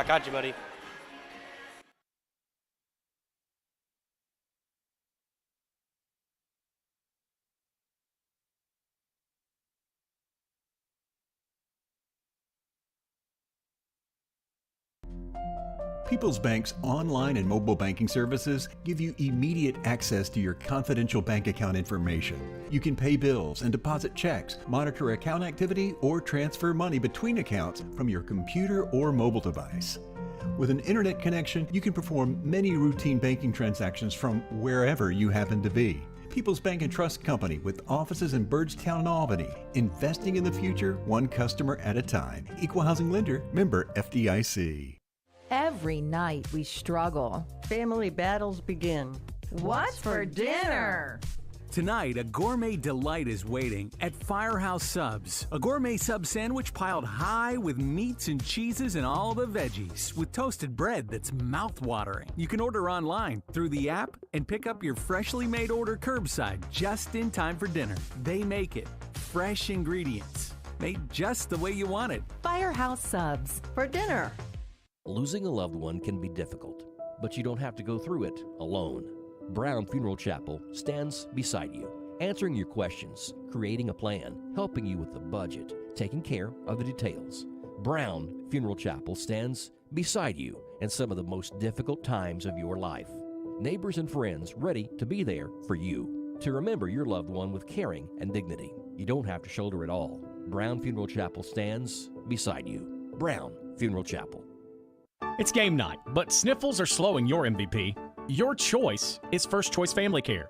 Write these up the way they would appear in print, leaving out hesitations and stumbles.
I got you, buddy. People's Bank's online and mobile banking services give you immediate access to your confidential bank account information. You can pay bills and deposit checks, monitor account activity, or transfer money between accounts from your computer or mobile device. With an internet connection, you can perform many routine banking transactions from wherever you happen to be. People's Bank and Trust Company with offices in Byrdstown and Albany. Investing in the future, one customer at a time. Equal housing lender, member FDIC. Every night we struggle. Family battles begin. What's for dinner? Tonight, a gourmet delight is waiting at Firehouse Subs. A gourmet sub sandwich piled high with meats and cheeses and all the veggies, with toasted bread that's mouth-watering. You can order online through the app and pick up your freshly made order curbside just in time for dinner. They make it. Fresh ingredients. Made just the way you want it. Firehouse Subs. For dinner. Losing a loved one can be difficult, but you don't have to go through it alone. Brown Funeral Chapel stands beside you, answering your questions, creating a plan, helping you with the budget, taking care of the details. Brown Funeral Chapel stands beside you in some of the most difficult times of your life. Neighbors and friends ready to be there for you, to remember your loved one with caring and dignity. You don't have to shoulder it all. Brown Funeral Chapel stands beside you. Brown Funeral Chapel. It's game night, but sniffles are slowing your MVP. Your choice is First Choice Family Care.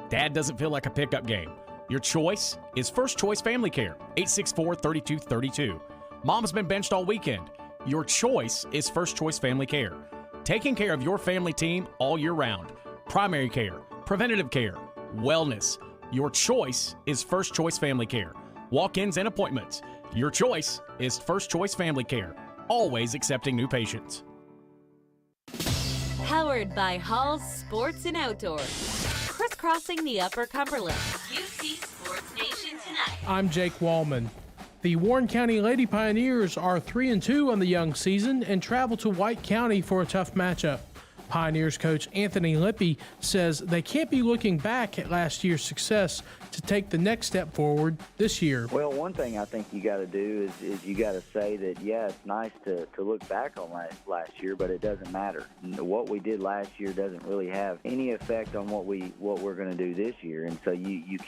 Dad doesn't feel like a pickup game. Your choice is First Choice Family Care, 864-3232. Mom's been benched all weekend. Your choice is First Choice Family Care. Taking care of your family team all year round. Primary care, preventative care, wellness. Your choice is First Choice Family Care. Walk-ins and appointments. Your choice is First Choice Family Care. Always accepting new patients. Powered by Hall's Sports and Outdoors. Crisscrossing the Upper Cumberland. UC Sports Nation tonight. I'm Jake Wallman. The Warren County Lady Pioneers are 3-2 on the young season and travel to White County for a tough matchup. Pioneers coach Anthony Lippy says they can't be looking back at last year's success to take the next step forward this year. Well, one thing I think you got to do is you got to say that, yeah, it's nice to look back on last year, but it doesn't matter. What we did last year doesn't really have any effect on what we're going to do this year, and so you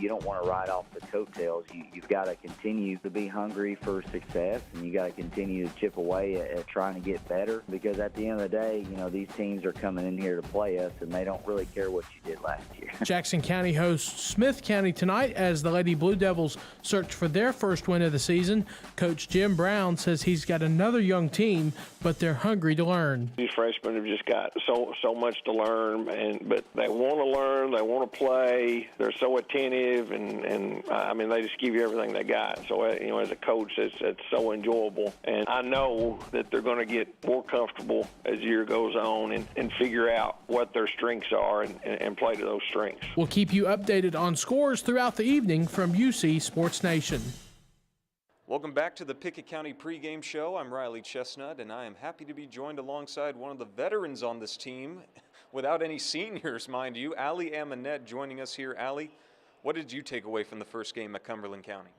don't want to ride off the coattails. You've got to continue to be hungry for success, and you got to continue to chip away at trying to get better, because at the end of the day, these teams are coming in here to play us, and they don't really care what you did last year. Jackson County hosts Smith County tonight as the Lady Blue Devils search for their first win of the season. Coach Jim Brown says he's got another young team, but they're hungry to learn. These freshmen have just got so much to learn, but they want to learn, they want to play, they're so attentive, and I mean, they just give you everything they got. So, as a coach, it's so enjoyable. And I know that they're going to get more comfortable as the year goes on and figure out what their strengths are and play to those strengths. We'll keep you updated on scores throughout the evening from UC Sports Nation. Welcome back to the Pickett County pregame show. I'm Riley Chestnut, and I am happy to be joined alongside one of the veterans on this team, without any seniors, mind you, Allie Amonette joining us here. Allie, what did you take away from the first game at Cumberland County?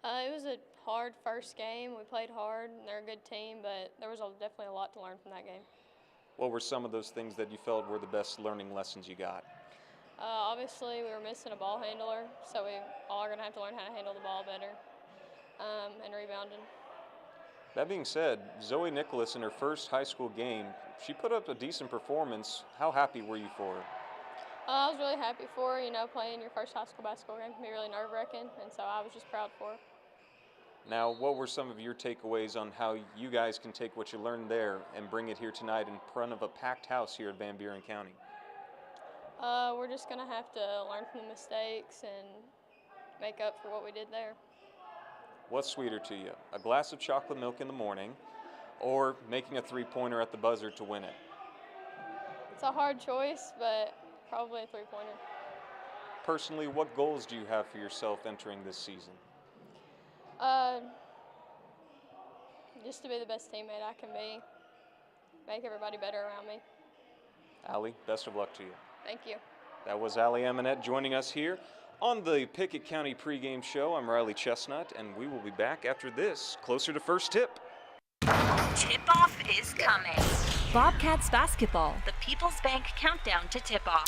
It was a hard first game. We played hard, and they're a good team, but there was definitely a lot to learn from that game. What were some of those things that you felt were the best learning lessons you got? Obviously, we were missing a ball handler, so we all are going to have to learn how to handle the ball better and rebounding. That being said, Zoe Nicholas in her first high school game, she put up a decent performance. How happy were you for her? I was really happy for her. Playing your first high school basketball game can be really nerve-wracking, and so I was just proud for her. Now, what were some of your takeaways on how you guys can take what you learned there and bring it here tonight in front of a packed house here at Van Buren County? We're just going to have to learn from the mistakes and make up for what we did there. What's sweeter to you, a glass of chocolate milk in the morning or making a three-pointer at the buzzer to win it? It's a hard choice, but probably a three-pointer. Personally, what goals do you have for yourself entering this season? Just to be the best teammate I can be make everybody better around me. Allie, best of luck to you. Thank you. That was Allie Emanette joining us here on the Pickett County pregame show. I'm Riley Chestnut, and we will be back after this, closer to first tip. Tip-off is coming. Bobcats basketball, the People's Bank countdown to tip-off.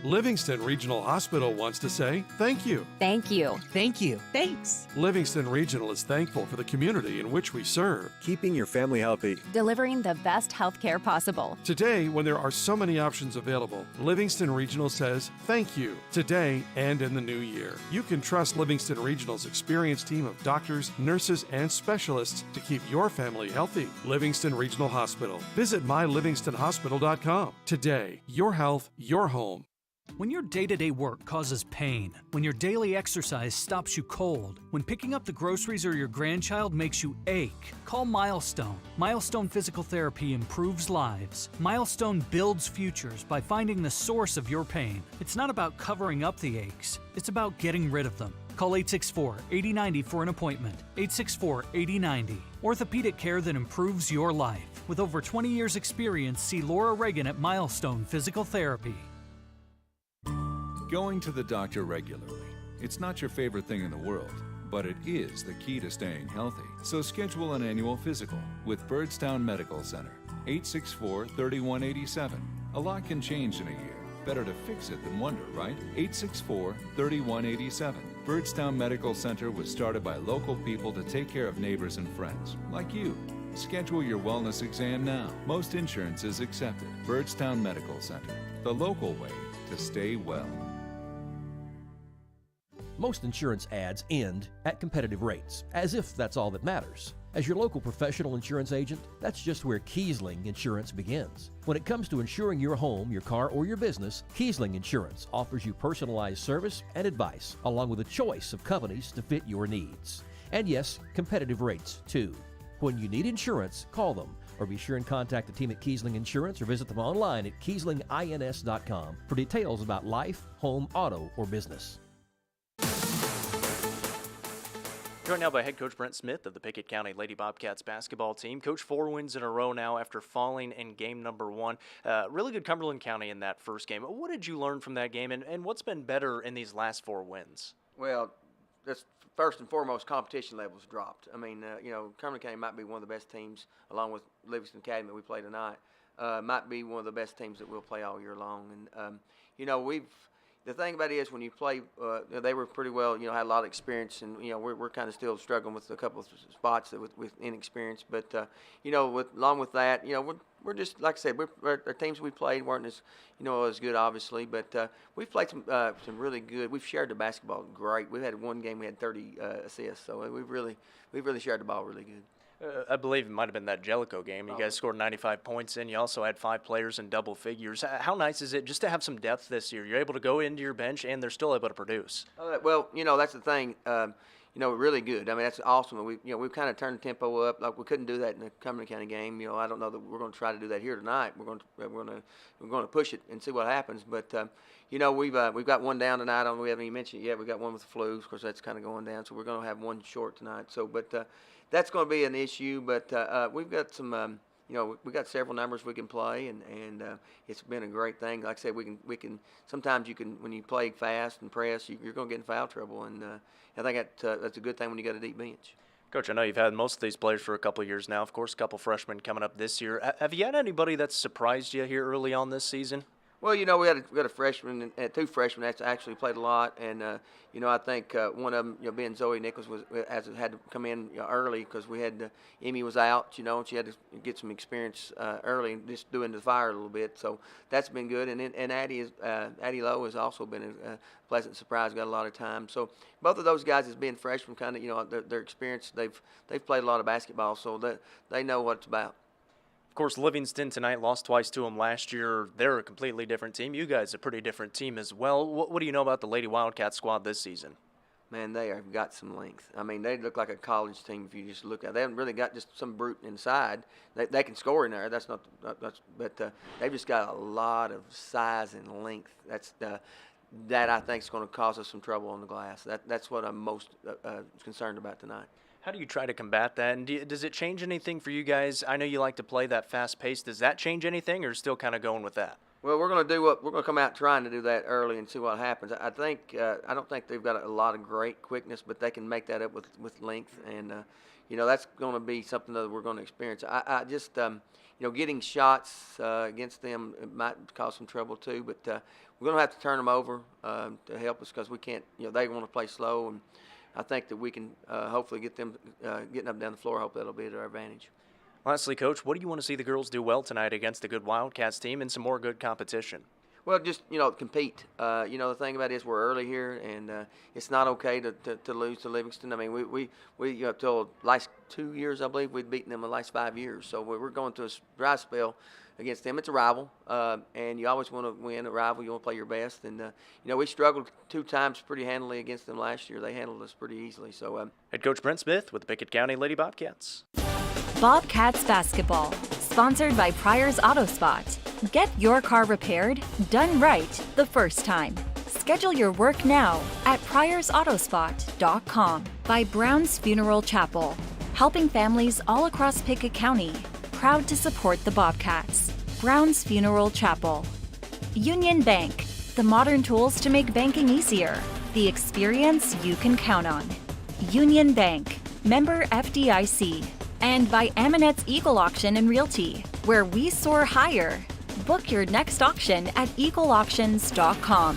Livingston Regional Hospital wants to say thank you. Thank you. Thank you. Thanks. Livingston Regional is thankful for the community in which we serve. Keeping your family healthy. Delivering the best health care possible. Today, when there are so many options available, Livingston Regional says thank you today and in the new year. You can trust Livingston Regional's experienced team of doctors, nurses, and specialists to keep your family healthy. Livingston Regional Hospital. Visit mylivingstonhospital.com. Today, your health, your home. When your day-to-day work causes pain, when your daily exercise stops you cold, when picking up the groceries or your grandchild makes you ache, call Milestone. Milestone Physical Therapy improves lives. Milestone builds futures by finding the source of your pain. It's not about covering up the aches, it's about getting rid of them. Call 864-8090 for an appointment. 864-8090. Orthopedic care that improves your life. With over 20 years experience, see Laura Reagan at Milestone Physical Therapy. Going to the doctor regularly. It's not your favorite thing in the world, but it is the key to staying healthy. So schedule an annual physical with Byrdstown Medical Center. 864-3187. A lot can change in a year. Better to fix it than wonder, right? 864-3187. Byrdstown Medical Center was started by local people to take care of neighbors and friends, like you. Schedule your wellness exam now. Most insurance is accepted. Byrdstown Medical Center, the local way to stay well. Most insurance ads end at competitive rates, as if that's all that matters. As your local professional insurance agent, that's just where Kiesling Insurance begins. When it comes to insuring your home, your car, or your business, Kiesling Insurance offers you personalized service and advice, along with a choice of companies to fit your needs. And yes, competitive rates, too. When you need insurance, call them, or be sure and contact the team at Kiesling Insurance or visit them online at KieslingINS.com for details about life, home, auto, or business. Joined now by head coach Brent Smith of the Pickett County Lady Bobcats basketball team. Coach, 4 wins in a row now after falling in game number 1. Really good Cumberland County in that first game. What did you learn from that game, and what's been better in these last 4 wins? Well, that's first and foremost, competition levels dropped. I mean, Cumberland County might be one of the best teams, along with Livingston Academy that we play tonight. Might be one of the best teams that we'll play all year long. And, the thing about it is when you play, they were pretty well, had a lot of experience, and we're kind of still struggling with a couple of spots with inexperience. But along with that, we're just like I said, our teams we played weren't as as good, obviously, but we've played some really good. We've shared the basketball great. We had one game we had 30 assists, so we've really shared the ball really good. I believe it might have been that Jellicoe game. You guys scored 95 points in. You also had 5 players in double figures. How nice is it just to have some depth this year? You're able to go into your bench, and they're still able to produce. Well, that's the thing. Really good. I mean, that's awesome. We've kind of turned the tempo up. Like we couldn't do that in the Cumberland County game. I don't know that we're going to try to do that here tonight. We're going to push it and see what happens. But we've got one down tonight. We haven't even mentioned it yet. We got one with the flu. Of course, that's kind of going down. So we're going to have one short tonight. So, but that's going to be an issue. But we've got some. We got several numbers we can play, and it's been a great thing. Like I said, we can. Sometimes you can, when you play fast and press, you're going to get in foul trouble, and I think that's a good thing when you got a deep bench. Coach, I know you've had most of these players for a couple of years now. Of course, a couple freshmen coming up this year. Have you had anybody that's surprised you here early on this season? Well, we had a freshman and 2 freshmen that actually played a lot, and I think one of them, being Zoe Nichols, had to come in early because we had Emmy was out, and she had to get some experience early and just doing the fire a little bit. So that's been good, and Addie Lowe has also been a pleasant surprise, got a lot of time. So both of those guys, as being freshmen, kind of their experience, they've played a lot of basketball, so they know what it's about. Of course, Livingston tonight lost twice to them last year. They're a completely different team. You guys are a pretty different team as well. What do you know about the Lady Wildcats squad this season? Man, they have got some length. I mean, they look like a college team if you just look at it. They haven't really got just some brute inside. They can score in there. But they've just got a lot of size and length. That I think is going to cause us some trouble on the glass. That's what I'm most concerned about tonight. How do you try to combat that? And does it change anything for you guys? I know you like to play that fast pace. Does that change anything, or still kind of going with that? Well, we're going to come out trying to do that early and see what happens. I don't think they've got a lot of great quickness, but they can make that up with length, and that's going to be something that we're going to experience. I just getting shots against them, it might cause some trouble too, but we're going to have to turn them over to help us, because we can't. They want to play slow, and I think that we can hopefully get them getting up and down the floor. I hope that'll be to our advantage. Lastly, Coach, what do you want to see the girls do well tonight against the good Wildcats team and some more good competition? Well, just, compete. The thing about it is we're early here, and it's not okay to lose to Livingston. I mean, we till last 2 years, I believe, we'd beaten them the last 5 years. So we're going through a dry spell against them. It's a rival, and you always want to win a rival. You want to play your best. And, we struggled 2 times pretty handily against them last year. They handled us pretty easily. So Head Coach Brent Smith with the Pickett County Lady Bobcats. Bobcats basketball, sponsored by Pryor's Auto Spot. Get your car repaired, done right the first time. Schedule your work now at pryorsautospot.com. By Brown's Funeral Chapel, helping families all across Pickett County. Proud to support the Bobcats. Brown's Funeral Chapel. Union Bank, the modern tools to make banking easier. The experience you can count on. Union Bank, member FDIC. And by Aminette's Eagle Auction and Realty, where we soar higher. Book your next auction at eagleauctions.com.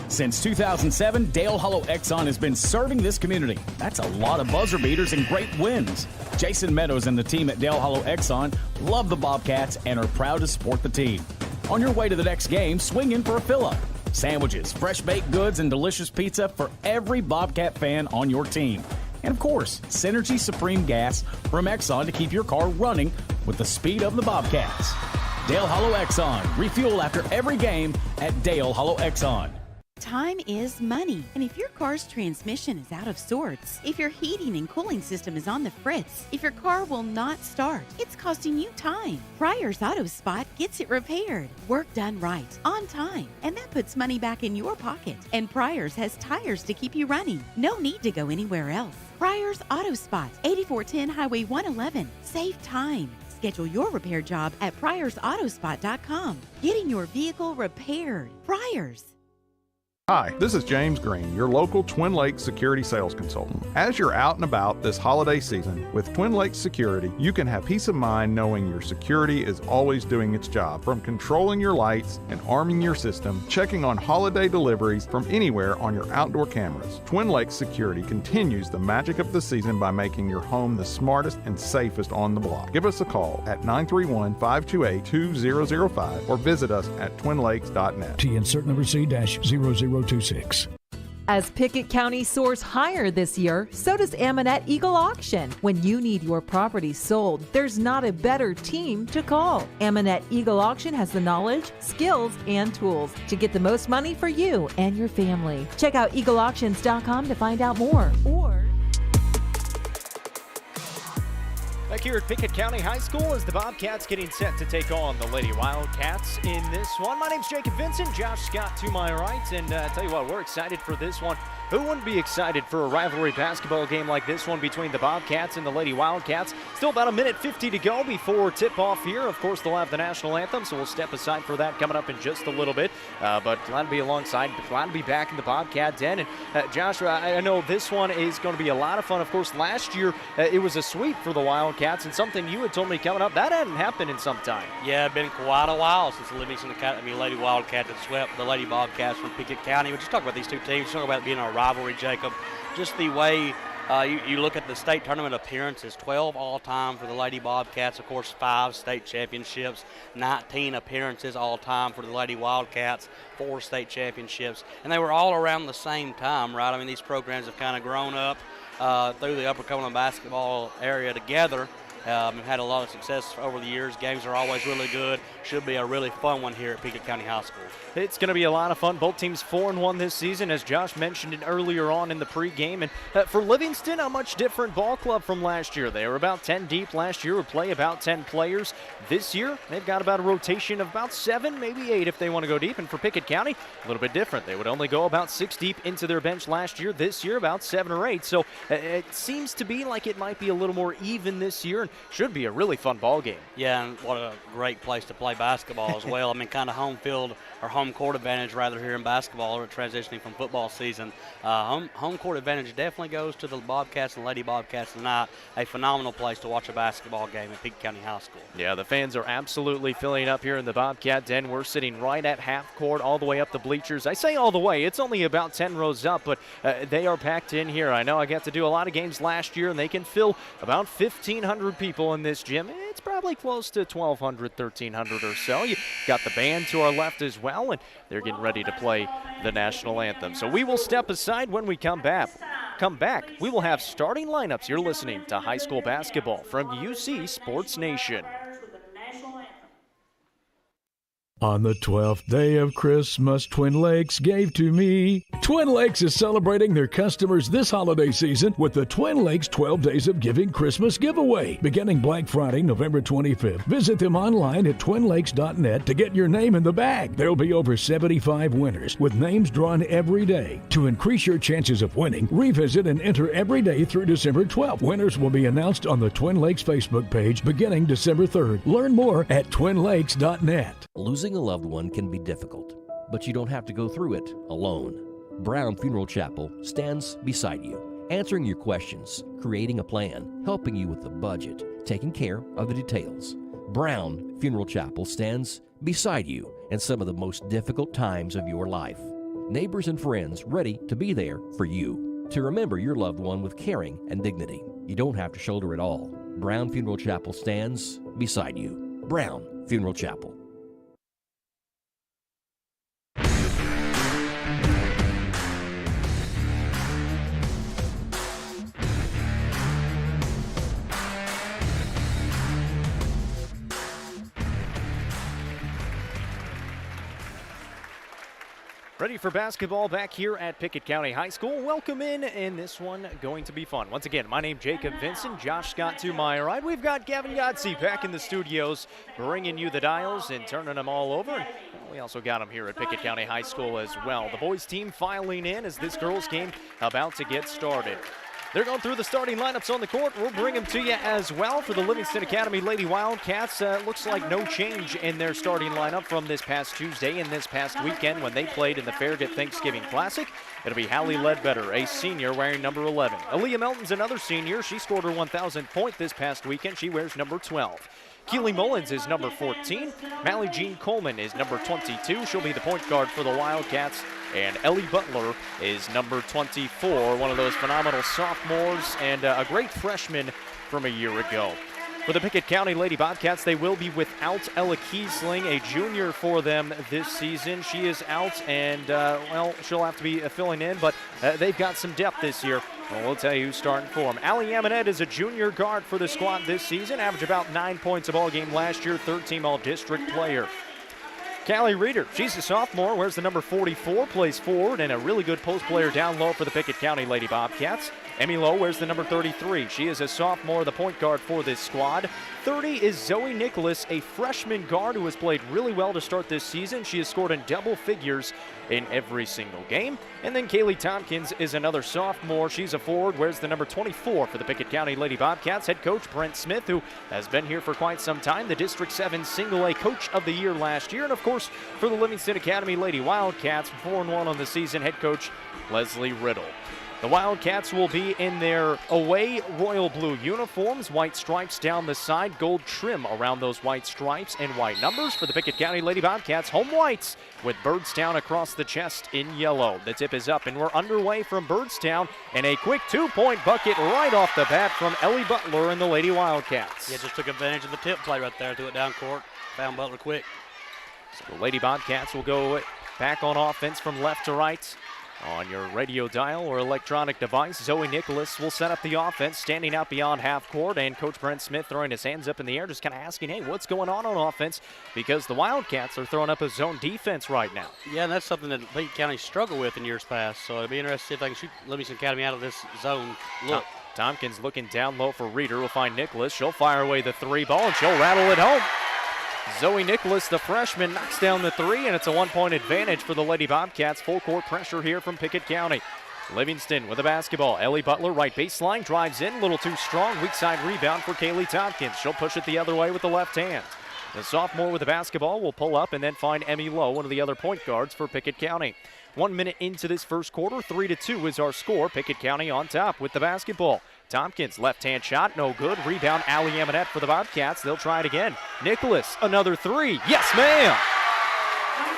Since 2007, Dale Hollow Exxon has been serving this community. That's a lot of buzzer beaters and great wins. Jason Meadows and the team at Dale Hollow Exxon love the Bobcats and are proud to support the team. On your way to the next game, swing in for a fill-up. Sandwiches, fresh baked goods, and delicious pizza for every Bobcat fan on your team. And of course, Synergy Supreme Gas from Exxon to keep your car running with the speed of the Bobcats. Dale Hollow Exxon. Refuel after every game at Dale Hollow Exxon. Time is money, and if your car's transmission is out of sorts, if your heating and cooling system is on the fritz, if your car will not start, it's costing you time. Pryor's Auto Spot gets it repaired, work done right, on time, and that puts money back in your pocket. And Pryor's has tires to keep you running. No need to go anywhere else. Pryor's Auto Spot, 8410 Highway 111. Save time. Schedule your repair job at pryorsautospot.com. Getting your vehicle repaired. Pryor's. Hi, this is James Green, your local Twin Lakes security sales consultant. As you're out and about this holiday season, with Twin Lakes Security, you can have peace of mind knowing your security is always doing its job, from controlling your lights and arming your system, checking on holiday deliveries from anywhere on your outdoor cameras. Twin Lakes Security continues the magic of the season by making your home the smartest and safest on the block. Give us a call at 931-528-2005 or visit us at twinlakes.net. T insert number C-0026. As Pickett County soars higher this year, so does Aminette Eagle Auction. When you need your property sold, there's not a better team to call. Aminette Eagle Auction has the knowledge, skills, and tools to get the most money for you and your family. Check out eagleauctions.com to find out more. Back here at Pickett County High School as the Bobcats getting set to take on the Lady Wildcats in this one. My name's Jacob Vincent, Josh Scott to my right, and tell you what, we're excited for this one. Who wouldn't be excited for a rivalry basketball game like this one between the Bobcats and the Lady Wildcats? Still about a minute 50 to go before tip-off here. Of course, they'll have the national anthem, so we'll step aside for that coming up in just a little bit. But glad to be alongside, glad to be back in the Bobcat den. And Josh, I know this one is going to be a lot of fun. Of course, last year it was a sweep for the Wildcats, and something you had told me coming up, that hadn't happened in some time. Yeah, it's been quite a while since the Livingston Academy Lady Wildcats had swept the Lady Bobcats from Pickett County. We just talk about these two teams, talk about being a rivalry, Jacob. Just the way you look at the state tournament appearances, 12 all-time for the Lady Bobcats, of course 5 state championships, 19 appearances all-time for the Lady Wildcats, 4 state championships, and they were all around the same time, right? I mean, these programs have kind of grown up through the Upper Cumberland basketball area together. Had a lot of success over the years. Games are always really good. Should be a really fun one here at Pickett County High School. It's going to be a lot of fun. Both teams 4-1 this season, as Josh mentioned it earlier on in the pregame. And for Livingston, a much different ball club from last year. They were about 10 deep last year, would play about 10 players. This year, they've got about a rotation of about 7, maybe 8 if they want to go deep. And for Pickett County, a little bit different. They would only go about 6 deep into their bench last year. This year, about 7 or 8. So it seems to be like it might be a little more even this year and should be a really fun ball game. Yeah, and what a great place to play basketball as well. I mean, kind of home field or home court advantage rather here in basketball or transitioning from football season. Home court advantage definitely goes to the Bobcats and Lady Bobcats tonight. A phenomenal place to watch a basketball game at Pickett County High School. Yeah, the fans are absolutely filling up here in the Bobcat Den. We're sitting right at half court all the way up the bleachers. I say all the way. It's only about 10 rows up, but they are packed in here. I know I got to do a lot of games last year, and they can fill about 1,500 people in this gym. It's probably close to 1,200, 1,300 or so. You got the band to our left as well, and they're getting ready to play the national anthem. So we will step aside when we come back. We will have starting lineups. You're listening to high school basketball from UC Sports Nation. On the 12th day of Christmas, Twin Lakes gave to me. Twin Lakes is celebrating their customers this holiday season with the Twin Lakes 12 Days of Giving Christmas giveaway, beginning Black Friday, November 25th. Visit them online at twinlakes.net to get your name in the bag. There'll be over 75 winners with names drawn every day. To increase your chances of winning, revisit and enter every day through December 12th. Winners will be announced on the Twin Lakes Facebook page beginning December 3rd. Learn more at twinlakes.net. Losing a loved one can be difficult, but you don't have to go through it alone. Brown Funeral Chapel stands beside you, answering your questions, creating a plan, helping you with the budget, taking care of the details. Brown Funeral Chapel stands beside you in some of the most difficult times of your life. Neighbors and friends ready to be there for you, to remember your loved one with caring and dignity. You don't have to shoulder it all. Brown Funeral Chapel stands beside you. Brown Funeral Chapel. Ready for basketball back here at Pickett County High School. Welcome in, and this one going to be fun. Once again, my name's Jacob Vincent, Josh Scott to my right. We've got Gavin Godsey back in the studios, bringing you the dials and turning them all over. And we also got them here at Pickett County High School as well. The boys team filing in as this girls game about to get started. They're going through the starting lineups on the court. We'll bring them to you as well for the Livingston Academy Lady Wildcats. Looks like no change in their starting lineup from this past Tuesday and this past weekend when they played in the Farragut Thanksgiving Classic. It'll be Hallie Ledbetter, a senior, wearing number 11. Aaliyah Melton's another senior. She scored her 1,000th point this past weekend. She wears number 12. Keely Mullins is number 14. Mally Jean Coleman is number 22. She'll be the point guard for the Wildcats. And Ellie Butler is number 24, one of those phenomenal sophomores and a great freshman from a year ago. For the Pickett County Lady Bobcats, they will be without Ella Kiesling, a junior for them this season. She is out, and, well, she'll have to be filling in, but they've got some depth this year. Well, we'll tell you who's starting for them. Allie Amonette is a junior guard for the squad this season, averaged about 9 points a ball game last year, third-team All-District player. Callie Reeder, she's a sophomore, wears the number 44, plays forward, and a really good post player down low for the Pickett County Lady Bobcats. Emmy Lowe wears the number 33. She is a sophomore, the point guard for this squad. 30 is Zoe Nicholas, a freshman guard who has played really well to start this season. She has scored in double figures in every single game. And then Kaylee Tompkins is another sophomore. She's a forward, wears the number 24 for the Pickett County Lady Bobcats. Head coach Brent Smith, who has been here for quite some time, the District 7 Single A Coach of the Year last year. And of course, for the Livingston Academy Lady Wildcats, 4-1 on the season, head coach Leslie Riddle. The Wildcats will be in their away royal blue uniforms, white stripes down the side, gold trim around those white stripes, and white numbers. For the Pickett County Lady Bobcats, home whites with Birdstown across the chest in yellow. The tip is up, and we're underway from Birdstown, and a quick two-point bucket right off the bat from Ellie Butler and the Lady Wildcats. Yeah, just took advantage of the tip play right there, threw it down court, found Butler quick. So the Lady Bobcats will go back on offense from left to right. On your radio dial or electronic device, Zoe Nicholas will set up the offense, standing out beyond half court, and Coach Brent Smith throwing his hands up in the air, just kind of asking, hey, what's going on offense? Because the Wildcats are throwing up a zone defense right now. Yeah, and that's something that Pickett County struggled with in years past, so it'd be interesting to see if they can shoot Livingston Academy out of this zone look. Tompkins looking down low for Reeder. Will find Nicholas. She'll fire away the three ball, and she'll rattle it home. Zoe Nicholas, the freshman, knocks down the three, and it's a 1-point advantage for the Lady Bobcats. Full court pressure here from Pickett County. Livingston with the basketball. Ellie Butler, right baseline, drives in, a little too strong. Weak side rebound for Kaylee Tompkins. She'll push it the other way with the left hand. The sophomore with the basketball will pull up and then find Emmy Lowe, one of the other point guards for Pickett County. 1 minute into this first quarter, 3-2 is our score. Pickett County on top with the basketball. Tompkins, left-hand shot, no good. Rebound, Allie Amonette for the Bobcats. They'll try it again. Nicholas, another three. Yes, ma'am!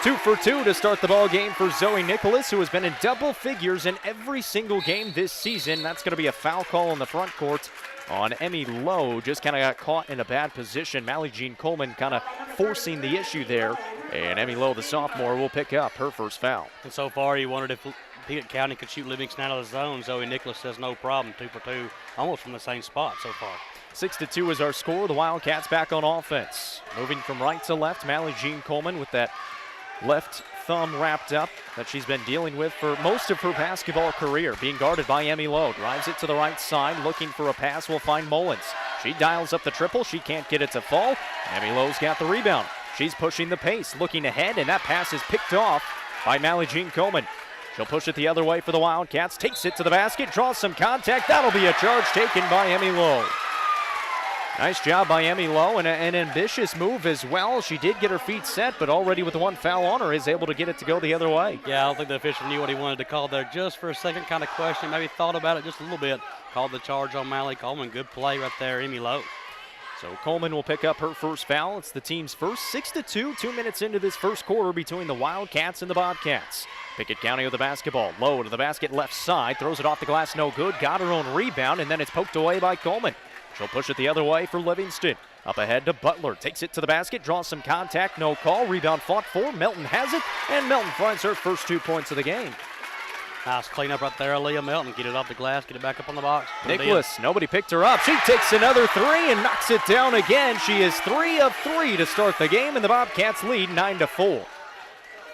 2 for 2 to start the ball game for Zoe Nicholas, who has been in double figures in every single game this season. That's going to be a foul call in the front court on Emmy Lowe. Just kind of got caught in a bad position. Mally Jean Coleman kind of forcing the issue there. And Emmy Lowe, the sophomore, will pick up her first foul. And so far, you wondered if Pickett County could shoot Livingston out of the zone. Zoe Nicholas says no problem. 2 for 2, almost from the same spot so far. 6-2 is our score. The Wildcats back on offense. Moving from right to left, Mally Jean Coleman with that left thumb wrapped up that she's been dealing with for most of her basketball career. Being guarded by Emmy Lowe. Drives it to the right side, looking for a pass. Will find Mullins. She dials up the triple. She can't get it to fall. Emmy Lowe's got the rebound. She's pushing the pace, looking ahead, and that pass is picked off by Mally Jean Coleman. She'll push it the other way for the Wildcats. Takes it to the basket, draws some contact. That'll be a charge taken by Emmy Lowe. Nice job by Emmy Lowe, and an ambitious move as well. She did get her feet set, but already with the one foul on her, is able to get it to go the other way. Yeah, I don't think the official knew what he wanted to call there just for a second, kind of question, maybe thought about it just a little bit. Called the charge on Mally Coleman. Good play right there, Emmy Lowe. So Coleman will pick up her first foul. It's the team's first. 6-2, 2 minutes into this first quarter between the Wildcats and the Bobcats. Pickett County with the basketball. Low to the basket left side. Throws it off the glass, no good. Got her own rebound, and then it's poked away by Coleman. She'll push it the other way for Livingston. Up ahead to Butler. Takes it to the basket, draws some contact, no call. Rebound fought for. Melton has it, and Melton finds her first 2 points of the game. Nice cleanup right there, Aaliyah Melton. Get it off the glass, get it back up on the box. Nicholas, nobody picked her up. She takes another three and knocks it down again. She is 3 of 3 to start the game, and the Bobcats lead 9-4.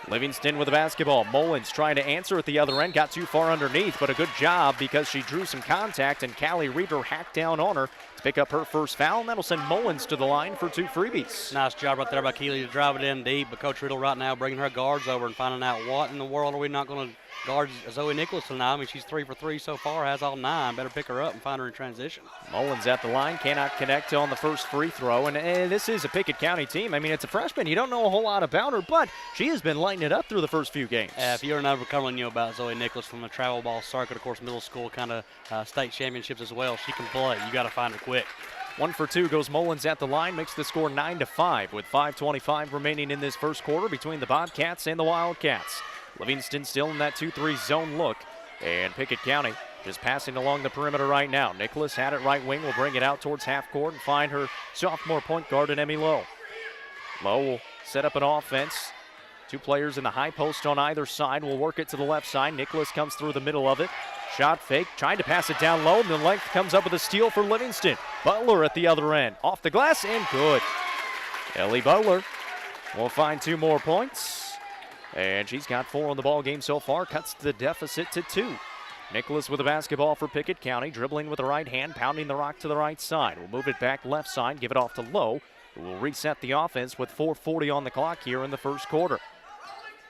Livingston with the basketball. Mullins trying to answer at the other end. Got too far underneath, but a good job because she drew some contact, and Callie Reeder hacked down on her to pick up her first foul, and that'll send Mullins to the line for 2 freebies. Nice job right there by Keeley to drive it in deep, but Coach Riddle right now bringing her guards over and finding out what in the world are we not going to guard Zoe Nicholas tonight. I mean, she's 3 for 3 so far, has all 9. Better pick her up and find her in transition. Mullins at the line, cannot connect on the first free throw, and this is a Pickett County team. I mean, it's a freshman. You don't know a whole lot about her, but she has been lighting it up through the first few games. If you're never telling you about Zoe Nicholas from the travel ball circuit, of course, middle school kind of state championships as well, she can play. You got to find her quick. 1 for 2 goes Mullins at the line, makes the score 9-5 with 5:25 remaining in this first quarter between the Bobcats and the Wildcats. Livingston still in that 2-3 zone look, and Pickett County just passing along the perimeter right now. Nicholas had it right wing, will bring it out towards half court and find her sophomore point guard in Emmy Lowe. Lowe will set up an offense. 2 players in the high post on either side will work it to the left side. Nicholas comes through the middle of it. Shot fake, tried to pass it down low, and the length comes up with a steal for Livingston. Butler at the other end, off the glass and good. Ellie Butler will find 2 more points. And she's got 4 on the ball game so far, cuts the deficit to 2. Nicholas with the basketball for Pickett County, dribbling with the right hand, pounding the rock to the right side. We'll move it back left side, give it off to Lowe, who will reset the offense with 4:40 on the clock here in the first quarter.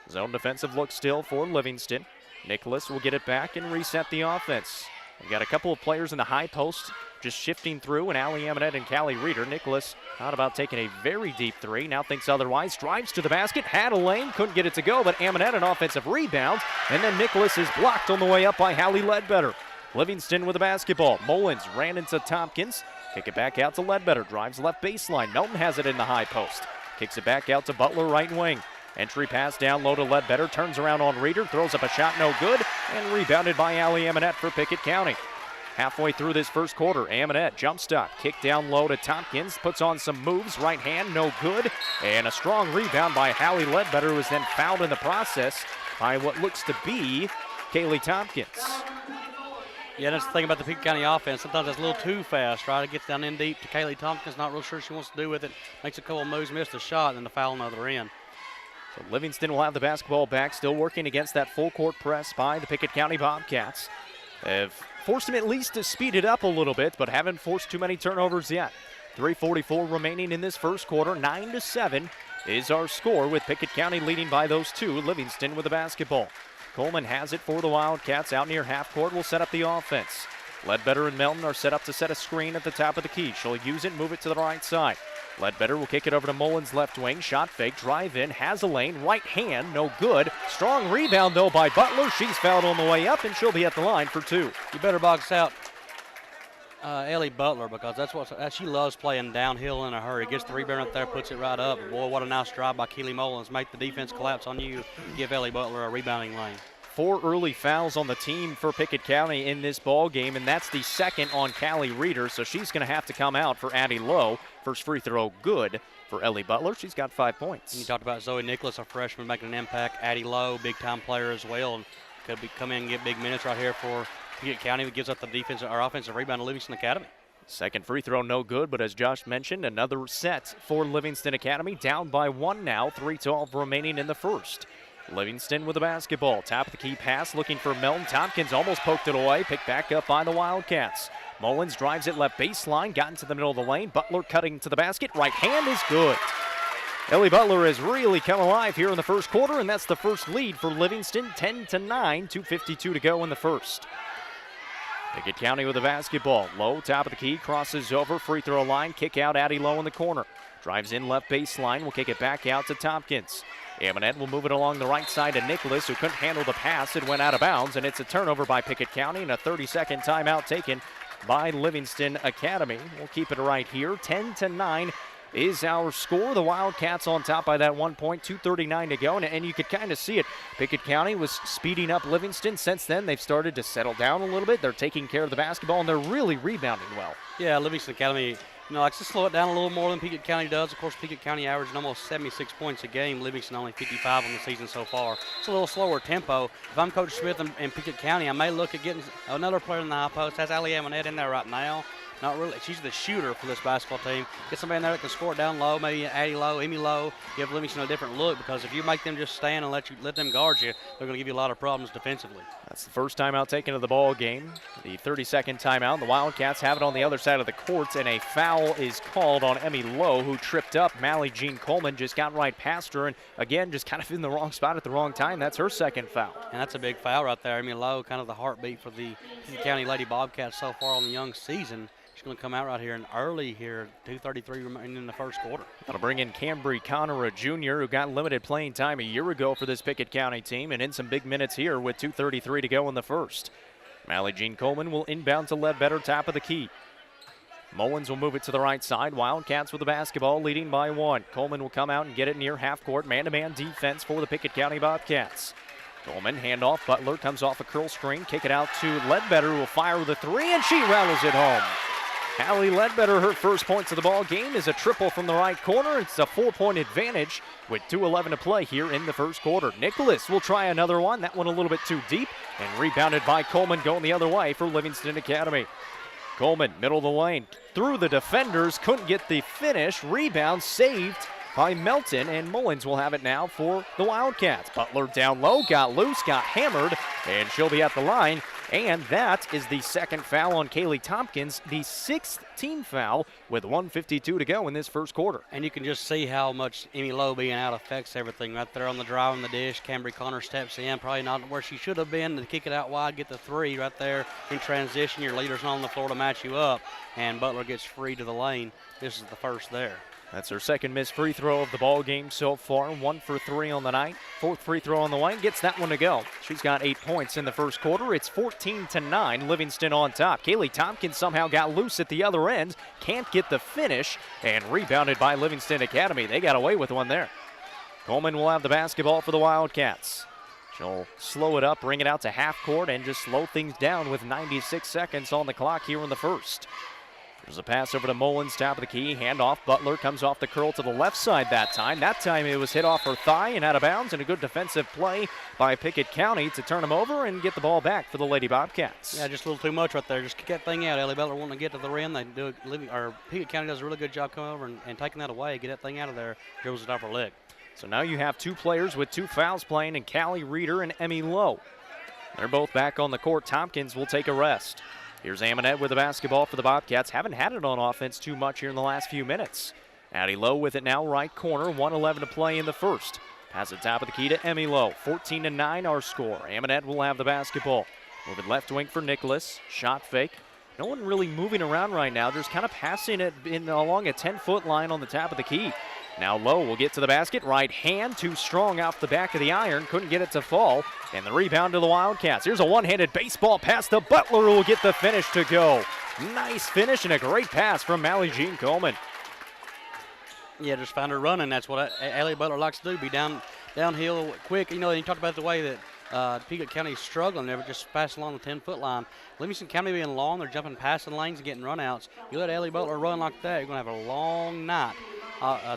Zone defensive look still for Livingston. Nicholas will get it back and reset the offense. We've got a couple of players in the high post just shifting through, and Allie Amonette and Callie Reeder. Nicholas thought about taking a very deep 3, now thinks otherwise, drives to the basket, had a lane, couldn't get it to go, but Amonette an offensive rebound, and then Nicholas is blocked on the way up by Hallie Ledbetter. Livingston with the basketball. Mullins ran into Tompkins, kick it back out to Ledbetter, drives left baseline. Melton has it in the high post, kicks it back out to Butler right wing. Entry pass down low to Ledbetter, turns around on Reeder, throws up a shot, no good, and rebounded by Allie Amonette for Pickett County. Halfway through this first quarter, Amonette jump stop, kick down low to Tompkins, puts on some moves, right hand, no good, and a strong rebound by Hallie Ledbetter, who was then fouled in the process by what looks to be Kaylee Tompkins. Yeah, that's the thing about the Pickett County offense. Sometimes it's a little too fast, right? It gets down in deep to Kaylee Tompkins, not real sure she wants to do with it. Makes a couple of moves, missed a shot, and then the foul on the other end. So Livingston will have the basketball back, still working against that full court press by the Pickett County Bobcats. Have forced them at least to speed it up a little bit, but haven't forced too many turnovers yet. 3:44 remaining in this first quarter. 9-7 is our score, with Pickett County leading by those two. Livingston with the basketball. Coleman has it for the Wildcats out near half court. Will set up the offense. Ledbetter and Melton are set up to set a screen at the top of the key. She'll use it, move it to the right side. Ledbetter will kick it over to Mullins left wing. Shot fake, drive in, has a lane, right hand, no good. Strong rebound though by Butler. She's fouled on the way up, and she'll be at the line for two. You better box out Ellie Butler, because that's what she loves, playing downhill in a hurry. Gets the rebound up there, puts it right up. Boy, what a nice drive by Keely Mullins. Make the defense collapse on you. Give Ellie Butler a rebounding lane. 4 early fouls on the team for Pickett County in this ball game, and that's the second on Callie Reeder, so she's going to have to come out for Addie Lowe. First free throw good for Ellie Butler. She's got 5 points. You talked about Zoe Nicholas, a freshman, making an impact. Addie Lowe, big-time player as well, and could come in and get big minutes right here for Pickett County. It gives up the defense, our offensive rebound to Livingston Academy. Second free throw no good, but as Josh mentioned, another set for Livingston Academy. Down by 1 now, 3:12 remaining in the first. Livingston with the basketball. Top of the key pass, looking for Melton. Tompkins almost poked it away. Picked back up by the Wildcats. Mullins drives it left baseline, got into the middle of the lane. Butler cutting to the basket. Right hand is good. Ellie Butler has really come alive here in the first quarter, and that's the first lead for Livingston, 10-9, 2:52 to go in the first. Pickett County with the basketball. Low, top of the key, crosses over, free throw line, kick out, Addie Lowe in the corner. Drives in left baseline, will kick it back out to Tompkins. Amonette will move it along the right side to Nicholas, who couldn't handle the pass. It went out of bounds, and it's a turnover by Pickett County, and a 30-second timeout taken by Livingston Academy. We'll keep it right here. 10-9 is our score. The Wildcats on top by that 1 point, 2:39 to go, and you could kind of see it. Pickett County was speeding up Livingston. Since then, they've started to settle down a little bit. They're taking care of the basketball, and they're really rebounding well. Yeah, Livingston Academy, likes to slow it down a little more than Pickett County does. Of course, Pickett County averaging almost 76 points a game. Livingston only 55 on the season so far. It's a little slower tempo. If I'm Coach Smith in Pickett County, I may look at getting another player in the high post. That's Allie Amonette in there right now. Not really. She's the shooter for this basketball team. Get somebody in there that can score it down low, maybe Addie Lowe, Emmy Lowe, give Livingston a different look, because if you make them just stand and let them guard you, they're going to give you a lot of problems defensively. That's the first timeout taken of the ball game. The 30-second timeout. The Wildcats have it on the other side of the court, and a foul is called on Emmy Lowe, who tripped up. Mally Jean Coleman just got right past her, and again, just kind of in the wrong spot at the wrong time. That's her second foul. And that's a big foul right there. Emmy Lowe, kind of the heartbeat for the Pickett County Lady Bobcats so far on the young season. She's going to come out right here and early here, 2:33 remaining in the first quarter. That'll bring in Cambry Conner Jr., who got limited playing time a year ago for this Pickett County team, and in some big minutes here with 2:33 to go in the first. Mally Jean Coleman will inbound to Ledbetter, top of the key. Mullins will move it to the right side. Wildcats with the basketball, leading by 1. Coleman will come out and get it near half court. Man-to-man defense for the Pickett County Bobcats. Coleman, handoff. Butler comes off a curl screen. Kick it out to Ledbetter, who will fire with a 3, and she rattles it home. Allie Ledbetter, her first points of the ball game, is a triple from the right corner. It's a 4-point advantage with 2:11 to play here in the first quarter. Nicholas will try another one. That one a little bit too deep, and rebounded by Coleman, going the other way for Livingston Academy. Coleman, middle of the lane, through the defenders, couldn't get the finish. Rebound saved by Melton, and Mullins will have it now for the Wildcats. Butler down low, got loose, got hammered, and she'll be at the line. And that is the second foul on Kaylee Tompkins, the 6th team foul with 1:52 to go in this first quarter. And you can just see how much Emmy Lowe being out affects everything right there on the drive on the dish. Cambry Conner steps in, probably not where she should have been, to kick it out wide, get the 3 right there in transition. Your leader's not on the floor to match you up, and Butler gets free to the lane. This is the first there. That's her second missed free throw of the ball game so far. 1 for 3 on the night. 4th free throw on the way. Gets that one to go. She's got 8 points in the first quarter. It's 14-9. Livingston on top. Kaylee Tompkins somehow got loose at the other end. Can't get the finish. And rebounded by Livingston Academy. They got away with one there. Coleman will have the basketball for the Wildcats. She'll slow it up, bring it out to half court, and just slow things down with 96 seconds on the clock here in the first. There's a pass over to Mullins, top of the key, handoff. Butler comes off the curl to the left side that time. That time it was hit off her thigh and out of bounds, and a good defensive play by Pickett County to turn him over and get the ball back for the Lady Bobcats. Yeah, just a little too much right there. Just kick that thing out. Ellie Butler wanting to get to the rim. They do it. Pickett County does a really good job coming over and taking that away. Get that thing out of there. Goes it off her leg. So now you have 2 players with 2 fouls playing, in Callie Reeder and Emmy Lowe. They're both back on the court. Tompkins will take a rest. Here's Amonette with the basketball for the Bobcats. Haven't had it on offense too much here in the last few minutes. Addie Lowe with it now, right corner. 1:11 to play in the first. Pass it top of the key to Emmy Lowe. 14-9 our score. Amonette will have the basketball. Moving left wing for Nicholas. Shot fake. No one really moving around right now. There's kind of passing it along a 10-foot line on the top of the key. Now Lowe will get to the basket. Right hand, too strong off the back of the iron. Couldn't get it to fall. And the rebound to the Wildcats. Here's a one-handed baseball pass to Butler, who will get the finish to go. Nice finish and a great pass from Mally Jean Coleman. Yeah, just find her running. That's what Ellie Butler likes to do, be downhill quick. You know, you talked about the way that Pickett County is struggling. They were just passing along the 10-foot line. Livingston County being long, they're jumping passing lanes and getting runouts. You let Ellie Butler run like that, you're going to have a long night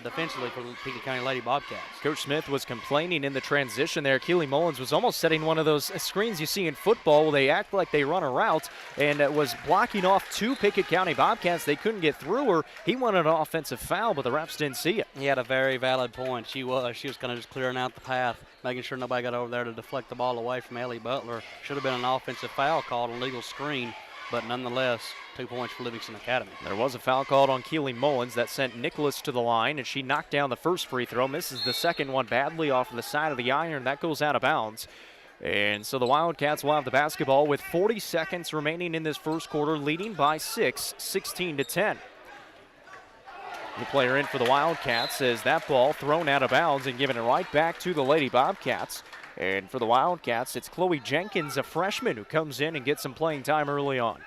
defensively for the Pickett County Lady Bobcats. Coach Smith was complaining in the transition there. Keely Mullins was almost setting one of those screens you see in football where they act like they run a route, and was blocking off 2 Pickett County Bobcats. They couldn't get through her. He wanted an offensive foul, but the refs didn't see it. He had a very valid point. She was kind of just clearing out the path, making sure nobody got over there to deflect the ball away from Ellie Butler. Should have been an offensive foul called, a legal screen, but nonetheless, 2 points for Livingston Academy. There was a foul called on Keely Mullins that sent Nicholas to the line, and she knocked down the first free throw, misses the second one badly off of the side of the iron. That goes out of bounds. And so the Wildcats will have the basketball with 40 seconds remaining in this first quarter, leading by 6, 16-10. The player in for the Wildcats is that ball thrown out of bounds and given it right back to the Lady Bobcats. And for the Wildcats, it's Chloe Jenkins, a freshman, who comes in and gets some playing time early on.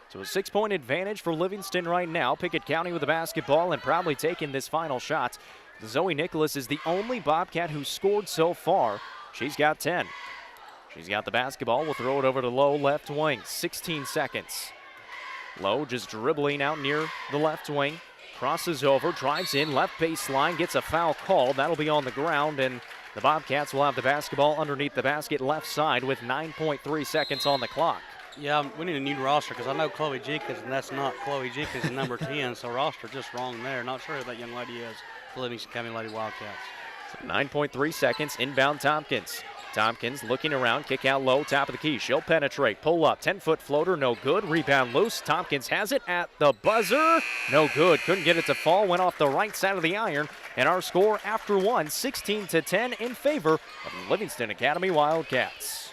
So a 6-point advantage for Livingston right now. Pickett County with the basketball and probably taking this final shot. Zoe Nicholas is the only Bobcat who's scored so far. She's got 10. She's got the basketball. We'll throw it over to Lowe, left wing. 16 seconds. Lowe just dribbling out near the left wing. Crosses over, drives in, left baseline, gets a foul called. That'll be on the ground, and the Bobcats will have the basketball underneath the basket left side with 9.3 seconds on the clock. Yeah, we need a new roster because I know Chloe Jenkins, and that's not Chloe Jenkins, number 10, so roster just wrong there. Not sure who that young lady is, the Livingston County Lady Wildcats. So 9.3 seconds, inbound Tompkins. Tompkins looking around, kick out low, top of the key. She'll penetrate, pull up, 10-foot floater, no good. Rebound loose. Tompkins has it at the buzzer. No good. Couldn't get it to fall. Went off the right side of the iron. And our score after one, 16-10 in favor of the Livingston Academy Wildcats.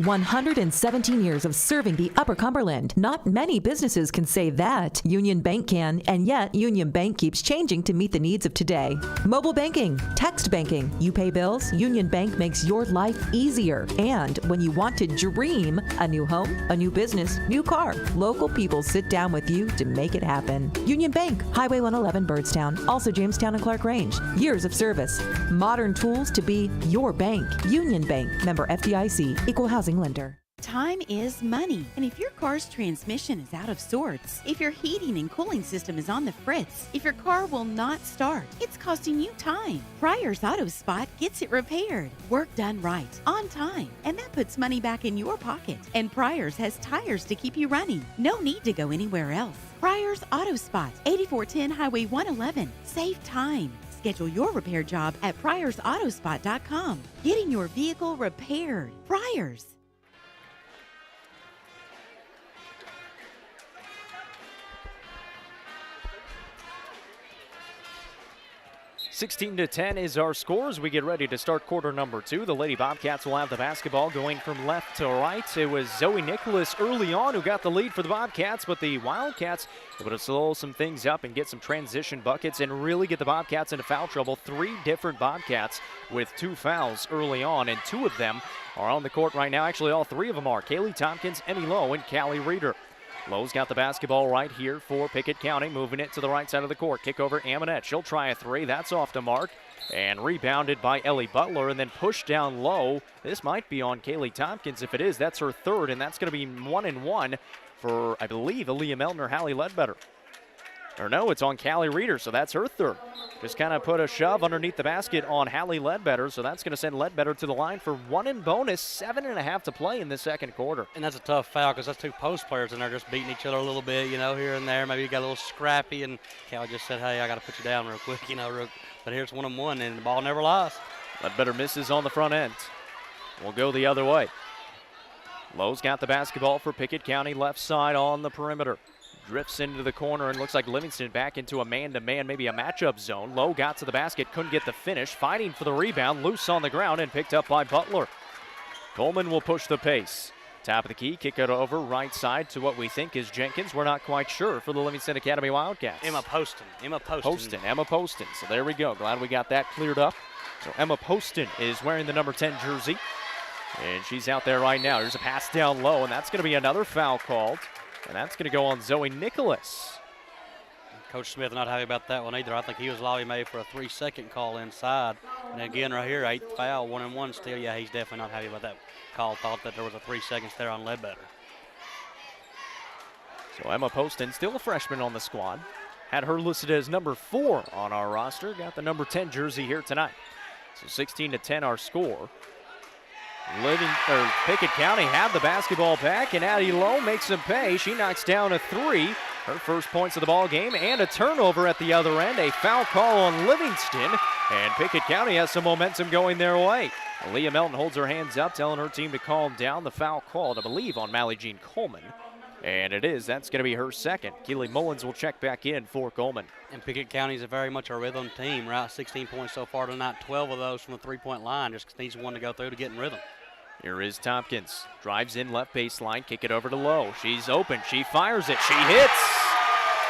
117 years of serving the Upper Cumberland. Not many businesses can say that. Union Bank can, and yet Union Bank keeps changing to meet the needs of today. Mobile banking, text banking, you pay bills, Union Bank makes your life easier. And when you want to dream a new home, a new business, new car, local people sit down with you to make it happen. Union Bank, Highway 111 Birdstown, also Jamestown and Clark Range. Years of service, modern tools to be your bank. Union Bank, member FDIC, equal housing lender. Time is money, and if your car's transmission is out of sorts, if your heating and cooling system is on the fritz, if your car will not start, it's costing you time. Pryor's Auto Spot gets it repaired. Work done right, on time, and that puts money back in your pocket. And Pryor's has tires to keep you running. No need to go anywhere else. Pryor's Auto Spot, 8410 Highway 111. Save time. Schedule your repair job at pryorsautospot.com. Getting your vehicle repaired. Pryor's. 16-10 is our score as we get ready to start quarter number 2. The Lady Bobcats will have the basketball going from left to right. It was Zoe Nicholas early on who got the lead for the Bobcats, but the Wildcats able to slow some things up and get some transition buckets and really get the Bobcats into foul trouble. 3 different Bobcats with 2 fouls early on, and 2 of them are on the court right now. Actually, all 3 of them are. Kaylee Tompkins, Emmy Lowe, and Callie Reeder. Lowe's got the basketball right here for Pickett County, moving it to the right side of the court. Kick over Amonette. She'll try a three. That's off the mark. And rebounded by Ellie Butler and then pushed down low. This might be on Kaylee Tompkins. If it is, that's her third, and that's going to be 1-1 for, I believe, Aaliyah Melton or Hallie Ledbetter. Or no, it's on Callie Reeder, so that's her third. Just kind of put a shove underneath the basket on Hallie Ledbetter, so that's going to send Ledbetter to the line for 1 and bonus, 7.5 to play in the second quarter. And that's a tough foul because that's two post players, and they're just beating each other a little bit, here and there. Maybe you got a little scrappy, and Callie just said, hey, I got to put you down real quick, But here's 1-1, and the ball never lies. Ledbetter misses on the front end. We'll go the other way. Lowe's got the basketball for Pickett County, left side on the perimeter. Drifts into the corner and looks like Livingston back into a man-to-man, maybe a matchup zone. Lowe got to the basket, couldn't get the finish. Fighting for the rebound, loose on the ground and picked up by Butler. Coleman will push the pace. Top of the key, kick it over right side to what we think is Jenkins. We're not quite sure for the Livingston Academy Wildcats. Emma Poston. Emma Poston. So there we go. Glad we got that cleared up. So Emma Poston is wearing the number 10 jersey. And she's out there right now. Here's a pass down low, and that's going to be another foul called. And that's going to go on Zoe Nicholas. Coach Smith not happy about that one either. I think he was lobby made for a 3-second call inside. And again, right here, 8th foul, 1-1 still. Yeah, he's definitely not happy about that call. Thought that there was a 3 seconds there on Ledbetter. So Emma Poston, still a freshman on the squad. Had her listed as number 4 on our roster. Got the number 10 jersey here tonight. So 16-10 our score. Pickett County had the basketball back, and Addie Lowe makes them pay. She knocks down a 3, her first points of the ball game, and a turnover at the other end. A foul call on Livingston, and Pickett County has some momentum going their way. Aaliyah Melton holds her hands up, telling her team to calm down. The foul called, I believe, on Mally Jean Coleman. And it is. That's going to be her second. Keely Mullins will check back in for Coleman. And Pickett County is very much a rhythm team, right? 16 points so far tonight, 12 of those from the three-point line. Just needs one to go through to get in rhythm. Here is Tompkins. Drives in left baseline. Kick it over to Lowe. She's open. She fires it. She hits.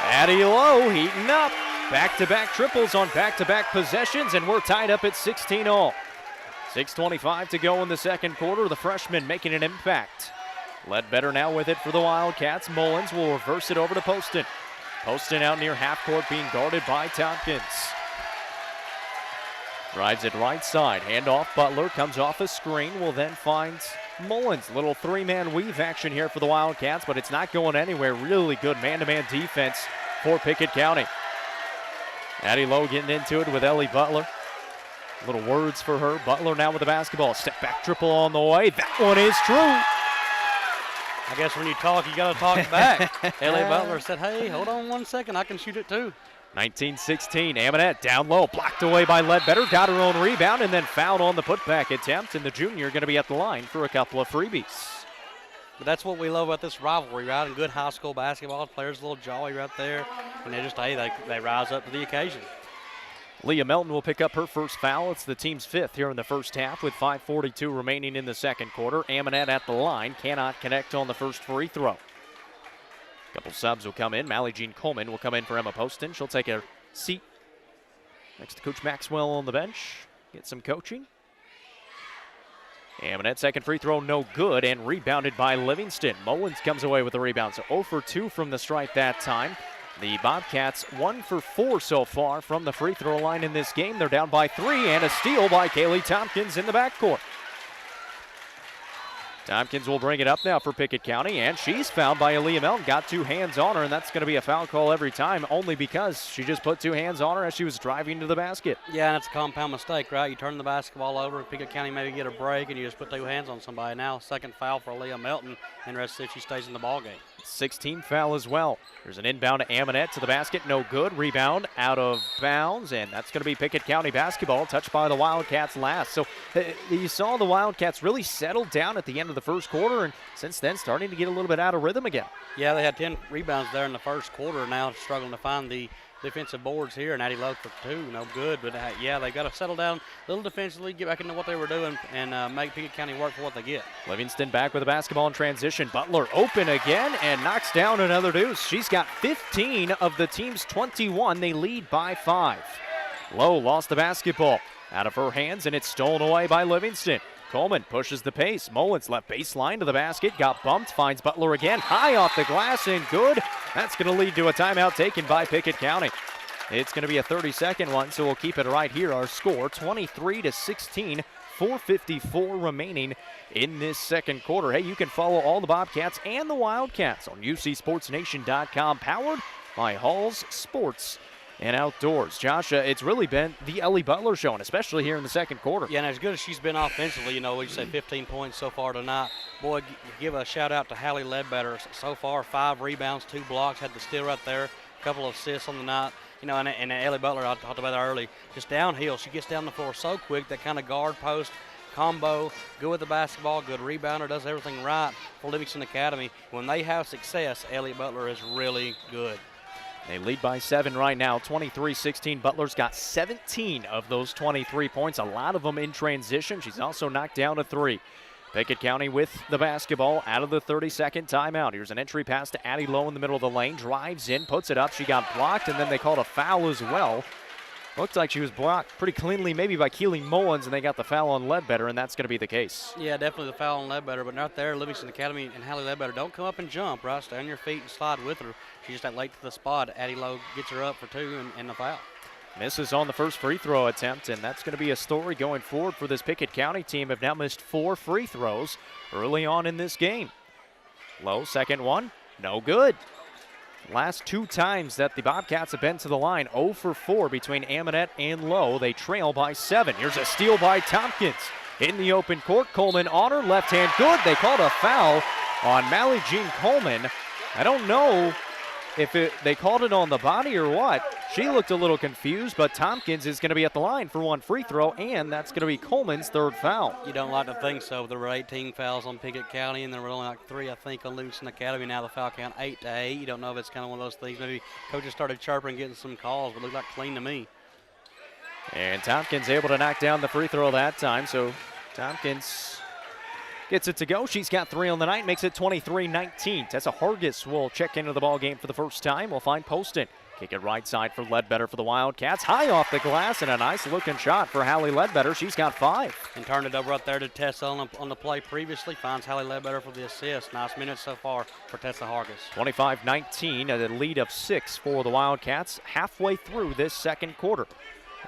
Addie Lowe heating up. Back-to-back triples on back-to-back possessions, and we're tied up at 16-all. 6:25 to go in the second quarter. The freshman making an impact. Ledbetter now with it for the Wildcats. Mullins will reverse it over to Poston. Poston out near half court being guarded by Tompkins. Drives it right side. Handoff. Butler comes off a screen. Will then find Mullins. Little three-man weave action here for the Wildcats, but it's not going anywhere. Really good man-to-man defense for Pickett County. Addie Lowe getting into it with Ellie Butler. Little words for her. Butler now with the basketball. Step back triple on the way. That one is true. I guess when you talk, you got to talk back. Ellie Butler said, hey, hold on 1 second. I can shoot it too. 19-16, Amonette down low, blocked away by Ledbetter, got her own rebound, and then fouled on the putback attempt, and the junior going to be at the line for a couple of freebies. But that's what we love about this rivalry, right? And good high school basketball, players a little jolly right there, and they just, hey, they rise up to the occasion. Leah Melton will pick up her first foul. It's the team's 5th here in the first half with 5:42 remaining in the second quarter. Amonette at the line, cannot connect on the first free throw. Couple subs will come in. Mally Jean Coleman will come in for Emma Poston. She'll take a seat next to Coach Maxwell on the bench. Get some coaching. Amonette second free throw no good and rebounded by Livingston. Mullins comes away with the rebound. So 0 for 2 from the strike that time. The Bobcats 1 for 4 so far from the free throw line in this game. They're down by 3 and a steal by Kaylee Tompkins in the backcourt. Tompkins will bring it up now for Pickett County, and she's fouled by Aaliyah Melton. Got 2 hands on her, and that's going to be a foul call every time, only because she just put 2 hands on her as she was driving to the basket. Yeah, and it's a compound mistake, right? You turn the basketball over, Pickett County maybe get a break, and you just put 2 hands on somebody. Now, second foul for Aaliyah Melton. Interested if she stays in the ballgame. 16 foul as well. There's an inbound to Amonette to the basket, no good. Rebound out of bounds, and that's going to be Pickett County basketball, touched by the Wildcats last. So you saw the Wildcats really settle down at the end of the first quarter, and since then starting to get a little bit out of rhythm again. Yeah, they had 10 rebounds there in the first quarter, now struggling to find the defensive boards here, and Addie Lowe for 2, no good. But yeah, they got to settle down a little defensively, get back into what they were doing, and make Pickett County work for what they get. Livingston back with the basketball in transition. Butler open again and knocks down another deuce. She's got 15 of the team's 21. They lead by 5. Lowe lost the basketball out of her hands, and it's stolen away by Livingston. Coleman pushes the pace. Mullins left baseline to the basket, got bumped, finds Butler again, high off the glass and good. That's going to lead to a timeout taken by Pickett County. It's going to be a 30-second one, so we'll keep it right here. Our score, 23-16, 4:54 remaining in this second quarter. Hey, you can follow all the Bobcats and the Wildcats on UCSportsNation.com, powered by Halls Sports and Outdoors. Josh, it's really been the Ellie Butler show, and especially here in the second quarter. Yeah, and as good as she's been offensively, you know, we say 15 points so far tonight. Boy, give a shout-out to Hallie Ledbetter. So far, 5 rebounds, 2 blocks, had the steal right there, a couple of assists on the night. You know, and Ellie Butler, I talked about that early, just downhill. She gets down the floor so quick, that kind of guard post combo, good with the basketball, good rebounder, does everything right for Livingston Academy. When they have success, Ellie Butler is really good. They lead by 7 right now, 23-16. Butler's got 17 of those 23 points, a lot of them in transition. She's also knocked down a 3. Pickett County with the basketball out of the 30-second timeout. Here's an entry pass to Addie Lowe in the middle of the lane, drives in, puts it up. She got blocked, and then they called a foul as well. Looked like she was blocked pretty cleanly, maybe by Keeling Mullins, and they got the foul on Ledbetter, and that's going to be the case. Yeah, definitely the foul on Ledbetter, but not there. Livingston Academy and Hallie Ledbetter don't come up and jump, right? Stay on your feet and slide with her. She just got late to the spot. Addie Lowe gets her up for 2 and the foul. Misses on the first free throw attempt, and that's going to be a story going forward for this Pickett County team. Have now missed 4 free throws early on in this game. Lowe, second one, no good. Last 2 times that the Bobcats have been to the line, 0 for 4 between Amonette and Lowe. They trail by 7. Here's a steal by Tompkins. In the open court, Coleman on her left hand, good. They called a foul on Mally Jean Coleman. I don't know if they called it on the body or what. She looked a little confused, but Tompkins is going to be at the line for 1 free throw, and that's going to be Coleman's 3rd foul. You don't like to think so. There were 18 fouls on Pickett County, and there were only like 3, I think, on Livingston Academy. Now the foul count 8-8. You don't know if it's kind of one of those things. Maybe coaches started chirping, getting some calls, but it looked like clean to me. And Tompkins able to knock down the free throw that time, so Tompkins gets it to go. She's got 3 on the night, makes it 23-19. Tessa Hargis will check into the ball game for the first time. We'll find Poston. Kick it right side for Ledbetter for the Wildcats. High off the glass and a nice looking shot for Hallie Ledbetter. She's got 5. And turned it over right there to Tessa on the play previously. Finds Hallie Ledbetter for the assist. Nice minutes so far for Tessa Hargis. 25-19, a lead of 6 for the Wildcats halfway through this second quarter.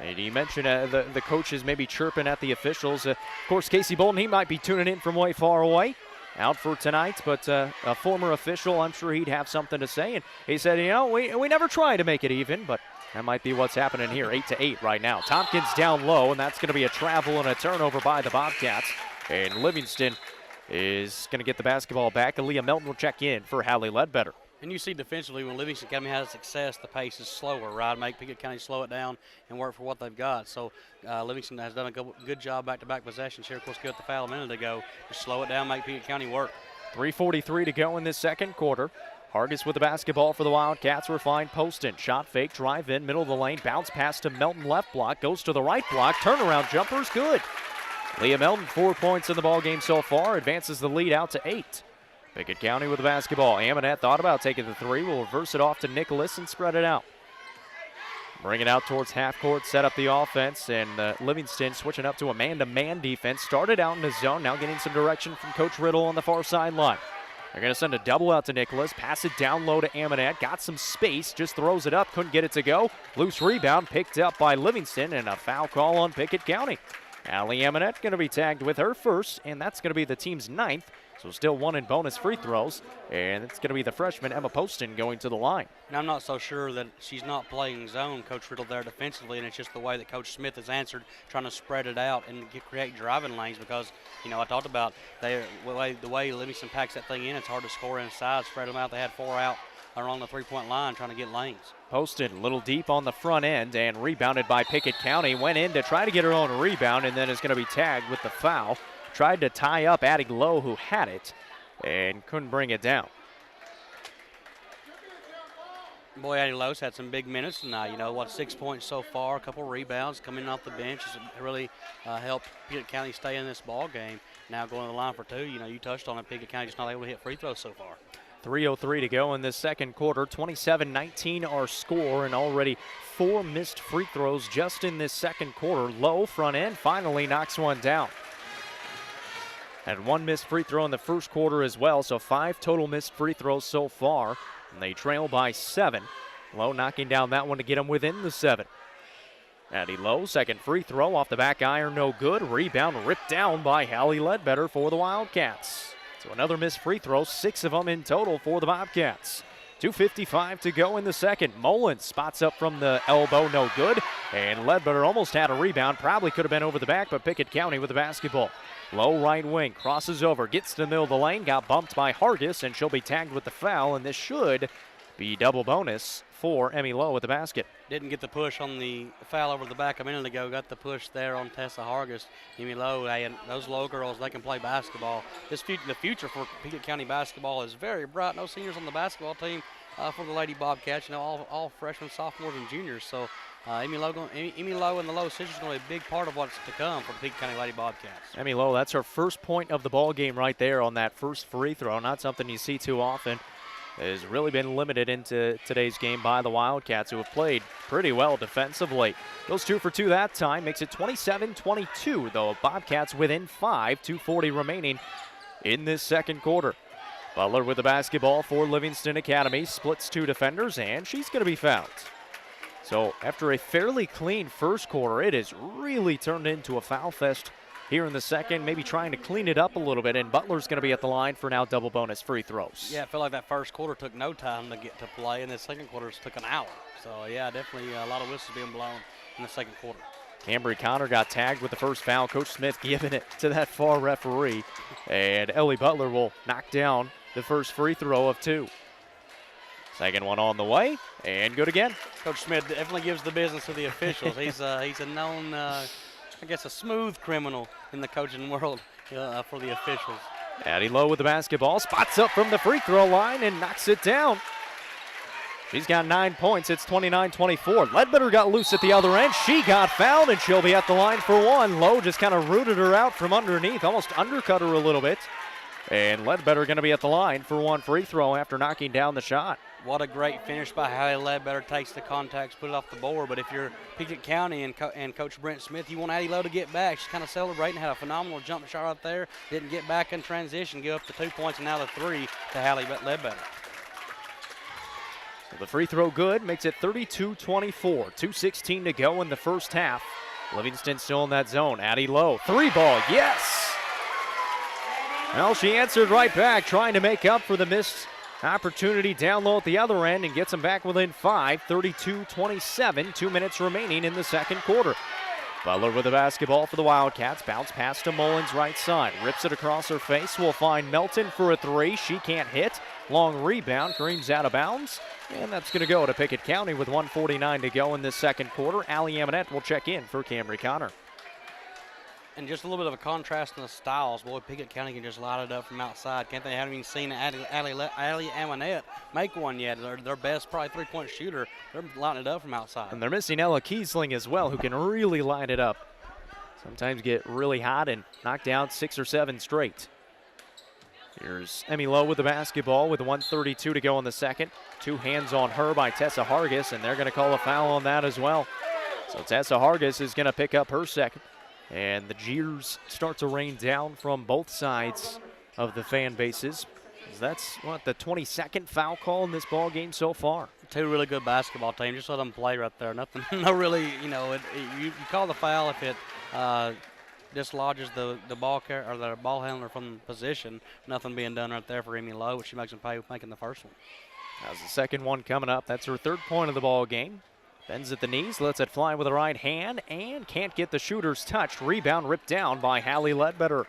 And you mentioned the coaches maybe chirping at the officials. Of course, Casey Bolton, he might be tuning in from way far away. Out for tonight, but a former official, I'm sure he'd have something to say. And he said, you know, we never try to make it even, but that might be what's happening here. 8-8 right now. Tompkins down low, and that's going to be a travel and a turnover by the Bobcats. And Livingston is going to get the basketball back. Aaliyah Melton will check in for Hallie Ledbetter. And you see defensively, when Livingston Academy has success, the pace is slower, right? Make Pickett County slow it down and work for what they've got. So Livingston has done a good job back-to-back possessions here. Of course, got the foul a minute ago. Just slow it down, make Pickett County work. 3:43 to go in this second quarter. Hargis with the basketball for the Wildcats. We're fine. Poston, shot fake, drive in, middle of the lane, bounce pass to Melton, left block, goes to the right block, turnaround jumper's good. Leah Melton, 4 points in the ball game so far, advances the lead out to 8. Pickett County with the basketball. Amonette thought about taking the 3. Will reverse it off to Nicholas and spread it out. Bring it out towards half court, set up the offense, and Livingston switching up to a man-to-man defense. Started out in the zone, now getting some direction from Coach Riddle on the far sideline. They're going to send a double out to Nicholas, pass it down low to Amonette, got some space, just throws it up, couldn't get it to go. Loose rebound picked up by Livingston, and a foul call on Pickett County. Allie Amonette going to be tagged with her first, and that's going to be the team's 9th. So still 1 in bonus free throws, and it's going to be the freshman Emma Poston going to the line. And I'm not so sure that she's not playing zone, Coach Riddle, there defensively, and it's just the way that Coach Smith has answered, trying to spread it out and create driving lanes because, you know, I talked about the way Livingston packs that thing in, it's hard to score inside, spread them out. They had 4 out along the three-point line trying to get lanes. Poston a little deep on the front end and rebounded by Pickett County. Went in to try to get her own rebound and then is going to be tagged with the foul. Tried to tie up Addie Lowe, who had it, and couldn't bring it down. Boy, Addie Lowe's had some big minutes tonight. You know, 6 points so far, a couple rebounds coming off the bench has really helped Pickett County stay in this ball game. Now going to the line for 2. You know, you touched on it. Pickett County just not able to hit free throws so far. 3:03 to go in this second quarter. 27-19 our score, and already 4 missed free throws just in this second quarter. Lowe front end finally knocks one down. Had one missed free throw in the first quarter as well, so 5 total missed free throws so far. And they trail by 7. Lowe knocking down that one to get them within the 7. Addie Lowe, second free throw off the back iron, no good. Rebound ripped down by Hallie Ledbetter for the Wildcats. So another missed free throw, 6 of them in total for the Bobcats. 2:55 to go in the second. Mullins spots up from the elbow, no good. And Ledbetter almost had a rebound, probably could have been over the back, but Pickett County with the basketball. Low right wing, crosses over, gets to the middle of the lane, got bumped by Hargis, and she'll be tagged with the foul, and this should be double bonus for Emmy Lowe with the basket. Didn't get the push on the foul over the back a minute ago. Got the push there on Tessa Hargis. Emmy Lowe, and those Lowe girls, they can play basketball. The future for Pickett County basketball is very bright. No seniors on the basketball team for the Lady Bobcats. You know, all freshmen, sophomores, and juniors. So Emmy Lowe and the Lowe sisters are going to be a big part of what's to come for the Pickett County Lady Bobcats. Emmy Lowe, that's her first point of the ball game right there on that first free throw. Not something you see too often. Has really been limited into today's game by the Wildcats, who have played pretty well defensively. Goes 2 for 2 that time, makes it 27-22, though Bobcats within 5, 2:40 remaining in this second quarter. Butler with the basketball for Livingston Academy, splits 2 defenders, and she's going to be fouled. So after a fairly clean first quarter, it has really turned into a foul fest here in the second, maybe trying to clean it up a little bit, and Butler's going to be at the line for now double bonus free throws. Yeah, I feel like that first quarter took no time to get to play, and the second quarter took an hour. So, yeah, definitely a lot of whistles being blown in the second quarter. Cambry Connor got tagged with the first foul. Coach Smith giving it to that far referee, and Ellie Butler will knock down the first free throw of 2. Second one on the way, and good again. Coach Smith definitely gives the business to the officials. He's a known I guess a smooth criminal in the coaching world for the officials. Addie Lowe with the basketball, spots up from the free throw line and knocks it down. She's got 9 points. It's 29-24. Ledbetter got loose at the other end. She got fouled, and she'll be at the line for 1. Lowe just kind of rooted her out from underneath, almost undercut her a little bit. And Ledbetter going to be at the line for 1 free throw after knocking down the shot. What a great finish by Hallie Ledbetter. Takes the contacts, put it off the board. But if you're Pickett County and Coach Brent Smith, you want Addie Lowe to get back. She's kind of celebrating, had a phenomenal jump shot right there. Didn't get back in transition, give up the 2 points, and now the 3 to Hallie Ledbetter. So the free throw good, makes it 32-24. 2:16 to go in the first half. Livingston still in that zone. Addie Lowe, 3 ball, yes! Well, she answered right back, trying to make up for the missed opportunity down low at the other end, and gets them back within 5, 32-27, 2 minutes remaining in the second quarter. Butler with the basketball for the Wildcats, bounce pass to Mullins right side, rips it across her face, will find Melton for a 3, she can't hit, long rebound, Green's out of bounds, and that's going to go to Pickett County with 1:49 to go in this second quarter. Allie Amonette will check in for Cambry Connor. And just a little bit of a contrast in the styles. Boy, Pickett County can just light it up from outside. Can't they? Haven't even seen Allie Amonette make one yet. Their best probably three-point shooter. They're lighting it up from outside. And they're missing Ella Kiesling as well, who can really light it up. Sometimes get really hot and knock down 6 or 7 straight. Here's Emmy Lowe with the basketball with 1:32 to go in the second. 2 hands on her by Tessa Hargis, and they're going to call a foul on that as well. So Tessa Hargis is going to pick up her second. And the jeers start to rain down from both sides of the fan bases. That's the 22nd foul call in this ball game so far. 2 really good basketball teams. Just let them play right there. Nothing, no really, you call the foul if it dislodges the ball or the ball handler from position. Nothing being done right there for Emmy Lowe, which she makes them pay with making the first one. How's the second one coming up? That's her 3rd point of the ball game. Bends at the knees, lets it fly with the right hand, and can't get the shooter's touch. Rebound ripped down by Hallie Ledbetter.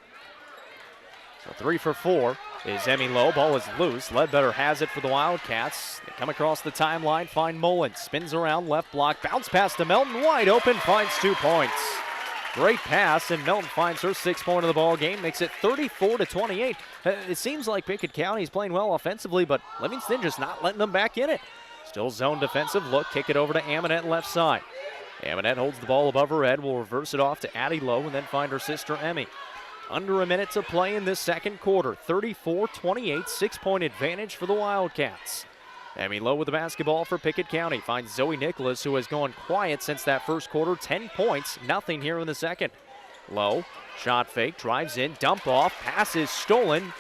So 3 for 4 is Emmy Lowe. Ball is loose. Ledbetter has it for the Wildcats. They come across the timeline, find Mullins. Spins around, left block, bounce pass to Melton. Wide open, finds 2 points. Great pass, and Melton finds her 6th point of the ball game. Makes it 34-28. It seems like Pickett County is playing well offensively, but Livingston just not letting them back in it. Still zone defensive look, kick it over to Amonette left side. Amonette holds the ball above her head, will reverse it off to Addie Lowe and then find her sister Emmy. Under a minute to play in this second quarter, 34-28, 6-point advantage for the Wildcats. Emmy Lowe with the basketball for Pickett County, finds Zoe Nicholas, who has gone quiet since that first quarter, 10 points, nothing here in the second. Low, shot fake, drives in, dump off, pass is stolen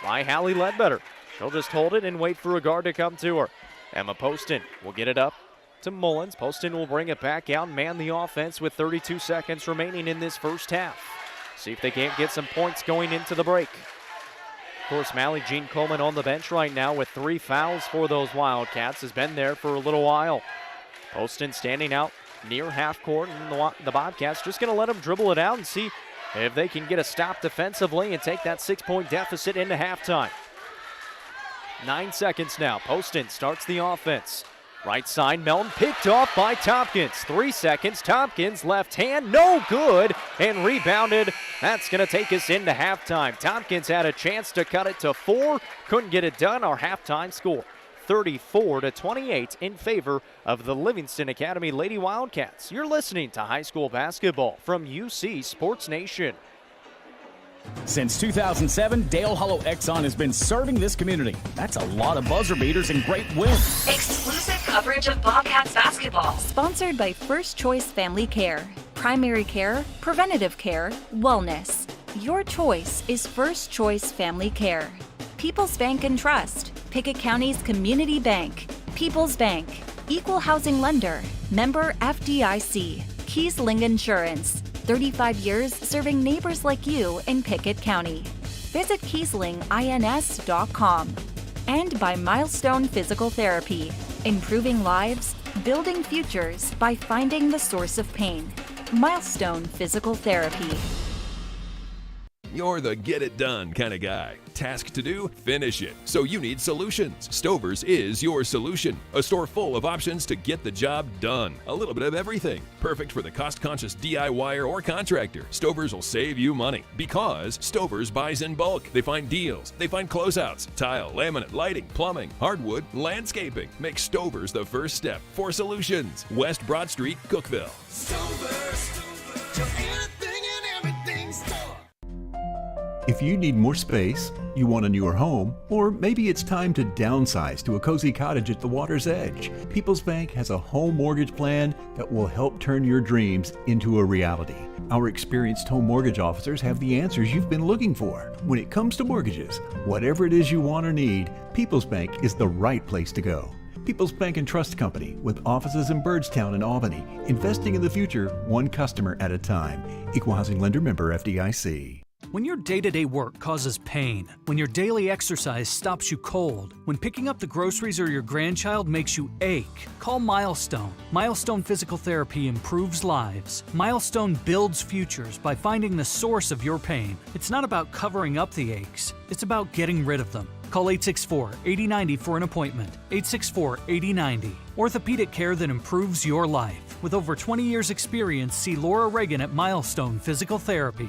by Hallie Ledbetter. She'll just hold it and wait for a guard to come to her. Emma Poston will get it up to Mullins. Poston will bring it back out, man the offense with 32 seconds remaining in this first half. See if they can't get some points going into the break. Of course, Mally Jean Coleman on the bench right now with 3 fouls for those Wildcats. Has been there for a little while. Poston standing out near half court, and the Bobcats just going to let them dribble it out and see if they can get a stop defensively and take that 6-point deficit into halftime. 9 seconds now. Poston starts the offense. Right side, Melton picked off by Tompkins. 3 seconds. Tompkins left hand, no good, and rebounded. That's going to take us into halftime. Tompkins had a chance to cut it to 4, couldn't get it done. Our halftime score, 34-28 in favor of the Livingston Academy Lady Wildcats. You're listening to high school basketball from UC Sports Nation. Since 2007, Dale Hollow Exxon has been serving this community. That's a lot of buzzer beaters and great wins. Exclusive coverage of Bobcats basketball. Sponsored by First Choice Family Care. Primary care, preventative care, wellness. Your choice is First Choice Family Care. People's Bank and Trust. Pickett County's community bank. People's Bank. Equal housing lender. Member FDIC. Kiesling Insurance. 35 years serving neighbors like you in Pickett County. Visit KieslingINS.com. And by Milestone Physical Therapy. Improving lives, building futures by finding the source of pain. Milestone Physical Therapy. You're the get-it-done kind of guy. Task to do? Finish it. So you need solutions. Stover's is your solution. A store full of options to get the job done. A little bit of everything. Perfect for the cost-conscious DIYer or contractor. Stover's will save you money because Stover's buys in bulk. They find deals. They find closeouts. Tile, laminate, lighting, plumbing, hardwood, landscaping. Make Stover's the first step for solutions. West Broad Street, Cookeville. Stover's, your anything and everything store. If you need more space, you want a newer home, or maybe it's time to downsize to a cozy cottage at the water's edge, People's Bank has a home mortgage plan that will help turn your dreams into a reality. Our experienced home mortgage officers have the answers you've been looking for. When it comes to mortgages, whatever it is you want or need, People's Bank is the right place to go. People's Bank and Trust Company, with offices in Byrdstown and Albany, investing in the future, one customer at a time. Equal housing lender, member FDIC. When your day-to-day work causes pain, when your daily exercise stops you cold, when picking up the groceries or your grandchild makes you ache, call Milestone. Milestone Physical Therapy improves lives. Milestone builds futures by finding the source of your pain. It's not about covering up the aches, it's about getting rid of them. Call 864-8090 for an appointment. 864-8090. Orthopedic care that improves your life. With over 20 years' experience, see Laura Reagan at Milestone Physical Therapy.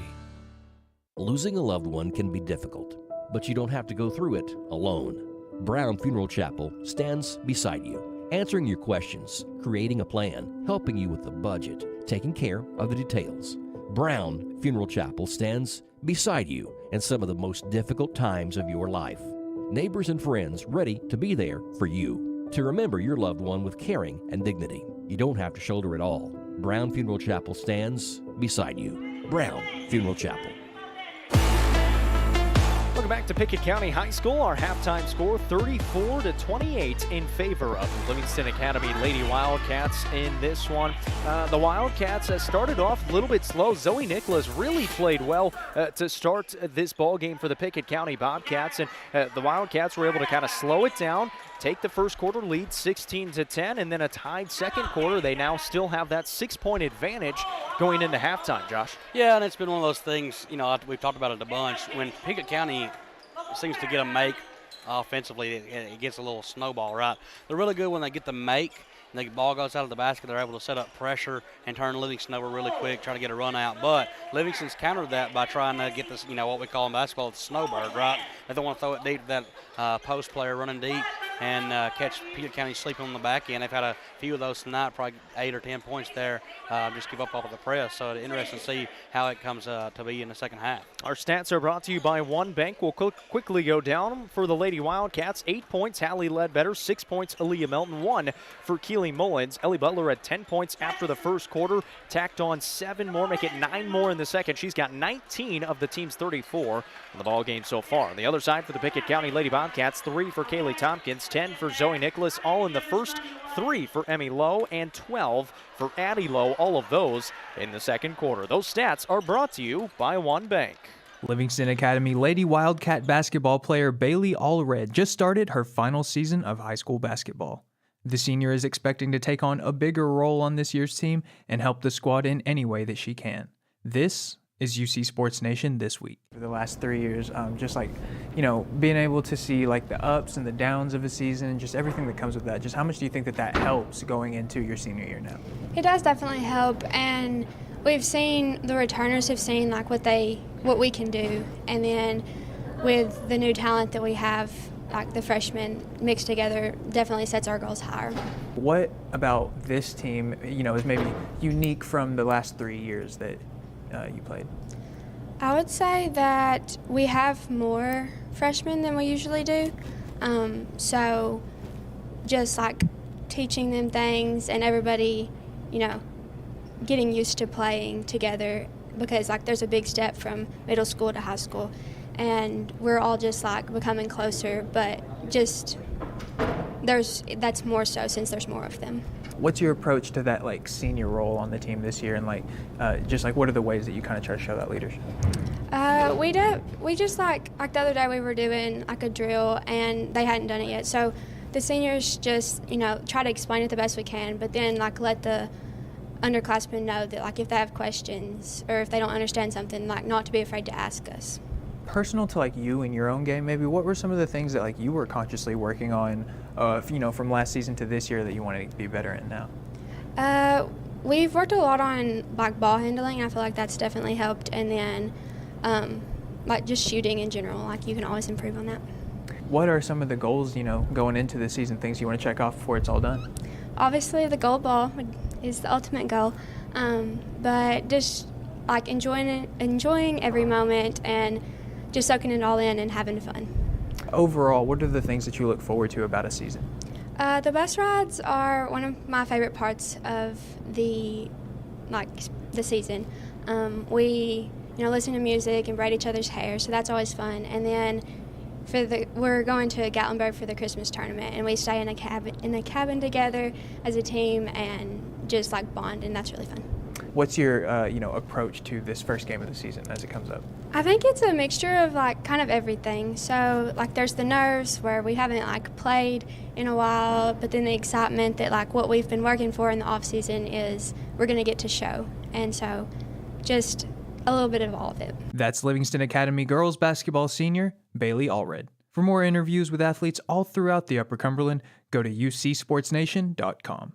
Losing a loved one can be difficult, but you don't have to go through it alone. Brown Funeral Chapel stands beside you, answering your questions, creating a plan, helping you with the budget, taking care of the details. Brown Funeral Chapel stands beside you in some of the most difficult times of your life. Neighbors and friends ready to be there for you, to remember your loved one with caring and dignity. You don't have to shoulder it all. Brown Funeral Chapel stands beside you. Brown Funeral Chapel. Welcome back to Pickett County High School. Our halftime score, 34-28 in favor of the Livingston Academy Lady Wildcats in this one. The Wildcats started off a little bit slow. Zoe Nicholas really played well to start this ball game for the Pickett County Bobcats, and the Wildcats were able to kind of slow it down, take the first quarter lead 16-10, and then a tied second quarter. They now still have that 6-point advantage going into halftime, Josh. Yeah, and it's been one of those things, we've talked about it a bunch. When Pickett County seems to get a make offensively, it gets a little snowball, right? They're really good when they get the make, and the ball goes out of the basket. They're able to set up pressure and turn Livingston over really quick, try to get a run out. But Livingston's countered that by trying to get this, what we call in basketball, the snowbird, right? They don't want to throw it deep to that post player running deep. and catch Pickett County sleeping on the back end. They've had a few of those tonight, probably 8 or 10 points there, just give up off of the press. So interesting to see how it comes to be in the second half. Our stats are brought to you by One Bank. We'll quickly go down for the Lady Wildcats. 8 points, Hallie Ledbetter. 6 points, Aaliyah Melton. 1 for Keely Mullins. Ellie Butler had 10 points after the first quarter. Tacked on 7 more, make it 9 more in the second. She's got 19 of the team's 34 in the ball game so far. On the other side for the Pickett County Lady Bobcats, 3 for Kaylee Tompkins, 10 for Zoe Nicholas, all in the first, 3 for Emmy Lowe, and 12 for Addie Lowe, all of those in the second quarter. Those stats are brought to you by One Bank. Livingston Academy Lady Wildcat basketball player Bailey Allred just started her final season of high school basketball. The senior is expecting to take on a bigger role on this year's team and help the squad in any way that she can. This is UC Sports Nation This Week. For the last 3 years, just like, being able to see like the ups and the downs of a season and just everything that comes with that, just how much do you think that helps going into your senior year now? It does definitely help, and we've seen, the returners have seen like what we can do, and then with the new talent that we have, like the freshmen mixed together, definitely sets our goals higher. What about this team, is maybe unique from the last 3 years that you played? I would say that we have more freshmen than we usually do. So just like teaching them things and everybody, getting used to playing together, because like there's a big step from middle school to high school, and we're all just like becoming closer, but just that's more so since there's more of them. What's your approach to that like senior role on the team this year, and just what are the ways that you kind of try to show that leadership? We just like the other day we were doing like a drill and they hadn't done it yet, so the seniors just try to explain it the best we can, but then like let the underclassmen know that like if they have questions or if they don't understand something, like not to be afraid to ask us. Personal to like you in your own game, maybe what were some of the things that like you were consciously working on, from last season to this year that you wanted to be better in now? We've worked a lot on like ball handling. I feel like that's definitely helped, and then like just shooting in general, like you can always improve on that. What are some of the goals, going into the season, things you want to check off before it's all done? Obviously the gold ball is the ultimate goal, but just like enjoying every moment and just soaking it all in and having fun. Overall, what are the things that you look forward to about a season? The bus rides are one of my favorite parts of the season. We listen to music and braid each other's hair, so that's always fun. And then we're going to Gatlinburg for the Christmas tournament, and we stay in a cabin together as a team and just like bond, and that's really fun. What's your approach to this first game of the season as it comes up? I think it's a mixture of like kind of everything. So like there's the nerves where we haven't like played in a while, but then the excitement that like what we've been working for in the off season is we're going to get to show, and so just a little bit of all of it. That's Livingston Academy girls basketball senior Bailey Allred. For more interviews with athletes all throughout the Upper Cumberland, go to ucsportsnation.com.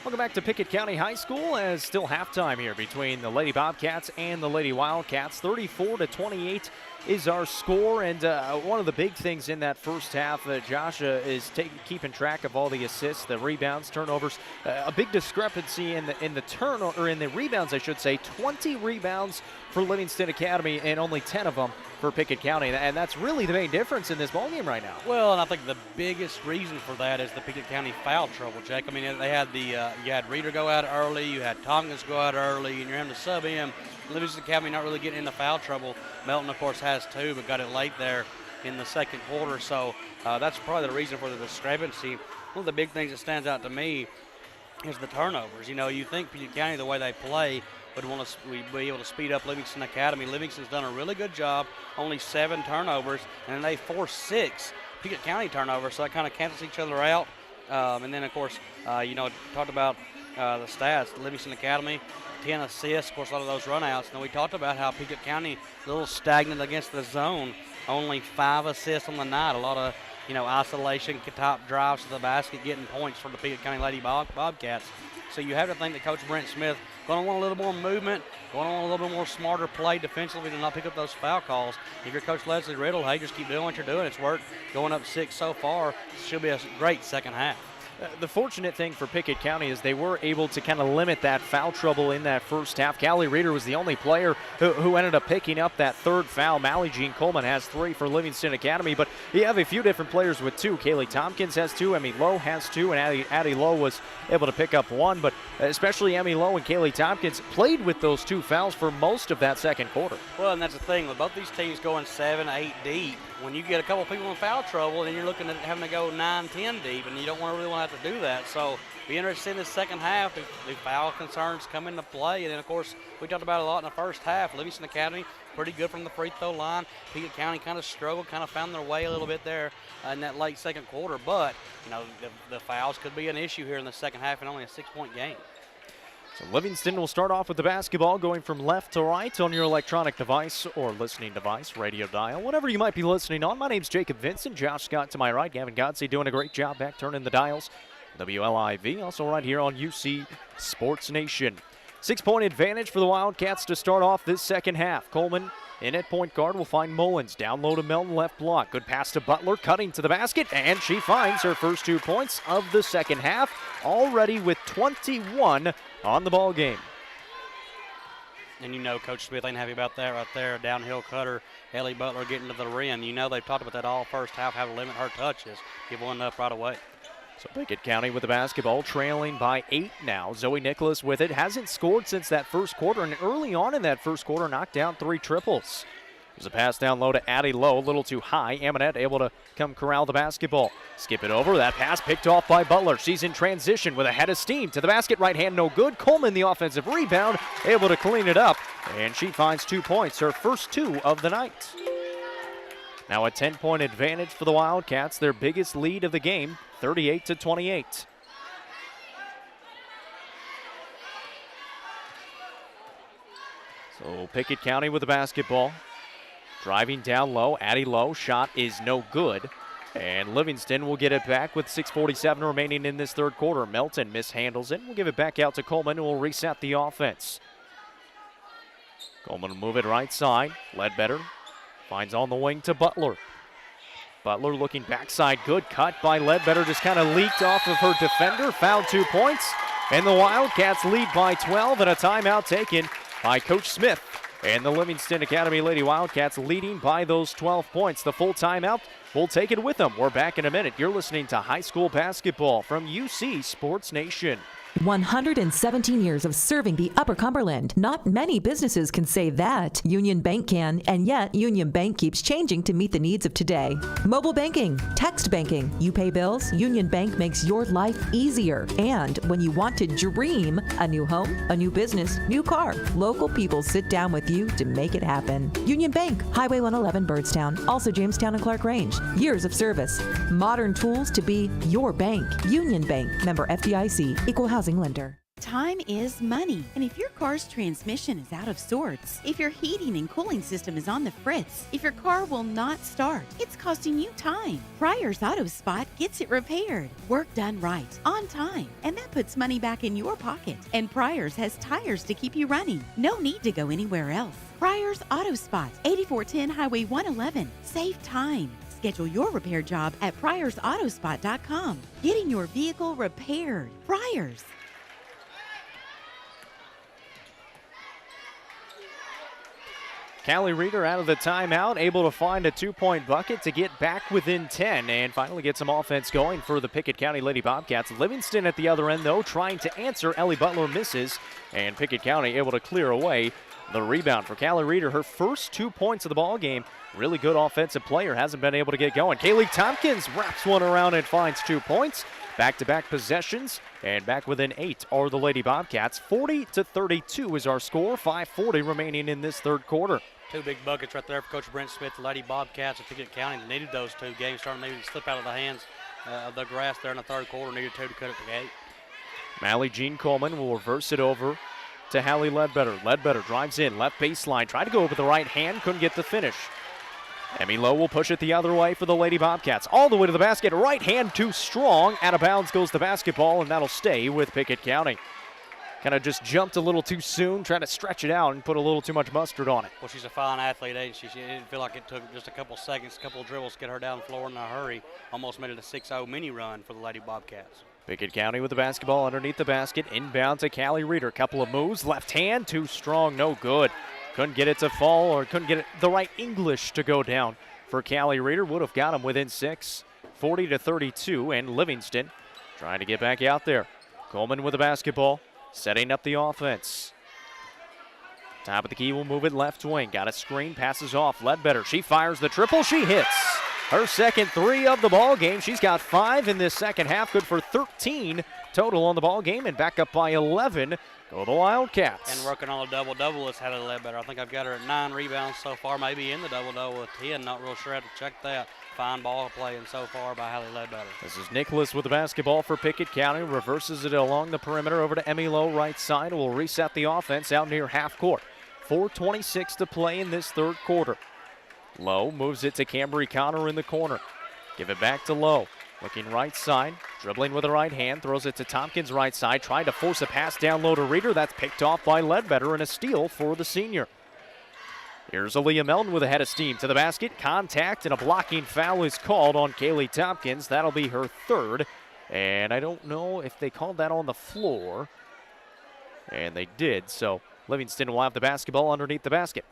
Welcome back to Pickett County High School, as still halftime here between the Lady Bobcats and the Lady Wildcats. 34-28 is our score, and one of the big things in that first half, Josh is keeping track of all the assists, the rebounds, turnovers. A big discrepancy in the rebounds, I should say. 20 rebounds for Livingston Academy and only 10 of them for Pickett County, and that's really the main difference in this ballgame right now. Well, and I think the biggest reason for that is the Pickett County foul trouble, Jake. I mean, they had you had Reeder go out early, you had Tompkins go out early, and you're having to sub in. Livingston Academy not really getting into foul trouble. Melton, of course, has 2, but got it late there in the second quarter, so that's probably the reason for the discrepancy. One of the big things that stands out to me is the turnovers. You think Pickett County, the way they play, would want to be able to speed up Livingston Academy. Livingston's done a really good job, only 7 turnovers, and they forced 6 Pickett County turnovers, so that kind of cancels each other out. And then, of course, talked about the stats. Livingston Academy, 10 assists, of course, a lot of those runouts. And we talked about how Pickett County, a little stagnant against the zone, only 5 assists on the night. A lot of isolation, top drives to the basket, getting points for the Pickett County Lady Bobcats. So you have to think that Coach Brent Smith going to want a little more movement, going to want a little bit more smarter play defensively to not pick up those foul calls. If you're Coach Leslie Riddle, hey, just keep doing what you're doing. It's worked. Going up 6 so far. Should be a great second half. The fortunate thing for Pickett County is they were able to kind of limit that foul trouble in that first half. Callie Reeder was the only player who ended up picking up that third foul. Mally Jean Coleman has 3 for Livingston Academy, but you have a few different players with 2. Kaylee Tompkins has 2, Emmy Lowe has 2, and Addie Lowe was able to pick up 1, but especially Emmy Lowe and Kaylee Tompkins played with those 2 fouls for most of that second quarter. Well, and that's the thing, with both these teams going 7, 8 deep, when you get a couple people in foul trouble, then you're looking at having to go 9, 10 deep, and you don't really want to have to do that. So be interested in the second half. The foul concerns come into play. And then, of course, we talked about it a lot in the first half. Livingston Academy, pretty good from the free throw line. Pickett County kind of struggled, kind of found their way a little bit there in that late second quarter. But, the fouls could be an issue here in the second half and only a 6-point game. So Livingston will start off with the basketball, going from left to right on your electronic device or listening device, radio dial, whatever you might be listening on. My name's Jacob Vincent. Josh Scott to my right. Gavin Godsey doing a great job back turning the dials. WLIV, also right here on UC Sports Nation. 6-point advantage for the Wildcats to start off this second half. Coleman in at point guard will find Mullins. Down low to Melton, left block. Good pass to Butler, cutting to the basket, and she finds her first 2 points of the second half, already with 21 on the ball game. And Coach Smith ain't happy about that right there. Downhill cutter, Ellie Butler getting to the rim. They've talked about that all first half, how to limit her touches. Give one up right away. So Pickett County with the basketball, trailing by 8 now. Zoe Nicholas with it. Hasn't scored since that first quarter, and early on in that first quarter knocked down 3 triples. There's a pass down low to Addie Lowe, a little too high. Amonette able to come corral the basketball. Skip it over. That pass picked off by Butler. She's in transition with a head of steam to the basket. Right hand no good. Coleman the offensive rebound, able to clean it up, and she finds 2 points, her first 2 of the night. Now a 10-point advantage for the Wildcats, their biggest lead of the game, 38-28. So Pickett County with the basketball. Driving down low, Addie Lowe, shot is no good. And Livingston will get it back with 6:47 remaining in this third quarter. Melton mishandles it. We'll give it back out to Coleman, who will reset the offense. Coleman will move it right side. Ledbetter finds on the wing to Butler. Butler looking backside, good cut by Ledbetter, just kind of leaked off of her defender, fouled 2 points, and the Wildcats lead by 12, and a timeout taken by Coach Smith. And the Livingston Academy Lady Wildcats leading by those 12 points. The full timeout, we'll take it with them. We're back in a minute. You're listening to high school basketball from UC Sports Nation. 117 years of serving the Upper Cumberland. Not many businesses can say that. Union Bank can, and yet Union Bank keeps changing to meet the needs of today. Mobile banking, text banking, you pay bills, Union Bank makes your life easier. And when you want to dream a new home, a new business, new car, local people sit down with you to make it happen. Union Bank, Highway 111 Birdstown, also Jamestown and Clark Range. Years of service, modern tools to be your bank. Union Bank, member FDIC, equal housing lender. Time is money, and if your car's transmission is out of sorts, if your heating and cooling system is on the fritz, if your car will not start, it's costing you time. Pryor's Auto Spot gets it repaired. Work done right, on time, and that puts money back in your pocket. And Pryor's has tires to keep you running. No need to go anywhere else. Pryor's Auto Spot, 8410 Highway 111. Save time. Schedule your repair job at pryorsautospot.com. Getting your vehicle repaired. Pryor's. Callie Reeder out of the timeout, able to find a 2-point bucket to get back within 10 and finally get some offense going for the Pickett County Lady Bobcats. Livingston at the other end, though, trying to answer. Ellie Butler misses, and Pickett County able to clear away the rebound for Callie Reeder. Her first 2 points of the ball game. Really good offensive player, hasn't been able to get going. Kaylee Tompkins wraps one around and finds 2 points. Back-to-back possessions, and back within 8 are the Lady Bobcats. 40-32 is our score, 5:40 remaining in this third quarter. 2 big buckets right there for Coach Brent Smith, the Lady Bobcats of Pickett County. They needed those 2 games, starting maybe to slip out of the hands of the grass there in the third quarter. Needed 2 to cut it to 8. Mally Jean Coleman will reverse it over to Hallie Ledbetter. Ledbetter drives in, left baseline, tried to go over the right hand, couldn't get the finish. Emmy Lowe will push it the other way for the Lady Bobcats. All the way to the basket. Right hand too strong. Out of bounds goes the basketball, and that'll stay with Pickett County. Kind of just jumped a little too soon, trying to stretch it out and put a little too much mustard on it. Well, she's a fine athlete, ain't she? She didn't feel like it took just a couple seconds, a couple of dribbles to get her down the floor in a hurry. Almost made it a 6-0 mini run for the Lady Bobcats. Pickett County with the basketball underneath the basket. Inbound to Callie Reeder. Couple of moves. Left hand too strong. No good. Couldn't get it to fall, or couldn't get it the right English to go down for Callie Reeder. Would have got him within 6. 40-32, and Livingston trying to get back out there. Coleman with the basketball. Setting up the offense. Top of the key will move it left wing. Got a screen, passes off. Ledbetter, she fires the triple, she hits. Her second 3 of the ball game. She's got 5 in this second half, good for 13 total on the ball game, and back up by 11 go the Wildcats. And working on a double-double is Hallie Ledbetter. I think I've got her at 9 rebounds so far, maybe in the double-double with 10. Not real sure. I have to check that. Fine ball playing so far by Hallie Ledbetter. This is Nicholas with the basketball for Pickett County. Reverses it along the perimeter over to Emmy Lowe, right side. Will reset the offense out near half court. 4:26 to play in this third quarter. Lowe moves it to Cambry Connor in the corner. Give it back to Lowe. Looking right side, dribbling with the right hand, throws it to Tompkins right side, trying to force a pass down low to Reeder. That's picked off by Ledbetter, and a steal for the senior. Here's Aaliyah Melton with a head of steam to the basket. Contact and a blocking foul is called on Kaylee Tompkins. That'll be her 3rd. And I don't know if they called that on the floor. And they did, so Livingston will have the basketball underneath the basket.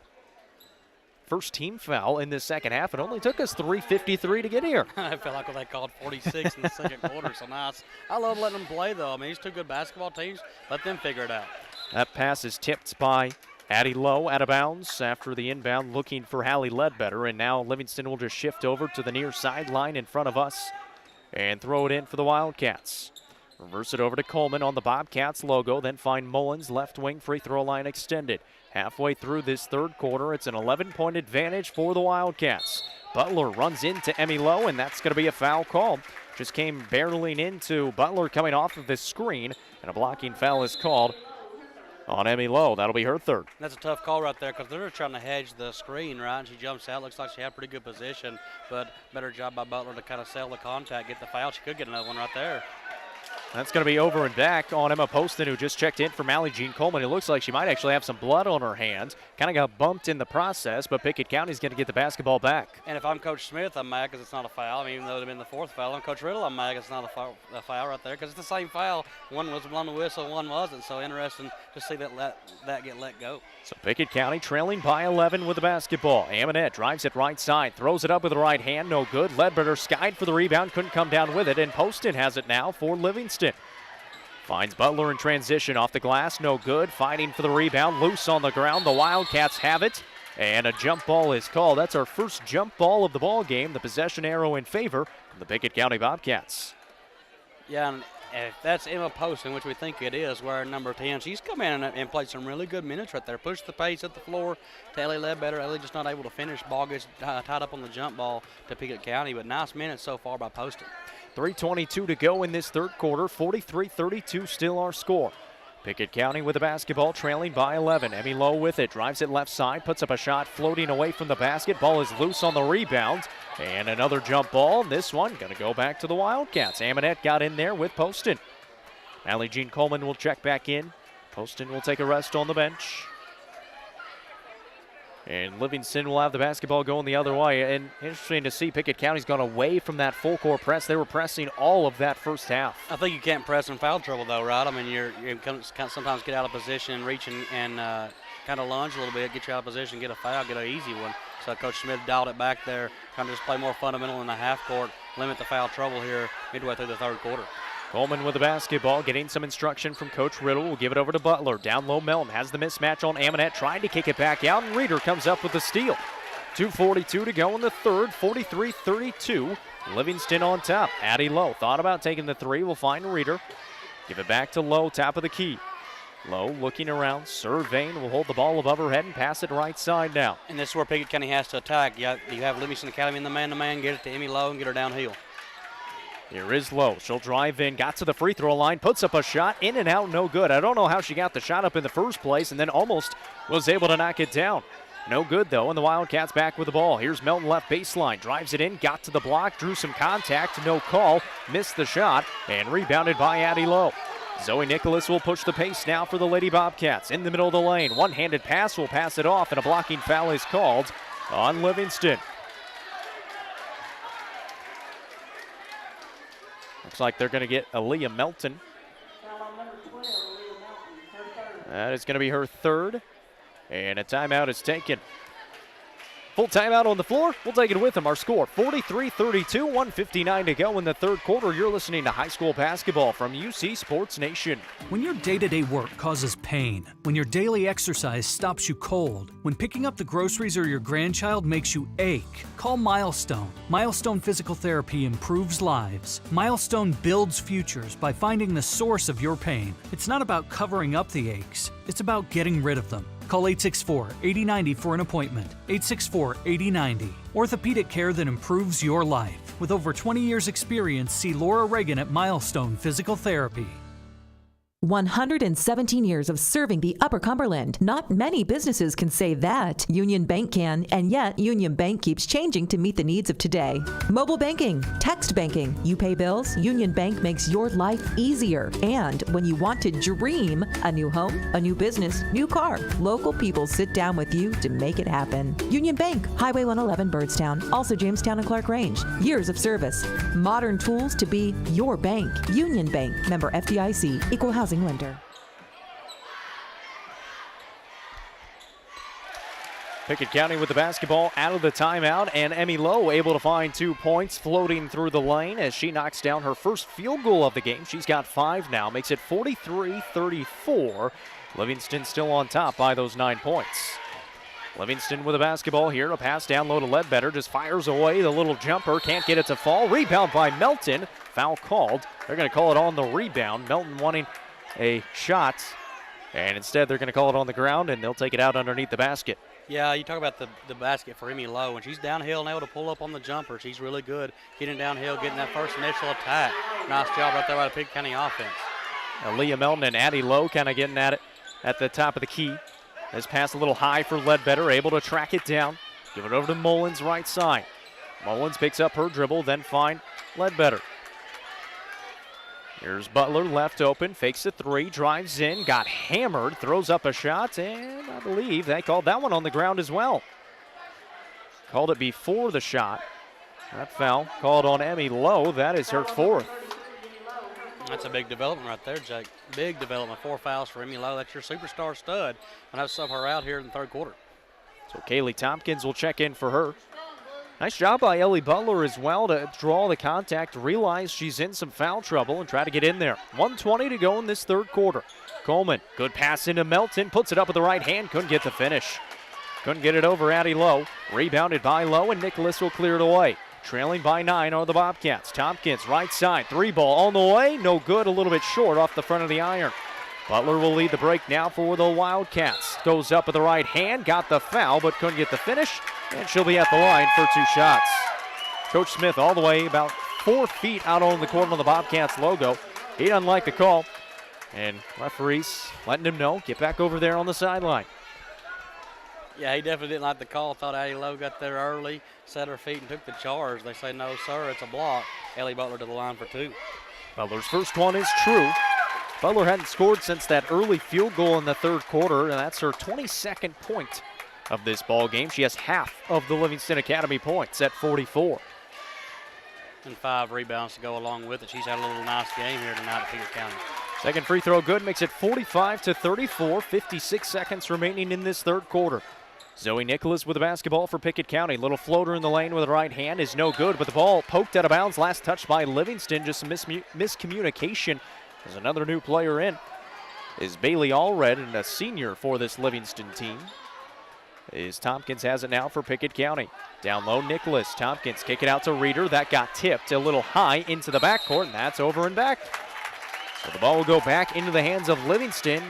First team foul in this second half. It only took us 3:53 to get here. I feel like when they called 46 in the second quarter, so nice. I love letting them play, though. I mean, these two good basketball teams. Let them figure it out. That pass is tipped by Addie Lowe out of bounds after the inbound, looking for Hallie Ledbetter, and now Livingston will just shift over to the near sideline in front of us and throw it in for the Wildcats. Reverse it over to Coleman on the Bobcats logo, then find Mullins, left wing, free throw line extended. Halfway through this third quarter, it's an 11-point advantage for the Wildcats. Butler runs into Emmy Lowe, and that's going to be a foul call. Just came barreling into Butler coming off of this screen, and a blocking foul is called on Emmy Lowe. That'll be her 3rd. That's a tough call right there because they're trying to hedge the screen, right? And she jumps out. Looks like she had pretty good position, but better job by Butler to kind of sell the contact, get the foul. She could get another one right there. That's going to be over and back on Emma Poston, who just checked in for Allie Jean Coleman. It looks like she might actually have some blood on her hands. Kind of got bumped in the process, but Pickett County's going to get the basketball back. And if I'm Coach Smith, I'm mad because it's not a foul. I mean, even though it would have been the 4th foul. I'm Coach Riddle, I'm mad it's not a foul right there because it's the same foul. One was blown the whistle, one wasn't. So interesting to see that get let go. So Pickett County trailing by 11 with the basketball. Amonette drives it right side, throws it up with the right hand, no good. Ledbetter skied for the rebound, couldn't come down with it, and Poston has it now for Livingston. Finds Butler in transition off the glass, no good. Fighting for the rebound, loose on the ground. The Wildcats have it, and a jump ball is called. That's our first jump ball of the ball game. The possession arrow in favor of the Pickett County Bobcats. Yeah, and if that's Emma Poston, which we think it is, wearing number 10, she's come in and played some really good minutes right there. Pushed the pace at the floor to Ellie Ledbetter. Ellie just not able to finish. Ball gets tied up on the jump ball to Pickett County, but nice minutes so far by Poston. 3:22 to go in this third quarter. 43-32 still our score. Pickett County with the basketball, trailing by 11. Emmy Lowe with it, drives it left side, puts up a shot floating away from the basket. Ball is loose on the rebound, and another jump ball. This one going to go back to the Wildcats. Amonette got in there with Poston. Allie Jean Coleman will check back in. Poston will take a rest on the bench. And Livingston will have the basketball going the other way. And interesting to see Pickett County's gone away from that full court press. They were pressing all of that first half. I think you can't press in foul trouble, though, right? I mean, you sometimes get out of position, reach and kind of lunge a little bit, get you out of position, get a foul, get an easy one. So Coach Smith dialed it back there, trying to just play more fundamental in the half court, limit the foul trouble here midway through the third quarter. Coleman with the basketball, getting some instruction from Coach Riddle. Will give it over to Butler. Down low, Melton has the mismatch on Amonette, trying to kick it back out, and Reeder comes up with the steal. 2:42 to go in the third, 43-32. Livingston on top. Addie Lowe thought about taking the 3, will find Reeder. Give it back to Lowe, top of the key. Lowe looking around, surveying, will hold the ball above her head and pass it right side now. And this is where Pickett County has to attack. You have Livingston Academy in the man-to-man, get it to Emmy Lowe and get her downhill. Here is Lowe. She'll drive in, got to the free throw line, puts up a shot, in and out, no good. I don't know how she got the shot up in the first place and then almost was able to knock it down. No good, though, and the Wildcats back with the ball. Here's Melton left baseline, drives it in, got to the block, drew some contact, no call, missed the shot, and rebounded by Addie Lowe. Zoe Nicholas will push the pace now for the Lady Bobcats. In the middle of the lane, one-handed pass will pass it off, and a blocking foul is called on Livingston. Looks like they're going to get Aaliyah Melton. That is going to be her third, and a timeout is taken. Full timeout on the floor. We'll take it with them. Our score, 43-32, 1:59 to go in the third quarter. You're listening to high school basketball from UC Sports Nation. When your day-to-day work causes pain, when your daily exercise stops you cold, when picking up the groceries or your grandchild makes you ache, call Milestone. Milestone Physical Therapy improves lives. Milestone builds futures by finding the source of your pain. It's not about covering up the aches. It's about getting rid of them. Call 864-8090 for an appointment. 864-8090. Orthopedic care that improves your life. With over 20 years' experience, see Laura Reagan at Milestone Physical Therapy. 117 years of serving the Upper Cumberland. Not many businesses can say that. Union Bank can, and yet Union Bank keeps changing to meet the needs of today. Mobile banking, text banking, you pay bills, Union Bank makes your life easier. And when you want to dream a new home, a new business, new car, local people sit down with you to make it happen. Union Bank, Highway 111 Birdstown, also Jamestown and Clark Range. Years of service, modern tools to be your bank. Union Bank, member FDIC, equal housing lender. Pickett County with the basketball out of the timeout, and Emmy Lowe able to find 2 points floating through the lane as she knocks down her first field goal of the game. She's got 5 now, makes it 43-34. Livingston still on top by those 9 points. Livingston with the basketball here, a pass down low to Ledbetter, just fires away the little jumper, can't get it to fall. Rebound by Melton, foul called. They're going to call it on the rebound. Melton wanting a shot, and instead they're going to call it on the ground, and they'll take it out underneath the basket. Yeah, you talk about the basket for Emmy Lowe. When she's downhill and able to pull up on the jumper, she's really good getting downhill, getting that first initial attack. Nice job right there by the Pickett County offense. Leah Melton and Addie Lowe kind of getting at it at the top of the key. This pass a little high for Ledbetter, able to track it down. Give it over to Mullins right side. Mullins picks up her dribble, then find Ledbetter. Here's Butler left open, fakes a 3, drives in, got hammered, throws up a shot, and I believe they called that one on the ground as well. Called it before the shot. That foul called on Emmy Lowe. That is her 4th. That's a big development right there, Jake. Big development. 4 fouls for Emmy Lowe. That's your superstar stud. And I'll sub her out here in the third quarter. So Kaylee Tompkins will check in for her. Nice job by Ellie Butler as well to draw the contact, realize she's in some foul trouble, and try to get in there. 1:20 to go in this third quarter. Coleman, good pass into Melton, puts it up with the right hand, couldn't get the finish. Couldn't get it over Addie Lowe. Rebounded by Lowe, and Nicholas will clear it away. Trailing by 9 are the Bobcats. Tompkins, right side, 3 ball on the way, no good, a little bit short off the front of the iron. Butler will lead the break now for the Wildcats. Goes up with the right hand, got the foul, but couldn't get the finish, and she'll be at the line for 2 shots. Coach Smith all the way about 4 feet out on the court on the Bobcats logo. He doesn't like the call, and referees letting him know, get back over there on the sideline. Yeah, he definitely didn't like the call. Thought Addie Lowe got there early, set her feet, and took the charge. They say, no, sir, it's a block. Ellie Butler to the line for 2. Butler's first one is true. Butler hadn't scored since that early field goal in the third quarter, and that's her 22nd point of this ball game. She has half of the Livingston Academy points at 44. And 5 rebounds to go along with it. She's had a little nice game here tonight at Pickett County. Second free throw good, makes it 45-34, 56 seconds remaining in this third quarter. Zoe Nicholas with the basketball for Pickett County. Little floater in the lane with the right hand is no good, but the ball poked out of bounds. Last touch by Livingston, just some miscommunication. There's another new player in. Is Bailey Allred, and a senior for this Livingston team. Is Tompkins has it now for Pickett County. Down low, Nicholas. Tompkins kick it out to Reeder. That got tipped a little high into the backcourt, and that's over and back. So the ball will go back into the hands of Livingston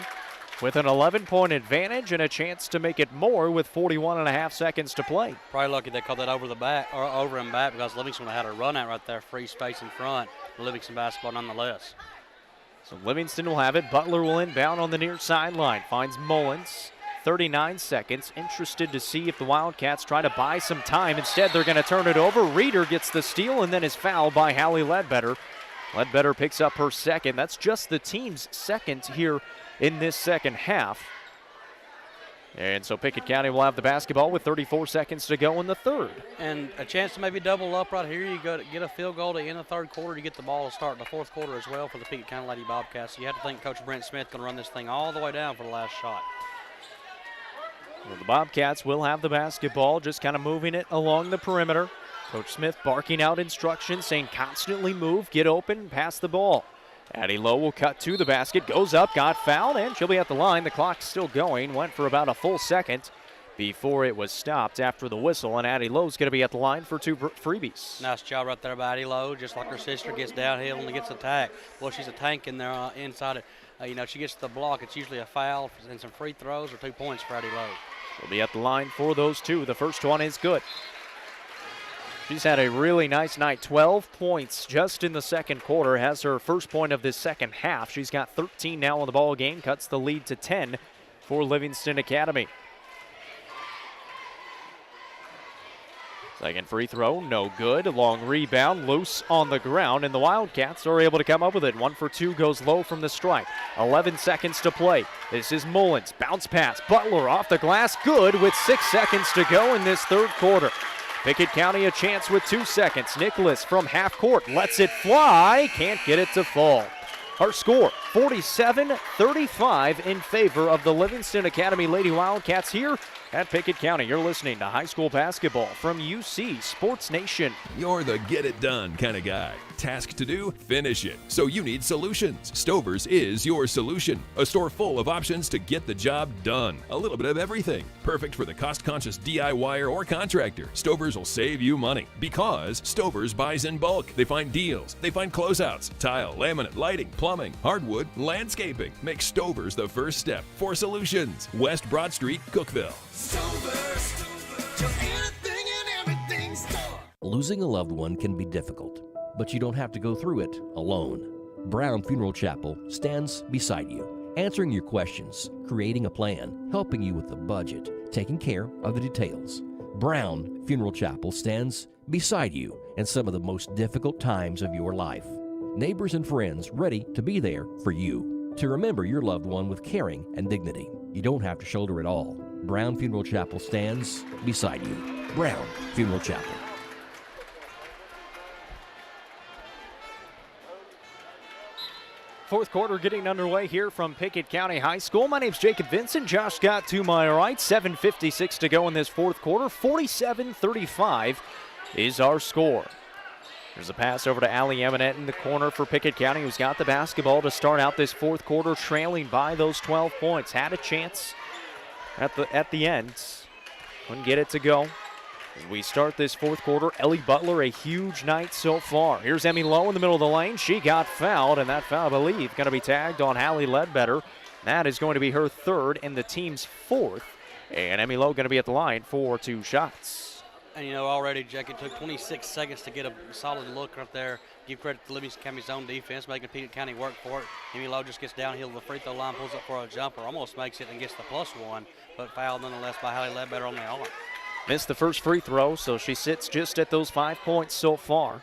with an 11-point advantage and a chance to make it more with 41.5 seconds to play. Probably lucky they called that over the back or over and back because Livingston had a run out right there, free space in front. Livingston basketball nonetheless. So Livingston will have it. Butler will inbound on the near sideline. Finds Mullins. 39 seconds. Interested to see if the Wildcats try to buy some time. Instead, they're going to turn it over. Reeder gets the steal and then is fouled by Hallie Ledbetter. Ledbetter picks up her second. That's just the team's second here in this second half. And so Pickett County will have the basketball with 34 seconds to go in the third. And a chance to maybe double up right here. You go to get a field goal to end the third quarter. You get the ball to start in the fourth quarter as well for the Pickett County Lady Bobcats. So you have to think Coach Brent Smith going to run this thing all the way down for the last shot. Well, the Bobcats will have the basketball, just kind of moving it along the perimeter. Coach Smith barking out instructions, saying constantly move, get open, pass the ball. Addie Lowe will cut to the basket, goes up, got fouled, and she'll be at the line. The clock's still going. Went for about a full second before it was stopped after the whistle, and Addie Lowe's going to be at the line for 2 freebies. Nice job right there by Addie Lowe, just like her sister gets downhill and gets attacked. Well, she's a tank in there inside it. She gets the block. It's usually a foul and some free throws or 2 points for Addie Lowe. She'll be at the line for those 2. The first one is good. She's had a really nice night. 12 points just in the second quarter. Has her first point of this second half. She's got 13 now in the ball game. Cuts the lead to 10 for Livingston Academy. Second free throw, no good. Long rebound, loose on the ground, and the Wildcats are able to come up with it. 1 for 2 goes low from the stripe. 11 seconds to play. This is Mullins. Bounce pass. Butler off the glass. Good with 6 seconds to go in this third quarter. Pickett County a chance with 2 seconds. Nicholas from half court lets it fly. Can't get it to fall. Our score, 47-35 in favor of the Livingston Academy Lady Wildcats here at Pickett County. You're listening to high school basketball from UC Sports Nation. You're the get-it-done kind of guy. Task to do? Finish it. So you need solutions. Stover's is your solution. A store full of options to get the job done. A little bit of everything. Perfect for the cost-conscious DIYer or contractor. Stover's will save you money because Stover's buys in bulk. They find deals. They find closeouts. Tile, laminate, lighting, plumbing, hardwood, landscaping. Make Stover's the first step for solutions. West Broad Street, Cookeville. Stover's, your anything and everything store. Losing a loved one can be difficult, but you don't have to go through it alone. Brown Funeral Chapel stands beside you, answering your questions, creating a plan, helping you with the budget, taking care of the details. Brown Funeral Chapel stands beside you in some of the most difficult times of your life. Neighbors and friends ready to be there for you, to remember your loved one with caring and dignity. You don't have to shoulder it all. Brown Funeral Chapel stands beside you. Brown Funeral Chapel. Fourth quarter getting underway here from Pickett County High School. My name's Jacob Vincent. Josh Scott to my right. 7:56 to go in this fourth quarter. 47-35 is our score. There's a pass over to Allie Eminette in the corner for Pickett County, who's got the basketball to start out this fourth quarter, trailing by those 12 points. Had a chance at the end. Couldn't get it to go. As we start this fourth quarter, Ellie Butler, a huge night so far. Here's Emmy Lowe in the middle of the lane. She got fouled, and that foul, I believe, going to be tagged on Hallie Ledbetter. That is going to be her third and the team's fourth. And Emmy Lowe going to be at the line for 2 shots. And already, Jack, it took 26 seconds to get a solid look right there. Give credit to Livingston County's own defense, making Pickett County work for it. Emmy Lowe just gets downhill to the free throw line, pulls up for a jumper, almost makes it and gets the +1, but fouled nonetheless by Hallie Ledbetter on the arm. Missed the first free throw, so she sits just at those 5 points so far.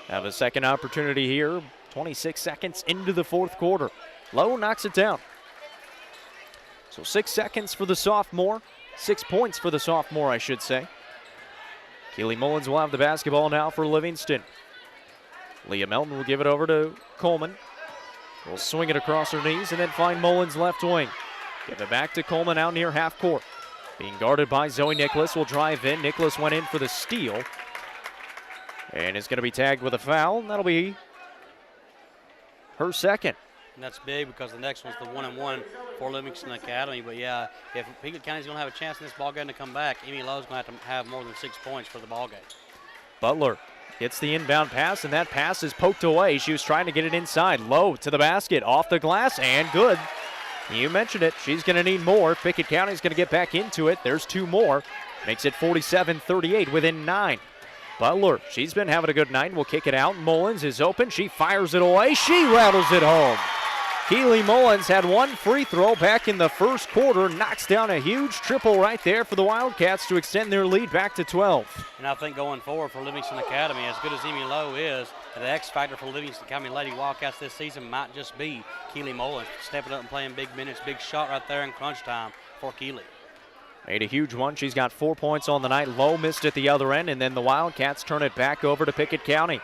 Have a second opportunity here, 26 seconds into the fourth quarter. Lowe knocks it down. So 6 seconds for the sophomore, 6 points for the sophomore, I should say. Keely Mullins will have the basketball now for Livingston. Leah Melton will give it over to Coleman. Will swing it across her knees and then find Mullins left wing. Give it back to Coleman out near half court. Being guarded by Zoe Nicholas, will drive in. Nicholas went in for the steal. And is going to be tagged with a foul. That'll be her second. And that's big because the next one's the 1-and-1 for Livingston Academy. But yeah, if Pickett County's going to have a chance in this ballgame to come back, Emmy Lowe's going to have more than 6 points for the ballgame. Butler gets the inbound pass, and that pass is poked away. She was trying to get it inside. Lowe to the basket, off the glass, and good. You mentioned it. She's going to need more. Pickett County's going to get back into it. There's 2 more. Makes it 47-38 within 9. Butler, she's been having a good night. Will kick it out. Mullins is open. She fires it away. She rattles it home. Keely Mullins had one free throw back in the first quarter, knocks down a huge triple right there for the Wildcats to extend their lead back to 12. And I think going forward for Livingston Academy, as good as Emmy Lowe is, the X factor for Livingston Academy Lady Wildcats this season might just be Keely Mullins stepping up and playing big minutes, big shot right there in crunch time for Keely. Made a huge one. She's got 4 points on the night. Lowe missed at the other end, and then the Wildcats turn it back over to Pickett County.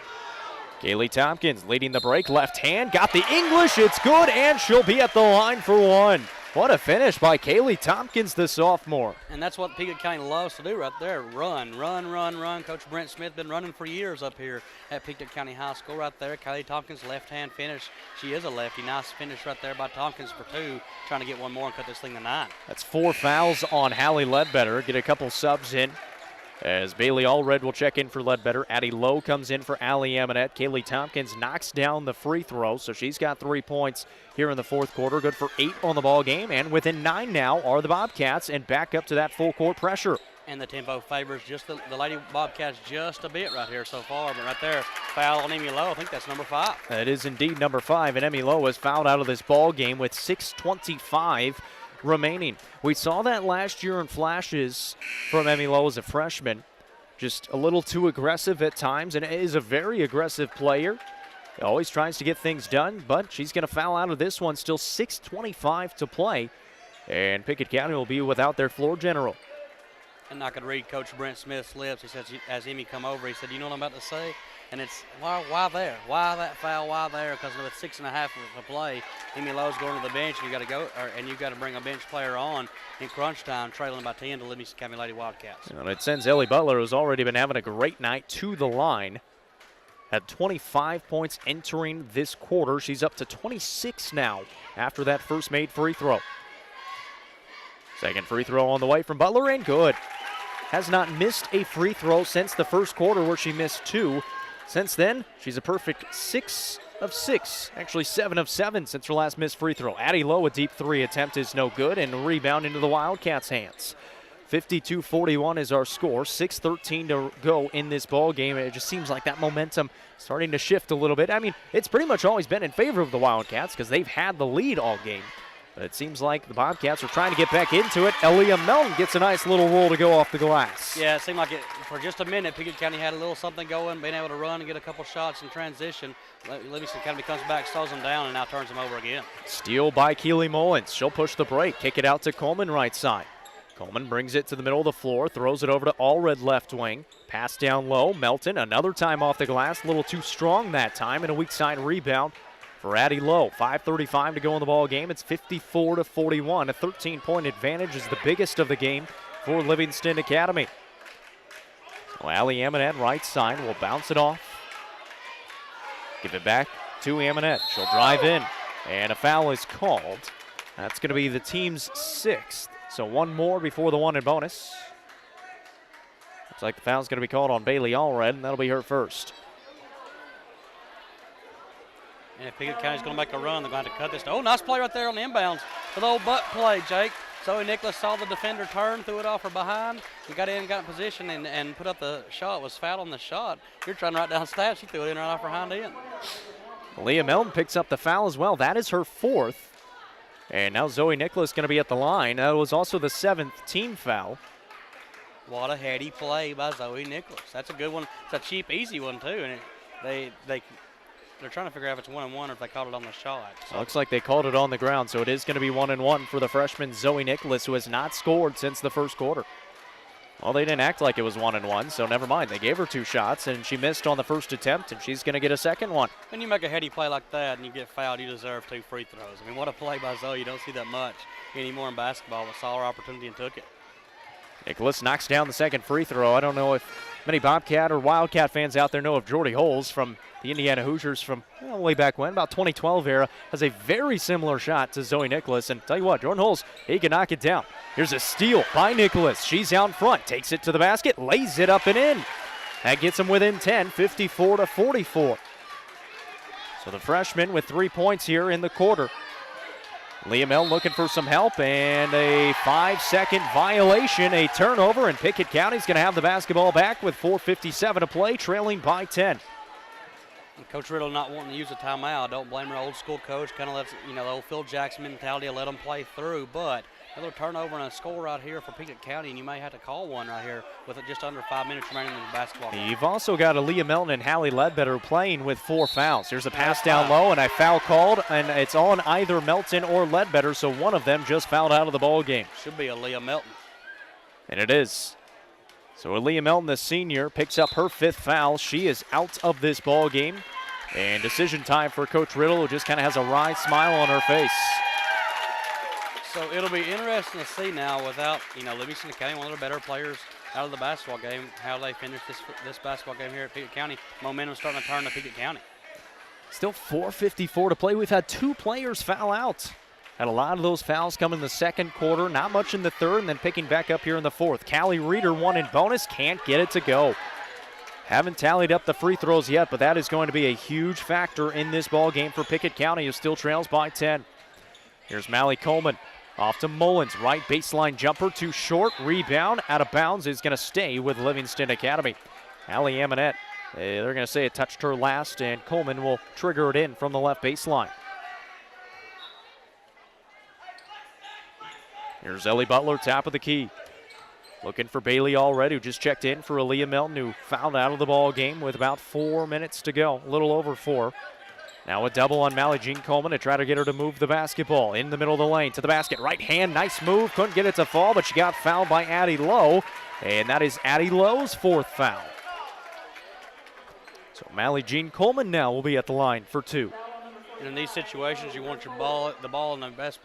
Kaylee Tompkins leading the break, left hand, got the English, it's good, and she'll be at the line for one. What a finish by Kaylee Tompkins, the sophomore. And that's what Pickett County loves to do right there, run, run, run, run. Coach Brent Smith been running for years up here at Pickett County High School right there. Kaylee Tompkins, left-hand finish. She is a lefty. Nice finish right there by Tompkins for 2, trying to get one more and cut this thing to 9. That's 4 fouls on Hallie Ledbetter. Get a couple subs in. As Bailey Allred will check in for Ledbetter. Addie Lowe comes in for Allie Amonette. Kaylee Tompkins knocks down the free throw, so she's got 3 points here in the fourth quarter. Good for 8 on the ball game, and within 9 now are the Bobcats, and back up to that full court pressure. And the tempo favors just the Lady Bobcats just a bit right here so far, but right there, foul on Emmy Lowe. I think that's number 5. It is indeed number 5, and Emmy Lowe is fouled out of this ball game with 6:25 remaining. We saw that last year in flashes from Emmy Lowe as a freshman. Just a little too aggressive at times, and is a very aggressive player. Always tries to get things done, but she's going to foul out of this one. Still 6:25 to play, and Pickett County will be without their floor general. And I could read Coach Brent Smith's lips. He says, as Emmy come over, he said, you know what I'm about to say? And it's, why there? Why that foul? Why there? Because with 6.5 to play, Emmy Lowe's going to the bench, and you got to bring a bench player on in crunch time, trailing by 10 to Livingston County Lady Wildcats. And it sends Ellie Butler, who's already been having a great night, to the line. Had 25 points entering this quarter. She's up to 26 now after that first made free throw. Second free throw on the way from Butler, and good. Has not missed a free throw since the first quarter, where she missed 2. Since then, she's a perfect 6 of 6, actually 7 of 7 since her last missed free throw. Addie Lowe, a deep 3 attempt is no good, and a rebound into the Wildcats' hands. 52-41 is our score. 6:13 to go in this ball game. It just seems like that momentum starting to shift a little bit. I mean, it's pretty much always been in favor of the Wildcats because they've had the lead all game. But it seems like the Bobcats are trying to get back into it. Elia Melton gets a nice little roll to go off the glass. Yeah, it seemed like for just a minute, Pickett County had a little something going, being able to run and get a couple shots in transition. Livingston Academy comes back, slows them down, and now turns them over again. Steal by Keely Mullins. She'll push the break, kick it out to Coleman right side. Coleman brings it to the middle of the floor, throws it over to Allred left wing. Pass down low, Melton, another time off the glass, a little too strong that time, and a weak side rebound for Addie Lowe. 5:35 to go in the ball game. It's 54-41. A 13-point advantage is the biggest of the game for Livingston Academy. So Allie Amonette right side will bounce it off. Give it back to Amonette. She'll drive in, and a foul is called. That's going to be the team's 6th. So one more before the one in bonus. Looks like the foul's going to be called on Bailey Allred, and that'll be her first. And if Pickett County's going to make a run, they're going to have to cut this. Oh, nice play right there on the inbounds. The old butt play, Jake. Zoe Nicholas saw the defender turn, threw it off her behind. He got in, got in position, and put up the shot. Was fouled on the shot. You're trying to write down stats. She threw it in right off her hind end. Leah Melton picks up the foul as well. That is her 4th. And now Zoe Nicholas going to be at the line. That was also the 7th team foul. What a heady play by Zoe Nicholas. That's a good one. It's a cheap, easy one, too. And they're trying to figure out if it's 1-and-1 or if they called it on the shot. So. Looks like they called it on the ground, so it is going to be 1-and-1 for the freshman Zoe Nicholas, who has not scored since the first quarter. Well, they didn't act like it was 1-and-1, so never mind. They gave her 2 shots, and she missed on the first attempt, and she's going to get a second one. When you make a heady play like that and you get fouled, you deserve 2 free throws. I mean, what a play by Zoe. You don't see that much anymore in basketball, but saw her opportunity and took it. Nicholas knocks down the second free throw. I don't know if many Bobcat or Wildcat fans out there know of Jordy Holes from the Indiana Hoosiers from way back when, about 2012 era, has a very similar shot to Zoe Nicholas. And tell you what, Jordan Holes, he can knock it down. Here's a steal by Nicholas. She's out front, takes it to the basket, lays it up and in. That gets them within 10, 54-44. So the freshman with 3 points here in the quarter. Leah Mel looking for some help, and a 5-second violation, a turnover, and Pickett County's going to have the basketball back with 4:57 to play, trailing by 10. And Coach Riddle not wanting to use a timeout. Don't blame her old school coach. Kind of lets, the old Phil Jackson mentality of let them play through. But another turnover and a score right here for Pickett County, and you may have to call one right here with just under 5 minutes remaining in the basketball game. You've also got Aaliyah Melton and Hallie Ledbetter playing with 4 fouls. Here's a pass down low and a foul called, and it's on either Melton or Ledbetter, so one of them just fouled out of the ball game. Should be Aaliyah Melton. And it is. So Aaliyah Melton, the senior, picks up her 5th foul. She is out of this ball game. And decision time for Coach Riddle, who just kind of has a wry smile on her face. So it'll be interesting to see now without, Livingston Academy, one of their better players out of the basketball game, how they finish this basketball game here at Pickett County. Momentum starting to turn to Pickett County. Still 4:54 to play. We've had 2 players foul out. Had a lot of those fouls come in the second quarter, not much in the third, and then picking back up here in the fourth. Callie Reeder, 1 in bonus, can't get it to go. Haven't tallied up the free throws yet, but that is going to be a huge factor in this ball game for Pickett County, who still trails by 10. Here's Mally Coleman. Off to Mullins, right baseline jumper, too short, rebound, out of bounds, is going to stay with Livingston Academy. Allie Amonette, they're going to say it touched her last, and Coleman will trigger it in from the left baseline. Here's Ellie Butler, top of the key. Looking for Bailey Allred, who just checked in for Aaliyah Melton, who fouled out of the ball game with about 4 minutes to go, a little over 4. Now a double on Mally Jean Coleman to try to get her to move the basketball in the middle of the lane to the basket. Right hand, nice move. Couldn't get it to fall, but she got fouled by Addie Lowe. And that is Addie Lowe's 4th foul. So Mally Jean Coleman now will be at the line for 2. And in these situations, you want the ball in the best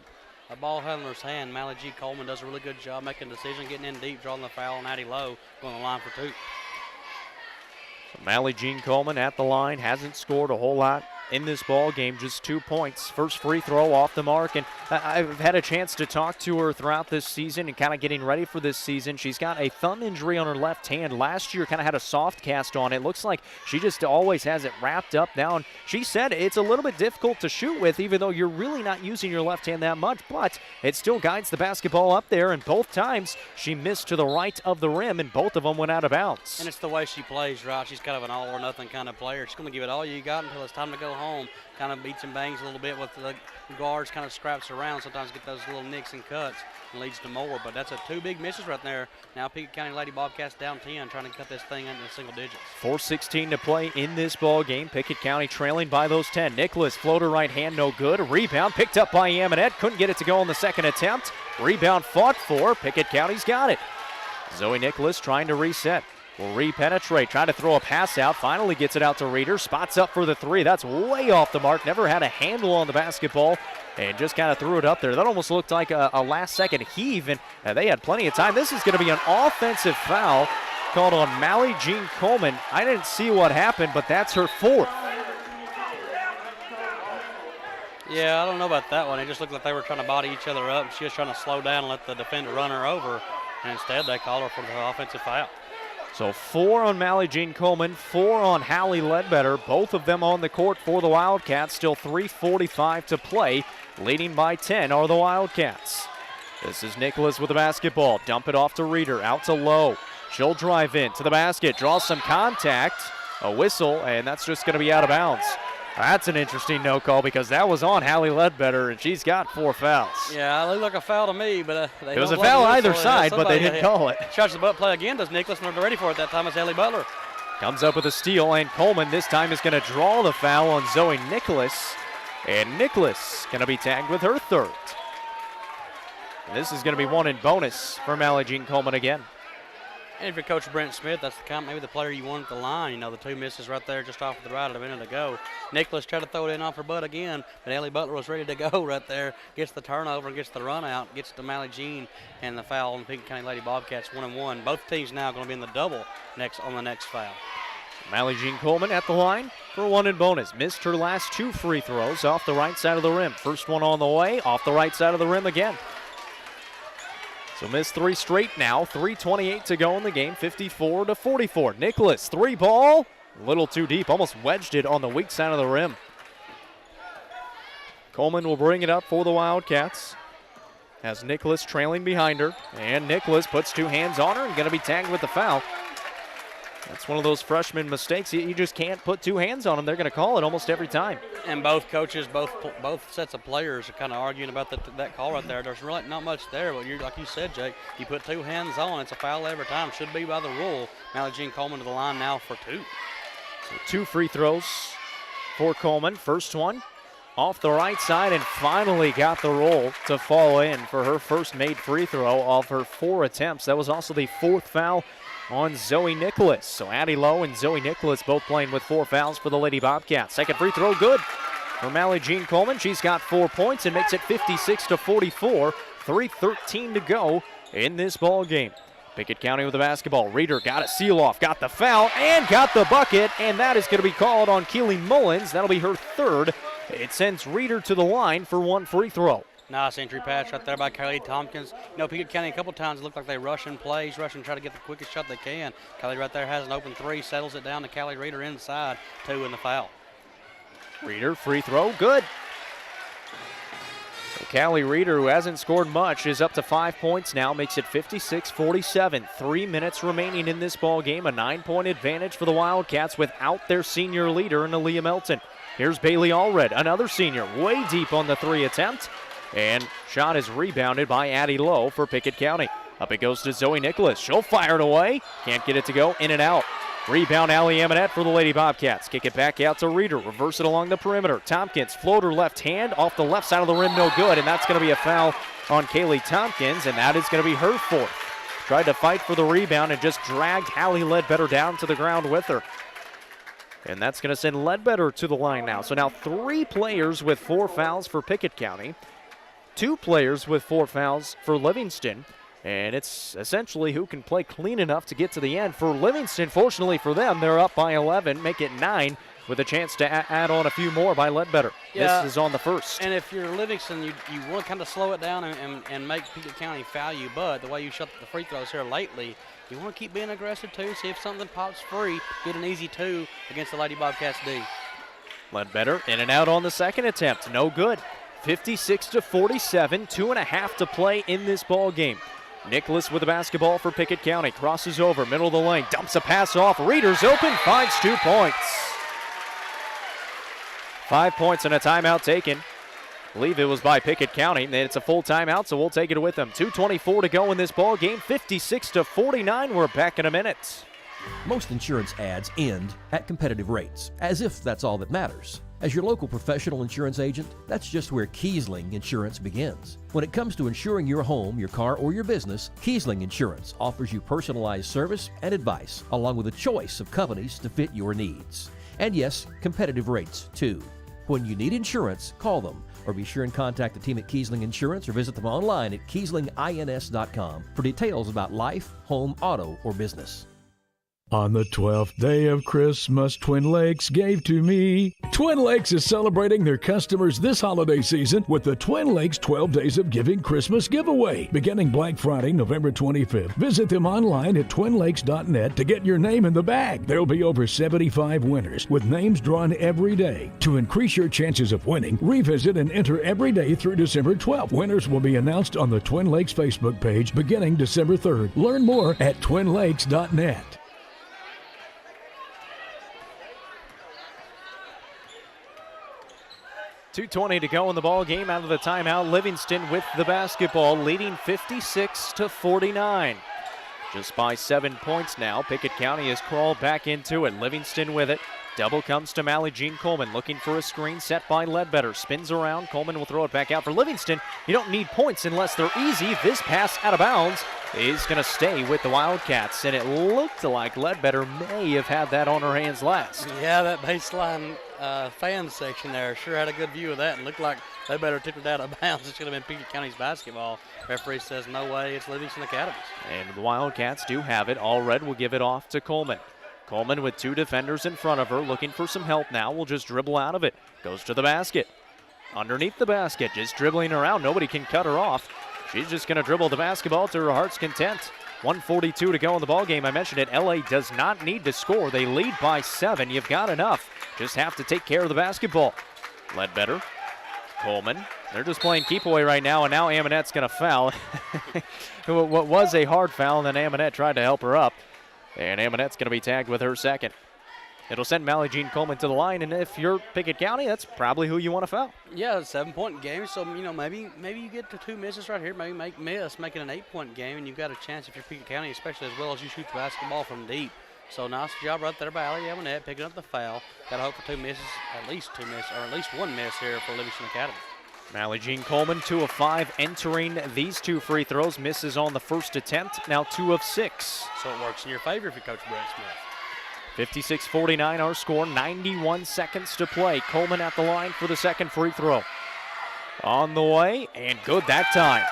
ball handler's hand. Mally Jean Coleman does a really good job making a decision, getting in deep, drawing the foul on Addie Lowe, going to the line for 2. So Mally Jean Coleman at the line, hasn't scored a whole lot in this ball game, just 2 points. First free throw off the mark, and I've had a chance to talk to her throughout this season and kind of getting ready for this season. She's got a thumb injury on her left hand. Last year kind of had a soft cast on it. Looks like she just always has it wrapped up now, and she said it's a little bit difficult to shoot with, even though you're really not using your left hand that much, but it still guides the basketball up there, and both times she missed to the right of the rim, and both of them went out of bounds. And it's the way she plays, right? She's kind of an all-or-nothing kind of player. She's going to give it all you got until it's time to go home. Kind of beats and bangs a little bit with the guards, kind of scraps around, sometimes get those little nicks and cuts and leads to more. But that's 2 big misses right there. Now Pickett County Lady Bobcats down 10, trying to cut this thing into single digits. 4:16 to play in this ball game. Pickett County trailing by those 10. Nicholas, floater right hand, no good. A rebound picked up by Amonette. Couldn't get it to go on the second attempt. Rebound fought for. Pickett County's got it. Zoe Nicholas trying to reset. Will re-penetrate, trying to throw a pass out, finally gets it out to Reeder, spots up for the 3. That's way off the mark, never had a handle on the basketball, and just kind of threw it up there. That almost looked like a last-second heave, and they had plenty of time. This is going to be an offensive foul called on Mally Jean Coleman. I didn't see what happened, but that's her 4th. Yeah, I don't know about that one. It just looked like they were trying to body each other up, and she was trying to slow down and let the defender run her over, and instead they called her for the offensive foul. So 4 on Mally Jean Coleman, 4 on Hallie Ledbetter, both of them on the court for the Wildcats. Still 3:45 to play. Leading by 10 are the Wildcats. This is Nicholas with the basketball. Dump it off to Reeder, out to Lowe. She'll drive in to the basket, draws some contact, a whistle, and that's just going to be out of bounds. That's an interesting no call because that was on Hallie Ledbetter, and she's got 4 fouls. Yeah, it looked like a foul to me, but it was a foul either side, but they didn't call it. Shots the butt play again, does Nicholas, and they're ready for it that time. It's Ellie Butler. Comes up with a steal, and Coleman this time is going to draw the foul on Zoe Nicholas, and Nicholas going to be tagged with her 3rd. And this is going to be 1 in bonus for Mally Jean Coleman again. And if you're Coach Brent Smith, that's maybe the player you want at the line. The 2 misses right there just off the right a minute ago. Nicholas tried to throw it in off her butt again, but Ellie Butler was ready to go right there. Gets the turnover and gets the run out, gets to Mally Jean, and the foul on the Pickett County Lady Bobcats 1-1. Both teams now going to be in the double on the next foul. Mally Jean Coleman at the line for 1 in bonus. Missed her last 2 free throws off the right side of the rim. First one on the way, off the right side of the rim again. So missed 3 straight now. 3:28 to go in the game, 54-44. Nicholas, 3 ball, a little too deep, almost wedged it on the weak side of the rim. Coleman will bring it up for the Wildcats. Has Nicholas trailing behind her, and Nicholas puts 2 hands on her and going to be tagged with the foul. That's one of those freshman mistakes. You just can't put two hands on them. They're going to call it almost every time. And both coaches, both sets of players are kind of arguing about that call right there. There's really not much there, but like you said, Jake, you put two hands on, it's a foul every time. Should be by the rule. Mally Jean Coleman to the line now for two. So 2 free throws for Coleman. First one off the right side and finally got the roll to fall in for her first made free throw off her 4 attempts. That was also the 4th foul on Zoe Nicholas. So Addie Lowe and Zoe Nicholas both playing with 4 fouls for the Lady Bobcats. Second free throw good for Mally Jean Coleman. She's got 4 points and makes it 56-44. 3:13 to go in this ball game. Pickett County with the basketball. Reeder got a seal off, got the foul, and got the bucket, and that is going to be called on Keely Mullins. That'll be her 3rd. It sends Reeder to the line for 1 free throw. Nice entry pass right there by Kylie Tompkins. Pickett County a couple times it looked like they rush and try to get the quickest shot they can. Kylie right there has an open 3, settles it down to Kylie Reeder inside, 2 in the foul. Reeder, free throw, good. So Callie Reeder, who hasn't scored much, is up to 5 points now, makes it 56-47. 3 minutes remaining in this ball game, a 9-point advantage for the Wildcats without their senior leader in Aaliyah Melton. Here's Bailey Allred, another senior, way deep on the 3 attempt. And shot is rebounded by Addie Lowe for Pickett County. Up it goes to Zoe Nicholas. She'll fire it away. Can't get it to go. In and out. Rebound Allie Amonette for the Lady Bobcats. Kick it back out to Reeder. Reverse it along the perimeter. Tompkins, floater left hand off the left side of the rim. No good. And that's going to be a foul on Kaylee Tompkins. And that is going to be her 4th. Tried to fight for the rebound and just dragged Hallie Ledbetter down to the ground with her. And that's going to send Ledbetter to the line now. So now 3 players with 4 fouls for Pickett County. 2 players with 4 fouls for Livingston. And it's essentially who can play clean enough to get to the end. For Livingston, fortunately for them, they're up by 11, make it 9, with a chance to add on a few more by Ledbetter. Yeah, this is on the first. And if you're Livingston, you want to kind of slow it down and make Pickett County foul you. But the way you shot the free throws here lately, you want to keep being aggressive too. See if something pops free. Get an easy 2 against the Lady Bobcats D. Ledbetter in and out on the second attempt. No good. 56-47, 2.5 to play in this ball game. Nicholas with the basketball for Pickett County. Crosses over, middle of the lane, dumps a pass off. Reeder's open, finds 2 points. 5 points and a timeout taken. I believe it was by Pickett County. It's a full timeout, so we'll take it with them. 2:24 to go in this ball game. 56-49. We're back in a minute. Most insurance ads end at competitive rates, as if that's all that matters. As your local professional insurance agent, that's just where Kiesling Insurance begins. When it comes to insuring your home, your car, or your business, Kiesling Insurance offers you personalized service and advice, along with a choice of companies to fit your needs. And yes, competitive rates too. When you need insurance, call them, or be sure and contact the team at Kiesling Insurance or visit them online at KieslingINS.com for details about life, home, auto, or business. On the 12th day of Christmas, Twin Lakes gave to me. Twin Lakes is celebrating their customers this holiday season with the Twin Lakes 12 Days of Giving Christmas giveaway, beginning Black Friday, November 25th. Visit them online at twinlakes.net to get your name in the bag. There'll be over 75 winners, with names drawn every day. To increase your chances of winning, revisit and enter every day through December 12th. Winners will be announced on the Twin Lakes Facebook page beginning December 3rd. Learn more at twinlakes.net. 2:20 to go in the ball game. Out of the timeout, Livingston with the basketball, leading 56-49. Just by 7 points now. Pickett County has crawled back into it. Livingston with it. Double comes to Mally Jean Coleman, looking for a screen set by Ledbetter. Spins around. Coleman will throw it back out for Livingston. You don't need points unless they're easy. This pass out of bounds is going to stay with the Wildcats, and it looked like Ledbetter may have had that on her hands last. Yeah, that baseline fan section there sure had a good view of that, and looked like Ledbetter took it out of bounds. It should have been Pickett County's basketball. Referee says no way, it's Livingston Academy. And the Wildcats do have it. Allred will give it off to Coleman. Coleman with 2 defenders in front of her, looking for some help now. Will just dribble out of it. Goes to the basket. Underneath the basket, just dribbling around. Nobody can cut her off. She's just going to dribble the basketball to her heart's content. 1:42 to go in the ballgame. I mentioned it, LA does not need to score. They lead by 7. You've got enough. Just have to take care of the basketball. Ledbetter, Coleman. They're just playing keep away right now, and now Amonette's going to foul. What was a hard foul, and then Amonette tried to help her up. And Amonette's going to be tagged with her second. It'll send Mally Jean Coleman to the line, and if you're Pickett County, that's probably who you want to foul. Yeah, it's a 7-point game, so maybe you get to 2 misses right here. Maybe make it an 8-point game, and you've got a chance if you're Pickett County, especially as well as you shoot the basketball from deep. So nice job right there by Allie Amonette picking up the foul. Got to hope for 2 misses, at least 2 misses, or at least 1 miss here for Livingston Academy. Mally Jean Coleman, 2 of 5, entering these 2 free throws. Misses on the first attempt, now 2 of 6. So it works in your favor if you're Coach Brent Smith. 56-49 our score, 91 seconds to play. Coleman at the line for the second free throw. On the way, and good that time.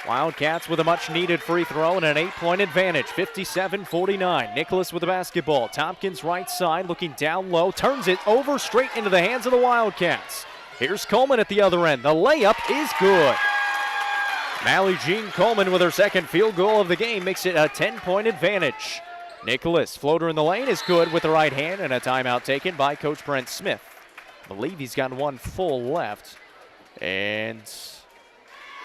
Wildcats with a much-needed free throw and an 8-point advantage, 57-49. Nicholas with the basketball. Tompkins right side, looking down low, turns it over straight into the hands of the Wildcats. Here's Coleman at the other end. The layup is good. Mally Jean Coleman with her second field goal of the game makes it a 10-point advantage. Nicholas, floater in the lane, is good with the right hand, and a timeout taken by Coach Brent Smith. I believe he's got 1 full left, and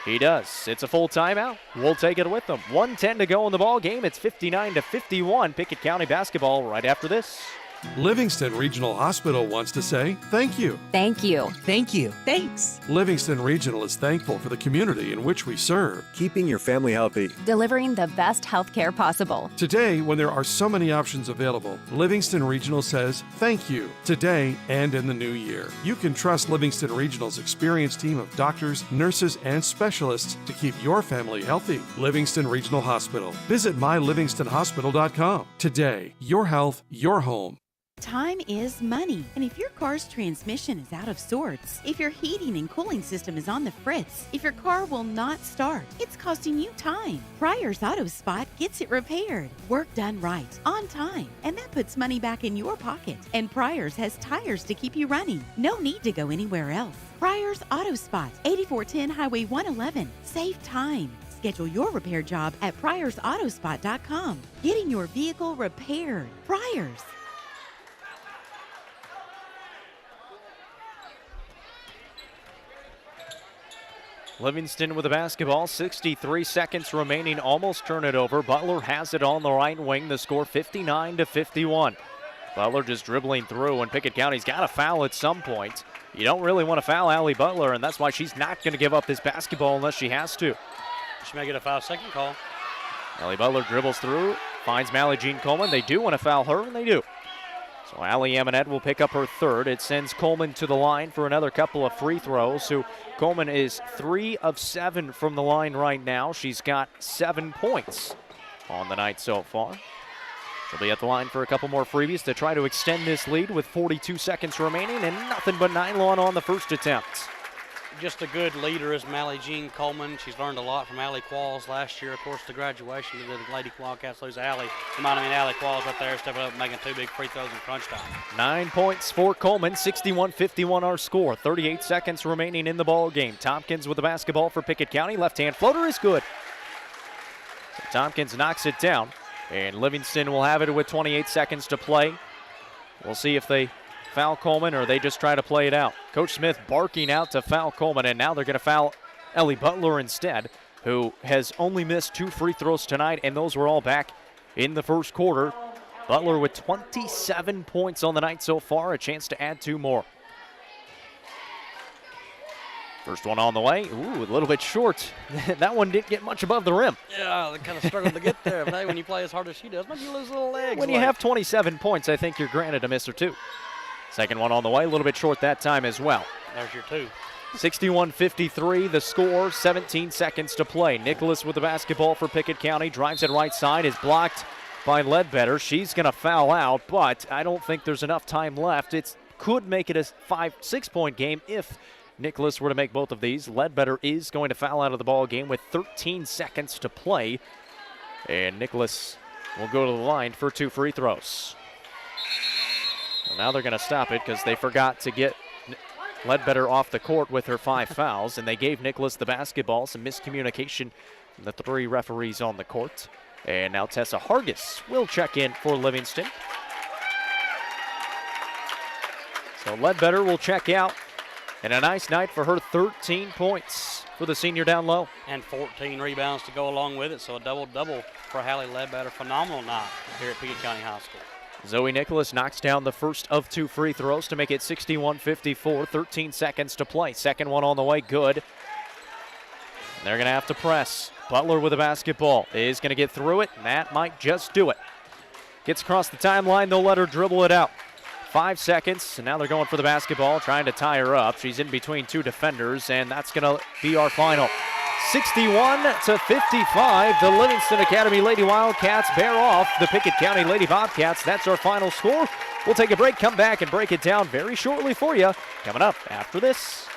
he does. It's a full timeout. We'll take it with them. 1:10 to go in the ball game. It's 59-51. Pickett County basketball right after this. Livingston Regional Hospital wants to say thank you. Thank you. Thank you. Thanks. Livingston Regional is thankful for the community in which we serve. Keeping your family healthy. Delivering the best health care possible. Today, when there are so many options available, Livingston Regional says thank you today and in the new year. You can trust Livingston Regional's experienced team of doctors, nurses, and specialists to keep your family healthy. Livingston Regional Hospital. Visit mylivingstonhospital.com. Today, your health, your home. Time is money, and if your car's transmission is out of sorts, if your heating and cooling system is on the fritz, if your car will not start, it's costing you time. Pryor's Auto Spot gets it repaired. Work done right, on time, and that puts money back in your pocket. And Pryor's has tires to keep you running. No need to go anywhere else. Pryor's Auto Spot, 8410 Highway 111. Save time. Schedule your repair job at pryorsautospot.com. Getting your vehicle repaired. Pryor's. Livingston with the basketball, 63 seconds remaining, almost turn it over. Butler has it on the right wing, the score 59-51. Butler just dribbling through, and Pickett County's got to foul at some point. You don't really want to foul Allie Butler, and that's why she's not going to give up this basketball unless she has to. She may get a 5-second call. Allie Butler dribbles through, finds Mally Jean Coleman. They do want to foul her, and they do. So Allie Amonette will pick up her third. It sends Coleman to the line for another couple of free throws. So Coleman is 3 of 7 from the line right now. She's got 7 points on the night so far. She'll be at the line for a couple more freebies to try to extend this lead with 42 seconds remaining and nothing but nylon on the first attempt. Just a good leader is Mally Jean Coleman. She's learned a lot from Allie Qualls last year. Of course, the graduation of the Lady Wildcats lose Allie. Reminding me of Allie Qualls right there, stepping up and making 2 big free throws in crunch time. 9 points for Coleman, 61-51 our score. 38 seconds remaining in the ball game. Tompkins with the basketball for Pickett County. Left-hand floater is good. So Tompkins knocks it down, and Livingston will have it with 28 seconds to play. We'll see if they foul Coleman or they just try to play it out. Coach Smith barking out to foul Coleman, and now they're going to foul Ellie Butler instead, who has only missed 2 free throws tonight, and those were all back in the first quarter. Butler with 27 points on the night so far, a chance to add 2 more. First one on the way. Ooh, a little bit short. That one didn't get much above the rim. Yeah, they kind of struggled to get there. But hey, when you play as hard as she does, maybe you lose a little legs. When you have 27 points, I think you're granted a miss or 2. Second one on the way, a little bit short that time as well. There's your 2. 61-53, the score, 17 seconds to play. Nicholas with the basketball for Pickett County, drives it right side, is blocked by Ledbetter. She's going to foul out, but I don't think there's enough time left. It could make it a 5-6 point game if Nicholas were to make both of these. Ledbetter is going to foul out of the ball game with 13 seconds to play, and Nicholas will go to the line for 2 free throws. Well, now they're going to stop it because they forgot to get Ledbetter off the court with her 5 fouls, and they gave Nicholas the basketball. Some miscommunication from the 3 referees on the court. And now Tessa Hargis will check in for Livingston. So Ledbetter will check out And a nice night for her, 13 points for the senior down low. And 14 rebounds to go along with it, so a double-double for Hallie Ledbetter. Phenomenal night here at Pickett County High School. Zoe Nicholas knocks down the first of 2 free throws to make it 61-54, 13 seconds to play. Second one on the way, good. They're going to have to press. Butler with the basketball is going to get through it, and that might just do it. Gets across the timeline, they'll let her dribble it out. 5 seconds, and now they're going for the basketball, trying to tie her up. She's in between 2 defenders, and that's going to be our final. 61-55, the Livingston Academy Lady Wildcats bear off the Pickett County Lady Bobcats. That's our final score. We'll take a break, come back, and break it down very shortly for you. Coming up after this.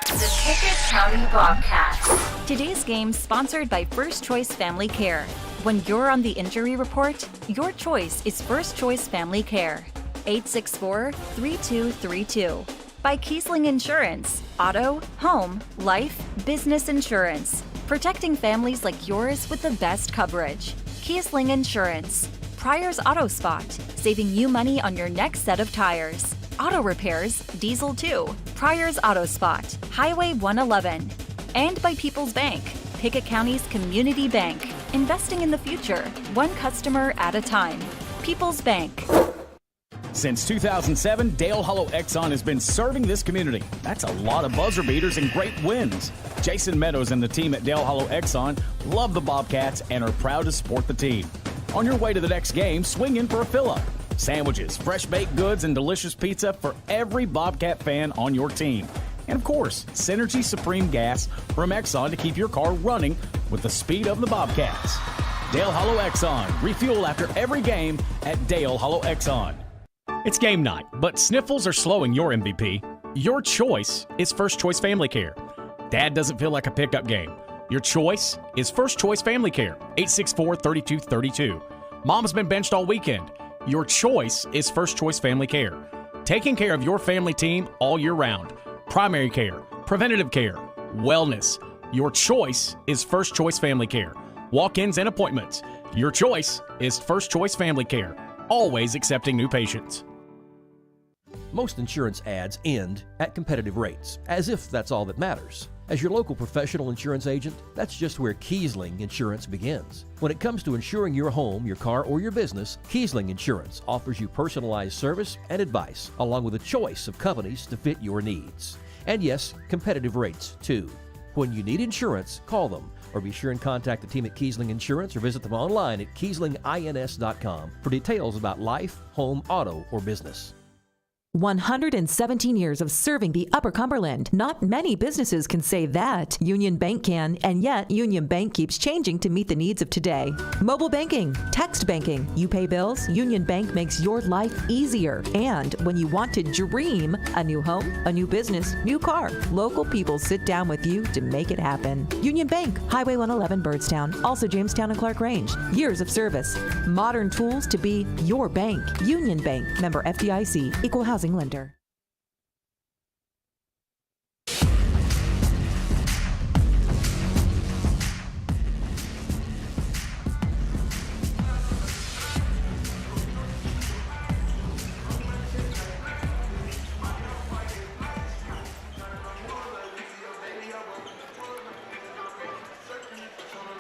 The Pickett County Bobcats. Today's game sponsored by First Choice Family Care. When you're on the injury report, your choice is First Choice Family Care. 864-3232. By Kiesling Insurance, auto, home, life, business insurance. Protecting families like yours with the best coverage. Kiesling Insurance. Pryor's Auto Spot, saving you money on your next set of tires. Auto repairs, diesel too. Pryor's Auto Spot, Highway 111. And by People's Bank, Pickett County's community bank. Investing in the future, one customer at a time. People's Bank. Since 2007, Dale Hollow Exxon has been serving this community. That's a lot of buzzer beaters and great wins. Jason Meadows and the team at Dale Hollow Exxon love the Bobcats and are proud to support the team. On your way to the next game, swing in for a fill-up. Sandwiches, fresh baked goods, and delicious pizza for every Bobcat fan on your team. And of course, Synergy Supreme Gas from Exxon to keep your car running with the speed of the Bobcats. Dale Hollow Exxon. Refuel after every game at Dale Hollow Exxon. It's game night, but sniffles are slowing your MVP. Your choice is First Choice Family Care. Dad doesn't feel like a pickup game. Your choice is First Choice Family Care, 864-3232. Mom's been benched all weekend. Your choice is First Choice Family Care. Taking care of your family team all year round. Primary care, preventative care, wellness. Your choice is First Choice Family Care. Walk-ins and appointments. Your choice is First Choice Family Care. Always accepting new patients. Most insurance ads end at competitive rates, as if that's all that matters. As your local professional insurance agent, that's just where Kiesling Insurance begins. When it comes to insuring your home, your car, or your business, Kiesling Insurance offers you personalized service and advice, along with a choice of companies to fit your needs. And yes, competitive rates too. When you need insurance, call them, or be sure and contact the team at Kiesling Insurance or visit them online at kieslingins.com for details about life, home, auto, or business. 117 years of serving the Upper Cumberland. Not many businesses can say that. Union Bank can, and yet Union Bank keeps changing to meet the needs of today. Mobile banking, text banking. You pay bills, Union Bank makes your life easier. And when you want to dream a new home, a new business, new car, local people sit down with you to make it happen. Union Bank, Highway 111 Birdstown, also Jamestown and Clark Range. Years of service. Modern tools to be your bank. Union Bank, member FDIC, equal housing lender.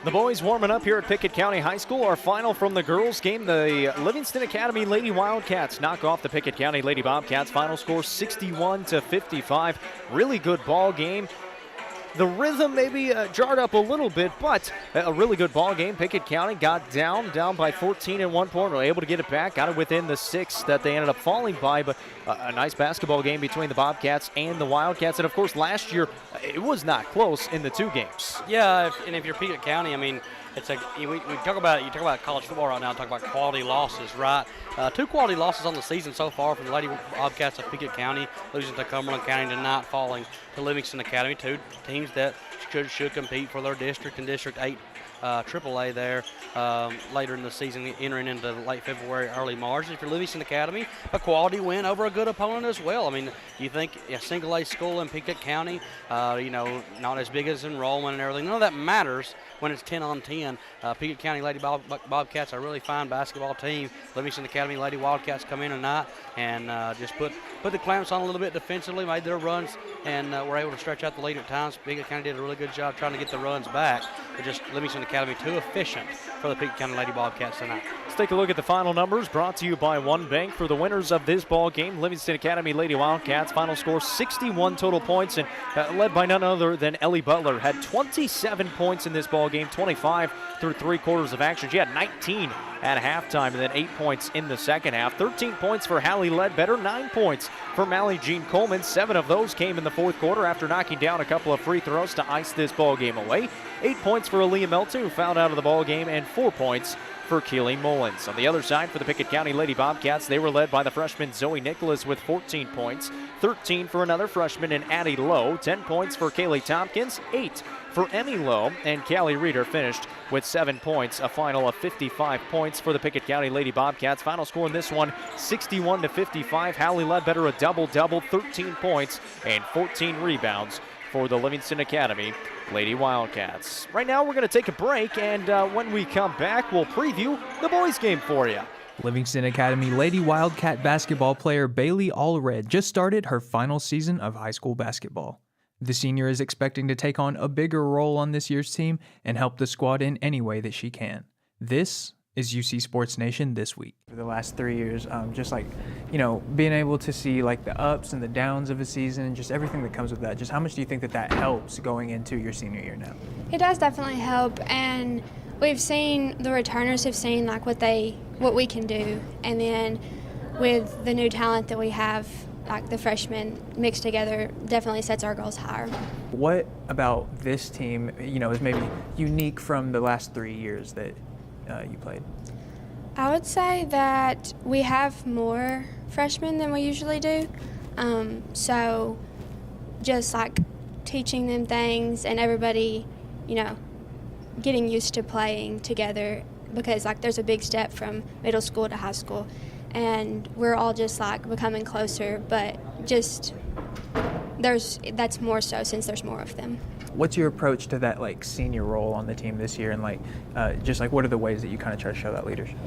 The boys warming up here at Pickett County High School. Our final from the girls game, the Livingston Academy Lady Wildcats knock off the Pickett County Lady Bobcats. Final score 61-55. Really good ball game. The rhythm maybe jarred up a little bit, but a really good ball game. Pickett County got down by 14 at one point. Were able to get it back, got it within the 6 that they ended up falling by, but a nice basketball game between the Bobcats and the Wildcats. And, of course, last year it was not close in the 2 games. Yeah, if you're Pickett County, I mean, it's we talk about college football right now, talk about quality losses, right? 2 quality losses on the season so far from the Lady Bobcats of Pickett County, losing to Cumberland County tonight, falling to Livingston Academy, 2 teams that should compete for their district and District 8 AAA there later in the season, entering into late February, early March. If you're Livingston Academy, a quality win over a good opponent as well. I mean, you think a single A school in Pickett County, not as big as enrollment and everything. None of that matters when it's 10-on-10. Pickett County Lady Bobcats are a really fine basketball team. Livingston Academy Lady Wildcats come in tonight and just put put the clamps on a little bit defensively, made their runs, and were able to stretch out the lead at times. Pickett County did a really good job trying to get the runs back, but just Livingston Academy too efficient for the Pickett County Lady Bobcats tonight. Let's take a look at the final numbers brought to you by One Bank for the winners of this ball game. Livingston Academy Lady Wildcats, final score 61 total points, and led by none other than Ellie Butler, had 27 points in this ball game, 25 through 3 quarters of action. She had 19 at halftime and then 8 points in the second half. 13 points for Hallie Ledbetter, 9 points for Mally Jean Coleman. 7 of those came in the fourth quarter after knocking down a couple of free throws to ice this ball game away. 8 points for Aaliyah Melton, who fouled out of the ball game, and 4 points for Keely Mullins. On the other side for the Pickett County Lady Bobcats, they were led by the freshman Zoe Nicholas with 14 points, 13 for another freshman in Addie Lowe, 10 points for Kaylee Tompkins, 8 for Emmy Lowe, and Callie Reeder finished with 7 points, a final of 55 points for the Pickett County Lady Bobcats. Final score in this one, 61-55. Hallie Ledbetter a double-double, 13 points and 14 rebounds for the Livingston Academy Lady Wildcats. Right now we're going to take a break, and when we come back, we'll preview the boys game for you. Livingston Academy Lady Wildcat basketball player Bailey Allred just started her final season of high school basketball. The senior is expecting to take on a bigger role on this year's team and help the squad in any way that she can. This is UC Sports Nation This Week. For the last 3 years, just like, being able to see like the ups and the downs of a season and just everything that comes with that, just how much do you think that helps going into your senior year now? It does definitely help, and we've seen, the returners have seen like what we can do, and then with the new talent that we have, like the freshmen mixed together, definitely sets our goals higher. What about this team, is maybe unique from the last 3 years that you played? I would say that we have more freshmen than we usually do. So just like teaching them things and everybody, getting used to playing together, because like there's a big step from middle school to high school, and we're all just like becoming closer, but just that's more so since there's more of them. What's your approach to that like senior role on the team this year, and just what are the ways that you kind of try to show that leadership?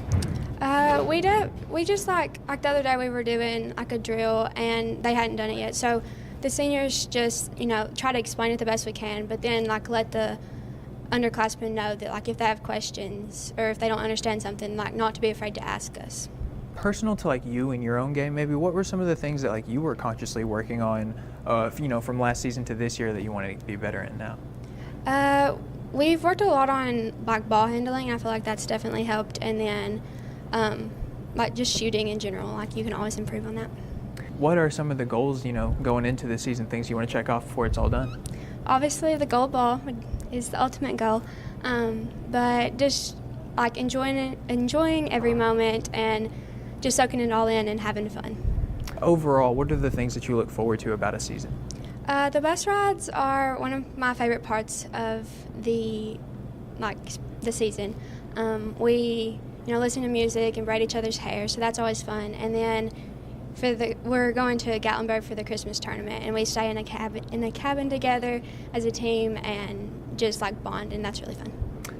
We just like the other day we were doing like a drill and they hadn't done it yet, so the seniors just try to explain it the best we can, but then like let the underclassmen know that like if they have questions or if they don't understand something, like not to be afraid to ask us. Personal to like you in your own game, maybe what were some of the things that like you were consciously working on, from last season to this year that you want to be better in now? We've worked a lot on like ball handling. I feel like that's definitely helped, and then like just shooting in general. Like you can always improve on that. What are some of the goals, going into the season, things you want to check off before it's all done? Obviously, the gold ball is the ultimate goal, but just like enjoying every moment and just soaking it all in and having fun. Overall, what are the things that you look forward to about a season? The bus rides are one of my favorite parts of the season. We listen to music and braid each other's hair, so that's always fun. And then we're going to Gatlinburg for the Christmas tournament, and we stay in a cabin together as a team and just like bond, and that's really fun.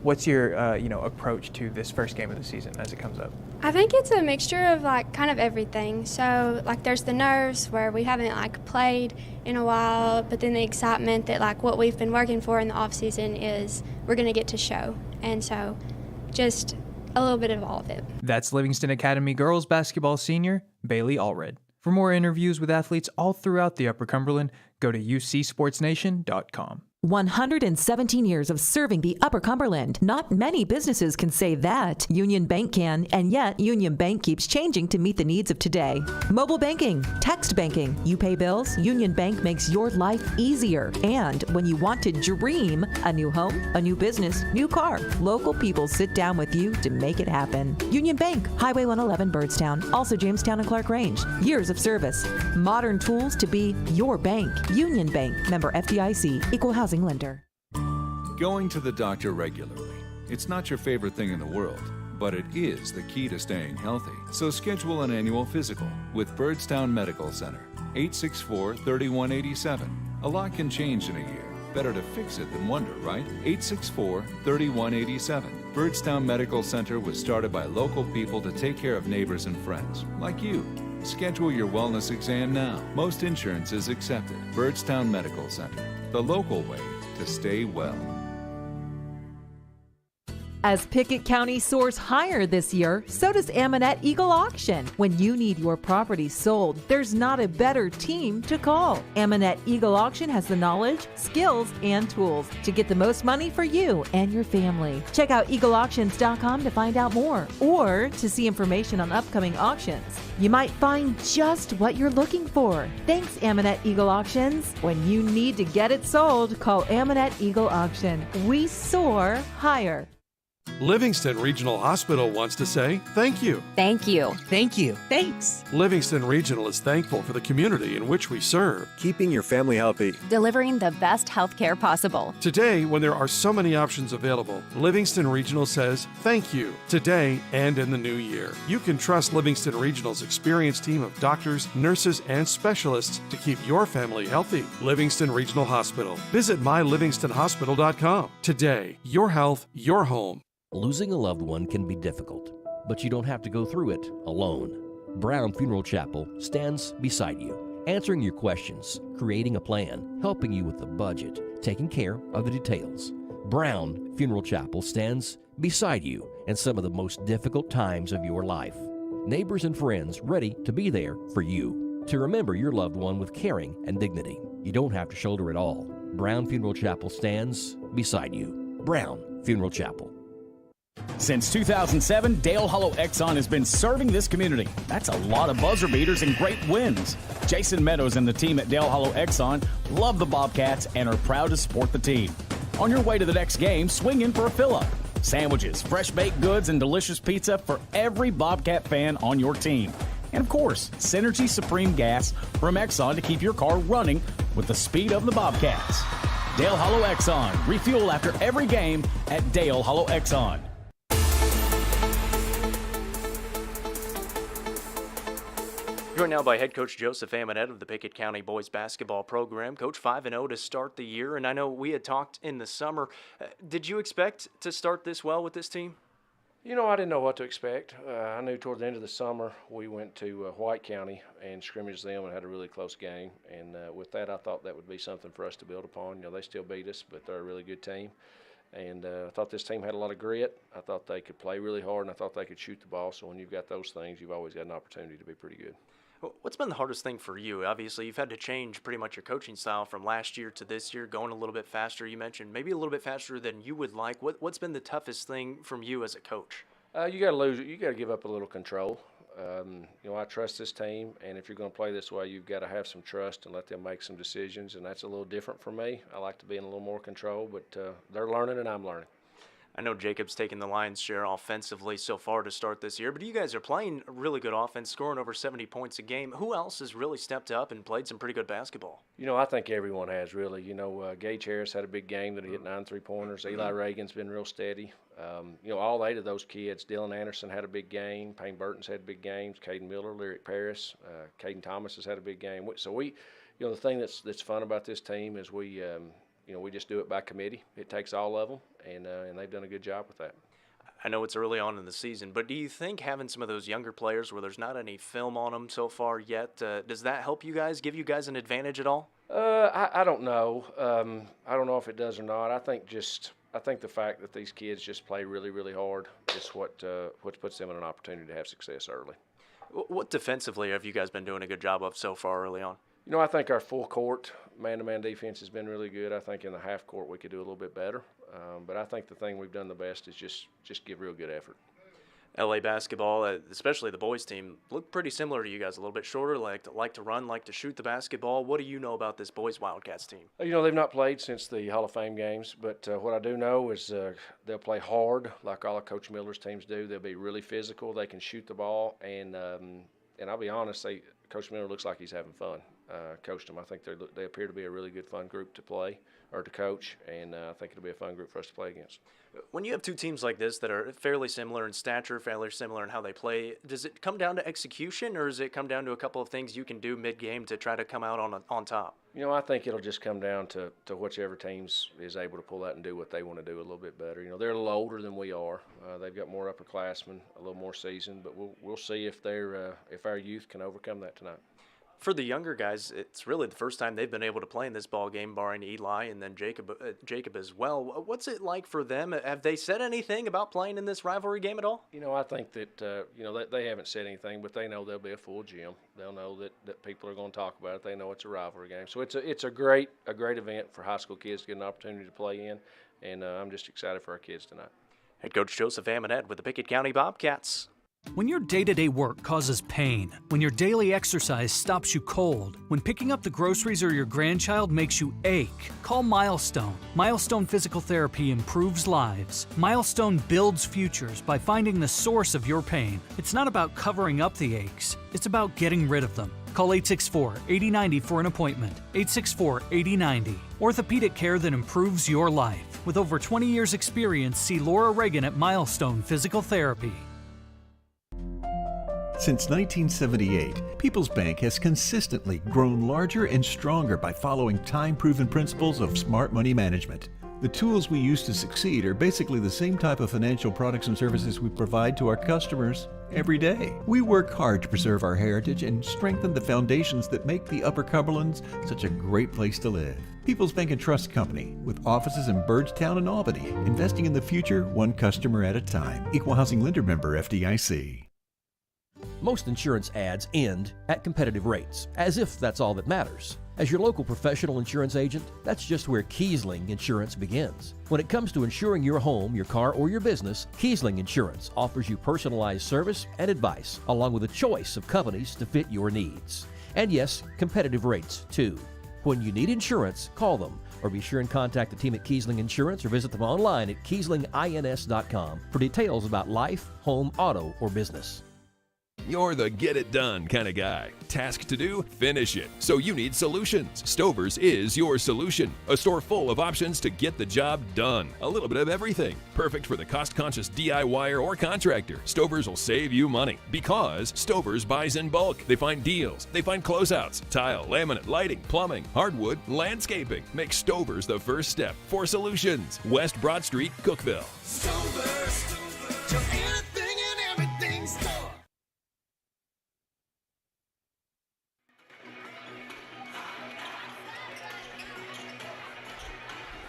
What's your approach to this first game of the season as it comes up? I think it's a mixture of like kind of everything. So like there's the nerves where we haven't like played in a while, but then the excitement that like what we've been working for in the off season is we're going to get to show, and so just a little bit of all of it. That's Livingston Academy girls basketball senior Bailey Allred. For more interviews with athletes all throughout the Upper Cumberland, go to ucsportsnation.com. 117 years of serving the Upper Cumberland. Not many businesses can say that. Union Bank can, and yet Union Bank keeps changing to meet the needs of today. Mobile banking, text banking, you pay bills, Union Bank makes your life easier. And when you want to dream a new home, a new business, new car, local people sit down with you to make it happen. Union Bank, Highway 111 Birdstown, also Jamestown and Clark Range. Years of service, modern tools to be your bank. Union Bank, member FDIC, equal housing lender. Going to the doctor regularly. It's not your favorite thing in the world, but it is the key to staying healthy. So schedule an annual physical with Birdstown Medical Center, 864-3187. A lot can change in a year. Better to fix it than wonder, right? 864-3187. Birdstown Medical Center was started by local people to take care of neighbors and friends, like you. Schedule your wellness exam now. Most insurance is accepted. Birdstown Medical Center, the local way to stay well. As Pickett County soars higher this year, so does Amonette Eagle Auction. When you need your property sold, there's not a better team to call. Amonette Eagle Auction has the knowledge, skills, and tools to get the most money for you and your family. Check out eagleauctions.com to find out more or to see information on upcoming auctions. You might find just what you're looking for. Thanks, Amonette Eagle Auctions. When you need to get it sold, call Amonette Eagle Auction. We soar higher. Livingston Regional Hospital wants to say thank you. Thank you. Thank you. Thanks. Livingston Regional is thankful for the community in which we serve. Keeping your family healthy. Delivering the best health care possible. Today, when there are so many options available, Livingston Regional says thank you today and in the new year. You can trust Livingston Regional's experienced team of doctors, nurses, and specialists to keep your family healthy. Livingston Regional Hospital. Visit mylivingstonhospital.com. Today, your health, your home. Losing a loved one can be difficult, but you don't have to go through it alone. Brown Funeral Chapel stands beside you, answering your questions, creating a plan, helping you with the budget, taking care of the details. Brown Funeral Chapel stands beside you in some of the most difficult times of your life. Neighbors and friends ready to be there for you, to remember your loved one with caring and dignity. You don't have to shoulder it all. Brown Funeral Chapel stands beside you. Brown Funeral Chapel. Since 2007, Dale Hollow Exxon has been serving this community. That's a lot of buzzer beaters and great wins. Jason Meadows and the team at Dale Hollow Exxon love the Bobcats and are proud to support the team. On your way to the next game, swing in for a fill-up. Sandwiches, fresh baked goods, and delicious pizza for every Bobcat fan on your team. And of course, Synergy Supreme Gas from Exxon to keep your car running with the speed of the Bobcats. Dale Hollow Exxon. Refuel after every game at Dale Hollow Exxon. Joined now by head coach Joseph Amonette of the Pickett County boys basketball program. Coach, 5-0 to start the year, and I know we had talked in the summer. Did you expect to start this well with this team? You know, I didn't know what to expect. I knew toward the end of the summer we went to White County and scrimmaged them and had a really close game. And with that, I thought that would be something for us to build upon. You know, they still beat us, but they're a really good team. And I thought this team had a lot of grit. I thought they could play really hard, and I thought they could shoot the ball. So when you've got those things, you've always got an opportunity to be pretty good. What's been the hardest thing for you? Obviously, you've had to change pretty much your coaching style from last year to this year, going a little bit faster. You mentioned maybe a little bit faster than you would like. What's been the toughest thing from you as a coach? You got to lose. You got to give up a little control. You know, I trust this team, and if you're going to play this way, you've got to have some trust and let them make some decisions, and that's a little different for me. I like to be in a little more control, but they're learning and I'm learning. I know Jacob's taken the lion's share offensively so far to start this year, but you guys are playing really good offense, scoring over 70 points a game. Who else has really stepped up and played some pretty good basketball? You know, I think everyone has really. You know, Gage Harris had a big game that he hit 9 3-pointers. Eli Reagan's been real steady. You know, all 8 of those kids. Dylan Anderson had a big game. Payne Burton's had big games. Caden Miller, Lyric Paris, Caden Thomas has had a big game. So we, you know, the thing that's fun about this team is we, you know, we just do it by committee. It takes all of them, and they've done a good job with that. I know it's early on in the season, but do you think having some of those younger players where there's not any film on them so far yet, does that help you guys, give you guys an advantage at all? I don't know. I don't know if it does or not. I think the fact that these kids just play really, really hard is what puts them in an opportunity to have success early. What defensively have you guys been doing a good job of so far early on? You know, I think our full court man-to-man defense has been really good. I think in the half court we could do a little bit better. But I think the thing we've done the best is just give real good effort. LA basketball, especially the boys team, look pretty similar to you guys. A little bit shorter, like to run, like to shoot the basketball. What do you know about this boys Wildcats team? You know, they've not played since the Hall of Fame games, but what I do know is they'll play hard, like all of Coach Miller's teams do. They'll be really physical. They can shoot the ball, and I'll be honest, Coach Miller looks like he's having fun. coached them. I think they appear to be a really good, fun group to play or to coach, and I think it'll be a fun group for us to play against. When you have two teams like this that are fairly similar in stature, fairly similar in how they play, does it come down to execution, or does it come down to a couple of things you can do mid-game to try to come out on top? I think it'll just come down to whichever teams is able to pull out and do what they want to do a little bit better. They're a little older than we are. They've got more upperclassmen, a little more seasoned, but we'll see if our youth can overcome that tonight. For the younger guys, it's really the first time they've been able to play in this ball game, barring Eli and then Jacob as well. What's it like for them? Have they said anything about playing in this rivalry game at all? I think that they haven't said anything, but they know there'll be a full gym. They'll know that people are going to talk about it. They know it's a rivalry game, so it's a great event for high school kids to get an opportunity to play in, and I'm just excited for our kids tonight. Head coach Joseph Amonette with the Pickett County Bobcats. When your day-to-day work causes pain, when your daily exercise stops you cold, when picking up the groceries or your grandchild makes you ache, call Milestone. Milestone Physical Therapy improves lives. Milestone builds futures by finding the source of your pain. It's not about covering up the aches, it's about getting rid of them. Call 864-8090 for an appointment. 864-8090. Orthopedic care that improves your life. With over 20 years' experience, see Laura Reagan at Milestone Physical Therapy. Since 1978, People's Bank has consistently grown larger and stronger by following time-proven principles of smart money management. The tools we use to succeed are basically the same type of financial products and services we provide to our customers every day. We work hard to preserve our heritage and strengthen the foundations that make the Upper Cumberlands such a great place to live. People's Bank and Trust Company, with offices in Byrdstown and Albany, investing in the future one customer at a time. Equal Housing Lender Member FDIC. Most insurance ads end at competitive rates, as if that's all that matters. As your local professional insurance agent, that's just where Kiesling Insurance begins. When it comes to insuring your home, your car, or your business, Kiesling Insurance offers you personalized service and advice, along with a choice of companies to fit your needs. And yes, competitive rates too. When you need insurance, call them, or be sure and contact the team at Kiesling Insurance or visit them online at KieslingINS.com for details about life, home, auto, or business. You're the get-it-done kind of guy. Task to do? Finish it. So you need solutions. Stover's is your solution. A store full of options to get the job done. A little bit of everything. Perfect for the cost-conscious DIYer or contractor. Stover's will save you money because Stover's buys in bulk. They find deals. They find closeouts. Tile, laminate, lighting, plumbing, hardwood, landscaping. Make Stover's the first step for solutions. West Broad Street, Cookeville. Stover's, your anything and everything store.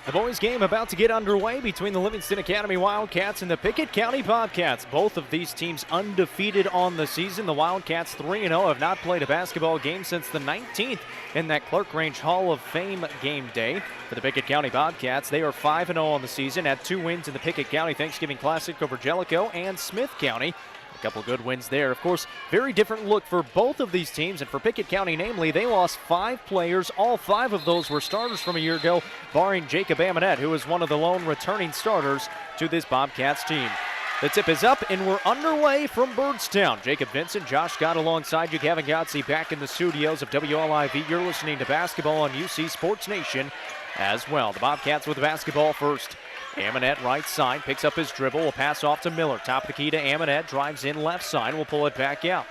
The boys' game about to get underway between the Livingston Academy Wildcats and the Pickett County Bobcats. Both of these teams undefeated on the season. The Wildcats 3-0 have not played a basketball game since the 19th in that Clark Range Hall of Fame game day. For the Pickett County Bobcats, they are 5-0 on the season, had 2 wins in the Pickett County Thanksgiving Classic over Jellicoe and Smith County. A couple good wins there. Of course, very different look for both of these teams, and for Pickett County, namely, they lost 5 players. All 5 of those were starters from a year ago, barring Jacob Amonette, who is one of the lone returning starters to this Bobcats team. The tip is up, and we're underway from Byrdstown. Jacob Vincent, Josh Scott alongside you, Gavin Godsey back in the studios of WLIV. You're listening to basketball on UC Sports Nation as well. The Bobcats with the basketball first. Amonette right side, picks up his dribble, will pass off to Miller. Top of the key to Amonette, drives in left side, will pull it back out.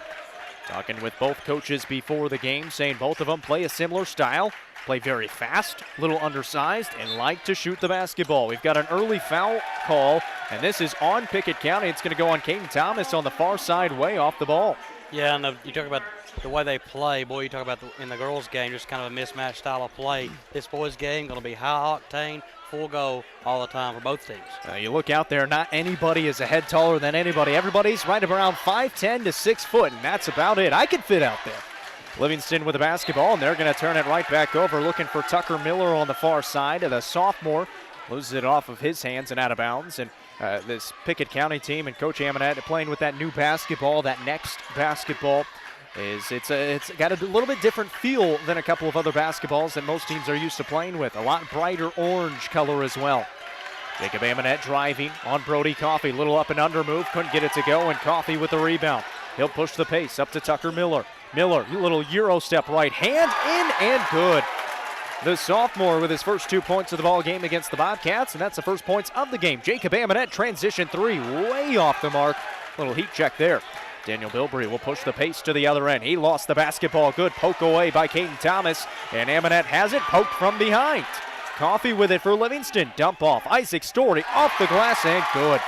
Talking with both coaches before the game, saying both of them play a similar style, play very fast, a little undersized, and like to shoot the basketball. We've got an early foul call, and this is on Pickett County. It's going to go on Caden Thomas on the far side, way off the ball. Yeah, and you talk about the way they play. Boy, you talk about in the girls' game, just kind of a mismatched style of play. This boys' game going to be high octane, full goal all the time for both teams. You look out there, not anybody is a head taller than anybody. Everybody's right around 5'10" to 6 foot, and that's about it. I could fit out there. Livingston with the basketball, and they're going to turn it right back over, looking for Tucker Miller on the far side. The sophomore loses it off of his hands and out of bounds. And this Pickett County team and Coach Amonette playing with that new basketball, that next basketball. It's got a little bit different feel than a couple of other basketballs that most teams are used to playing with. A lot brighter orange color as well. Jacob Amonette driving on Brody Coffey. Little up and under move. Couldn't get it to go, and Coffey with the rebound. He'll push the pace up to Tucker Miller. Miller, little Euro step right hand, in and good. The sophomore with his first 2 points of the ball game against the Bobcats, and that's the first points of the game. Jacob Amonette, transition three, way off the mark. Little heat check there. Daniel Bilbrey will push the pace to the other end. He lost the basketball. Good poke away by Caden Thomas, and Amonette has it poked from behind. Coffee with it for Livingston. Dump off. Isaac Story off the glass and good.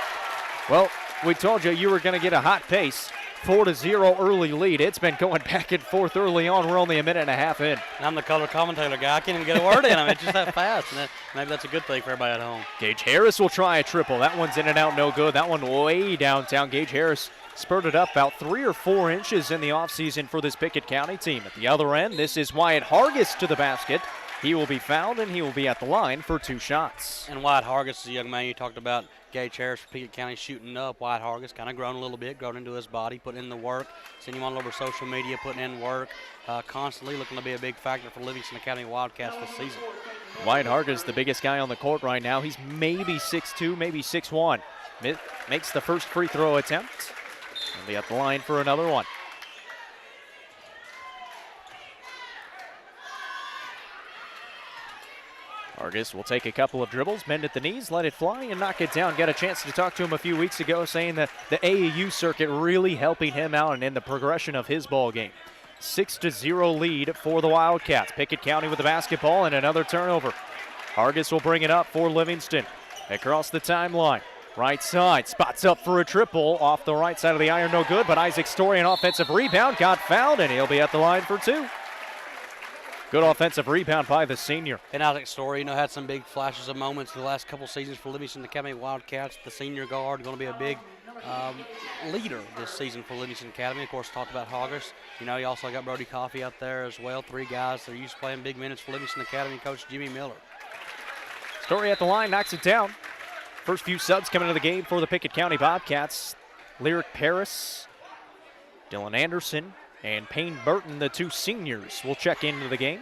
Well, we told you were going to get a hot pace. 4-0 early lead. It's been going back and forth early on. We're only a minute and a half in. I'm the color commentator guy. I can't even get a word in. I mean, it's just that fast. And maybe that's a good thing for everybody at home. Gage Harris will try a triple. That one's in and out, no good. That one way downtown. Gage Harris spurted up about 3 or 4 inches in the offseason for this Pickett County team. At the other end, this is Wyatt Hargis to the basket. He will be fouled, and he will be at the line for 2 shots. And Wyatt Hargis is a young man you talked about. Gage Harris for Pickett County shooting up. Wyatt Hargis kind of grown a little bit, grown into his body, putting in the work. Seen him all over social media, putting in work, constantly looking to be a big factor for Livingston Academy Wildcats this season. Wyatt Hargis, the biggest guy on the court right now. He's maybe 6'2", maybe 6'1". Makes the first free throw attempt. He'll be at the line for another one. Hargis will take a couple of dribbles, bend at the knees, let it fly, and knock it down. Got a chance to talk to him a few weeks ago, saying that the AAU circuit really helping him out and in the progression of his ball game. 6-0 lead for the Wildcats. Pickett County with the basketball and another turnover. Hargis will bring it up for Livingston. Across the timeline. Right side, spots up for a triple. Off the right side of the iron, no good, but Isaac Story, an offensive rebound, got fouled, and he'll be at the line for 2. Good offensive rebound by the senior. And Isaac Story, had some big flashes of moments the last couple seasons for Livingston Academy Wildcats. The senior guard going to be a big leader this season for Livingston Academy. Of course, talked about Hargis. You also got Brody Coffey out there as well. 3 guys that are used to playing big minutes for Livingston Academy coach Jimmy Miller. Story at the line, knocks it down. First few subs coming into the game for the Pickett County Bobcats. Lyric Paris, Dylan Anderson, and Payne Burton, the 2 seniors, will check into the game.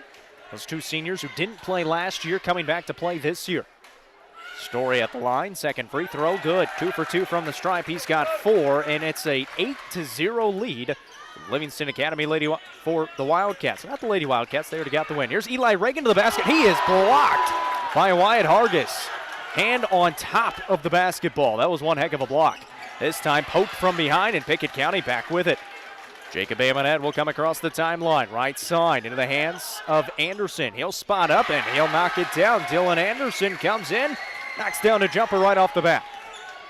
Those 2 seniors who didn't play last year coming back to play this year. Story at the line, second free throw, good. 2 for 2 from the stripe. He's got 4, and it's a 8-0 lead. Livingston Academy for the Wildcats. Not the Lady Wildcats, they already got the win. Here's Eli Reagan to the basket. He is blocked by Wyatt Hargis. Hand on top of the basketball. That was one heck of a block. This time poked from behind, and Pickett County back with it. Jacob Amonette will come across the timeline. Right side into the hands of Anderson. He'll spot up, and he'll knock it down. Dylan Anderson comes in, knocks down a jumper right off the bat.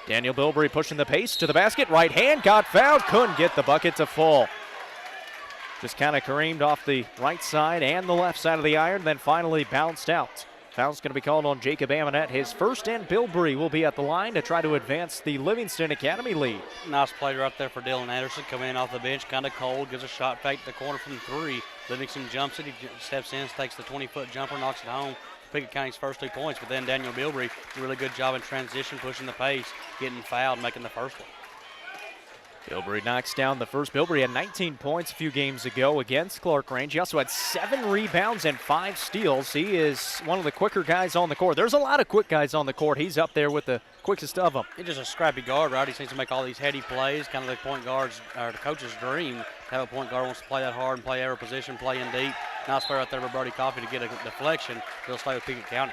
Daniel Bilbrey pushing the pace to the basket. Right hand, got fouled. Couldn't get the bucket to fall. Just kind of careened off the right side and the left side of the iron, then finally bounced out. Foul's going to be called on Jacob Amonette. His first, and Bilbrey will be at the line to try to advance the Livingston Academy lead. Nice play right there for Dylan Anderson. Coming in off the bench, kind of cold, gives a shot fake to the corner from 3. Livingston jumps it. He steps in, takes the 20-foot jumper, knocks it home. Pickett County's first 2 points, but then Daniel Bilbrey, a really good job in transition, pushing the pace, getting fouled, making the first one. Bilbrey knocks down the first. Bilbrey had 19 points a few games ago against Clark Range. He also had 7 rebounds and 5 steals. He is one of the quicker guys on the court. There's a lot of quick guys on the court. He's up there with the quickest of them. He's just a scrappy guard, right? He seems to make all these heady plays, kind of the point guard's, or the coach's dream. To have a point guard wants to play that hard and play every position, play in deep. Nice play right there by Brody Coffey to get a deflection. He'll stay with Pickett County.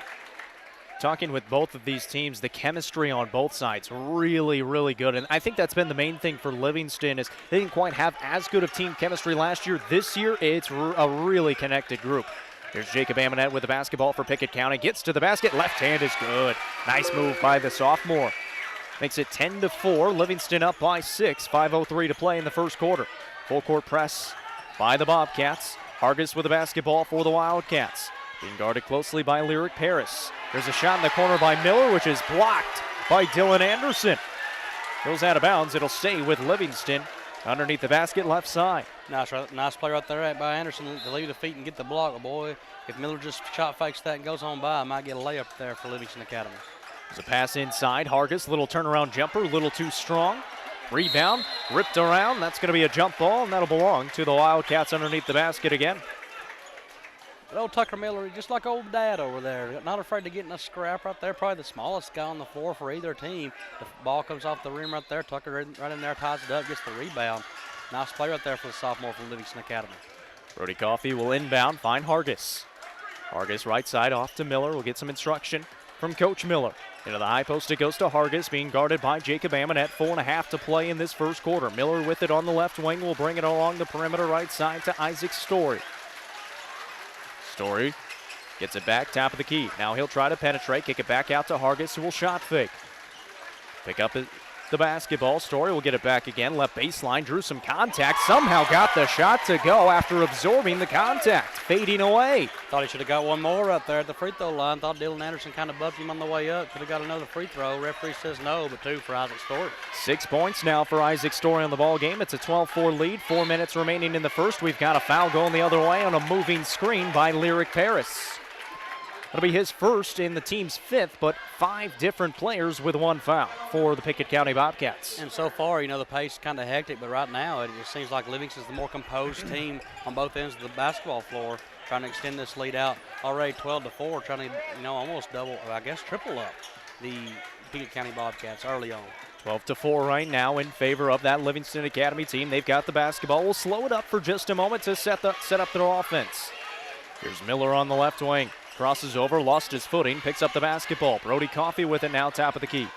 Talking with both of these teams, the chemistry on both sides really, really good. And I think that's been the main thing for Livingston is they didn't quite have as good of team chemistry last year. This year, it's a really connected group. There's Jacob Amonette with the basketball for Pickett County. Gets to the basket. Left hand is good. Nice move by the sophomore. Makes it 10-4. Livingston up by 6. 5:03 to play in the first quarter. Full court press by the Bobcats. Hargis with the basketball for the Wildcats. Being guarded closely by Lyric Paris. There's a shot in the corner by Miller, which is blocked by Dylan Anderson. Goes out of bounds. It'll stay with Livingston underneath the basket, left side. Nice play right there by Anderson to leave the feet and get the block. Boy, if Miller just shot fakes that and goes on by, I might get a layup there for Livingston Academy. There's a pass inside. Hargis, little turnaround jumper, a little too strong. Rebound, ripped around. That's going to be a jump ball, and that'll belong to the Wildcats underneath the basket again. But old Tucker Miller, just like old Dad over there, not afraid to get in a scrap right there. Probably the smallest guy on the floor for either team. The ball comes off the rim right there. Tucker right in there, ties it up, gets the rebound. Nice play right there for the sophomore from Livingston Academy. Brody Coffey will inbound, find Hargis. Hargis right side off to Miller. We'll get some instruction from Coach Miller. Into the high post it goes to Hargis, being guarded by Jacob Amonette. 4.5 to play in this first quarter. Miller with it on the left wing will bring it along the perimeter right side to Isaac Story. Story gets it back, top of the key. Now he'll try to penetrate, kick it back out to Hargis, who will shot fake. Pick up the basketball. Story will get it back again. Left baseline, drew some contact. Somehow got the shot to go after absorbing the contact. Fading away. Thought he should have got one more right there at the free throw line. Thought Dylan Anderson kind of bumped him on the way up. Could have got another free throw. Referee says no, but 2 for Isaac Story. 6 points now for Isaac Story on the ball game. It's a 12-4 lead. 4 minutes remaining in the first. We've got a foul going the other way on a moving screen by Lyric Paris. That'll be his first in the team's 5th, but 5 different players with 1 foul for the Pickett County Bobcats. And so far, you know, the pace is kind of hectic, but right now it just seems like Livingston's the more composed team on both ends of the basketball floor, trying to extend this lead out. Already 12-4, trying to, you know, almost double, or I guess triple up the Pickett County Bobcats early on. 12-4 right now in favor of that Livingston Academy team. They've got the basketball. We'll slow it up for just a moment to set up their offense. Here's Miller on the left wing. Crosses over, lost his footing, picks up the basketball. Brody Coffey with it now, top of the key.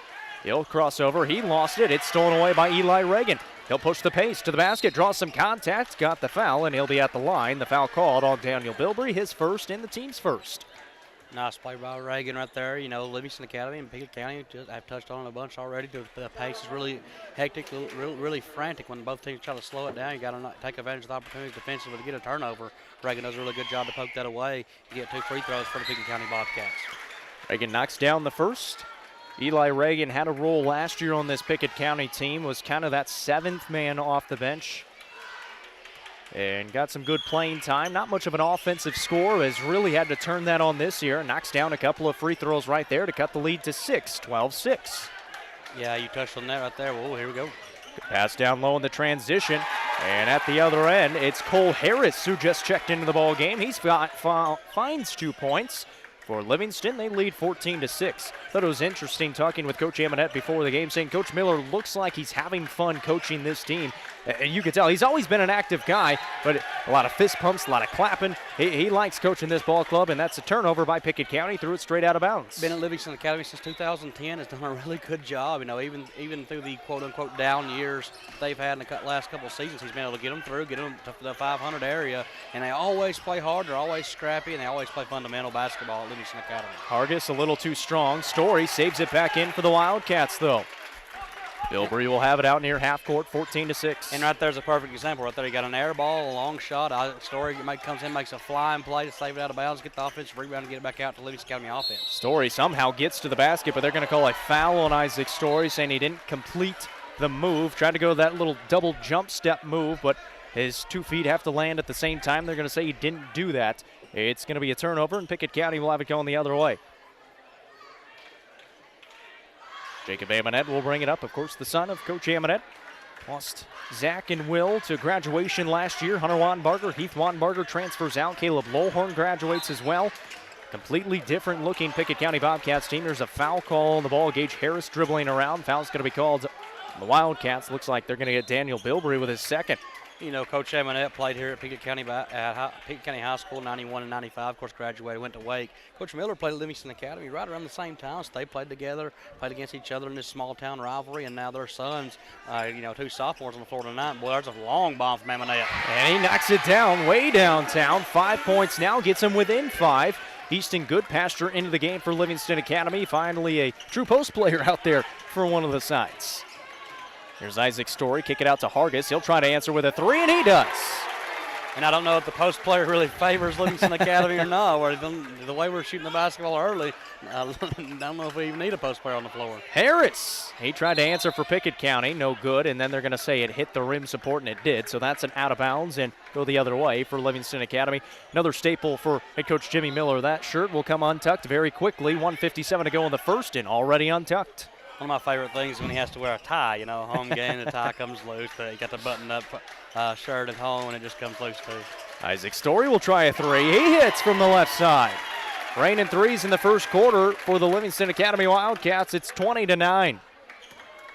He'll cross over, he lost it. It's stolen away by Eli Reagan. He'll push the pace to the basket, draws some contact, got the foul, and he'll be at the line. The foul called on Daniel Bilbrey, his first and the team's first. Nice play by Reagan right there. You know, Livingston Academy and Pickett County, I've touched on it a bunch already. The pace is really hectic, really frantic when both teams try to slow it down. You got to take advantage of the opportunities defensively to get a turnover. Reagan does a really good job to poke that away. You get 2 free throws for the Pickett County Bobcats. Reagan knocks down the first. Eli Reagan had a role last year on this Pickett County team, was kind of that 7th man off the bench. And got some good playing time. Not much of an offensive score, has really had to turn that on this year. Knocks down a couple of free throws right there to cut the lead to 6, 12-6. Yeah, you touched on that right there. Whoa, here we go. Pass down low in the transition. And at the other end, it's Cole Harris who just checked into the ball game. He finds 2 points. For Livingston, they lead 14-6. Thought it was interesting talking with Coach Amonette before the game, saying Coach Miller looks like he's having fun coaching this team. And you can tell he's always been an active guy, but a lot of fist pumps, a lot of clapping. He likes coaching this ball club, and that's a turnover by Pickett County. Threw it straight out of bounds. Been at Livingston Academy since 2010. Has done a really good job. You know, even through the quote-unquote down years they've had in the last couple of seasons, he's been able to get them through, get them to the 500 area, and they always play hard. They're always scrappy, and they always play fundamental basketball at Livingston Academy. Hargis a little too strong. Story saves it back in for the Wildcats, though. Bilbrey will have it out near half court, 14-6. And right there's a perfect example. Right there, you got an air ball, a long shot. Story comes in, makes a flying play to save it out of bounds, get the offensive rebound, and get it back out to Livingston Academy offense. Story somehow gets to the basket, but they're going to call a foul on Isaac Story, saying he didn't complete the move. Tried to go that little double jump step move, but his 2 feet have to land at the same time. They're going to say he didn't do that. It's going to be a turnover, and Pickett County will have it going the other way. Jacob Amonette will bring it up. Of course, the son of Coach Amonette. Lost Zach and Will to graduation last year. Hunter Wanbarger, Heath Wanbarger transfers out. Caleb Lohorn graduates as well. Completely different looking Pickett County Bobcats team. There's a foul call on the ball. Gage Harris dribbling around. Foul's going to be called on the Wildcats. Looks like they're going to get Daniel Bilbrey with his second. You know, Coach Amonette played here at Pickett County High School, 91 and 95. Of course, graduated, went to Wake. Coach Miller played at Livingston Academy right around the same time. So they played together, played against each other in this small-town rivalry, and now their sons, 2 sophomores on the floor tonight. Boy, there's a long bomb from Amonette. And he knocks it down, way downtown. 5 points now, gets him within 5. Easton Goodpasture into the game for Livingston Academy. Finally, a true post player out there for one of the sides. Here's Isaac Story, kick it out to Hargis. He'll try to answer with a 3, and he does. And I don't know if the post player really favors Livingston Academy or not. The way we're shooting the basketball early, I don't know if we even need a post player on the floor. Harris, he tried to answer for Pickett County, no good, and then they're going to say it hit the rim support, and it did. So that's an out of bounds and go the other way for Livingston Academy. Another staple for head coach Jimmy Miller. That shirt will come untucked very quickly. 1:57 to go in the first, and already untucked. One of my favorite things is when he has to wear a tie. You know, home game, the tie comes loose, but he got the button-up shirt at home, and it just comes loose, too. Isaac Story will try a 3. He hits from the left side. Raining threes in the first quarter for the Livingston Academy Wildcats. It's 20-9.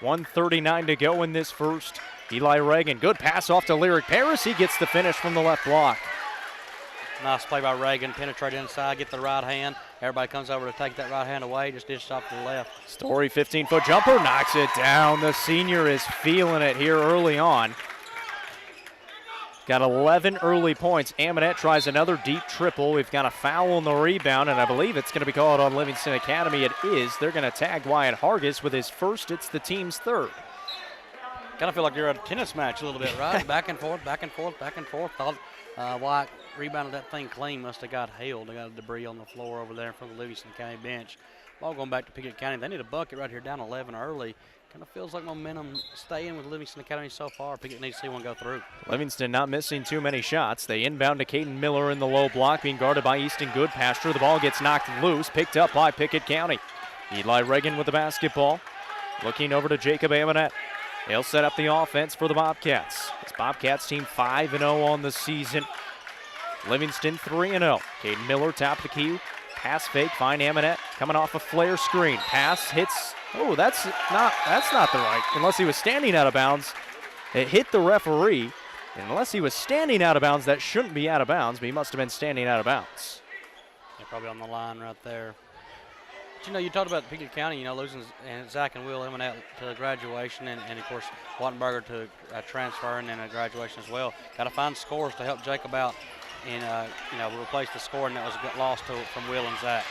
1:39 to go in this first. Eli Reagan, good pass off to Lyric Paris. He gets the finish from the left block. Nice play by Reagan, penetrate inside, get the right hand. Everybody comes over to take that right hand away, just dished off to the left. Story 15-foot jumper, knocks it down. The senior is feeling it here early on. Got 11 early points. Amonette tries another deep triple. We've got a foul on the rebound, and I believe it's going to be called on Livingston Academy. It is. They're going to tag Wyatt Hargis with his first. It's the team's third. Kind of feel like you're at a tennis match a little bit, right? Back and forth, back and forth, back and forth. Thought Wyatt rebounded that thing clean. Must have got hailed. They got debris on the floor over there from the Livingston County bench. Ball going back to Pickett County. They need a bucket right here, down 11 early. Kind of feels like momentum staying with Livingston Academy so far. Pickett needs to see one go through. Livingston not missing too many shots. They inbound to Caden Miller in the low block, being guarded by Easton Goodpasture. The ball gets knocked loose, picked up by Pickett County. Eli Reagan with the basketball. Looking over to Jacob Amonette. He'll set up the offense for the Bobcats. This Bobcats team 5-0 on the season. Livingston 3-0. Caden Miller, top of the key. Pass fake, find Amonette. Coming off a flare screen. Pass hits. Oh, that's not the right. Unless he was standing out of bounds. It hit the referee. And unless he was standing out of bounds, that shouldn't be out of bounds, but he must have been standing out of bounds. Yeah, probably on the line right there. But, you talked about Pickett County, losing Zach and Will Amonette to graduation, and of course, Wattenberger to transfer and then a graduation as well. Got to find scores to help Jacob out and, replace the scoring that was lost from Will and Zach.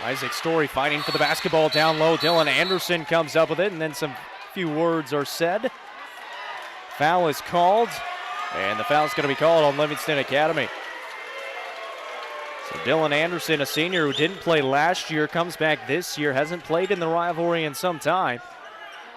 Isaac Story fighting for the basketball down low. Dylan Anderson comes up with it, and then some few words are said. Foul is called, and the foul is going to be called on Livingston Academy. So Dylan Anderson, a senior who didn't play last year, comes back this year, hasn't played in the rivalry in some time.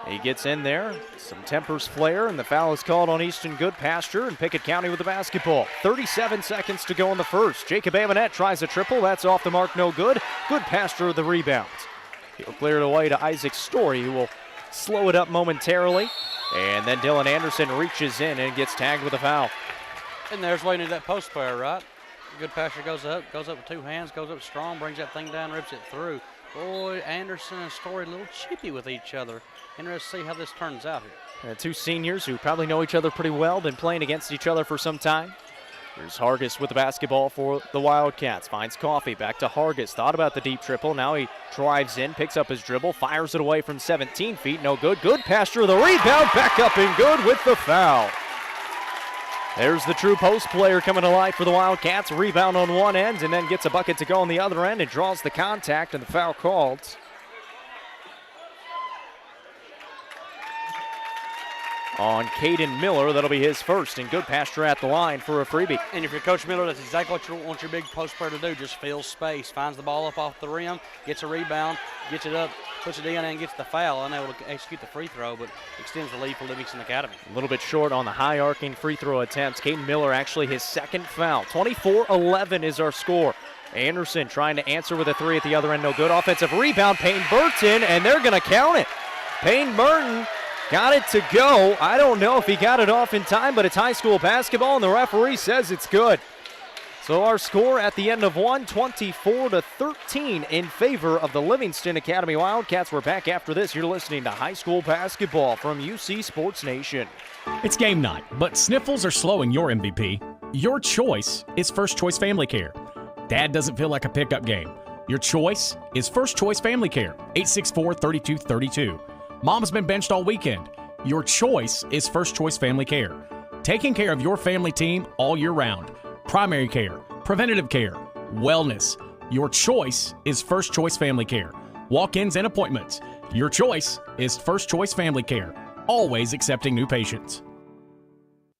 He gets in there, some tempers flare, and the foul is called on Easton Goodpasture, and Pickett County with the basketball. 37 seconds to go in the first. Jacob Amonette tries a triple. That's off the mark, no good. Goodpasture the rebound. He'll clear it away to Isaac Story, who will slow it up momentarily. And then Dylan Anderson reaches in and gets tagged with a foul. And there's waiting at that post player, right? Goodpasture goes up with two hands, goes up strong, brings that thing down, rips it through. Boy, Anderson and Story a little chippy with each other. Interested to see how this turns out here. Two seniors who probably know each other pretty well, been playing against each other for some time. Here's Hargis with the basketball for the Wildcats. Finds Coffey, back to Hargis. Thought about the deep triple. Now he drives in, picks up his dribble, fires it away from 17 feet. No good. Goodpasture the rebound, back up and good with the foul. There's the true post player coming to life for the Wildcats. Rebound on one end and then gets a bucket to go on the other end and draws the contact and the foul called. On Caden Miller, that'll be his first, and Goodpasture at the line for a freebie. And if you're Coach Miller, that's exactly what you want your big post player to do. Just fills space, finds the ball up off the rim, gets a rebound, gets it up, puts it in, and gets the foul, unable to execute the free throw, but extends the lead for Livingston Academy. A little bit short on the high arcing free throw attempts. Caden Miller actually his second foul. 24-11 is our score. Anderson trying to answer with a three at the other end, no good. Offensive rebound, Payne Burton, and they're going to count it. Payne Burton got it to go. I don't know if he got it off in time, but it's high school basketball, and the referee says it's good. So our score at the end of one, 24-13 in favor of the Livingston Academy Wildcats. We're back after this. You're listening to high school basketball from UC Sports Nation. It's game night, but sniffles are slowing your MVP. Your choice is First Choice Family Care. Dad doesn't feel like a pickup game. Your choice is First Choice Family Care, 864-3232. Mom's been benched all weekend. Your choice is First Choice Family Care. Taking care of your family team all year round. Primary care, preventative care, wellness. Your choice is First Choice Family Care. Walk-ins and appointments. Your choice is First Choice Family Care. Always accepting new patients.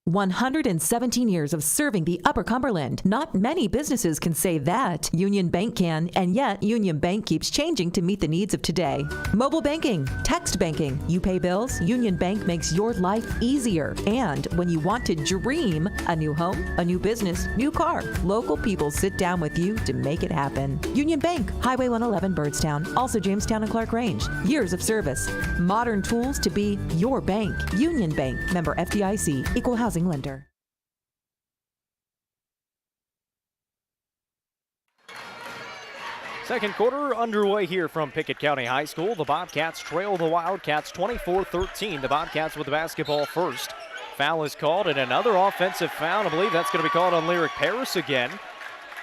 117 years of serving the Upper Cumberland. Not many businesses can say that. Union Bank can, and yet Union Bank keeps changing to meet the needs of today. Mobile banking, text banking, you pay bills, Union Bank makes your life easier. And when you want to dream a new home, a new business, new car, local people sit down with you to make it happen. Union Bank, Highway 111 Birdstown, also Jamestown and Clark Range. Years of service, modern tools to be your bank. Union Bank, member FDIC, equal housing lender. Second quarter underway here from Pickett County High School. The Bobcats trail the Wildcats 24-13. The Bobcats with the basketball first. Foul is called, and another offensive foul. I believe that's going to be called on Lyric Paris again.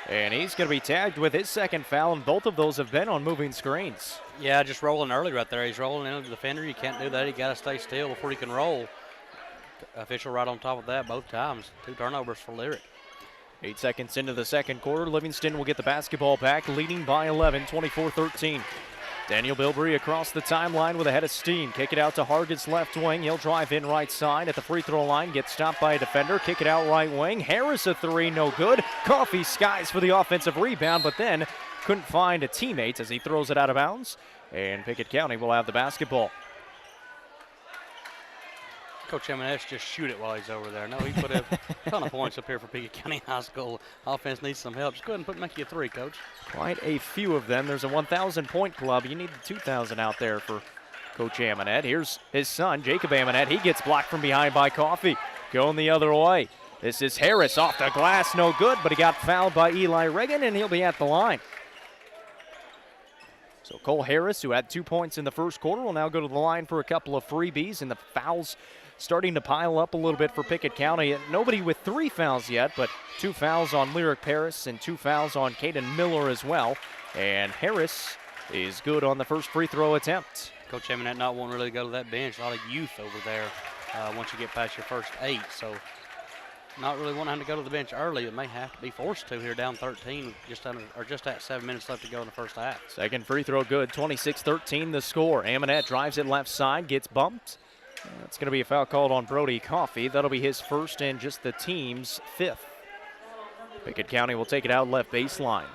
And he's going to be tagged with his second foul, and both of those have been on moving screens. Yeah, just rolling early right there. He's rolling into the defender. You can't do that. You got to stay still before you can roll. Official right on top of that both times. 2 turnovers for Lyric. 8 seconds into the second quarter, Livingston will get the basketball back, leading by 11, 24-13. Daniel Bilbrey across the timeline with a head of steam. Kick it out to Hargis left wing. He'll drive in right side at the free throw line. Gets stopped by a defender. Kick it out right wing. Harris a three, no good. Coffee skies for the offensive rebound, but then couldn't find a teammate as he throws it out of bounds. And Pickett County will have the basketball. Coach Eminetz just shoot it while he's over there. No, he put a ton of points up here for Pickett County High School. Offense needs some help. Just go ahead and make you a 3, Coach. Quite a few of them. There's a 1,000-point club. You need the 2,000 out there for Coach Aminet. Here's his son, Jacob Aminet. He gets blocked from behind by Coffey. Going the other way. This is Harris off the glass. No good, but he got fouled by Eli Reagan, and he'll be at the line. So Cole Harris, who had 2 points in the first quarter, will now go to the line for a couple of freebies, and the fouls starting to pile up a little bit for Pickett County. Nobody with 3 fouls yet, but 2 fouls on Lyric Paris and 2 fouls on Caden Miller as well. And Harris is good on the first free throw attempt. Coach Eminette not wanting really to go to that bench. A lot of youth over there once you get past your first 8. So not really wanting him to go to the bench early. It may have to be forced to here down 13, just at 7 minutes left to go in the first half. Second free throw good, 26-13 the score. Aminet drives it left side, gets bumped. That's going to be a foul called on Brody Coffey. That'll be his first and just the team's 5th. Pickett County will take it out left baseline.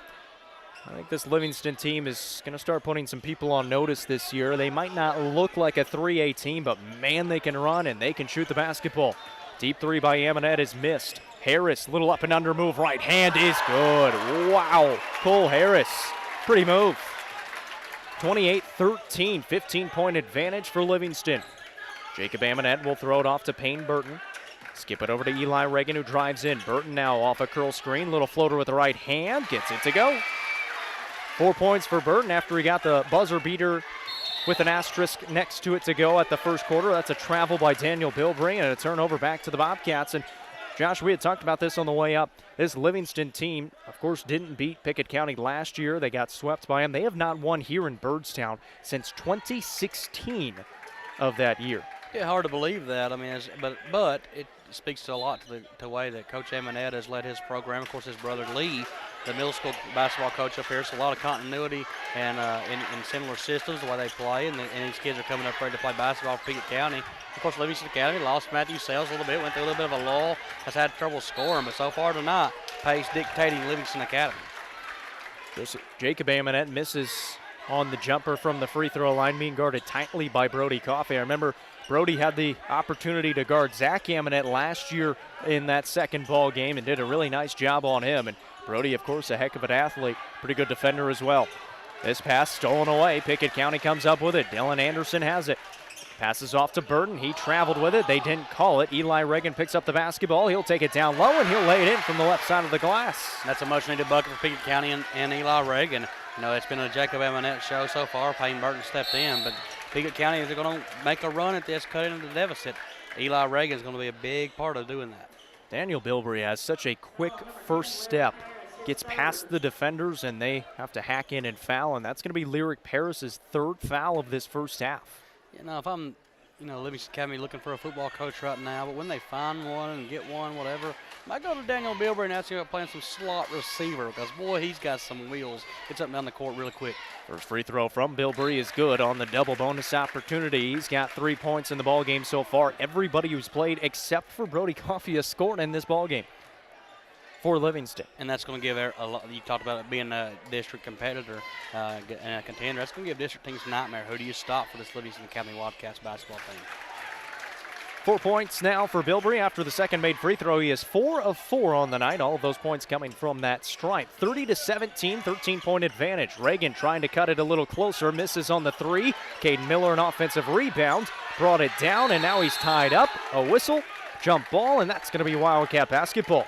I think this Livingston team is going to start putting some people on notice this year. They might not look like a 3A team, but man, they can run and they can shoot the basketball. Deep 3 by Aminet is missed. Harris, little up and under move, right hand is good. Wow, Cole Harris, pretty move. 28-13, 15-point advantage for Livingston. Jacob Aminet will throw it off to Payne Burton. Skip it over to Eli Reagan, who drives in. Burton now off a curl screen. Little floater with the right hand. Gets it to go. 4 points for Burton after he got the buzzer beater with an asterisk next to it to go at the first quarter. That's a travel by Daniel Bilbrey and a turnover back to the Bobcats. And Josh, we had talked about this on the way up. This Livingston team, of course, didn't beat Pickett County last year. They got swept by them. They have not won here in Byrdstown since 2016 of that year. Yeah, hard to believe that. I mean, but it speaks to a lot to the way that Coach Eminette has led his program. Of course, his brother Lee, the middle school basketball coach up here, so a lot of continuity and in similar systems, the way they play, and these kids are coming up ready to play basketball for Pickett County. Of course, Livingston Academy lost Matthew Sales a little bit, went through a little bit of a lull, has had trouble scoring, but so far tonight, pace dictating Livingston Academy. Jacob Aminet misses on the jumper from the free throw line, being guarded tightly by Brody Coffey. I remember Brody had the opportunity to guard Zach Aminet last year in that second ball game and did a really nice job on him. And Brody, of course, a heck of an athlete, pretty good defender as well. This pass stolen away. Pickett County comes up with it. Dylan Anderson has it. Passes off to Burton. He traveled with it. They didn't call it. Eli Reagan picks up the basketball. He'll take it down low, and he'll lay it in from the left side of the glass. That's a much-needed bucket for Pickett County and Eli Reagan. You know, it's been a Jacob Eminette show so far. Payne Burton stepped in, but Pickett County, if they're going to make a run at this, cut into the deficit, Eli Reagan is going to be a big part of doing that. Daniel Bilbrey has such a quick first step. Gets past the defenders, and they have to hack in and foul, and that's going to be Lyric Paris's 3rd foul of this first half. You know, if I'm, Livingston Academy looking for a football coach right now, but when they find one and get one, whatever, I might go to Daniel Bilbrey and ask him about playing some slot receiver because, boy, he's got some wheels. Gets up and down the court really quick. First free throw from Bilbrey is good on the double bonus opportunity. He's got 3 points in the ballgame so far. Everybody who's played except for Brody Coffey has scored in this ballgame for Livingston. And that's going to give a lot. You talked about it being a district competitor and a contender. That's going to give district teams a nightmare. Who do you stop for this Livingston Academy Wildcats basketball team? 4 points now for Bilbrey after the second made free throw. He is 4 of 4 on the night. All of those points coming from that stripe. 30-17, 13-point advantage. Reagan trying to cut it a little closer. Misses on the 3. Caden Miller, an offensive rebound. Brought it down, and now he's tied up. A whistle, jump ball, and that's going to be Wildcat basketball.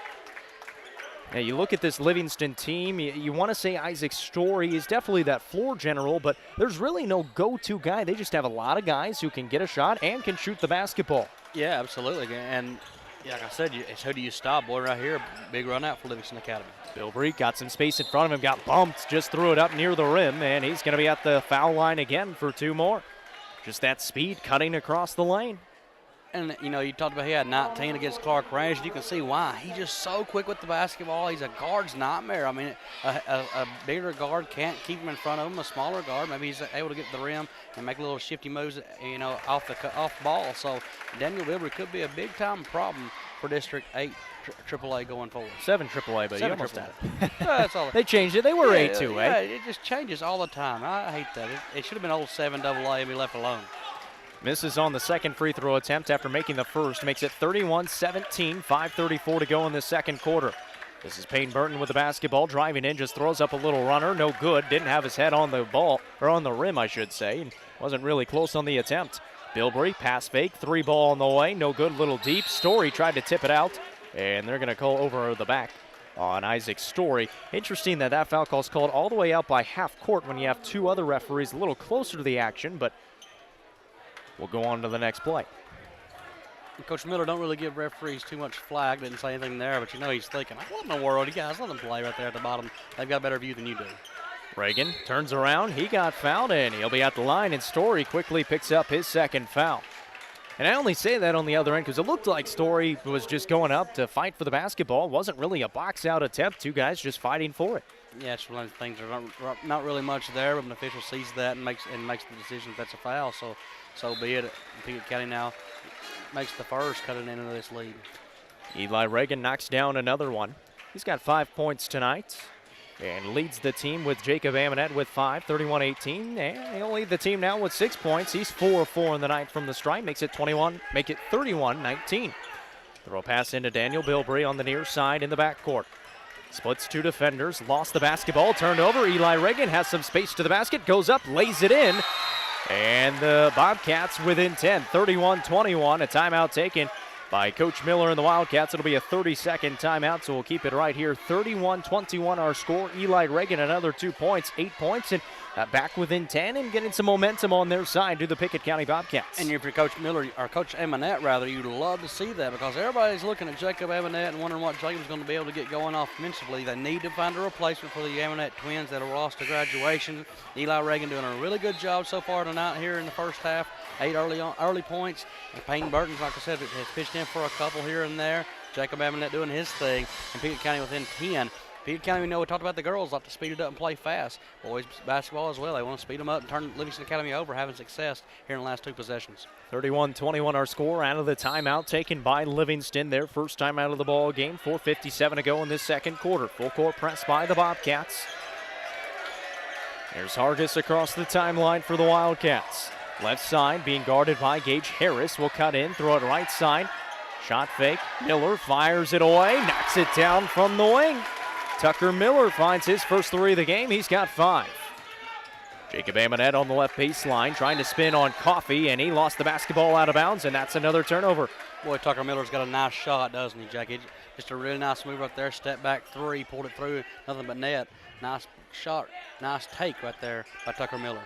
Now, you look at this Livingston team, you want to say Isaac Story is definitely that floor general, but there's really no go-to guy. They just have a lot of guys who can get a shot and can shoot the basketball. Yeah, absolutely. And like I said, it's who do you stop? Boy, right here, big run out for Livingston Academy. Bilbrey got some space in front of him, got bumped, just threw it up near the rim, and he's going to be at the foul line again for 2 more. Just that speed cutting across the lane. And, you talked about he had 19 against Clark Range. You can see why. He's just so quick with the basketball. He's a guard's nightmare. I mean, a bigger guard can't keep him in front of him. A smaller guard, maybe he's able to get to the rim and make little shifty moves, off ball. So Daniel Bilbrey could be a big-time problem for District 8 AAA going forward. 7 AAA, but you almost had it. That's all. They changed it. They were 8-2, yeah, it just changes all the time. I hate that. It should have been old 7 AA and be left alone. Misses on the second free throw attempt after making the first. Makes it 31-17, 5:34 to go in the second quarter. This is Payne Burton with the basketball, driving in, just throws up a little runner. No good. Didn't have his head on the ball, or on the rim, I should say. And wasn't really close on the attempt. Bilbrey, pass fake, 3 ball on the way. No good, little deep. Story tried to tip it out, and they're going to call over the back on Isaac Story. Interesting that foul call is called all the way out by half court when you have 2 other referees a little closer to the action, but we'll go on to the next play. And Coach Miller don't really give referees too much flag. Didn't say anything there, but he's thinking, what in the world? You guys let them play right there at the bottom. They've got a better view than you do. Reagan turns around. He got fouled, and he'll be at the line, and Story quickly picks up his second foul. And I only say that on the other end because it looked like Story was just going up to fight for the basketball. It wasn't really a box-out attempt. 2 guys just fighting for it. Yeah, it's one of the things. There's not really much there, but an official sees that and makes the decision if that's a foul. So be it. Pickett County now makes the first, cutting into this lead. Eli Reagan knocks down another one. He's got 5 points tonight and leads the team with Jacob Amonette with 5, 31-18. And he'll lead the team now with 6 points. He's 4 of 4 in the night from the stripe, make it 31-19. Throw pass into Daniel Bilbrey on the near side in the backcourt. Splits 2 defenders, lost the basketball, turned over. Eli Reagan has some space to the basket, goes up, lays it in. And the Bobcats within 10, 31-21, a timeout taken by Coach Miller and the Wildcats. It'll be a 30-second timeout, so we'll keep it right here. 31-21 our score. Eli Reagan another 2 points, 8 points, and back within 10 and getting some momentum on their side to the Pickett County Bobcats. And if you're Coach Miller, or Coach Amonette rather, you'd love to see that because everybody's looking at Jacob Amonette and wondering what Jacob's going to be able to get going offensively. They need to find a replacement for the Amonette twins that have lost to graduation. Eli Reagan doing a really good job so far tonight here in the first half. 8 early points. And Payne Burton's, like I said, has pitched in for a couple here and there. Jacob Amonette doing his thing. And Pickett County within 10. Pickett County, we talked about the girls like to speed it up and play fast. Boys basketball as well. They want to speed them up and turn Livingston Academy over, having success here in the last 2 possessions. 31-21 our score out of the timeout taken by Livingston. Their first time out of the ball game. 4:57 to go in this second quarter. Full court press by the Bobcats. There's Hargis across the timeline for the Wildcats. Left side being guarded by Gage Harris. Will cut in, throw it right side. Shot fake. Miller fires it away, knocks it down from the wing. Tucker Miller finds his first 3 of the game. He's got 5. Jacob Amonette on the left baseline trying to spin on Coffee, and he lost the basketball out of bounds, and that's another turnover. Boy, Tucker Miller's got a nice shot, doesn't he, Jackie? Just a really nice move up there. Step back 3, pulled it through, nothing but net. Nice shot, nice take right there by Tucker Miller.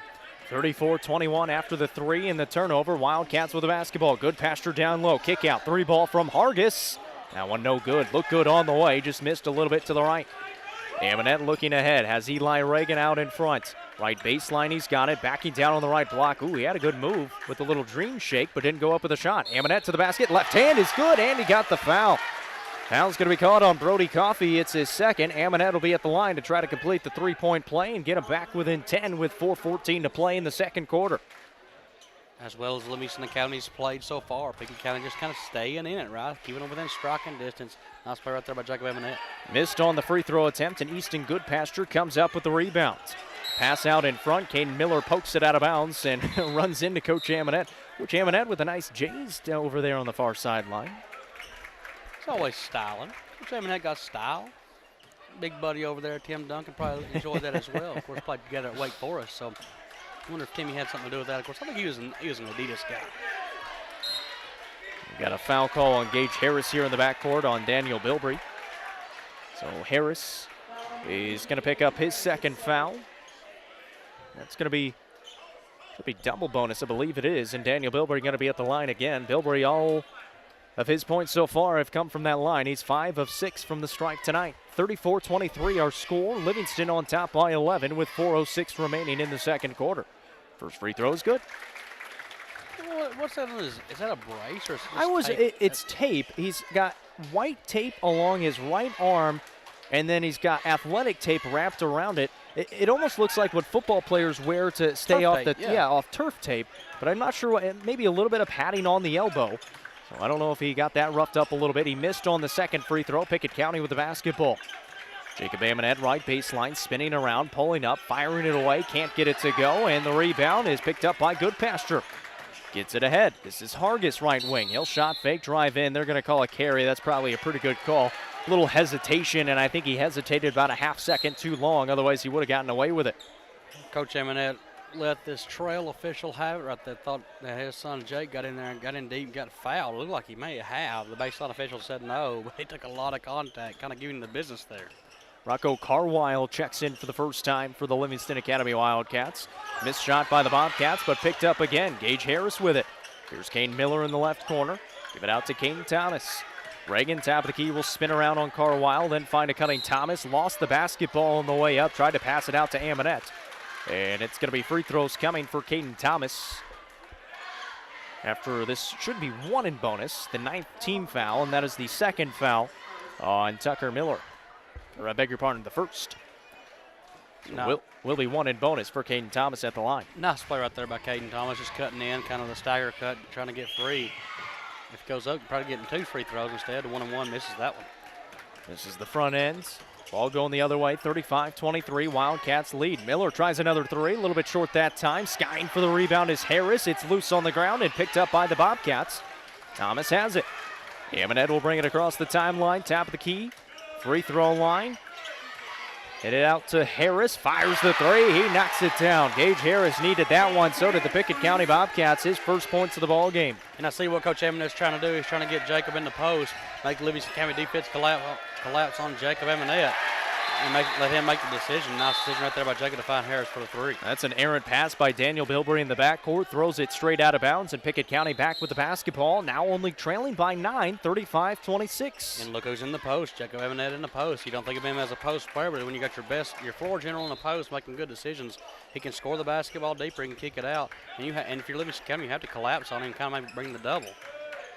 34-21 after the 3 and the turnover. Wildcats with the basketball. Good pasture down low. Kick out. 3 ball from Hargis. That one no good. Looked good on the way. Just missed a little bit to the right. Amonette looking ahead. Has Eli Reagan out in front. Right baseline, he's got it. Backing down on the right block. Ooh, he had a good move with a little dream shake, but didn't go up with a shot. Amonette to the basket. Left hand is good, and he got the foul. Foul's going to be called on Brody Coffey. It's his second. Amonette will be at the line to try to complete the 3-point play and get him back within 10 with 4:14 to play in the second quarter. As well as Livingston Academy's played so far. Pickett County just kind of staying in it, right? Keeping them within striking distance. Nice play right there by Jacob Amonette. Missed on the free throw attempt, and Easton Goodpasture comes up with the rebound. Pass out in front. Caden Miller pokes it out of bounds and runs into Coach Amonette. Coach Amonette with a nice J's over there on the far sideline. It's always styling. Coach Amonette got style. Big buddy over there, Tim Duncan, probably enjoyed that as well. Of course, played together at Wake Forest, so I wonder if Timmy had something to do with that. Of course, I think he was an Adidas guy. We got a foul call on Gage Harris here in the backcourt on Daniel Bilbrey. So Harris is going to pick up his second foul. That's going to be Should be double bonus, I believe it is. And Daniel Bilbrey going to be at the line again. Bilbrey, all of his points so far have come from that line. He's 5 of 6 from the stripe tonight. 34-23 our score. Livingston on top by 11 with 4:06 remaining in the second quarter. First free throw is good. What's that? Is that a brace or? It's tape. He's got white tape along his right arm, and then he's got athletic tape wrapped around it. It almost looks like what football players wear to stay off off turf tape. But I'm not sure. Maybe a little bit of padding on the elbow. So I don't know if he got that roughed up a little bit. He missed on the second free throw. Pickett County with the basketball. Jacob Amonette, right baseline, spinning around, pulling up, firing it away. Can't get it to go, and the rebound is picked up by Goodpasture. Gets it ahead. This is Hargis, right wing. He'll shot fake, drive in. They're going to call a carry. That's probably a pretty good call. A little hesitation, and I think he hesitated about a half second too long. Otherwise, he would have gotten away with it. Coach Amonette let this trail official have it right there. Thought that his son Jake got in there and got in deep and got fouled. It looked like he may have. The baseline official said no, but he took a lot of contact, kind of giving the business there. Rocco Carwile checks in for the first time for the Livingston Academy Wildcats. Missed shot by the Bobcats, but picked up again. Gage Harris with it. Here's Kane Miller in the left corner. Give it out to Kane Thomas. Reagan, top of the key, will spin around on Carwile, then find a cutting Thomas. Lost the basketball on the way up. Tried to pass it out to Amonette. And it's going to be free throws coming for Caden Thomas. After this should be one in bonus, the 9th team foul, and that is the second foul on Tucker Miller. Or I beg your pardon, the first. So will be one in bonus for Caden Thomas at the line. Nice play right there by Caden Thomas, just cutting in, kind of the stagger cut, trying to get free. If it goes up, probably getting 2 free throws instead. The 1-and-1 misses that one. This is the front end. Ball going the other way, 35-23, Wildcats lead. Miller tries another three, a little bit short that time. Skying for the rebound is Harris. It's loose on the ground and picked up by the Bobcats. Thomas has it. Amonette will bring it across the timeline, top of the key. Free throw line. Hit it out to Harris, fires the three, he knocks it down. Gage Harris needed that one, so did the Pickett County Bobcats, his first points of the ball game. And I see what Coach Amonette's trying to do. He's trying to get Jacob in the post, make the Livingston County defense collapse on Jacob Amonette, and let him make the decision. Nice decision right there by Jacob to find Harris for the three. That's an errant pass by Daniel Bilbrey in the backcourt, throws it straight out of bounds, and Pickett County back with the basketball, now only trailing by 9, 35-26. And look who's in the post, Jacob Amonette in the post. You don't think of him as a post player, but when you got your floor general in the post making good decisions, he can score the basketball deeper, he can kick it out, and if you're Livingston County, you have to collapse on him, kind of maybe bring the double.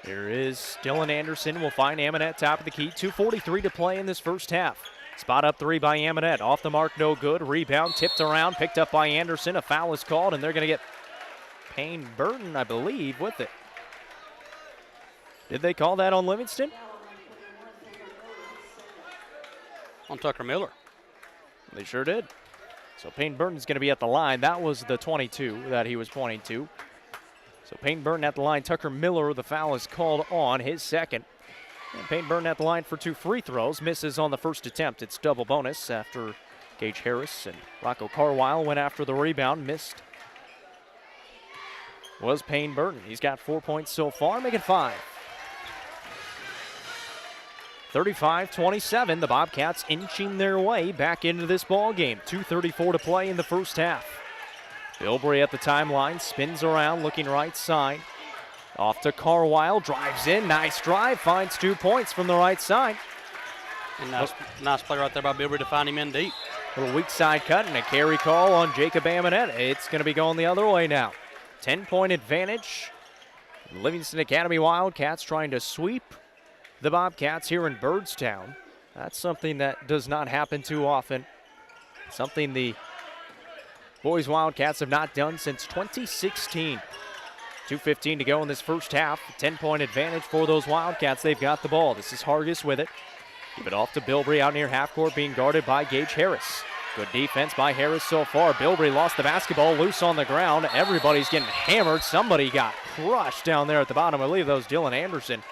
Here is Dylan Anderson, will find Amonette top of the key, 2:43 to play in this first half. Spot up three by Amonette. Off the mark, no good. Rebound tipped around, picked up by Anderson. A foul is called, and they're going to get Payne Burton, I believe, with it. Did they call that on Livingston? On Tucker Miller. They sure did. So Payne Burton's going to be at the line. That was the 22 that he was pointing to. So Payne Burton at the line. Tucker Miller, the foul is called on his second. And Payne Burton at the line for 2 free throws. Misses on the first attempt. It's double bonus after Gage Harris and Rocco Carwile went after the rebound. Missed. Was Payne Burton. He's got 4 points so far. Make it 5. 35-27. The Bobcats inching their way back into this ball game. 2:34 to play in the first half. Bilbrey at the timeline. Spins around, looking right side. Off to Carwile, drives in, nice drive, finds 2 points from the right side. And nice play right there by Bilbrey to find him in deep. Little weak side cut and a carry call on Jacob Amonette. It's going to be going the other way now. 10-point advantage. Livingston Academy Wildcats trying to sweep the Bobcats here in Byrdstown. That's something that does not happen too often. Something the boys Wildcats have not done since 2016. 2:15 to go in this first half. 10-point advantage for those Wildcats. They've got the ball. This is Hargis with it. Give it off to Bilbrey out near half court, being guarded by Gage Harris. Good defense by Harris so far. Bilbrey lost the basketball loose on the ground. Everybody's getting hammered. Somebody got crushed down there at the bottom. I believe that was Dylan Anderson.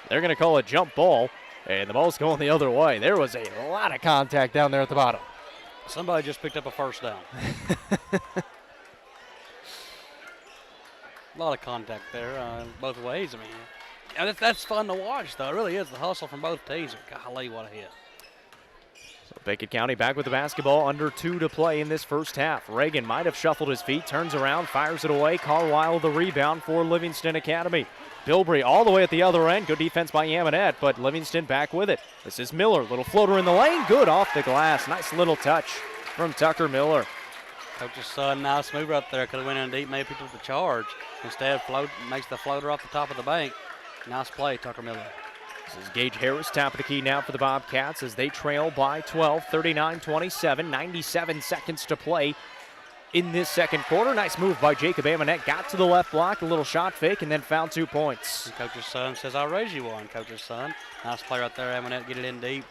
They're going to call a jump ball, and the ball's going the other way. There was a lot of contact down there at the bottom. Somebody just picked up a first down. A lot of contact there both ways. I mean, that's fun to watch, though. It really is. The hustle from both teams. Golly, what a hit. So Pickett County back with the basketball, under 2 to play in this first half. Reagan might have shuffled his feet, turns around, fires it away. Carlisle the rebound for Livingston Academy. Bilbrey all the way at the other end. Good defense by Yamanette, but Livingston back with it. This is Miller. Little floater in the lane. Good off the glass. Nice little touch from Tucker Miller. Coach's son, nice move right there. Could have went in deep, maybe picked up the charge. Instead, makes the floater off the top of the bank. Nice play, Tucker Miller. This is Gage Harris, top of the key now for the Bobcats as they trail by 12, 39-27, 97 seconds to play in this second quarter. Nice move by Jacob Amonette. Got to the left block, a little shot fake, and then found 2 points. And Coach's son says, I'll raise you one, Coach's son. Nice play right there, Amonette, get it in deep.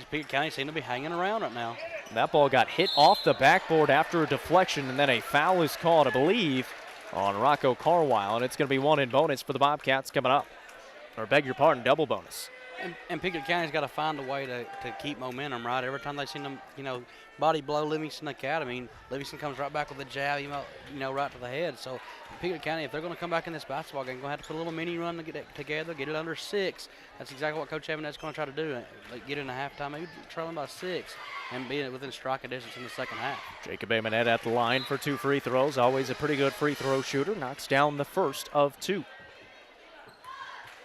Pickett County seem to be hanging around right now. That ball got hit off the backboard after a deflection, and then a foul is called, I believe, on Rocco Carlisle, and it's going to be 1 in bonus for the Bobcats coming up. Or beg your pardon, double bonus. And Pickett County's got to find a way to keep momentum, right? Every time they see them, body blow Livingston Academy, Livingston comes right back with a jab, right to the head. So Pickett County, if they're going to come back in this basketball game, going to have to put a little mini run to get it together, get it under 6. That's exactly what Coach Amonette's going to try to do. Get in a halftime, maybe trailing by 6, and be within striking distance in the second half. Jacob Amonette at the line for 2 free throws. Always a pretty good free throw shooter. Knocks down the first of 2.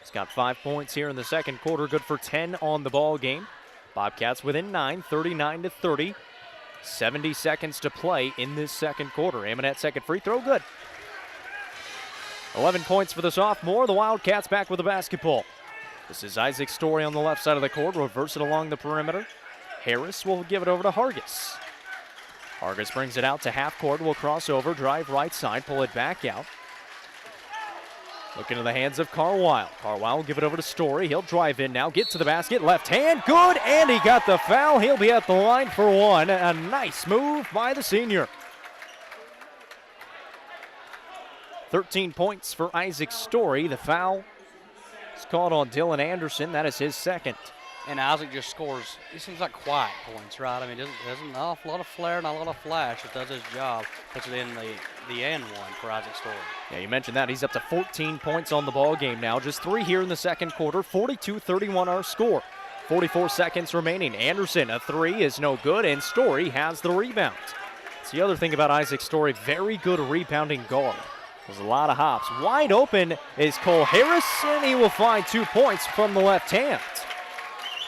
He's got 5 points here in the second quarter, good for 10 on the ball game. Bobcats within 9, 39-30. 70 seconds to play in this second quarter. Amonette second free throw, good. 11 points for the sophomore. The Wildcats back with the basketball. This is Isaac Story on the left side of the court. Reverse it along the perimeter. Harris will give it over to Hargis. Hargis brings it out to half court. Will cross over, drive right side, pull it back out. Look into the hands of Carlisle. Carlisle will give it over to Story. He'll drive in now, get to the basket, left hand, good, and he got the foul. He'll be at the line for 1. A nice move by the senior. 13 points for Isaac Story. The foul is called on Dylan Anderson. That is his second. And Isaac just scores, he seems like quiet points, right? I mean, doesn't an awful lot of flair, not a lot of flash. Just does his job, puts it in the end one for Isaac Story. Yeah, you mentioned that. He's up to 14 points on the ball game now. Just 3 here in the second quarter. 42-31 our score. 44 seconds remaining. Anderson, a 3 is no good, and Story has the rebound. That's the other thing about Isaac Story, very good rebounding guard. There's a lot of hops. Wide open is Cole Harris, and he will find 2 points from the left hand.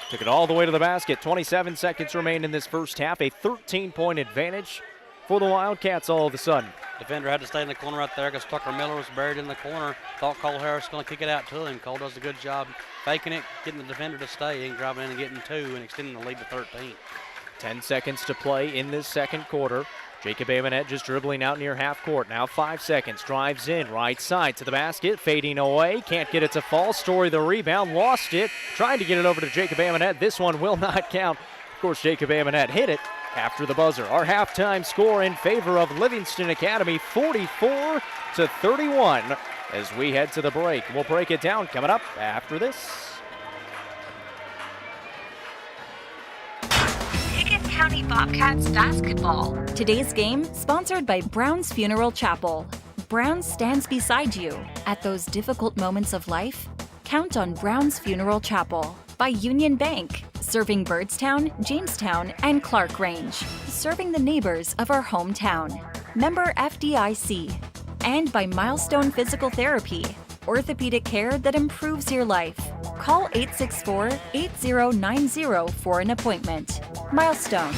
Took it all the way to the basket. 27 seconds remain in this first half. A 13-point advantage for the Wildcats all of a sudden. Defender had to stay in the corner right there because Tucker Miller was buried in the corner. Thought Cole Harris was going to kick it out to him. Cole does a good job faking it, getting the defender to stay, and driving in and getting 2 and extending the lead to 13. 10 seconds to play in this second quarter. Jacob Amonette just dribbling out near half court. Now 5 seconds. Drives in, right side to the basket. Fading away. Can't get it to fall. Story the rebound. Lost it. Trying to get it over to Jacob Amonette. This one will not count. Of course, Jacob Amonette hit it after the buzzer. Our halftime score in favor of Livingston Academy, 44-31. As we head to the break, we'll break it down coming up after this. Pickett County Bobcats basketball. Today's game sponsored by Brown's Funeral Chapel. Brown's stands beside you at those difficult moments of life. Count on Brown's Funeral Chapel. By Union Bank, serving Byrdstown, Jamestown, and Clark Range, serving the neighbors of our hometown. Member FDIC. And by Milestone Physical Therapy, orthopedic care that improves your life. Call 864-8090 for an appointment. Milestone.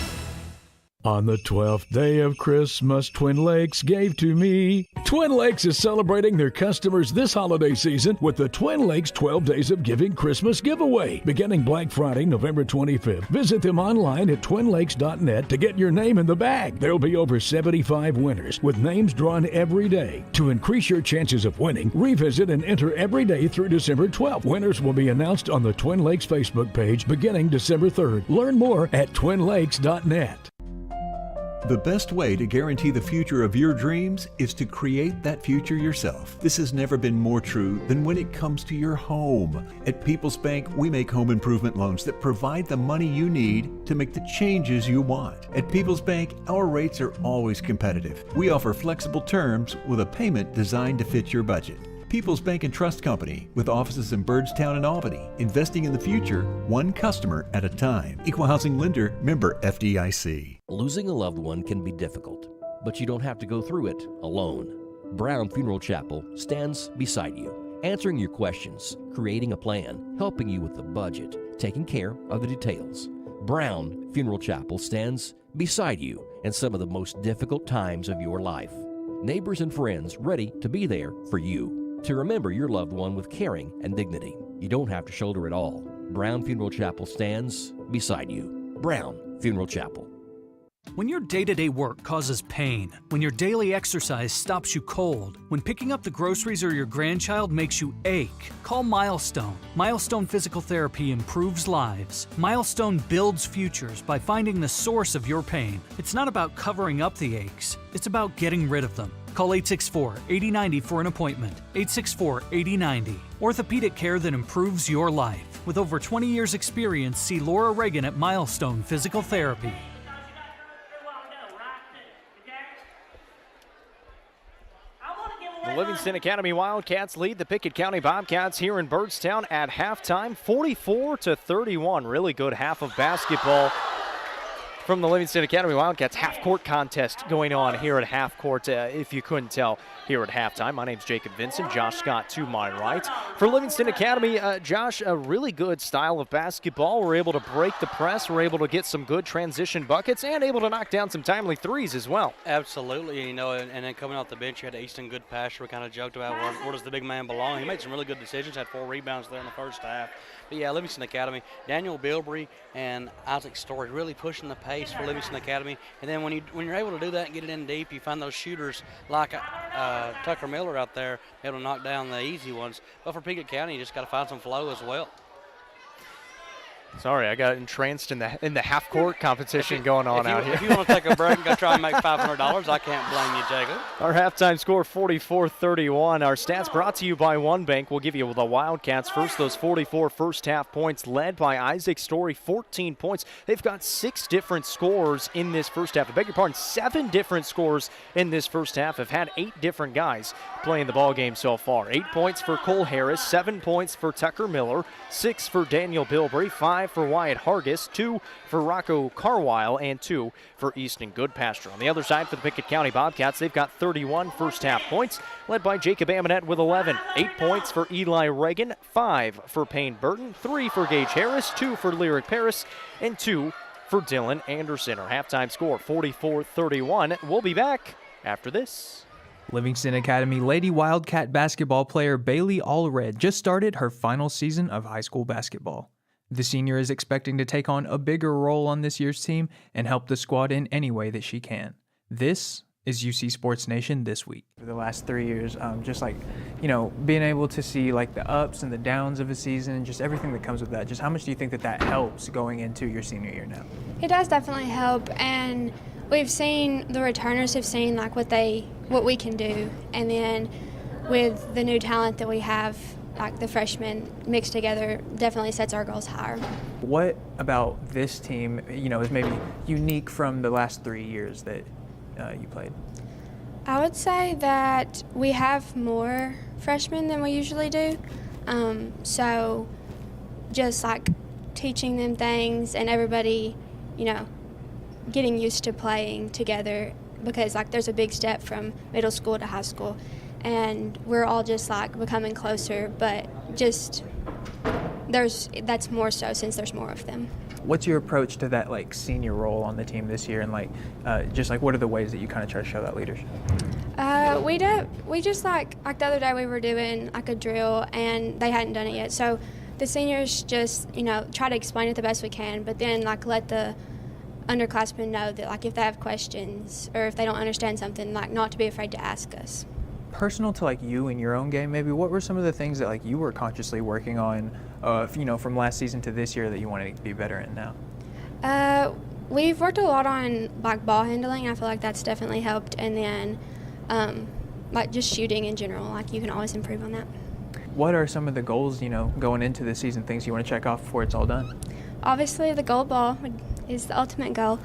On the 12th day of Christmas, Twin Lakes gave to me. Twin Lakes is celebrating their customers this holiday season with the Twin Lakes 12 Days of Giving Christmas giveaway, beginning Black Friday, November 25th. Visit them online at twinlakes.net to get your name in the bag. There'll be over 75 winners with names drawn every day. To increase your chances of winning, revisit and enter every day through December 12th. Winners will be announced on the Twin Lakes Facebook page beginning December 3rd. Learn more at twinlakes.net. The best way to guarantee the future of your dreams is to create that future yourself. This has never been more true than when it comes to your home. At People's Bank, we make home improvement loans that provide the money you need to make the changes you want. At People's Bank, our rates are always competitive. We offer flexible terms with a payment designed to fit your budget. People's Bank and Trust Company, with offices in Byrdstown and Albany, investing in the future, one customer at a time. Equal housing lender, member FDIC. Losing a loved one can be difficult, but you don't have to go through it alone. Brown Funeral Chapel stands beside you, answering your questions, creating a plan, helping you with the budget, taking care of the details. Brown Funeral Chapel stands beside you in some of the most difficult times of your life. Neighbors and friends ready to be there for you, to remember your loved one with caring and dignity. You don't have to shoulder it all. Brown Funeral Chapel stands beside you. Brown Funeral Chapel. When your day-to-day work causes pain, when your daily exercise stops you cold, when picking up the groceries or your grandchild makes you ache, call Milestone. Milestone Physical Therapy improves lives. Milestone builds futures by finding the source of your pain. It's not about covering up the aches, it's about getting rid of them. Call 864-8090 for an appointment. 864-8090. Orthopedic care that improves your life. With over 20 years' experience, see Laura Reagan at Milestone Physical Therapy. The Livingston Academy Wildcats lead the Pickett County Bobcats here in Byrdstown at halftime, 44-31. Really good half of basketball from the Livingston Academy Wildcats. Half-court contest going on here at half-court, if you couldn't tell, here at halftime. My name's Jacob Vincent. Josh Scott to my right. For Livingston Academy, Josh, a really good style of basketball. We're able to break the press. We're able to get some good transition buckets and able to knock down some timely threes as well. Absolutely, and then coming off the bench, you had Easton Goodpasture. We kind of joked about where does the big man belong. He made some really good decisions, had 4 rebounds there in the first half. But yeah, Livingston Academy, Daniel Bilbrey and Isaac Story really pushing the pace for Livingston Academy. And then when you're able to do that and get it in deep, you find those shooters like Tucker Miller out there able to knock down the easy ones. But for Pickett County, you just got to find some flow as well. Sorry, I got entranced in the half-court competition going on out here. If you want to take a break and go try and make $500, I can't blame you, Jacob. Our halftime score, 44-31. Our stats brought to you by One Bank. We'll give you the Wildcats first. Those 44 first-half points led by Isaac Story, 14 points. They've got 6 different scores in this first half. I beg your pardon, 7 different scores in this first half. Have had 8 different guys playing the ball game so far. 8 points for Cole Harris, 7 points for Tucker Miller, 6 for Daniel Bilbrey, 5 for Wyatt Hargis, 2 for Rocco Carwile, and 2 for Easton Goodpasture. On the other side for the Pickett County Bobcats, they've got 31 first-half points, led by Jacob Amonette with 11. 8 points for Eli Reagan, 5 for Payne Burton, 3 for Gage Harris, 2 for Lyric Paris, and 2 for Dylan Anderson. Our halftime score, 44-31. We'll be back after this. Livingston Academy Lady Wildcat basketball player Bailey Allred just started her final season of high school basketball. The senior is expecting to take on a bigger role on this year's team and help the squad in any way that she can. This is UC Sports Nation This Week. For the last 3 years, just like, being able to see like the ups and the downs of a season, just everything that comes with that. Just how much do you think that helps going into your senior year now? It does definitely help, and we've seen the returners have seen like what we can do, and then with the new talent that we have, like the freshmen mixed together, definitely sets our goals higher. What about this team, is maybe unique from the last 3 years that you played? I would say that we have more freshmen than we usually do. So just like teaching them things and everybody, getting used to playing together, because like there's a big step from middle school to high school. And we're all just like becoming closer, but just that's more so since there's more of them. What's your approach to that like senior role on the team this year, and just what are the ways that you kind of try to show that leadership? We just like the other day we were doing like a drill and they hadn't done it yet, so the seniors just try to explain it the best we can, but then like let the underclassmen know that like if they have questions or if they don't understand something, like not to be afraid to ask us. Personal to like you in your own game, maybe what were some of the things that like you were consciously working on, from last season to this year that you want to be better in now? We've worked a lot on like ball handling. I feel like that's definitely helped, and then like just shooting in general. Like you can always improve on that. What are some of the goals, going into the season? Things you want to check off before it's all done? Obviously, the gold ball is the ultimate goal,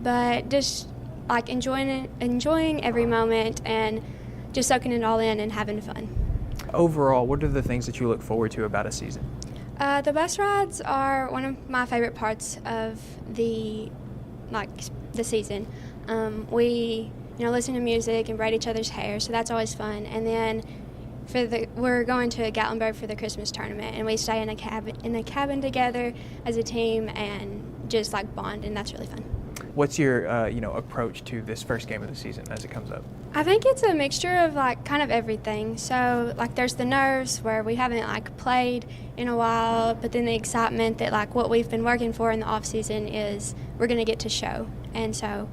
but just like enjoying every moment and just soaking it all in and having fun. Overall, what are the things that you look forward to about a season? The bus rides are one of my favorite parts of the season. We listen to music and braid each other's hair, so that's always fun. And then we're going to Gatlinburg for the Christmas tournament, and we stay in a cabin together as a team and just bond, and that's really fun. What's your approach to this first game of the season as it comes up? I think it's a mixture of kind of everything. So there's the nerves where we haven't played in a while, but then the excitement that what we've been working for in the off season is we're going to get to show, and so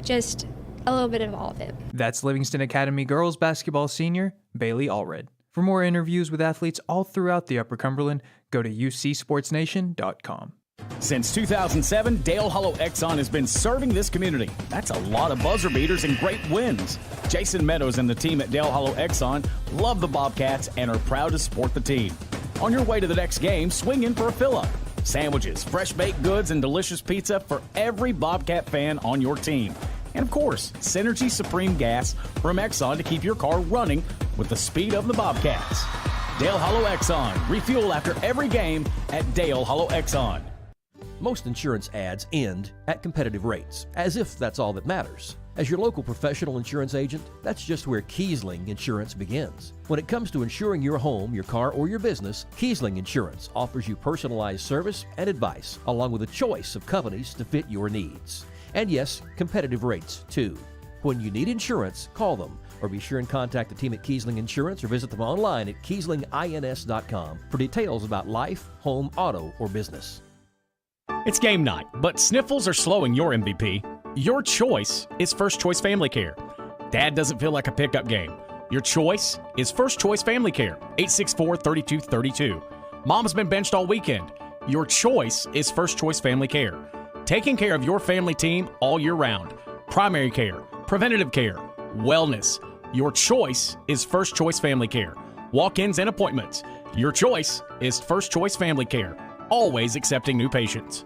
just a little bit of all of it. That's Livingston Academy girls basketball senior Bailey Allred. For more interviews with athletes all throughout the Upper Cumberland, go to ucsportsnation.com. Since 2007, Dale Hollow Exxon has been serving this community. That's a lot of buzzer beaters and great wins. Jason Meadows and the team at Dale Hollow Exxon love the Bobcats and are proud to support the team. On your way to the next game, swing in for a fill-up. Sandwiches, fresh baked goods, and delicious pizza for every Bobcat fan on your team. And of course, Synergy Supreme Gas from Exxon to keep your car running with the speed of the Bobcats. Dale Hollow Exxon. Refuel after every game at Dale Hollow Exxon. Most insurance ads end at competitive rates, as if that's all that matters. As your local professional insurance agent, that's just where Kiesling Insurance begins. When it comes to insuring your home, your car, or your business, Kiesling Insurance offers you personalized service and advice, along with a choice of companies to fit your needs. And yes, competitive rates, too. When you need insurance, call them, or be sure and contact the team at Kiesling Insurance or visit them online at KieslingINS.com for details about life, home, auto, or business. It's game night, but sniffles are slowing your MVP. Your choice is First Choice Family Care. Dad doesn't feel like a pickup game. Your choice is First Choice Family Care, 864-3232. Mom's been benched all weekend. Your choice is First Choice Family Care. Taking care of your family team all year round. Primary care, preventative care, wellness. Your choice is First Choice Family Care. Walk-ins and appointments. Your choice is First Choice Family Care. Always accepting new patients.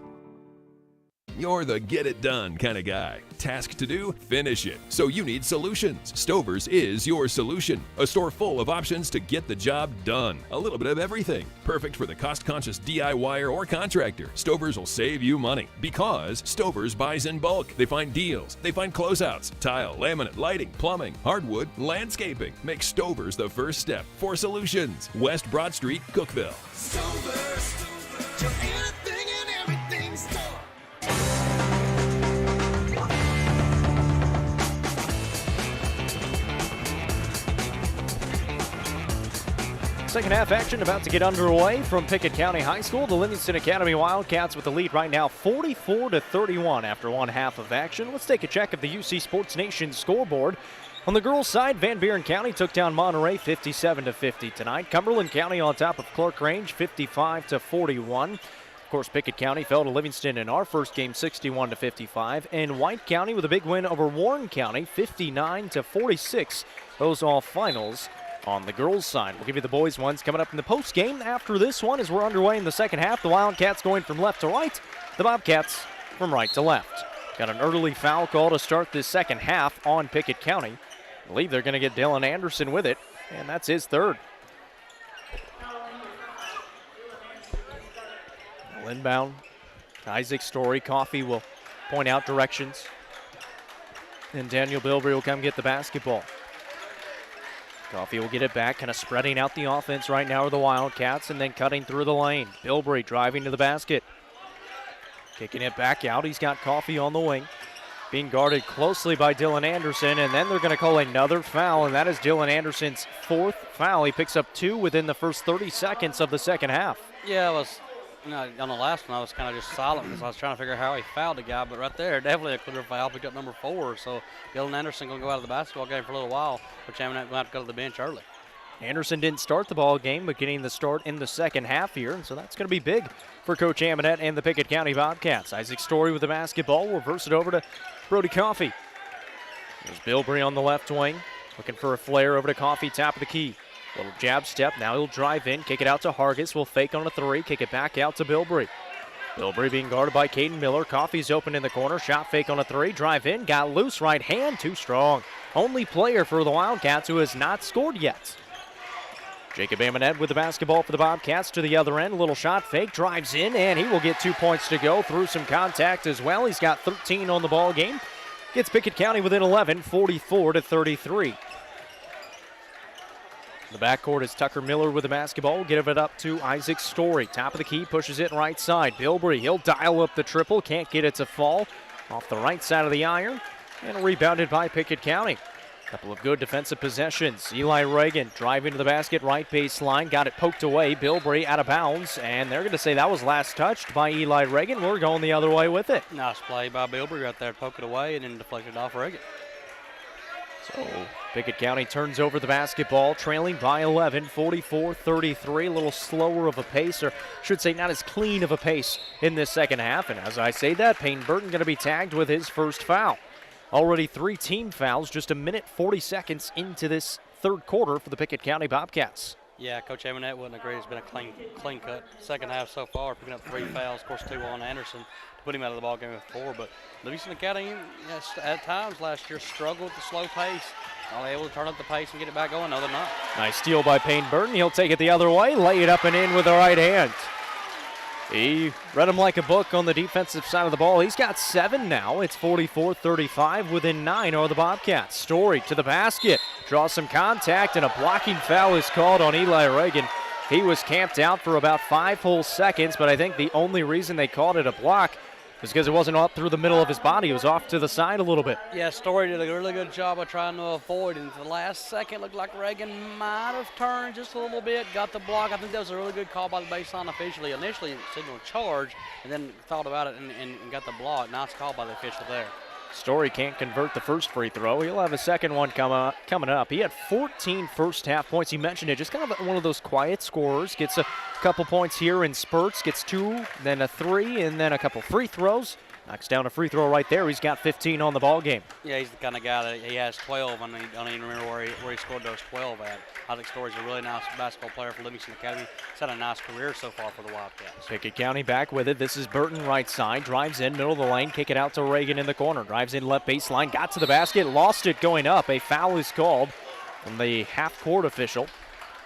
You're the get-it-done kind of guy. Task to do? Finish it. So you need solutions. Stover's is your solution. A store full of options to get the job done. A little bit of everything. Perfect for the cost-conscious DIYer or contractor. Stover's will save you money because Stover's buys in bulk. They find deals. They find closeouts. Tile, laminate, lighting, plumbing, hardwood, landscaping. Make Stover's the first step for solutions. West Broad Street, Cookeville. Stover's, your anything and everything store. Second half action about to get underway from Pickett County High School. The Livingston Academy Wildcats with the lead right now 44-31 after one half of action. Let's take a check of the UC Sports Nation scoreboard. On the girls' side, Van Buren County took down Monterey 57-50 tonight. Cumberland County on top of Clark Range 55-41. Of course, Pickett County fell to Livingston in our first game 61-55. And White County with a big win over Warren County 59-46. Those all finals on the girls' side. We'll give you the boys' ones coming up in the post game after this one as we're underway in the second half. The Wildcats going from left to right, the Bobcats from right to left. Got an early foul call to start this second half on Pickett County. I believe they're going to get Dylan Anderson with it, and that's his third. Inbound, Isaac Story. Coffee will point out directions, and Daniel Bilbrey will come get the basketball. Coffee will get it back, kind of spreading out the offense right now are the Wildcats, and then cutting through the lane. Bilbrey driving to the basket. Kicking it back out. He's got Coffee on the wing. Being guarded closely by Dylan Anderson, and then they're going to call another foul, and that is Dylan Anderson's fourth foul. He picks up two within the first 30 seconds of the second half. Yeah, it was, on the last one, I was kind of just silent because I was trying to figure out how he fouled the guy, but right there, definitely a clear foul. Picked up number 4, so Dylan Anderson going to go out of the basketball game for a little while, which I'm going to have to go to the bench early. Anderson didn't start the ball game, but getting the start in the second half here, and so that's going to be big for Coach Amonette and the Pickett County Bobcats. Isaac Story with the basketball. We'll reverse it over to Brody Coffee. There's Bilbrey on the left wing, looking for a flare over to Coffee, top of the key. Little jab step, now he'll drive in, kick it out to Hargis, will fake on a three, kick it back out to Bilbrey. Bilbrey being guarded by Caden Miller. Coffee's open in the corner, shot fake on a three, drive in, got loose, right hand, too strong. Only player for the Wildcats who has not scored yet. Jacob Amonette with the basketball for the Bobcats to the other end. A little shot fake, drives in, and he will get 2 points to go through some contact as well. He's got 13 on the ball game. Gets Pickett County within 11, 44-33. The backcourt is Tucker Miller with the basketball. We'll give it up to Isaac Story. Top of the key, pushes it right side. Bilbrey, he'll dial up the triple. Can't get it to fall. Off the right side of the iron. And rebounded by Pickett County. Couple of good defensive possessions. Eli Reagan driving to the basket, right baseline. Got it poked away. Bilbrey out of bounds. And they're going to say that was last touched by Eli Reagan. We're going the other way with it. Nice play by Bilbrey right there. Poke it away and then deflected off Reagan. So Pickett County turns over the basketball, trailing by 11, 44-33. A little slower of a pace, or should say not as clean of a pace in this second half. And as I say that, Payne Burton going to be tagged with his first foul. Already 3 team fouls, just a minute 40 seconds into this third quarter for the Pickett County Bobcats. Yeah, Coach Amonette wouldn't agree. It's been a clean cut second half so far, picking up 3 fouls, of course 2 on Anderson to put him out of the ball game with 4. But Livingston Academy, yes, at times last year struggled with the slow pace. Are they able to turn up the pace and get it back going? No, they're not. Nice steal by Payne Burton. He'll take it the other way, lay it up and in with the right hand. He read him like a book on the defensive side of the ball. He's got 7 now. It's 44-35. Within 9 are the Bobcats. Story to the basket. Draws some contact, and a blocking foul is called on Eli Reagan. He was camped out for about 5 whole seconds, but I think the only reason they called it a block was because it wasn't up through the middle of his body. It was off to the side a little bit. Yeah, Story did a really good job of trying to avoid, and the last second looked like Reagan might have turned just a little bit, got the block. I think that was a really good call by the baseline official. He initially signaled charge and then thought about it and got the block. Nice call by the official there. Story can't convert the first free throw. He'll have a second one coming up. He had 14 first half points. He mentioned it, just kind of one of those quiet scorers. Gets a couple points here in spurts, gets 2, then a 3, and then a couple free throws. Knocks down a free throw right there. He's got 15 on the ball game. Yeah, he's the kind of guy that he has 12, and I don't even remember where he scored those 12 at. Isaac Story's a really nice basketball player for Livingston Academy. He's had a nice career so far for the Wildcats. Pickett County back with it. This is Burton right side. Drives in, middle of the lane, kick it out to Reagan in the corner. Drives in left baseline, got to the basket, lost it going up. A foul is called from the half-court official.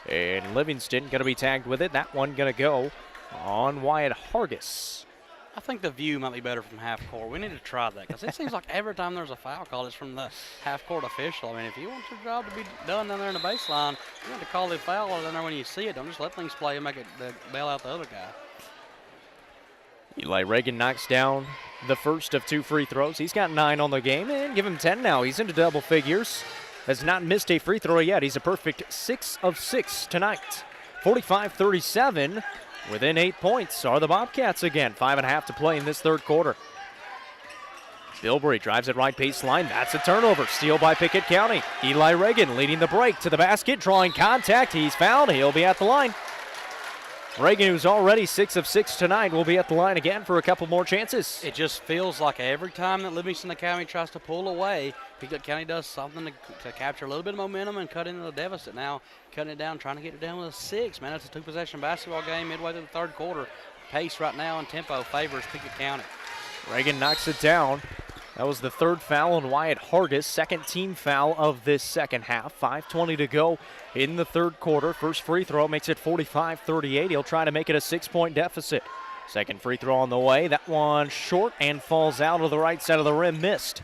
And Livingston going to be tagged with it. That one going to go on Wyatt Hargis. I think the view might be better from half court. We need to try that because it seems like every time there's a foul call, it's from the half court official. I mean, if you want your job to be done down there in the baseline, you have to call the foul down there when you see it. Don't just let things play and make it bail out the other guy. Eli Reagan knocks down the first of 2 free throws. He's got 9 on the game, and give him 10 now. He's into double figures. Has not missed a free throw yet. He's a perfect 6 of 6 tonight. 45-37. Within 8 points are the Bobcats again. 5.5 to play in this third quarter. Bilbrey drives it right baseline. That's a turnover. Steal by Pickett County. Eli Reagan leading the break to the basket, drawing contact. He's fouled. He'll be at the line. Reagan, who's already 6 of 6 tonight, will be at the line again for a couple more chances. It just feels like every time that Livingston Academy tries to pull away, Pickett County does something to capture a little bit of momentum and cut into the deficit. Now cutting it down, trying to get it down with a 6. Man, it's a 2-possession basketball game midway through the third quarter. Pace right now and tempo favors Pickett County. Reagan knocks it down. That was the 3rd foul on Wyatt Hargis, 2nd team foul of this second half. 5:20 to go in the third quarter. First free throw makes it 45-38. He'll try to make it a 6-point deficit. Second free throw on the way. That one short and falls out of the right side of the rim, missed.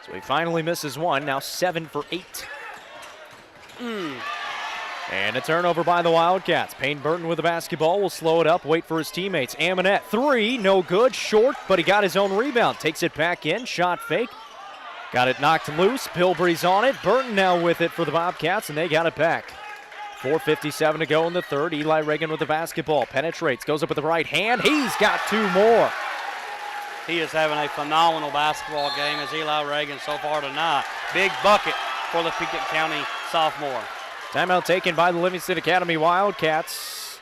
So he finally misses one, now 7 for 8. And a turnover by the Wildcats. Payne Burton with the basketball will slow it up, wait for his teammates. Amonette, 3, no good, short, but he got his own rebound. Takes it back in, shot fake. Got it knocked loose, Bilbrey's on it. Burton now with it for the Bobcats, and they got it back. 4:57 to go in the third. Eli Reagan with the basketball, penetrates, goes up with the right hand. He's got 2 more. He is having a phenomenal basketball game as Eli Reagan so far tonight. Big bucket for the Pickett County sophomore. Timeout taken by the Livingston Academy Wildcats.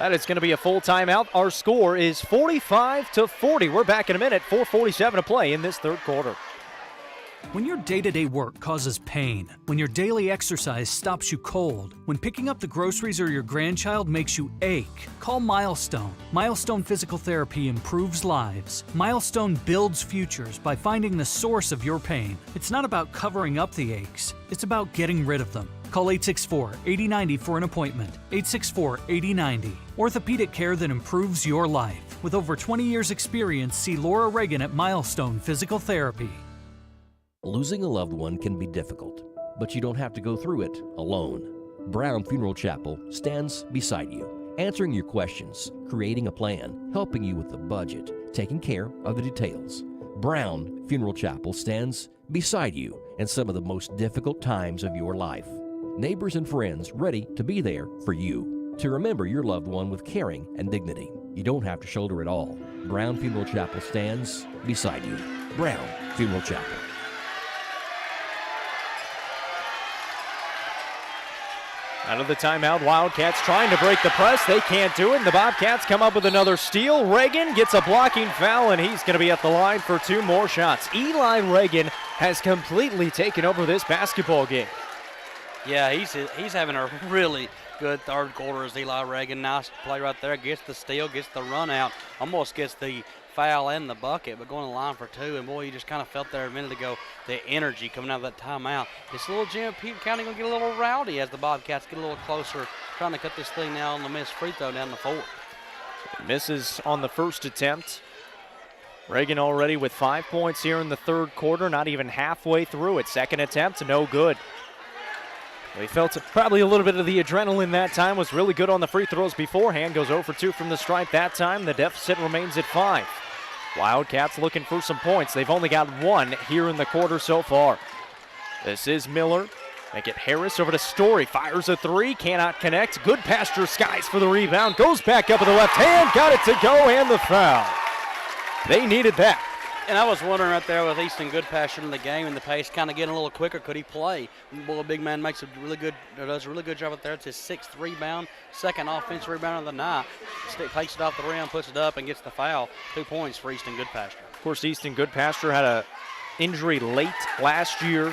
That is going to be a full timeout. Our score is 45-40. We're back in a minute. 4:47 to play in this third quarter. When your day-to-day work causes pain, when your daily exercise stops you cold, when picking up the groceries or your grandchild makes you ache, call Milestone. Milestone Physical Therapy improves lives. Milestone builds futures by finding the source of your pain. It's not about covering up the aches. It's about getting rid of them. Call 864-8090 for an appointment. 864-8090. Orthopedic care that improves your life. With over 20 years experience, see Laura Reagan at Milestone Physical Therapy. Losing a loved one can be difficult, but you don't have to go through it alone. Brown Funeral Chapel stands beside you, answering your questions, creating a plan, helping you with the budget, taking care of the details. Brown Funeral Chapel stands beside you in some of the most difficult times of your life. Neighbors and friends ready to be there for you, to remember your loved one with caring and dignity. You don't have to shoulder it all. Brown Funeral Chapel stands beside you. Brown Funeral Chapel. Out of the timeout, Wildcats trying to break the press. They can't do it, and the Bobcats come up with another steal. Reagan gets a blocking foul, and he's going to be at the line for 2 more shots. Eli Reagan has completely taken over this basketball game. Yeah, he's having a really good third quarter as Eli Reagan. Nice play right there. Gets the steal, gets the run out, almost gets the foul and the bucket, but going to the line for 2. And boy, you just kind of felt there a minute ago the energy coming out of that timeout. This little gym, Pickett County going to get a little rowdy as the Bobcats get a little closer, trying to cut this thing now on the missed free throw down the 4th. Misses on the first attempt. Reagan already with 5 points here in the third quarter, not even halfway through it. Second attempt, no good. He felt probably a little bit of the adrenaline that time, was really good on the free throws beforehand, goes 0 for 2 from the stripe that time. The deficit remains at 5. Wildcats looking for some points. They've only got 1 here in the quarter so far. This is Miller. They get Harris over to Story. Fires a 3, cannot connect. Good pass to Skies for the rebound. Goes back up with the left hand, got it to go, and the foul. They needed that. And I was wondering right there with Easton Goodpasture in the game and the pace kind of getting a little quicker, could he play? Well, a big man does a really good job out there. It's his 6th rebound, 2nd offensive rebound of the night. Takes it off the rim, puts it up, and gets the foul. 2 points for Easton Goodpasture. Of course, Easton Goodpasture had an injury late last year,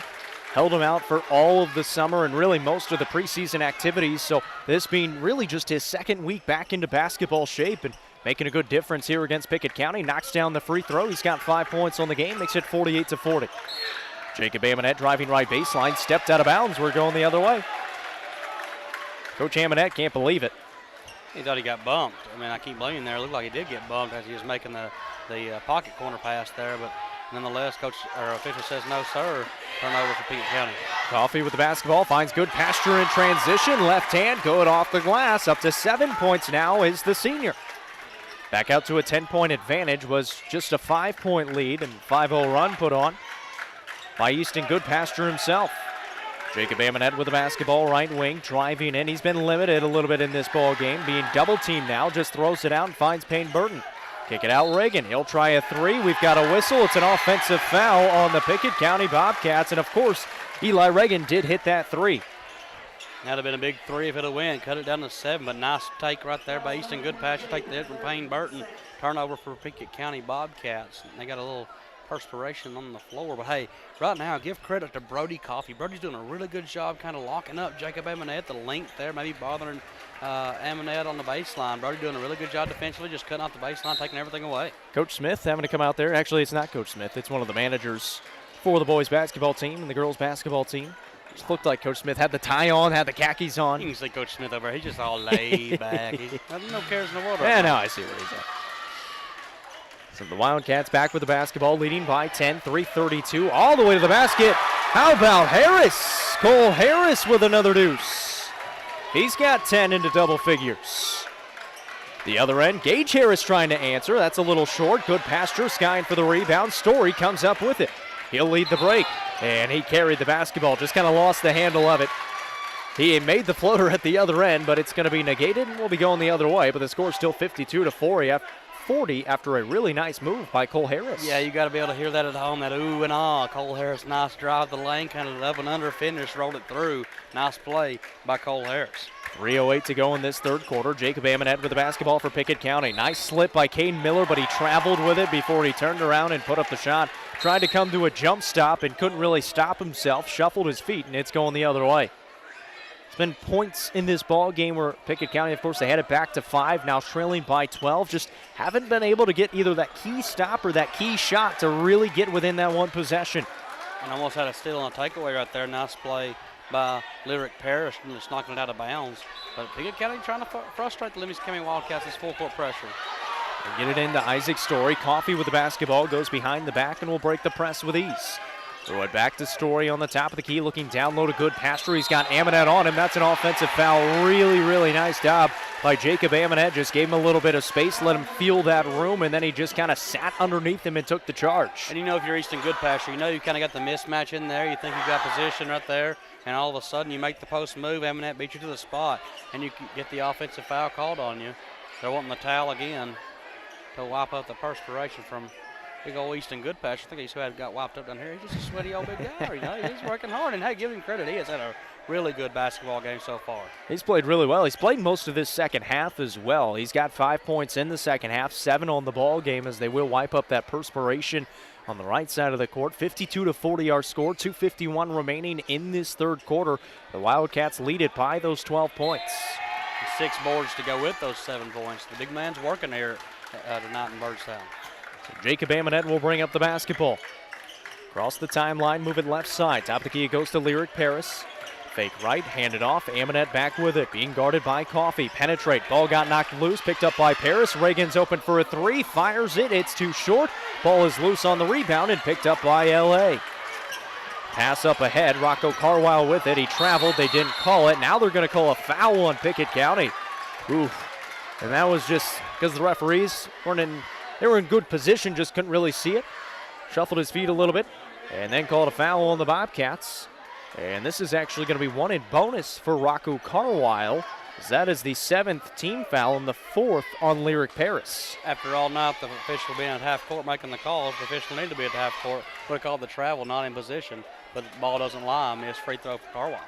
held him out for all of the summer and really most of the preseason activities. So this being really just his 2nd week back into basketball shape and making a good difference here against Pickett County. Knocks down the free throw. He's got 5 points on the game. Makes it 48-40. Jacob Amonette driving right baseline. Stepped out of bounds. We're going the other way. Coach Amonette can't believe it. He thought he got bumped. I mean, I keep blaming there. It looked like he did get bumped as he was making the pocket corner pass there. But nonetheless, official says no, sir. Turnover for Pickett County. Coffee with the basketball. Finds Goodpasture in transition. Left hand, good off the glass. Up to 7 points now is the senior. Back out to a 10-point advantage, was just a 5-point lead, and 5-0 run put on by Easton Goodpasture himself. Jacob Amonette with the basketball, right wing, driving in. He's been limited a little bit in this ball game, being double-teamed now, just throws it out and finds Payne Burton. Kick it out, Reagan. He'll try a 3. We've got a whistle. It's an offensive foul on the Pickett County Bobcats, and of course, Eli Reagan did hit that 3. That'd have been a big 3 if it had went. Cut it down to 7, but nice take right there by Easton Goodpasture. Take the hit from Payne Burton. Turnover for Pickett County Bobcats. They got a little perspiration on the floor. But, hey, right now, give credit to Brody Coffey. Brody's doing a really good job kind of locking up Jacob Amonette. The length there, maybe bothering Amonette on the baseline. Brody doing a really good job defensively, just cutting off the baseline, taking everything away. Coach Smith having to come out there. Actually, it's not Coach Smith. It's one of the managers for the boys basketball team and the girls basketball team. Just looked like Coach Smith had the tie on, had the khakis on. You can see Coach Smith over here. He's just all laid back. He's no cares in the world. Yeah, now I see where he's at. So the Wildcats back with the basketball, leading by 10, 3:32, all the way to the basket. How about Harris? Cole Harris with another deuce. He's got 10 into double figures. The other end, Gage Harris trying to answer. That's a little short. Goodpasture skying for the rebound. Story comes up with it. He'll lead the break. And he carried the basketball, just kind of lost the handle of it. He made the floater at the other end, but it's going to be negated, and we'll be going the other way. But the score's still 52-40 after a really nice move by Cole Harris. Yeah, you got to be able to hear that at home, that ooh and ah. Cole Harris, nice drive the lane, kind of up and under finish, rolled it through. Nice play by Cole Harris. 3:08 to go in this third quarter. Jacob Amonette with the basketball for Pickett County. Nice slip by Caden Miller, but he traveled with it before he turned around and put up the shot. Tried to come to a jump stop and couldn't really stop himself. Shuffled his feet, and it's going the other way. It's been points in this ball game where Pickett County, of course, they had it back to 5, now trailing by 12. Just haven't been able to get either that key stop or that key shot to really get within that one possession. And almost had a steal on a takeaway right there. Nice play by Lyric Parrish and just knocking it out of bounds. But Pickett County trying to frustrate the Livingston County Wildcats with full court pressure. They get it into Isaac Story. Coffee with the basketball, goes behind the back and will break the press with ease. Throw it back to Story on the top of the key, looking down low to good passer. He's got Amonette on him. That's an offensive foul. Really, really nice job by Jacob Amonette. Just gave him a little bit of space, let him feel that room, and then he just kind of sat underneath him and took the charge. And you know, if you're Easton Goodpasture, you know you kind of got the mismatch in there. You think you've got position right there, and all of a sudden you make the post move. Amonette beat you to the spot, and you can get the offensive foul called on you. They're wanting the towel again to wipe up the perspiration from big old Easton Goodpasture. I think he's got wiped up down here. He's just a sweaty old big guy, you know. He's working hard, and hey, give him credit. He has had a really good basketball game so far. He's played really well. He's played most of this second half as well. He's got 5 points in the second half, 7 on the ball game as they will wipe up that perspiration on the right side of the court. 52-40 our score, 2:51 remaining in this third quarter. The Wildcats lead it by those 12 points. 6 boards to go with those 7 points. The big man's working here tonight in Birdstown. So Jacob Amonette will bring up the basketball. Across the timeline, move it left side. Top of the key, it goes to Lyric Paris. Fake right, hand it off. Amonette back with it, being guarded by Coffee. Penetrate, ball got knocked loose, picked up by Paris. Reagan's open for a 3, fires it, it's too short. Ball is loose on the rebound and picked up by LA. Pass up ahead, Rocco Carwile with it. He traveled, they didn't call it. Now they're going to call a foul on Pickett County. Oof. And that was just because the referees they were in good position, just couldn't really see it. Shuffled his feet a little bit and then called a foul on the Bobcats. And this is actually going to be wanted bonus for Rocco Carwile, as that is the 7th team foul and the 4th on Lyric Paris. After all night, the official being at half court making the calls, the official needed to be at half court. Would have called the travel, not in position, but the ball doesn't lie. Missed free throw for Carwile.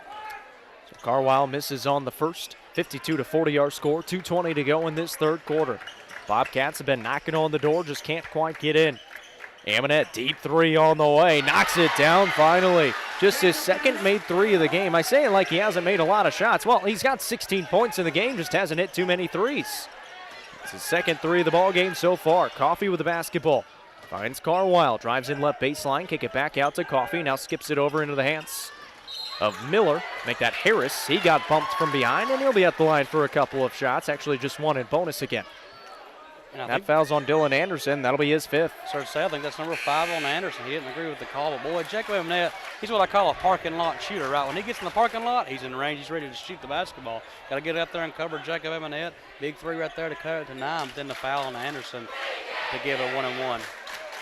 So Carwile misses on the first. 52-40 our score, 2:20 to go in this third quarter. Bobcats have been knocking on the door, just can't quite get in. Amonette, deep 3 on the way, knocks it down finally. Just his second made 3 of the game. I say it like he hasn't made a lot of shots. Well, he's got 16 points in the game, just hasn't hit too many threes. It's his second 3 of the ball game so far. Coffee with the basketball. Finds Carwile, drives in left baseline, kick it back out to Coffee, now skips it over into the hands of Miller. Make that Harris. He got bumped from behind, and he'll be at the line for a couple of shots. Actually just wanted bonus again. That foul's on Dylan Anderson. That'll be his 5th. Sorry to say, I think that's number 5 on Anderson. He didn't agree with the call, but boy, Jacob Amonette, he's what I call a parking lot shooter, right? When he gets in the parking lot, he's in range. He's ready to shoot the basketball. Got to get out there and cover Jacob Amonette. Big 3 right there to cut it to 9, but then the foul on Anderson to give a 1-and-1.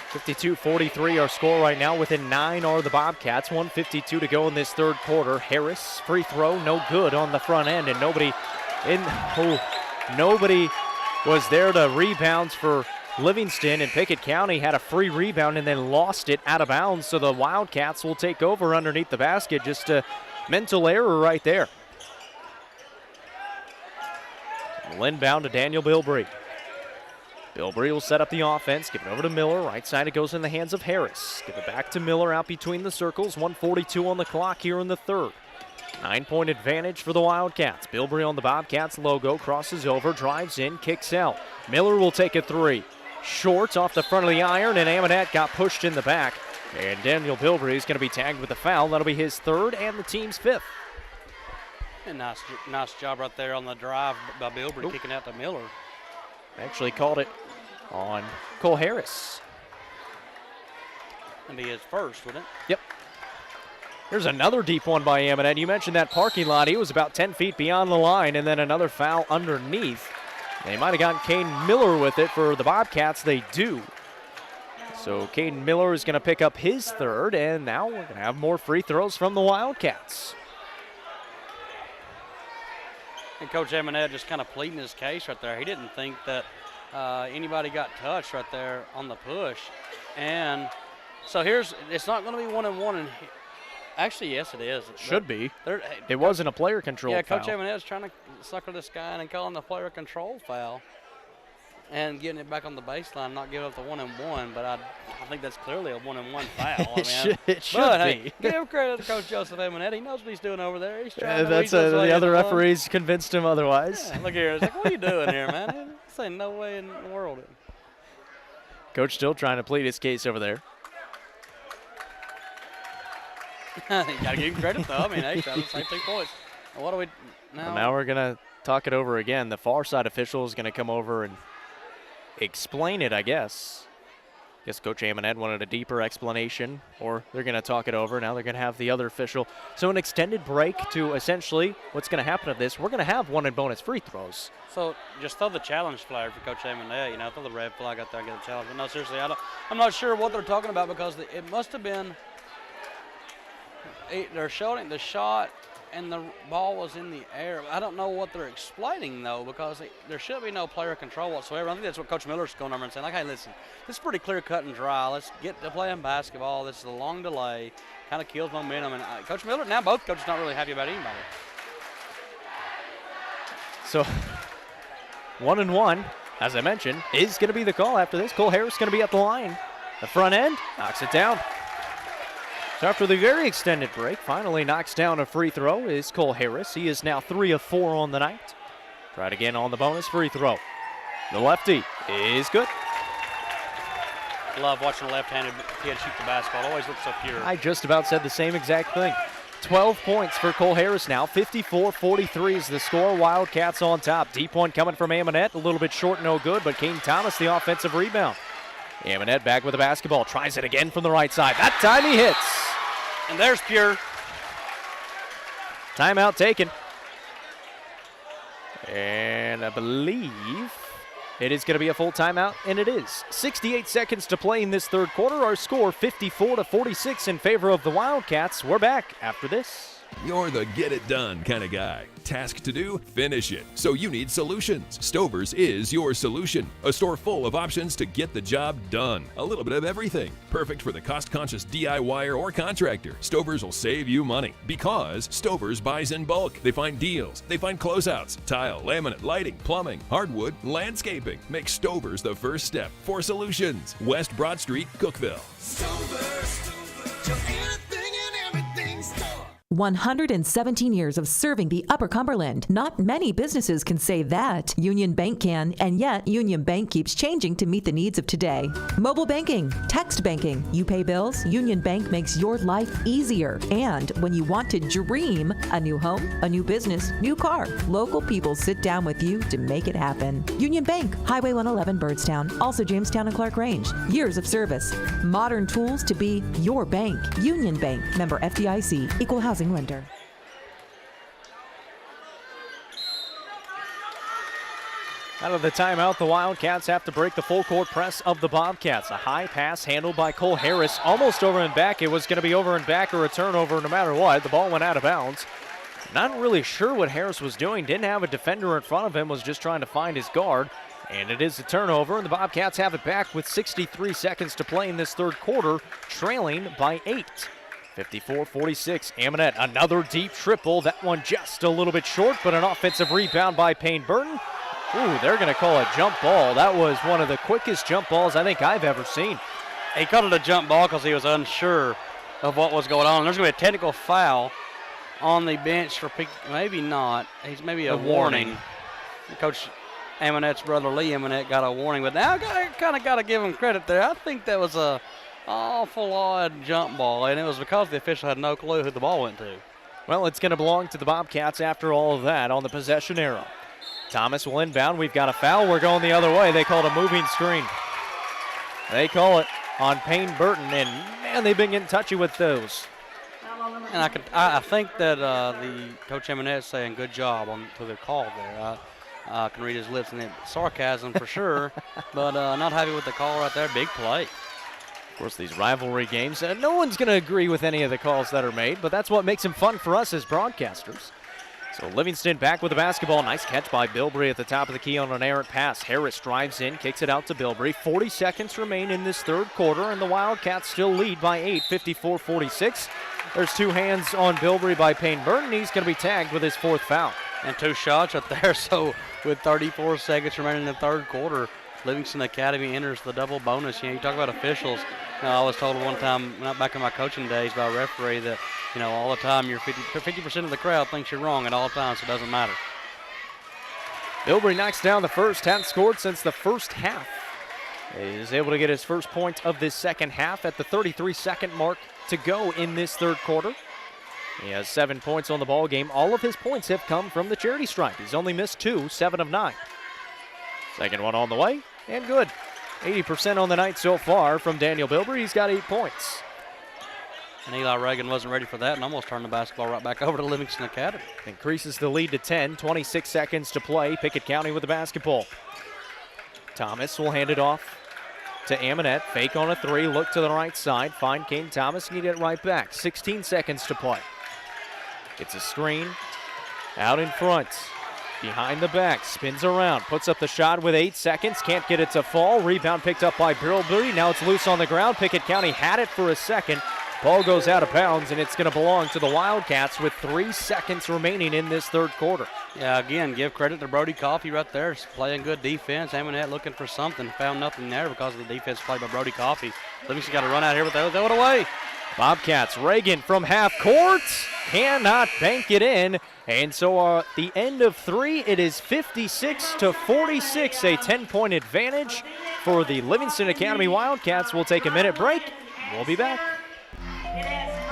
52-43 our score right now. Within 9 are the Bobcats. 1:52 to go in this third quarter. Harris, free throw, no good on the front end, and nobody was there to rebounds for Livingston, and Pickett County had a free rebound and then lost it out of bounds, so the Wildcats will take over underneath the basket. Just a mental error right there. Inbound to Daniel Bilbrey. Bilbrey will set up the offense, give it over to Miller. Right side, it goes in the hands of Harris. Give it back to Miller out between the circles. 1:42 on the clock here in the third. 9-point advantage for the Wildcats. Bilbrey on the Bobcats logo, crosses over, drives in, kicks out. Miller will take a 3. Short off the front of the iron, and Amonette got pushed in the back. And Daniel Bilbrey is going to be tagged with a foul. That'll be his 3rd and the team's 5th. And nice job right there on the drive by Bilbrey, kicking out to Miller. Actually called it on Cole Harris. That'd be his 1st, wouldn't it? Yep. There's another deep one by Amonette. You mentioned that parking lot. He was about 10 feet beyond the line, and then another foul underneath. They might have gotten Caden Miller with it for the Bobcats. They do. So Caden Miller is going to pick up his 3rd, and now we're going to have more free throws from the Wildcats. And Coach Amonette just kind of pleading his case right there. He didn't think that anybody got touched right there on the push. And so it's not going to be 1-and-1. And actually, yes, it is. Should be. It wasn't a player control foul. Yeah, Coach Amonette's trying to sucker this guy in and calling the player control foul and getting it back on the baseline, not giving up the 1-and-1. But I think that's clearly a 1-and-1 foul. It should be. Give credit to Coach Joseph Amonette. He knows what he's doing over there. He's trying the other referees convinced him otherwise. Yeah, look here. It's like, what are you doing here, man? This ain't no way in the world. Coach still trying to plead his case over there. You got to give him credit, though. I mean, hey, that was the same 2 points. What do we now? Well, now we're going to talk it over again. The far side official is going to come over and explain it, I guess. Guess Coach Amonette wanted a deeper explanation, or they're going to talk it over. Now they're going to have the other official. So an extended break to essentially what's going to happen of this. We're going to have 1 and bonus free throws. So just throw the challenge flag for Coach Amonette. You know, throw the red flag out there and get a challenge. But no, seriously, I'm not sure what they're talking about because it must have been they're showing the shot and the ball was in the air. I don't know what they're explaining, though, because there should be no player control whatsoever. I think that's what Coach Miller's going over and saying, like, hey, listen, this is pretty clear cut and dry. Let's get to playing basketball. This is a long delay. Kind of kills momentum. And Coach Miller, now both coaches not really happy about anybody. So 1 and 1, as I mentioned, is going to be the call after this. Cole Harris going to be at the line. The front end knocks it down. So after the very extended break, finally knocks down a free throw is Cole Harris. He is now 3 of 4 on the night. Tried again on the bonus free throw. The lefty is good. Love watching a left-handed kid shoot the basketball. Always looks so pure. I just about said the same exact thing. 12 points for Cole Harris now. 54-43 is the score. Wildcats on top. Deep one coming from Amonette. A little bit short, no good, but Kane Thomas the offensive rebound. Amonette back with the basketball. Tries it again from the right side. That time he hits. And there's pure. Timeout taken. And I believe it is going to be a full timeout, and it is. 68 seconds to play in this third quarter. Our score 54-46 in favor of the Wildcats. We're back after this. You're the get-it-done kind of guy. Task to do? Finish it. So you need solutions. Stover's is your solution. A store full of options to get the job done. A little bit of everything. Perfect for the cost-conscious DIYer or contractor. Stover's will save you money because Stover's buys in bulk. They find deals. They find closeouts. Tile, laminate, lighting, plumbing, hardwood, landscaping. Make Stover's the first step for solutions. West Broad Street, Cookeville. Stover's, your anything and everything store. 117 years of serving the Upper Cumberland. Not many businesses can say that. Union Bank can, and yet Union Bank keeps changing to meet the needs of today. Mobile banking, text banking. You pay bills, Union Bank makes your life easier. And when you want to dream a new home, a new business, new car, local people sit down with you to make it happen. Union Bank, Highway 111 Birdstown, also Jamestown and Clark Range. Years of service, modern tools to be your bank. Union Bank, member FDIC, equal housing lender. Out of the timeout, the Wildcats have to break the full court press of the Bobcats. A high pass handled by Cole Harris, almost over and back. It was going to be over and back or a turnover no matter what. The ball went out of bounds. Not really sure what Harris was doing. Didn't have a defender in front of him, was just trying to find his guard. And it is a turnover, and the Bobcats have it back with 63 seconds to play in this third quarter, trailing by 8. 54-46, Amonette, another deep triple. That one just a little bit short, but an offensive rebound by Payne Burton. Ooh, they're going to call a jump ball. That was one of the quickest jump balls I think I've ever seen. He called it a jump ball because he was unsure of what was going on. There's going to be a technical foul on the bench for maybe not. He's maybe a warning. Coach Amonette's brother Lee Amonette got a warning, but now I kind of got to give him credit there. I think that was a awful odd jump ball, and it was because the official had no clue who the ball went to. Well, it's going to belong to the Bobcats after all of that on the possession arrow. Thomas will inbound. We've got a foul. We're going the other way. They called a moving screen. They call it on Payne Burton, and man, they've been getting touchy with those. And I think that the Coach Amonette is saying good job to the call there. I can read his lips and sarcasm for sure, but not happy with the call right there. Big play. Of course, these rivalry games, no one's going to agree with any of the calls that are made, but that's what makes them fun for us as broadcasters. So Livingston back with the basketball. Nice catch by Bilbrey at the top of the key on an errant pass. Harris drives in, kicks it out to Bilbrey. 40 seconds remain in this third quarter, and the Wildcats still lead by 8, 54-46. There's two hands on Bilbrey by Payne Burton. He's going to be tagged with his 4th foul. And 2 shots up there, so with 34 seconds remaining in the third quarter, Livingston Academy enters the double bonus. You talk about officials. I was told one time, not back in my coaching days, by a referee that, all the time you're 50% of the crowd thinks you're wrong at all times, so it doesn't matter. Bilbrey knocks down the first, hadn't scored since the first half. is able to get his first point of this second half at the 33-second mark to go in this third quarter. He has 7 points on the ball game. All of his points have come from the charity stripe. He's only missed 2, 7 of 9. Second one on the way, and good. 80% on the night so far from Daniel Bilbrey. He's got 8 points. And Eli Reagan wasn't ready for that and almost turned the basketball right back over to Livingston Academy. Increases the lead to 10, 26 seconds to play. Pickett County with the basketball. Thomas will hand it off to Amonette. Fake on a 3, look to the right side. Find Kane Thomas and get it right back. 16 seconds to play. Gets a screen out in front. Behind the back, spins around, puts up the shot with 8 seconds. Can't get it to fall. Rebound picked up by Bilbrey. Now it's loose on the ground. Pickett County had it for a second. Ball goes out of bounds, and it's going to belong to the Wildcats with 3 seconds remaining in this third quarter. Yeah, again, give credit to Brody Coffey right there. He's playing good defense. Amonette looking for something. Found nothing there because of the defense played by Brody Coffey. Livingston got to run out here with that. Throw it away. Bobcats, Reagan from half court. Cannot bank it in. And so at the end of 3, it is 56-46, a 10-point advantage for the Livingston Academy Wildcats. We'll take a minute break. We'll be back.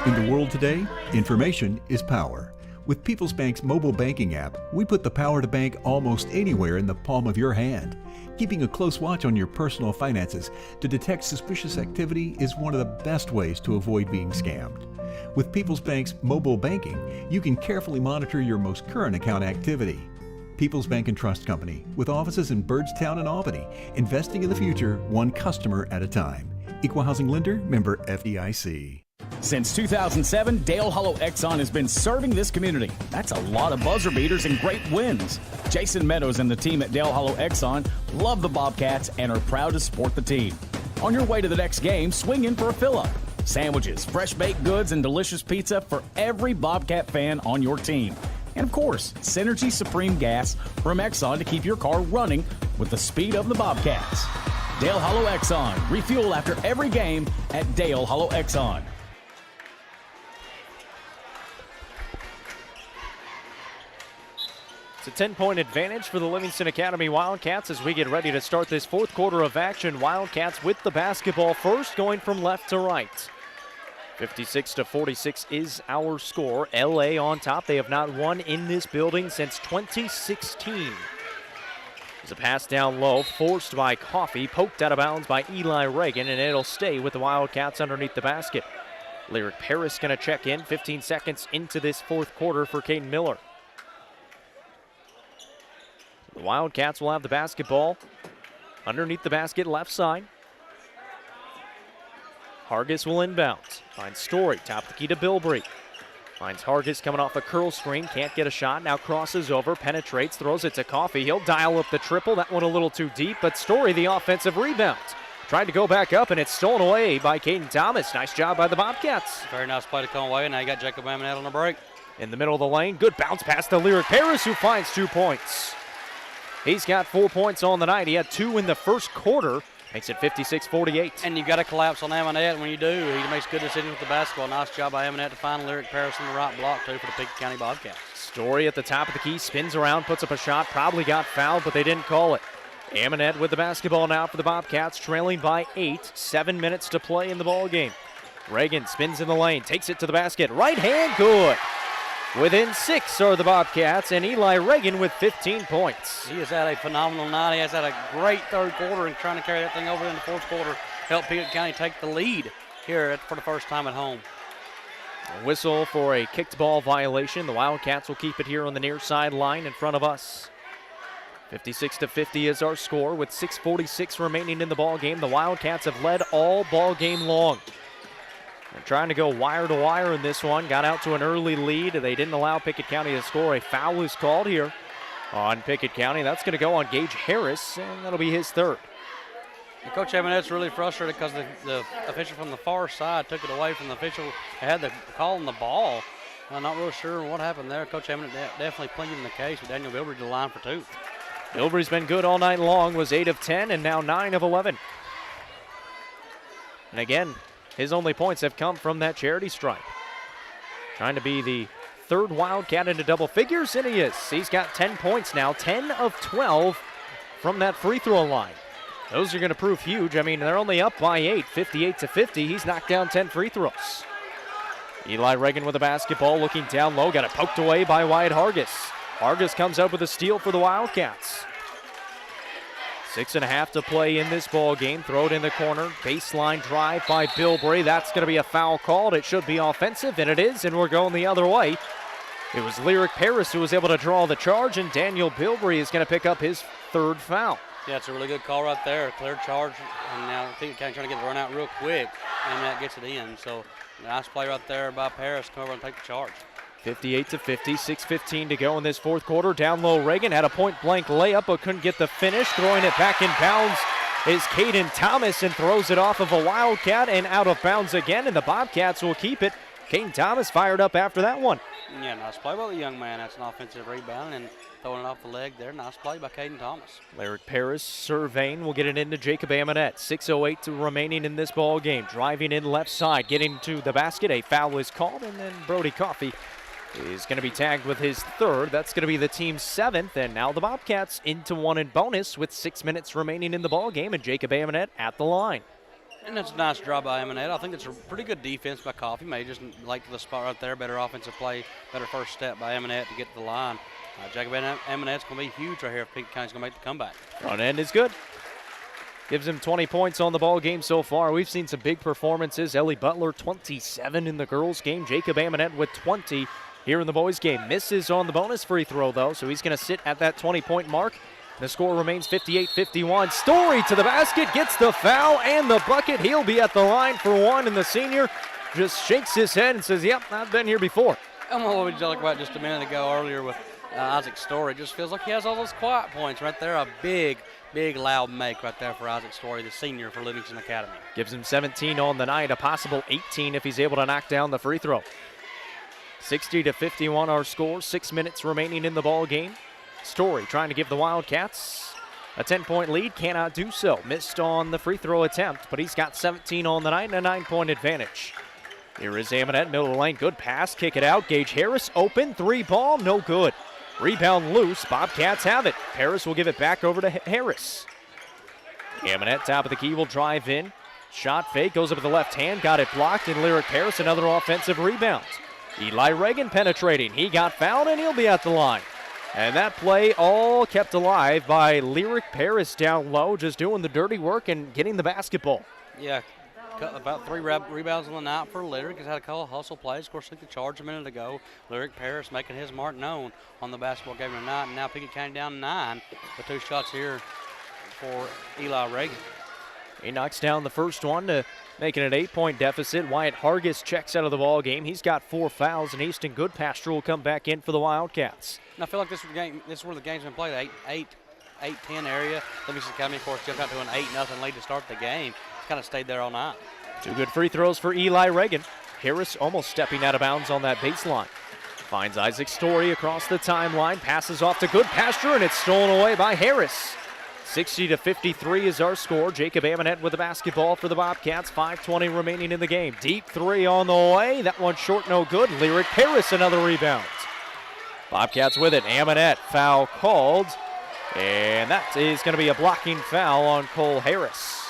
In the world today, information is power. With Peoples Bank's mobile banking app, we put the power to bank almost anywhere in the palm of your hand. Keeping a close watch on your personal finances to detect suspicious activity is one of the best ways to avoid being scammed. With Peoples Bank's mobile banking, you can carefully monitor your most current account activity. Peoples Bank and Trust Company, with offices in Byrdstown and Albany, investing in the future one customer at a time. Equal Housing Lender, member FDIC. Since 2007, Dale Hollow Exxon has been serving this community. That's a lot of buzzer beaters and great wins. Jason Meadows and the team at Dale Hollow Exxon love the Bobcats and are proud to support the team. On your way to the next game, swing in for a fill-up. Sandwiches, fresh baked goods, and delicious pizza for every Bobcat fan on your team. And of course, Synergy Supreme Gas from Exxon to keep your car running with the speed of the Bobcats. Dale Hollow Exxon. Refuel after every game at Dale Hollow Exxon. It's a 10-point advantage for the Livingston Academy Wildcats as we get ready to start this fourth quarter of action. Wildcats with the basketball first, going from left to right. 56-46 is our score. LA on top. They have not won in this building since 2016. There's a pass down low, forced by Coffey, poked out of bounds by Eli Reagan, and it'll stay with the Wildcats underneath the basket. Lyric Paris going to check in 15 seconds into this fourth quarter for Caden Miller. The Wildcats will have the basketball underneath the basket left side. Hargis will inbound. Finds Story, top of the key to Bilbrey. Finds Hargis coming off a curl screen, can't get a shot, now crosses over, penetrates, throws it to Coffey. He'll dial up the triple, that one a little too deep, but Story the offensive rebound. Tried to go back up, and it's stolen away by Caden Thomas. Nice job by the Bobcats. Very nice play to come away, and now you got Jacob Amonette on the break. In the middle of the lane, good bounce pass to Lyric Paris, who finds 2 points. He's got 4 points on the night. He had 2 in the first quarter. Makes it 56-48. And you've got to collapse on Amonette. When you do, he makes good decisions with the basketball. Nice job by Amonette to find Lyric Paris in the right block, too, for the Pickett County Bobcats. Story at the top of the key, spins around, puts up a shot, probably got fouled, but they didn't call it. Amonette with the basketball now for the Bobcats, trailing by 8. 7 minutes to play in the ball game. Reagan spins in the lane, takes it to the basket. Right hand, good. Within 6 are the Bobcats, and Eli Reagan with 15 points. He has had a phenomenal night. He has had a great third quarter and trying to carry that thing over in the fourth quarter. Help Pickett County take the lead here for the first time at home. A whistle for a kicked ball violation. The Wildcats will keep it here on the near sideline in front of us. 56-50 is our score with 6:46 remaining in the ball game. The Wildcats have led all ball game long. They're trying to go wire to wire in this one. Got out to an early lead. They didn't allow Pickett County to score. A foul is called here on Pickett County. That's going to go on Gage Harris, and that'll be his third. And Coach Amonette's really frustrated because the official from the far side took it away from the official who had the call on the ball. I'm not really sure what happened there. Coach Amonette definitely pleading the case with Daniel Bilbrey to the line for 2. Bilbrey's been good all night long, was 8 of 10 and now 9 of 11. And again, his only points have come from that charity stripe. Trying to be the third Wildcat into double figures, and he is. He's got 10 points now, 10 of 12 from that free throw line. Those are going to prove huge. I mean, they're only up by 8, 58-50. He's knocked down 10 free throws. Eli Reagan with the basketball, looking down low. Got it poked away by Wyatt Hargis. Hargis comes up with a steal for the Wildcats. 6.5 to play in this ball game. Throw it in the corner. Baseline drive by Bilbrey. That's going to be a foul called. It should be offensive, and it is, and we're going the other way. It was Lyric Paris who was able to draw the charge, and Daniel Bilbrey is going to pick up his 3rd foul. Yeah, it's a really good call right there. Clear charge, and now I think kind of trying to get the run out real quick, and that gets it in. So nice play right there by Paris. Come over and take the charge. 58-50, 6:15 to go in this 4th quarter. Down low, Reagan had a point-blank layup, but couldn't get the finish. Throwing it back in bounds is Caden Thomas, and throws it off of a Wildcat and out of bounds again, and the Bobcats will keep it. Caden Thomas fired up after that one. Yeah, nice play by the young man. That's an offensive rebound, and throwing it off the leg there. Nice play by Caden Thomas. Lyric Paris surveying will get it into Jacob Amonette. 6:08 remaining in this ball game. Driving in left side, getting to the basket. A foul is called, and then Brody Coffey is going to be tagged with his 3rd. That's going to be the team's 7th, and now the Bobcats into 1 in bonus with 6 minutes remaining in the ball game, and Jacob Amonette at the line. And that's a nice drive by Amonette. I think it's a pretty good defense by Coffey. May just like the spot right there. Better offensive play, better first step by Amonette to get to the line. Jacob Amonette's going to be huge right here if Pickett County's going to make the comeback. Front end is good. Gives him 20 points on the ball game so far. We've seen some big performances. Ellie Butler, 27 in the girls game. Jacob Amonette with 20 here in the boys game. Misses on the bonus free throw, though, so he's going to sit at that 20-point mark. The score remains 58-51. Story to the basket, gets the foul and the bucket. He'll be at the line for 1, and the senior just shakes his head and says, yep, I've been here before. I don't know what we talked about just a minute ago earlier with Isaac Story. Just feels like he has all those quiet points right there. A big, loud make right there for Isaac Story, the senior for Livingston Academy. Gives him 17 on the night, a possible 18 if he's able to knock down the free throw. 60-51 our score, 6 minutes remaining in the ball game. Story trying to give the Wildcats a 10-point lead, cannot do so. Missed on the free throw attempt, but he's got 17 on the night and a 9-point advantage. Here is Amonette, middle of the lane, good pass, kick it out. Gage Harris open, 3-ball, no good. Rebound loose, Bobcats have it. Harris will give it back over to Harris. Amonette, top of the key, will drive in. Shot fake, goes up with the left hand, got it blocked, and Lyric Harris another offensive rebound. Eli Reagan penetrating, he got fouled and he'll be at the line. And that play all kept alive by Lyric Paris down low, just doing the dirty work and getting the basketball. Yeah, about 3 rebounds on the night for Lyric. He's had a couple of hustle plays. Of course, took the charge a minute ago. Lyric Paris making his mark known on the basketball game tonight. And now Pickett County down 9 with 2 shots here for Eli Reagan. He knocks down the first one to make it an 8-point deficit. Wyatt Hargis checks out of the ball game. He's got 4 fouls, and Easton Goodpasture will come back in for the Wildcats. And I feel like this is where the game's been played, 8-10 area. Livingston Academy, of course, jumped out to an 8-0 lead to start the game. It's kind of stayed there all night. 2 good free throws for Eli Reagan. Harris almost stepping out of bounds on that baseline. Finds Isaac Story across the timeline, passes off to Goodpasture, and it's stolen away by Harris. 60-53 is our score. Jacob Amonette with the basketball for the Bobcats. 5:20 remaining in the game. Deep 3 on the way. That one short, no good. Lyric Paris another rebound. Bobcats with it. Amonette, foul called. And that is going to be a blocking foul on Cole Harris.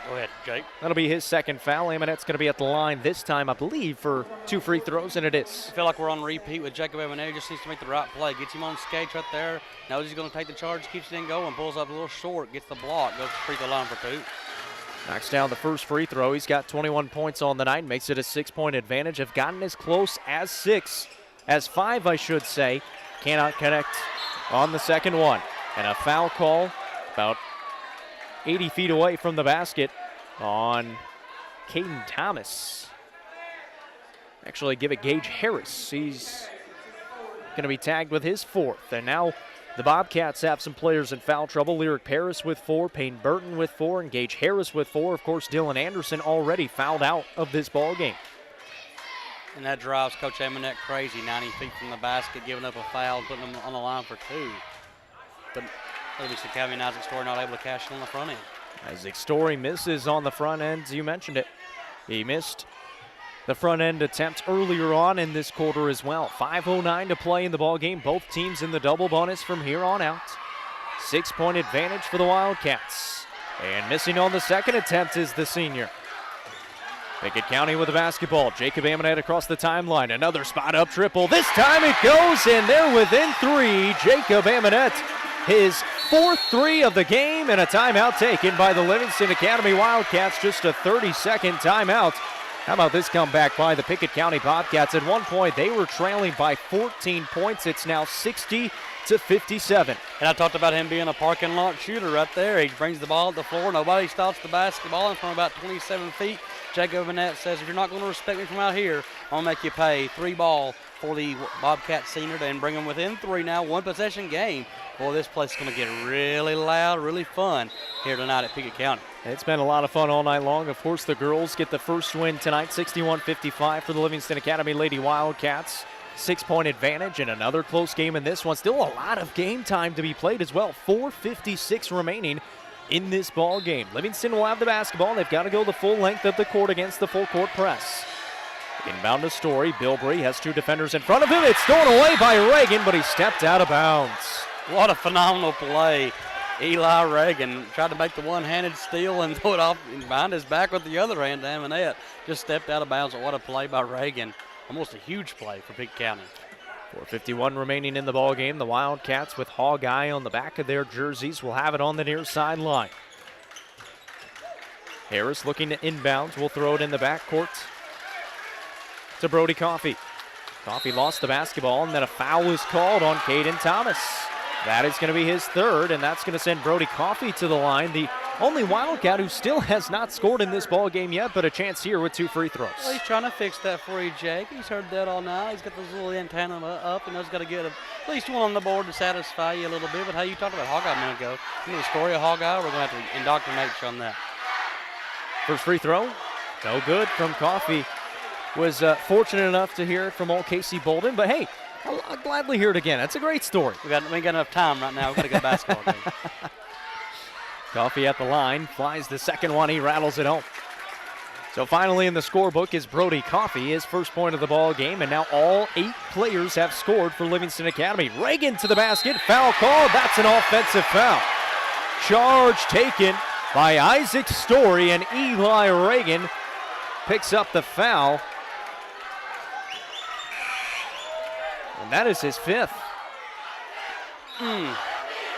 Go ahead, Jake. That'll be his 2nd foul. Amonette's going to be at the line this time, I believe, for 2 free throws, and it is. I feel like we're on repeat with Jacob Amonette. He just needs to make the right play. Gets him on skates right there. Knows he's going to take the charge, keeps it in going, pulls up a little short, gets the block, goes to free throw line for 2. Knocks down the first free throw. He's got 21 points on the night, makes it a 6-point advantage. Have gotten as close as 5, I should say. Cannot connect on the second one. And a foul call about 80 feet away from the basket on Caden Thomas. Actually, give it Gage Harris. He's going to be tagged with his 4th. And now the Bobcats have some players in foul trouble. Lyric Paris with 4, Payne Burton with 4, and Gage Harris with 4. Of course, Dylan Anderson already fouled out of this ball game. And that drives Coach Amonette crazy, 90 feet from the basket, giving up a foul, putting them on the line for 2. But Livingston Academy and Isaac Story not able to cash in on the front end. Isaac Story misses on the front end. You mentioned it. He missed the front end attempt earlier on in this quarter as well. 5:09 to play in the ball game. Both teams in the double bonus from here on out. 6-point advantage for the Wildcats. And missing on the second attempt is the senior. Pickett County with the basketball. Jacob Amonette across the timeline. Another spot-up triple. This time it goes, and they're within 3. Jacob Amonette, his 4th 3 of the game, and a timeout taken by the Livingston Academy Wildcats. Just a 30-second timeout. How about this comeback by the Pickett County Bobcats? At one point, they were trailing by 14 points. It's now 60-57. And I talked about him being a parking lot shooter right there. He brings the ball at the floor. Nobody stops the basketball, and from about 27 feet, Jacob Amonette says, if you're not going to respect me from out here, I'm going to make you pay 3 ball for the Bobcat senior and bring them within 3 now, 1-possession game. Boy, this place is going to get really loud, really fun here tonight at Pickett County. It's been a lot of fun all night long. Of course, the girls get the first win tonight, 61-55 for the Livingston Academy Lady Wildcats. 6-point advantage and another close game in this one. Still a lot of game time to be played as well. 4:56 remaining in this ball game. Livingston will have the basketball. They've got to go the full length of the court against the full court press. Inbound to Story. Bilbrey has 2 defenders in front of him. It's thrown away by Reagan, but he stepped out of bounds. What a phenomenal play. Eli Reagan tried to make the one-handed steal and throw it off behind his back with the other hand. Amonette just stepped out of bounds. What a play by Reagan. Almost a huge play for Pickett County. 4:51 remaining in the ball game. The Wildcats with Hawkeye on the back of their jerseys will have it on the near sideline. Harris looking to inbounds. Will throw it in the backcourt to Brody Coffey. Coffey lost the basketball, and then a foul was called on Caden Thomas. That is going to be his 3rd, and that's going to send Brody Coffey to the line. The only Wildcat who still has not scored in this ball game yet, but a chance here with 2 free throws. Well, he's trying to fix that for you, Jake. He's heard that all night. He's got those little antenna up, and he's got to get at least one on the board to satisfy you a little bit. But how you talked about Hawkeye a minute ago. You know the story of Hawkeye? We're going to have to indoctrinate you on that. First free throw, no good from Coffey. Was fortunate enough to hear it from old Casey Bolden, but hey, I'll gladly hear it again. That's a great story. We ain't got enough time right now. We've got to go basketball game. Coffey at the line, flies the second one, he rattles it home. So finally in the scorebook is Brody Coffey, his first point of the ball game, and now all 8 players have scored for Livingston Academy. Reagan to the basket, foul called, that's an offensive foul. Charge taken by Isaac Story, and Eli Reagan picks up the foul. And that is his 5th.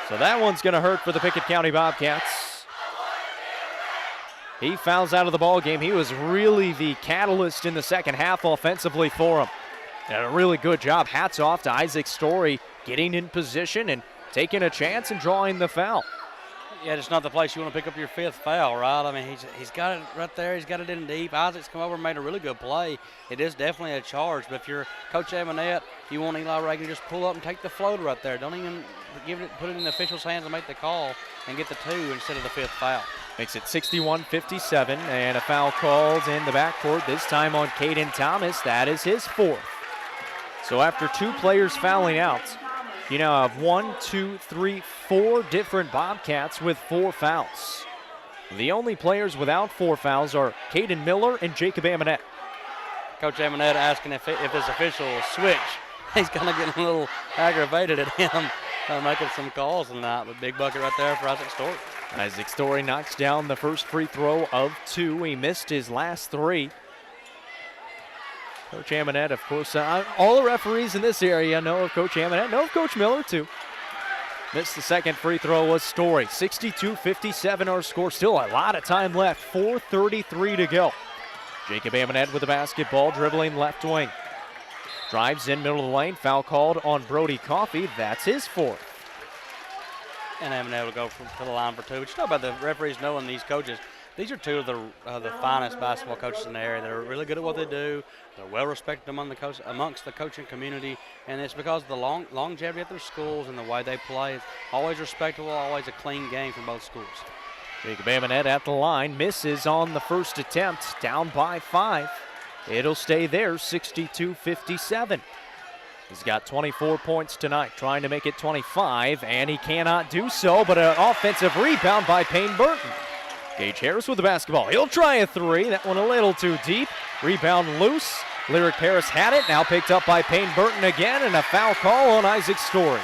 So that one's going to hurt for the Pickett County Bobcats. He fouls out of the ball game. He was really the catalyst in the second half offensively for him. And a really good job. Hats off to Isaac Story getting in position and taking a chance and drawing the foul. Yeah, it's not the place you want to pick up your 5th foul, right? I mean, he's got it right there. He's got it in deep. Isaac's come over and made a really good play. It is definitely a charge, but if you're Coach Amonette, you want Eli Reagan to just pull up and take the floater right there. Don't even put it in the official's hands and make the call and get the 2 instead of the 5th foul. Makes it 61-57, and a foul called in the backcourt, this time on Caden Thomas. That is his 4th. So after 2 players fouling out, you now have 1, 2, 3, 4 different Bobcats with 4 fouls. The only players without 4 fouls are Caden Miller and Jacob Amonette. Coach Amonette asking if this official will switch. He's kind of getting a little aggravated at him making some calls tonight, but big bucket right there for Isaac Story. Isaac Story knocks down the first free throw of 2. He missed his last 3. Coach Amonette, of course, all the referees in this area know of Coach Amonette, know of Coach Miller too. Missed the second free throw was Story. 62-57 our score. Still a lot of time left. 4:33 to go. Jacob Amonette with the basketball, dribbling left wing. Drives in middle of the lane. Foul called on Brody Coffey. That's his 4th. And Amonette will go to the line for 2. But you talk about the referees knowing these coaches. These are 2 of the finest basketball coaches in the area. They're really good at what they do. They're well respected amongst the coaching community, and it's because of the longevity at their schools and the way they play. It's always respectable, always a clean game from both schools. Jacob Amonette at the line, misses on the first attempt, down by 5. It'll stay there, 62-57. He's got 24 points tonight, trying to make it 25, and he cannot do so, but an offensive rebound by Payne Burton. Gage Harris with the basketball. He'll try a 3. That one a little too deep. Rebound loose. Lyric Paris had it. Now picked up by Payne Burton again, and a foul call on Isaac Story.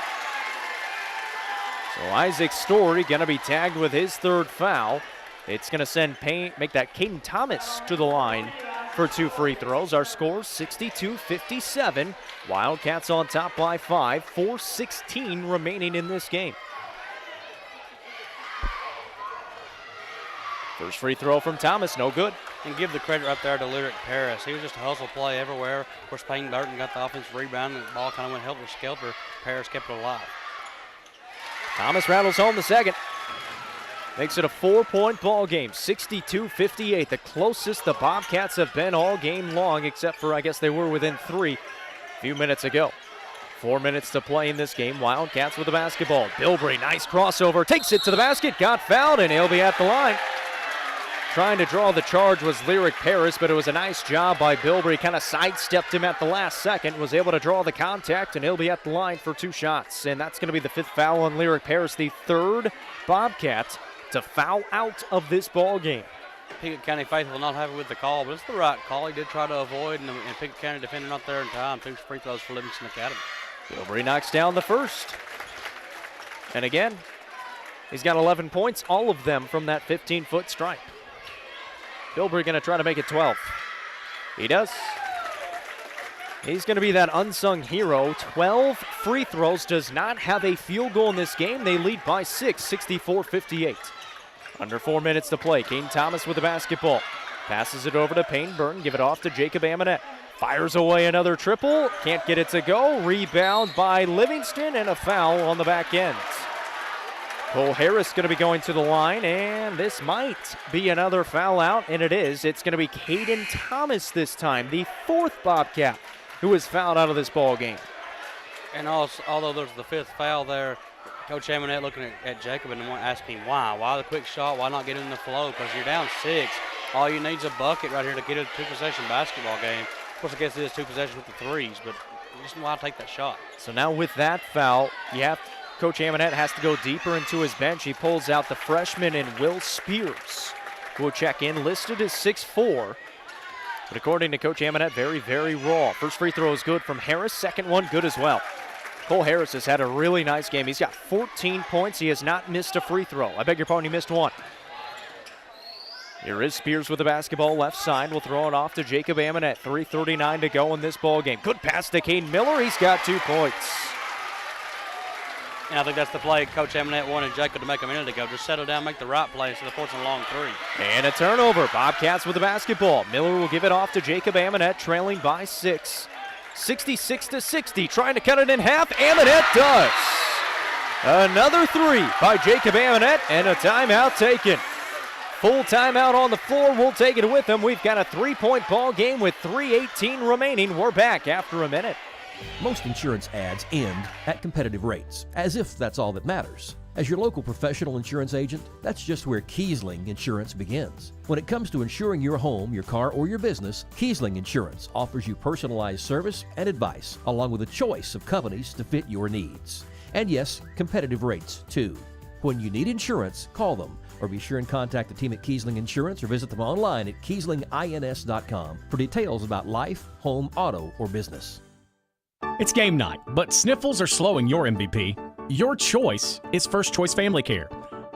So Isaac Story going to be tagged with his third foul. It's going to make that Caden Thomas to the line for 2 free throws. Our score 62-57. Wildcats on top by 5. 4:16 remaining in this game. First free throw from Thomas, no good. And give the credit right there to Lyric Paris. He was just a hustle play everywhere. Of course, Payne Burton got the offensive rebound, and the ball kind of went helter-skelter. Paris kept it alive. Thomas rattles home the second. Makes it a 4-point ball game, 62-58. The closest the Bobcats have been all game long, except for, I guess, they were within 3 a few minutes ago. 4 minutes to play in this game. Wildcats with the basketball. Bilbrey, nice crossover, takes it to the basket, got fouled, and he'll be at the line. Trying to draw the charge was Lyric Paris, but it was a nice job by Bilbrey. Kind of sidestepped him at the last second, was able to draw the contact, and he'll be at the line for 2 shots. And that's going to be the 5th foul on Lyric Paris, the 3rd Bobcat to foul out of this ball game. Pickett County faithful not happy with the call, but it's the right call. He did try to avoid, and Pickett County defender not there in time. 2 free throws for Livingston Academy. Bilbrey knocks down the first. And again, he's got 11 points, all of them from that 15-foot stripe. Bilbrey going to try to make it 12. He does. He's going to be that unsung hero. 12 free throws, does not have a field goal in this game. They lead by 6, 64-58. Under 4 minutes to play. Caden Thomas with the basketball. Passes it over to Payne Burton. Give it off to Jacob Amonette. Fires away another triple. Can't get it to go. Rebound by Livingston and a foul on the back end. Cole Harris going to be going to the line, and this might be another foul out, and it is. It's going to be Caden Thomas this time, the 4th Bobcat who is fouled out of this ball game. And also, although there's the 5th foul there, Coach Amonette looking at Jacob and asking why. Why the quick shot? Why not get in the flow? Because you're down 6. All you need is a bucket right here to get a 2-possession basketball game. Of course, I guess it is 2 possessions with the 3s, but just why take that shot? So now with that foul, Coach Amonette has to go deeper into his bench. He pulls out the freshman in Will Spears, who will check in, listed as 6'4". But according to Coach Amonette, very, very raw. First free throw is good from Harris. Second one good as well. Cole Harris has had a really nice game. He's got 14 points. He has not missed a free throw. I beg your pardon, he missed 1. Here is Spears with the basketball left side. We'll throw it off to Jacob Amonette. 3:39 to go in this ball game. Good pass to Caden Miller. He's got 2 points. And I think that's the play Coach Amonette wanted Jacob to make a minute ago. Just settle down, make the right play instead of forcing a long 3. And a turnover. Bobcats with the basketball. Miller will give it off to Jacob Amonette, trailing by 6. 66-60, trying to cut it in half. Amonette does. Another 3 by Jacob Amonette, and a timeout taken. Full timeout on the floor. We'll take it with him. We've got a 3-point ball game with 3:18 remaining. We're back after a minute. Most insurance ads end at competitive rates, as if that's all that matters. As your local professional insurance agent, that's just where Kiesling Insurance begins. When it comes to insuring your home, your car, or your business, Kiesling Insurance offers you personalized service and advice, along with a choice of companies to fit your needs. And yes, competitive rates too. When you need insurance, call them, or be sure and contact the team at Kiesling Insurance or visit them online at KieslingINS.com for details about life, home, auto, or business. It's game night, but sniffles are slowing your MVP. Your choice is First Choice Family Care.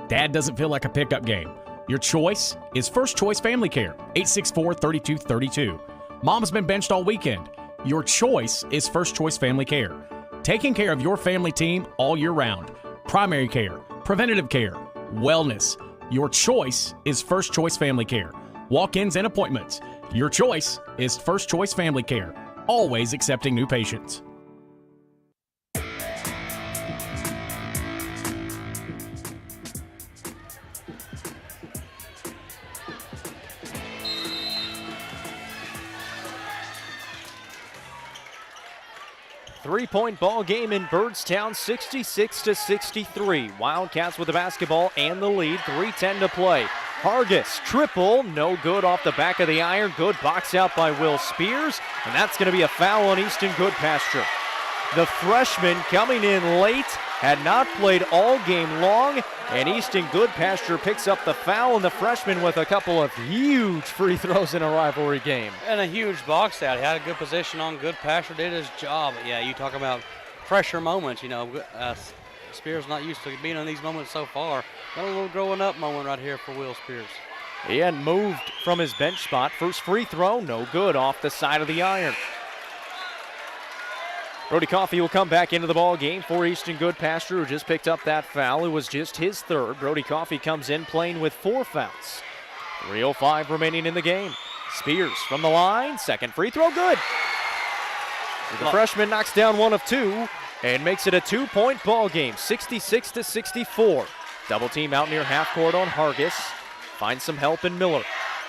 Dad doesn't feel like a pickup game. Your choice is First Choice Family Care, 864-3232. Mom's been benched all weekend. Your choice is First Choice Family Care. Taking care of your family team all year round. Primary care, preventative care, wellness. Your choice is First Choice Family Care. Walk-ins and appointments. Your choice is First Choice Family Care. Always accepting new patients. Three-point ball game in Byrdstown, 66-63. Wildcats with the basketball and the lead, 3:10 to play. Hargis, triple, no good off the back of the iron. Good box out by Will Spears, and that's going to be a foul on Easton Goodpasture. The freshman coming in late, had not played all game long, and Easton Goodpasture picks up the foul, and the freshman with a couple of huge free throws in a rivalry game. And a huge box out. He had a good position on Goodpasture, did his job. Yeah, you talk about pressure moments, Spears not used to being in these moments so far. Got a little growing up moment right here for Will Spears. He hadn't moved from his bench spot. First free throw, no good, off the side of the iron. Brody Coffey will come back into the ball game for Easton Goodpasture, who just picked up that foul. It was just his third. Brody Coffey comes in playing with 4 fouls. 3:05 remaining in the game. Spears from the line, second free throw, good. The freshman knocks down 1 of 2 and makes it a 2-point ball game, 66-64. Double team out near half court on Hargis. Finds some help in Miller.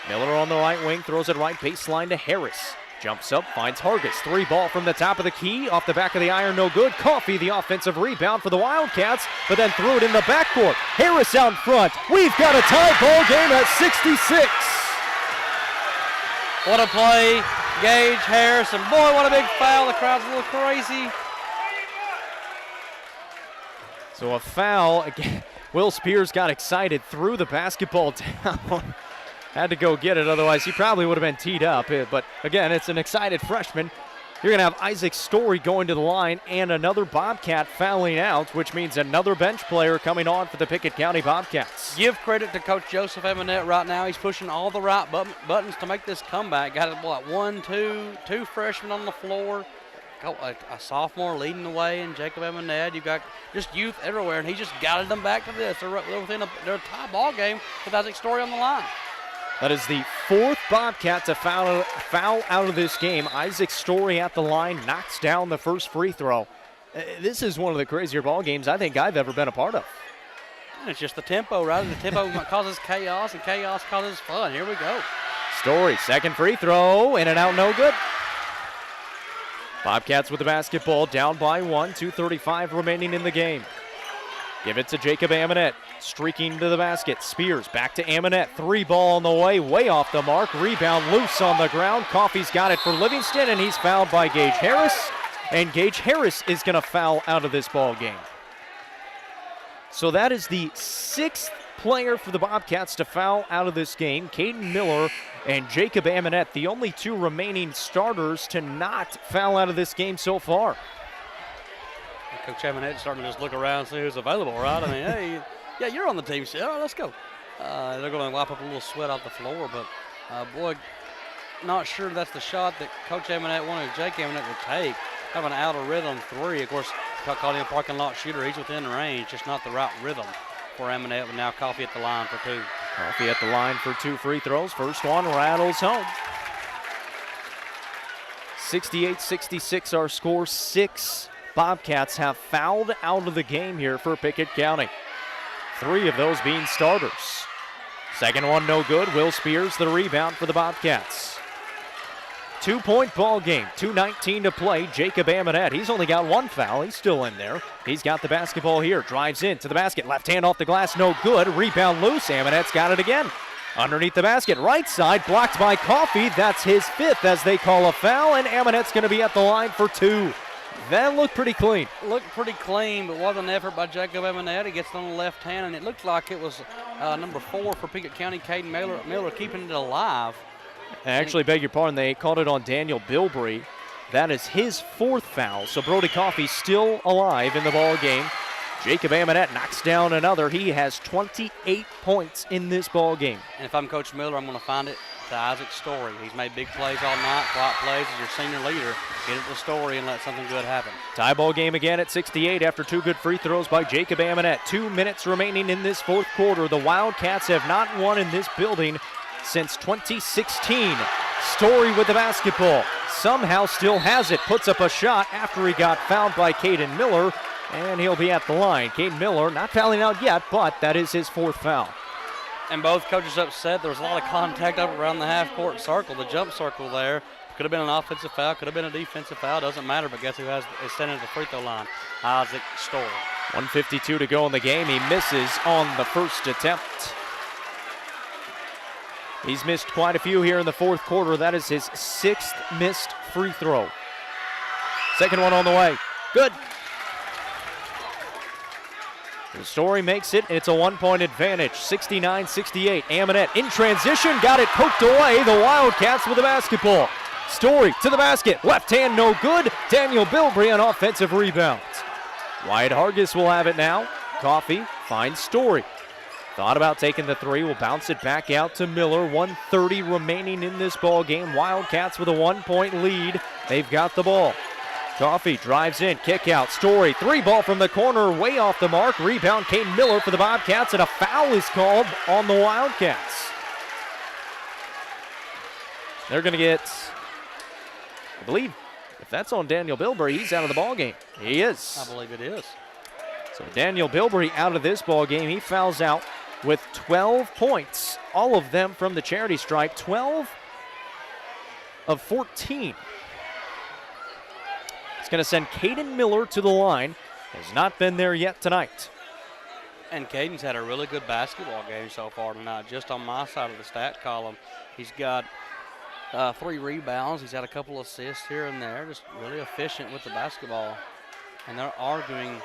Miller on the right wing, throws it right baseline to Harris. Jumps up, finds Hargis. 3 ball from the top of the key, off the back of the iron, no good. Coffey, the offensive rebound for the Wildcats, but then threw it in the backcourt. Harris out front. We've got a tie ball game at 66. What a play, Gage Harris, and boy, what a big foul. The crowd's a little crazy. So a foul again. Will Spears got excited, threw the basketball down. Had to go get it, otherwise he probably would have been teed up. But again, it's an excited freshman. You're going to have Isaac Story going to the line and another Bobcat fouling out, which means another bench player coming on for the Pickett County Bobcats. Give credit to Coach Joseph Emanette right now. He's pushing all the right buttons to make this comeback. Got it, what, 1, 2 freshmen on the floor. A sophomore leading the way, and Jacob Emanette. You've got just youth everywhere, and he just guided them back to this. They're within a tie ball game with Isaac Story on the line. That is the 4th Bobcat to foul out of this game. Isaac Story at the line, knocks down the first free throw. This is one of the crazier ball games I think I've ever been a part of. It's just the tempo, right? The tempo causes chaos, and chaos causes fun. Here we go. Story, second free throw, in and out, no good. Bobcats with the basketball, down by 1, 2:35 remaining in the game. Give it to Jacob Amonette, streaking to the basket. Spears back to Amonette, 3 ball on the way off the mark. Rebound loose on the ground. Coffey's got it for Livingston, and he's fouled by Gage Harris. And Gage Harris is going to foul out of this ball game. So that is the 6th player for the Bobcats to foul out of this game. Caden Miller and Jacob Amonette, the only 2 remaining starters to not foul out of this game so far. Coach Amonette's starting to just look around and see who's available, right? I mean, hey, yeah, you're on the team. So, all right, let's go. They're going to wipe up a little sweat off the floor, but boy, not sure that's the shot that Coach Amonette wanted Jake Amonette to take. Have an out of rhythm 3. Of course, caught him a parking lot shooter. He's within range, just not the right rhythm for Amonette. But now Coffey at the line for 2. Coffey at the line for 2 free throws. First one rattles home. 68-66 our score. 6 Bobcats have fouled out of the game here for Pickett County. 3 of those being starters. Second one no good. Will Spears the rebound for the Bobcats. 2-point ball game, 2:19 to play. Jacob Amonette, he's only got 1 foul. He's still in there. He's got the basketball here. Drives in to the basket. Left hand off the glass, no good. Rebound loose. Amonette's got it again. Underneath the basket, right side, blocked by Coffey. That's his 5th as they call a foul, and Amonette's going to be at the line for 2. That looked pretty clean. Looked pretty clean, but was an effort by Jacob Amonette. He gets it on the left hand, and it looked like it was number 4 for Pickett County, Caden Miller keeping it alive. I actually beg your pardon, they called it on Daniel Bilbrey. That is his 4th foul, so Brody Coffey still alive in the ball game. Jacob Amonette knocks down another. He has 28 points in this ball game. And if I'm Coach Miller, I'm going to find it to Isaac Story. He's made big plays all night, quiet plays as your senior leader. Get it to Story and let something good happen. Tie ball game again at 68 after 2 good free throws by Jacob Amonette. 2 minutes remaining in this 4th quarter. The Wildcats have not won in this building since 2016. Story with the basketball. Somehow still has it. Puts up a shot after he got fouled by Caden Miller, and he'll be at the line. Caden Miller not fouling out yet, but that is his 4th foul. And both coaches upset. There was a lot of contact up around the half-court circle, the jump circle there. Could have been an offensive foul, could have been a defensive foul. Doesn't matter, but guess who is standing at the free throw line? Isaac Story. 1:52 to go in the game. He misses on the first attempt. He's missed quite a few here in the 4th quarter. That is his 6th missed free throw. Second one on the way. Good. The Story makes it, and it's a 1-point advantage, 69-68. Amonette in transition, got it poked away. The Wildcats with the basketball. Story to the basket, left hand no good. Daniel Bilbrey on offensive rebounds. Wyatt Hargis will have it now. Coffee finds Story. Thought about taking the three, will bounce it back out to Miller. 1:30 remaining in this ball game. Wildcats with a 1-point lead. They've got the ball. Coffee drives in, kick out, Story, three ball from the corner, way off the mark. Rebound, Caden Miller for the Bobcats, and a foul is called on the Wildcats. They're going to get, I believe, if that's on Daniel Bilberry, he's out of the ball game. He is. I believe it is. So Daniel Bilberry out of this ball game. He fouls out with 12 points, all of them from the charity stripe, 12 of 14. It's going to send Caden Miller to the line. Has not been there yet tonight. And Caden's had a really good basketball game so far tonight. Just on my side of the stat column, he's got 3 rebounds. He's had a couple assists here and there. Just really efficient with the basketball. And they're arguing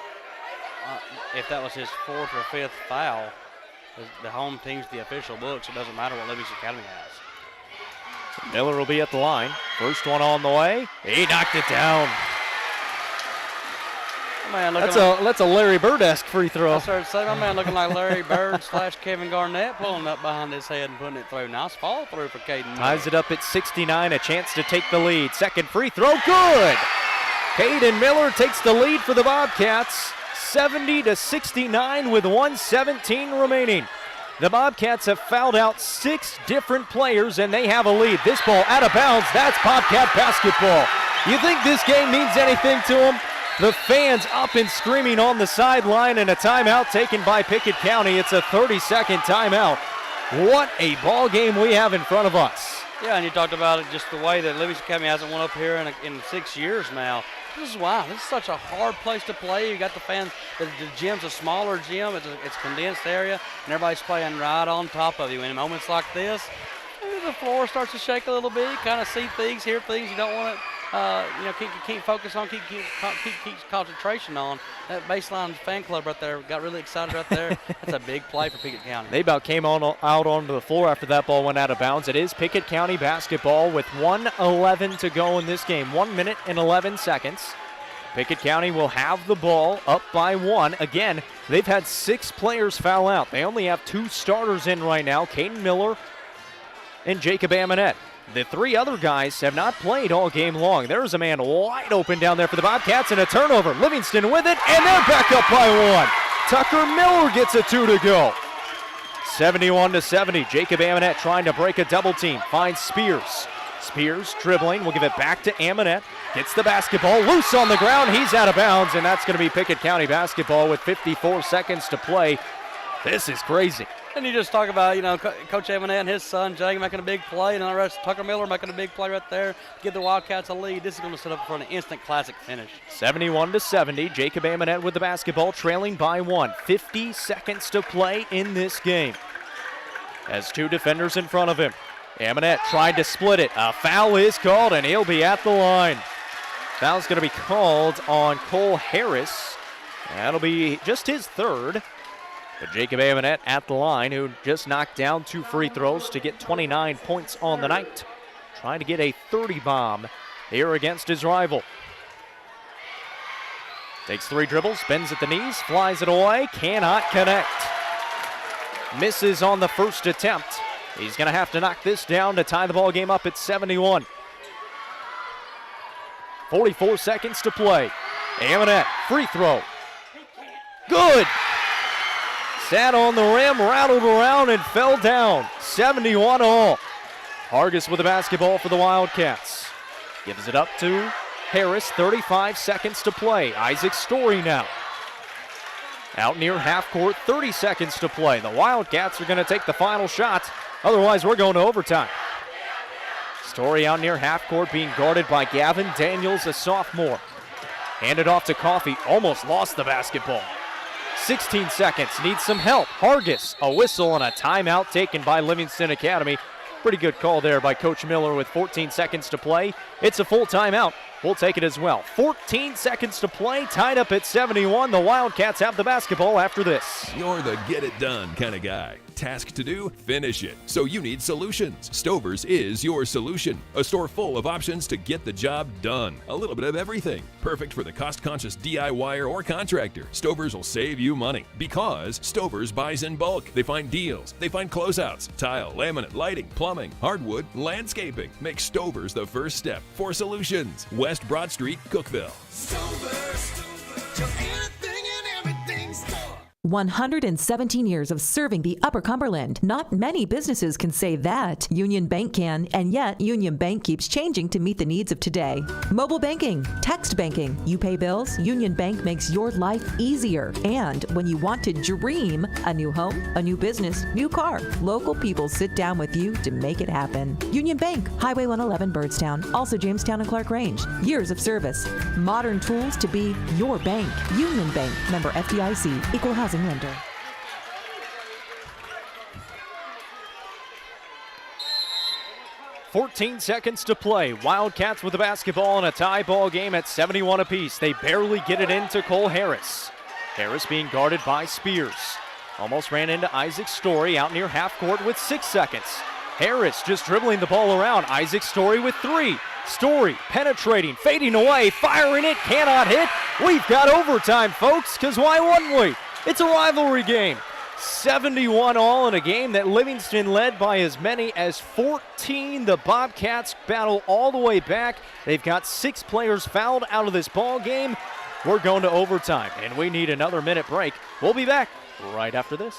if that was his 4th or 5th foul. The home team's the official book, so it doesn't matter what Livingston Academy has. Miller will be at the line. First one on the way. He knocked it down. Man, that's a Larry Bird-esque free throw. I started to say, my man looking like Larry Bird / Kevin Garnett, pulling up behind his head and putting it through. Nice fall through for Caden Miller. Ties it up at 69, a chance to take the lead. Second free throw, good! Caden Miller takes the lead for the Bobcats, 70-69 with 1:17 remaining. The Bobcats have fouled out 6 different players, and they have a lead. This ball out of bounds. That's Bobcat basketball. You think this game means anything to them? The fans up and screaming on the sideline, and a timeout taken by Pickett County. It's a 30-second timeout. What a ball game we have in front of us. Yeah, and you talked about it, just the way that Livingston Academy hasn't won up here in 6 years now. This is why. This is such a hard place to play. You got the fans. The gym's a smaller gym. It's a condensed area, and everybody's playing right on top of you. In moments like this, maybe the floor starts to shake a little bit. You kind of see things, hear things you don't want to. Keep focus on, keep concentration on. That baseline fan club right there got really excited right there. That's a big play for Pickett County. They about came out onto the floor after that ball went out of bounds. It is Pickett County basketball with 1:11 to go in this game. 1 minute and 11 seconds. Pickett County will have the ball up by 1. Again, they've had 6 players foul out. They only have 2 starters in right now, Caden Miller and Jacob Amonette. The 3 other guys have not played all game long. There's a man wide open down there for the Bobcats, and a turnover. Livingston with it, and they're back up by 1. Tucker Miller gets a 2 to go. 71-70. Jacob Amonette trying to break a double team. Finds Spears. Spears dribbling. We'll give it back to Amonette. Gets the basketball loose on the ground. He's out of bounds, and that's going to be Pickett County basketball with 54 seconds to play. This is crazy. And you just talk about, Coach Amonette and his son, Jay, making a big play, and the rest, Tucker Miller making a big play right there to give the Wildcats a lead. This is going to set up for an instant classic finish. 71-70. Jacob Amonette with the basketball, trailing by 1. 50 seconds to play in this game. Has 2 defenders in front of him. Amonette tried to split it. A foul is called, and he'll be at the line. Foul's going to be called on Cole Harris. That'll be just his 3rd. But Jacob Amonette at the line, who just knocked down 2 free throws to get 29 points on the night. Trying to get a 30 bomb here against his rival. Takes 3 dribbles, bends at the knees, flies it away, cannot connect. Misses on the first attempt. He's going to have to knock this down to tie the ball game up at 71. 44 seconds to play. Amonette, free throw. Good. Sat on the rim, rattled around, and fell down. 71 all. Hargis with the basketball for the Wildcats. Gives it up to Harris, 35 seconds to play. Isaac Story now. Out near half court, 30 seconds to play. The Wildcats are going to take the final shot. Otherwise, we're going to overtime. Story out near half court being guarded by Gavin Daniels, a sophomore. Handed off to Coffey, almost lost the basketball. 16 seconds, needs some help. Hargis, a whistle and a timeout taken by Livingston Academy. Pretty good call there by Coach Miller with 14 seconds to play. It's a full timeout will take it as well. 14 seconds to play, tied up at 71. The Wildcats have the basketball after this. You're the get-it-done kind of guy. Task to do? Finish it. So you need solutions. Stover's is your solution. A store full of options to get the job done. A little bit of everything. Perfect for the cost-conscious DIYer or contractor. Stover's will save you money because Stover's buys in bulk. They find deals. They find closeouts. Tile, laminate, lighting, plumbing, hardwood, landscaping. Make Stover's the first step for solutions. West Broad Street, Cookeville. Stover's, your anything and everything store. 117 years of serving the Upper Cumberland. Not many businesses can say that. Union Bank can, and yet Union Bank keeps changing to meet the needs of today. Mobile banking, text banking. You pay bills, Union Bank makes your life easier. And when you want to dream a new home, a new business, new car, local people sit down with you to make it happen. Union Bank, Highway 111 Birdstown, also Jamestown and Clark Range. Years of service, modern tools to be your bank. Union Bank, member FDIC, equal housing lender. "14 seconds to play. Wildcats with the basketball in a tie ball game at 71 apiece. They barely get it into Cole Harris. Harris being guarded by Spears. Almost ran into Isaac Story out near half court with 6 seconds. Harris just dribbling the ball around. Isaac Story with 3. Story penetrating, fading away, firing it, cannot hit. We've got overtime, folks, because why wouldn't we? It's a rivalry game. 71 all in a game that Livingston led by as many as 14. The Bobcats battle all the way back. They've got 6 players fouled out of this ball game. We're going to overtime, and we need another minute break. We'll be back right after this.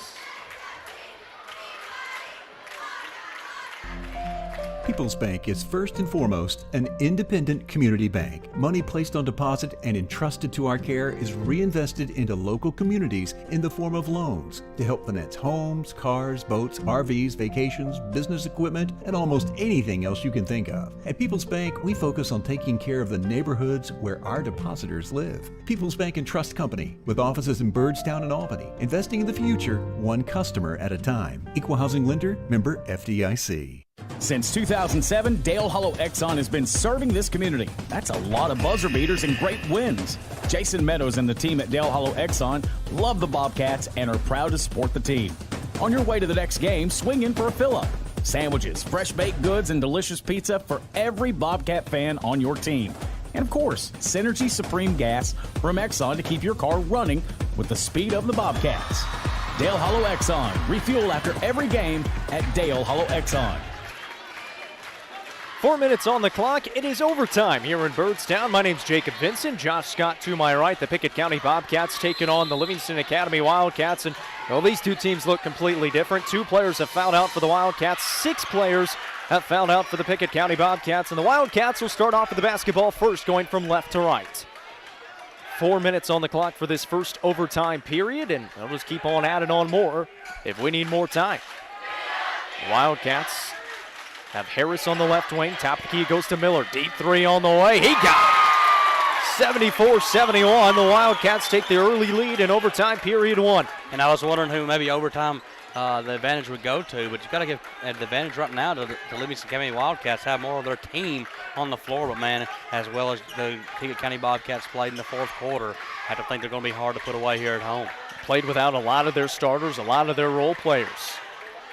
People's Bank is first and foremost an independent community bank. Money placed on deposit and entrusted to our care is reinvested into local communities in the form of loans to help finance homes, cars, boats, RVs, vacations, business equipment, and almost anything else you can think of. At People's Bank, we focus on taking care of the neighborhoods where our depositors live. People's Bank and Trust Company, with offices in Birdstown and Albany, investing in the future, one customer at a time. Equal housing lender, member FDIC. Since 2007, Dale Hollow Exxon has been serving this community. That's a lot of buzzer beaters and great wins. Jason Meadows and the team at Dale Hollow Exxon love the Bobcats and are proud to support the team. On your way to the next game, swing in for a fill-up. Sandwiches, fresh baked goods, and delicious pizza for every Bobcat fan on your team. And of course, Synergy Supreme Gas from Exxon to keep your car running with the speed of the Bobcats. Dale Hollow Exxon. Refuel after every game at Dale Hollow Exxon. 4 minutes on the clock. It is overtime here in Birdstown. My name's Jacob Vincent. Josh Scott to my right. The Pickett County Bobcats taking on the Livingston Academy Wildcats. And, well, these two teams look completely different. 2 players have fouled out for the Wildcats. 6 players have fouled out for the Pickett County Bobcats. And the Wildcats will start off with the basketball first, going from left to right. 4 minutes on the clock for this first overtime period. And they'll just keep on adding on more if we need more time. Wildcats have Harris on the left wing. Top of the key goes to Miller. Deep 3 on the way. He got it. 74-71. The Wildcats take the early lead in overtime period 1. And I was wondering who maybe overtime the advantage would go to, but you got to give the advantage right now to the Livingston County Wildcats. Have more of their team on the floor, but man, as well as the Pickett County Bobcats played in the fourth quarter, I have to think they're going to be hard to put away here at home. Played without a lot of their starters, a lot of their role players.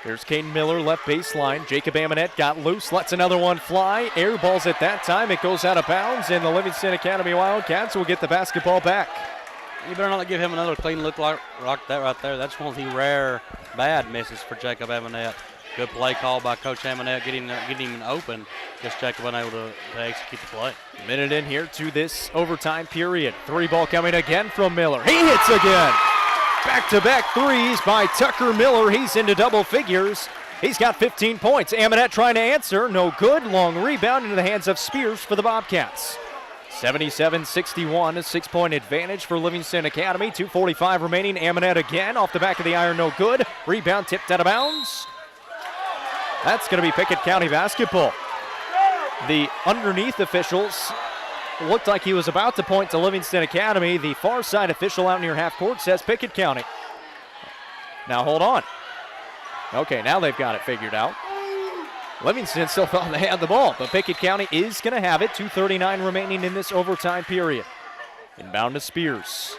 There's Caden Miller, left baseline. Jacob Amonette got loose, lets another one fly. Air balls at that time. It goes out of bounds, and the Livingston Academy Wildcats will get the basketball back. You better not give him another clean look like that right there. That's one of the rare bad misses for Jacob Amonette. Good play call by Coach Amonette, getting him open. Just Jacob unable to execute the play. Minute in here to this overtime period. 3 ball coming again from Miller. He hits again. Back-to-back threes by Tucker Miller. He's into double figures. He's got 15 points. Amonette trying to answer. No good. Long rebound into the hands of Spears for the Bobcats. 77-61, a 6-point advantage for Livingston Academy. 2:45 remaining. Amonette again off the back of the iron. No good. Rebound tipped out of bounds. That's going to be Pickett County basketball. The underneath officials looked like he was about to point to Livingston Academy. The far side official out near half court says Pickett County. Now hold on. Okay, now they've got it figured out. Livingston still thought they had the ball, but Pickett County is going to have it. 2:39 remaining in this overtime period. Inbound to Spears.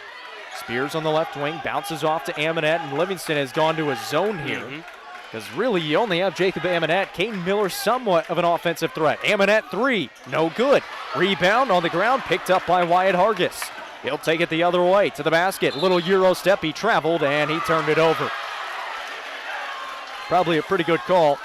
Spears on the left wing, bounces off to Amonette, and Livingston has gone to a zone here. Because really, you only have Jacob Amonette. Caden Miller, somewhat of an offensive threat. Amonette 3, no good. Rebound on the ground, picked up by Wyatt Hargis. He'll take it the other way to the basket. Little Euro step, he traveled, and he turned it over. Probably a pretty good call.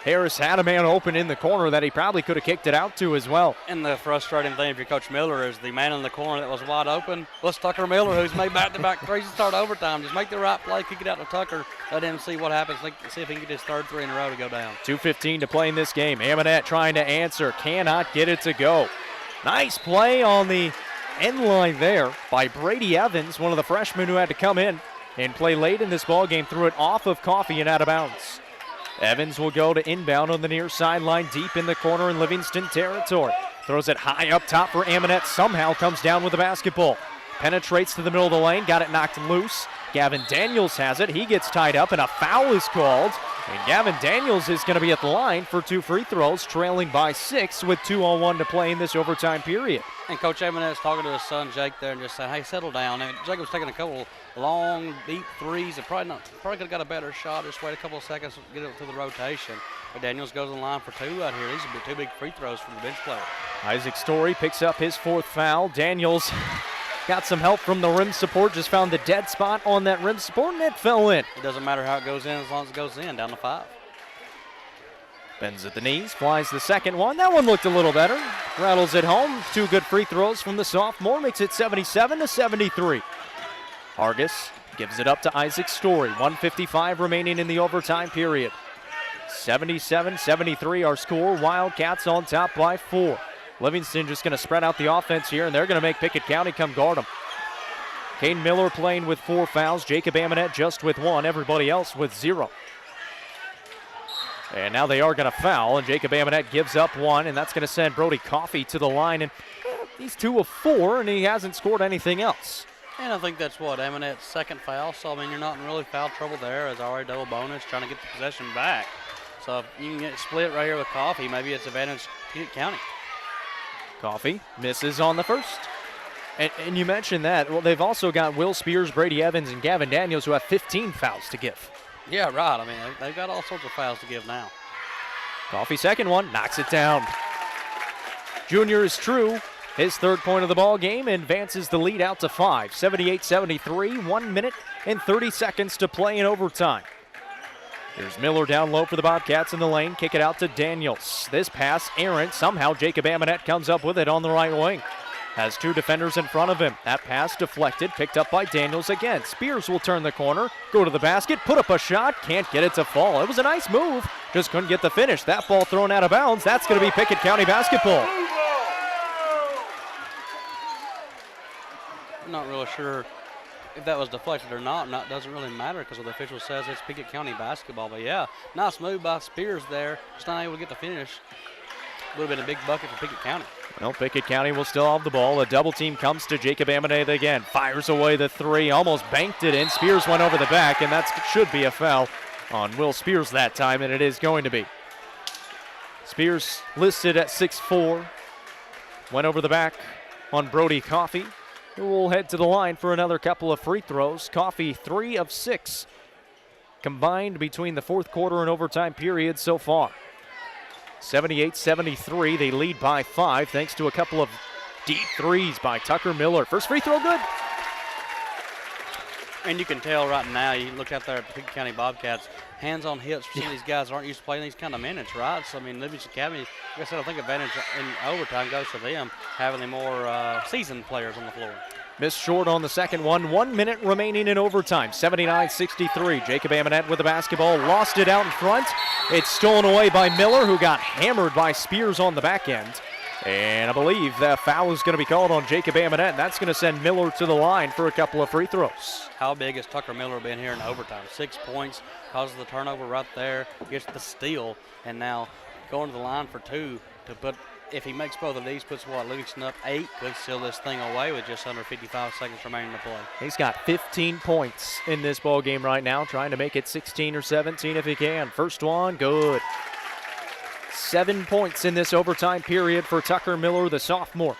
Harris had a man open in the corner that he probably could have kicked it out to as well. And the frustrating thing if you're Coach Miller is the man in the corner that was wide open was Tucker Miller, who's made back-to-back threes to start overtime. Just make the right play, kick it out to Tucker, let him see what happens, see if he can get his third 3 in a row to go down. 2:15 to play in this game. Amonette trying to answer, cannot get it to go. Nice play on the end line there by Brady Evans, one of the freshmen who had to come in and play late in this ball game, threw it off of Coffee and out of bounds. Evans will go to inbound on the near sideline, deep in the corner in Livingston territory. Throws it high up top for Amonette, somehow comes down with the basketball. Penetrates to the middle of the lane, got it knocked loose. Gavin Daniels has it, he gets tied up, and a foul is called. And Gavin Daniels is going to be at the line for 2 free throws, trailing by 6 with 2:01 to play in this overtime period. And Coach Amonette's talking to his son Jake there and just saying, hey, settle down. And Jacob's taking a couple long, deep threes. Probably could have got a better shot. Just wait a couple of seconds to get it to the rotation. But Daniels goes in line for 2 out here. These would be 2 big free throws from the bench player. Isaac Story picks up his 4th foul. Daniels got some help from the rim support, just found the dead spot on that rim support, and it fell in. It doesn't matter how it goes in as long as it goes in, down to 5. Bends at the knees, flies the second one. That one looked a little better. Rattles it home. 2 good free throws from the sophomore, makes it 77-73. Hargis gives it up to Isaac Story. 1:55 remaining in the overtime period. 77-73 our score. Wildcats on top by 4. Livingston just going to spread out the offense here, and they're going to make Pickett County come guard them. Caden Miller playing with 4 fouls. Jacob Amonette just with 1. Everybody else with 0. And now they are going to foul, and Jacob Amonette gives up 1, and that's going to send Brody Coffey to the line. And he's 2 of 4, and he hasn't scored anything else. And I think that's what, Amonette's second foul. So, I mean, you're not in really foul trouble there as already double bonus, trying to get the possession back. So if you can get split right here with Coffey, maybe it's advantage Pickett County. Coffey misses on the first. And you mentioned that. Well, they've also got Will Spears, Brady Evans, and Gavin Daniels who have 15 fouls to give. Yeah, right. I mean, they've got all sorts of fouls to give now. Coffey, second one, knocks it down. Junior is true. His 3rd point of the ball game advances the lead out to 5. 78-73, 1 minute and 30 seconds to play in overtime. Here's Miller down low for the Bobcats in the lane. Kick it out to Daniels. This pass errant. Somehow Jacob Amonette comes up with it on the right wing. Has 2 defenders in front of him. That pass deflected, picked up by Daniels again. Spears will turn the corner, go to the basket, put up a shot, can't get it to fall. It was a nice move, just couldn't get the finish. That ball thrown out of bounds. That's going to be Pickett County basketball. I'm not really sure if that was deflected or not. Doesn't really matter because the official says it's Pickett County basketball. But yeah, nice move by Spears there. Just not able to get the finish. Would have been a big bucket for Pickett County. Well, Pickett County will still have the ball. A double team comes to Jacob Amonette again. Fires away the 3, almost banked it in. Spears went over the back, and that should be a foul on Will Spears that time, and it is going to be. Spears listed at 6'4". Went over the back on Brody Coffey, who will head to the line for another couple of free throws. Coffey 3 of 6 combined between the 4th quarter and overtime period so far. 78-73, they lead by 5 thanks to a couple of deep threes by Tucker Miller. First free throw good. And you can tell right now, you look out there at the Pickett County Bobcats, hands on hips. Some of these guys aren't used to playing these kind of minutes, right? So, I mean, Livingston Academy, like I said, I think advantage in overtime goes to them, having the more seasoned players on the floor. Missed short on the second one. 1 minute remaining in overtime. 79-63. Jacob Amonette with the basketball. Lost it out in front. It's stolen away by Miller, who got hammered by Spears on the back end. And I believe that foul is going to be called on Jacob Amonette, and that's going to send Miller to the line for a couple of free throws. How big has Tucker Miller been here in overtime? 6 points, causes the turnover right there, gets the steal, and now going to the line for 2 to put. If he makes both of these, puts Livingston up 8, could seal this thing away with just under 55 seconds remaining to play. He's got 15 points in this ball game right now, trying to make it 16 or 17 if he can. First one, good. 7 points in this overtime period for Tucker Miller, the sophomore.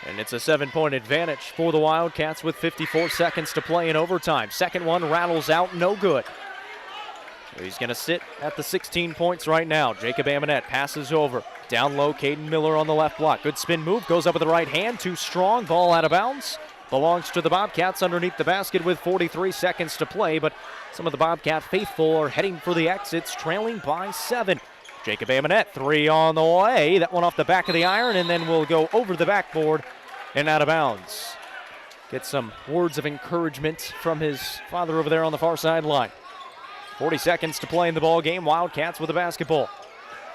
And it's a 7-point advantage for the Wildcats with 54 seconds to play in overtime. Second one rattles out, no good. So he's going to sit at the 16 points right now. Jacob Amonette passes over. Down low, Caden Miller on the left block. Good spin move, goes up with the right hand, too strong, ball out of bounds. Belongs to the Bobcats underneath the basket with 43 seconds to play, but some of the Bobcat faithful are heading for the exits, trailing by 7. Jacob Amonette, 3 on the way. That one off the back of the iron, and then will go over the backboard and out of bounds. Get some words of encouragement from his father over there on the far sideline. 40 seconds to play in the ball game. Wildcats with the basketball.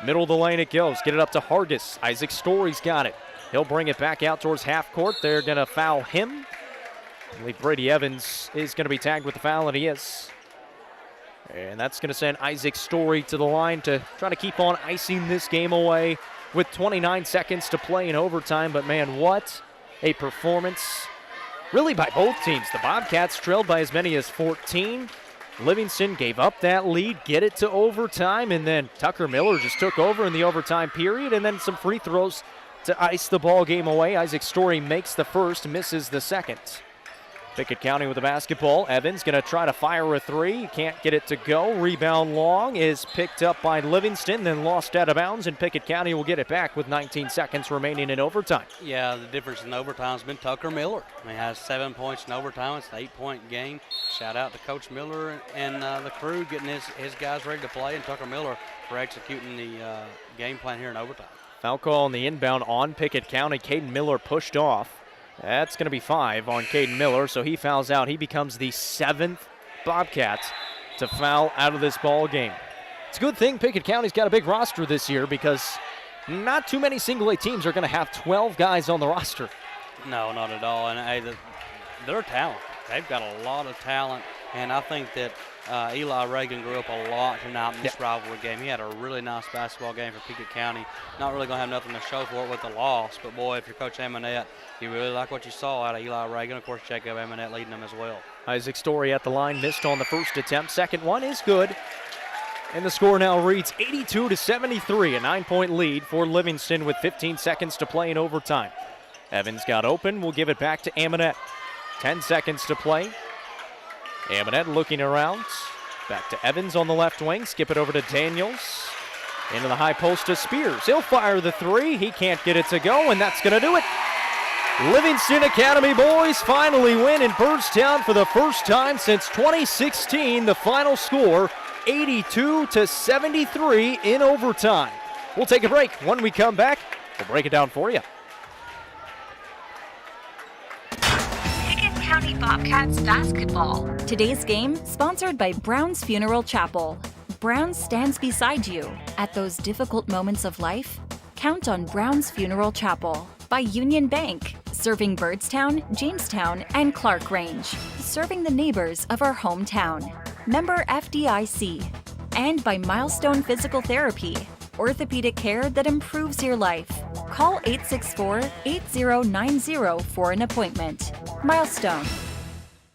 Middle of the lane it goes. Get it up to Hargis. Isaac Story's got it. He'll bring it back out towards half court. They're going to foul him. I believe Brady Evans is going to be tagged with the foul, and he is. And that's going to send Isaac Story to the line to try to keep on icing this game away with 29 seconds to play in overtime. But, man, what a performance really by both teams. The Bobcats trailed by as many as 14. Livingston gave up that lead, get it to overtime, and then Tucker Miller just took over in the overtime period, and then some free throws to ice the ball game away. Isaac Story makes the first, misses the second. Pickett County with the basketball. Evans going to try to fire a three. Can't get it to go. Rebound long is picked up by Livingston, then lost out of bounds, and Pickett County will get it back with 19 seconds remaining in overtime. Yeah, the difference in overtime has been Tucker Miller. He has 7 points in overtime. It's an 8-point game. Shout out to Coach Miller and the crew getting his guys ready to play, and Tucker Miller for executing the game plan here in overtime. Foul call on the inbound on Pickett County. Caden Miller pushed off. That's going to be 5 on Caden Miller, so he fouls out. He becomes the 7th Bobcat to foul out of this ball game. It's a good thing Pickett County's got a big roster this year because not too many single-A teams are going to have 12 guys on the roster. No, not at all. And they're talented. They've got a lot of talent, and I think that Eli Reagan grew up a lot tonight in this rivalry game. He had a really nice basketball game for Pickett County. Not really going to have nothing to show for it with the loss, but boy, if you're Coach Amonette, you really like what you saw out of Eli Reagan. Of course, Jacob Amonette leading them as well. Isaac Story at the line, missed on the first attempt. Second one is good. And the score now reads 82-73, a 9-point lead for Livingston with 15 seconds to play in overtime. Evans got open, we'll give it back to Amonette. 10 seconds to play. Amonette looking around. Back to Evans on the left wing. Skip it over to Daniels. Into the high post to Spears. He'll fire the three. He can't get it to go, and that's going to do it. Livingston Academy boys finally win in Byrdstown for the first time since 2016. The final score, 82-73 in overtime. We'll take a break. When we come back, we'll break it down for you. County Bobcats basketball. Today's game sponsored by Brown's Funeral Chapel. Brown's stands beside you at those difficult moments of life. Count on Brown's Funeral Chapel. By Union Bank, serving Byrdstown, Jamestown, and Clark Range, serving the neighbors of our hometown. Member FDIC. And by Milestone Physical Therapy, orthopedic care that improves your life. Call 864-8090 for an appointment. Milestone.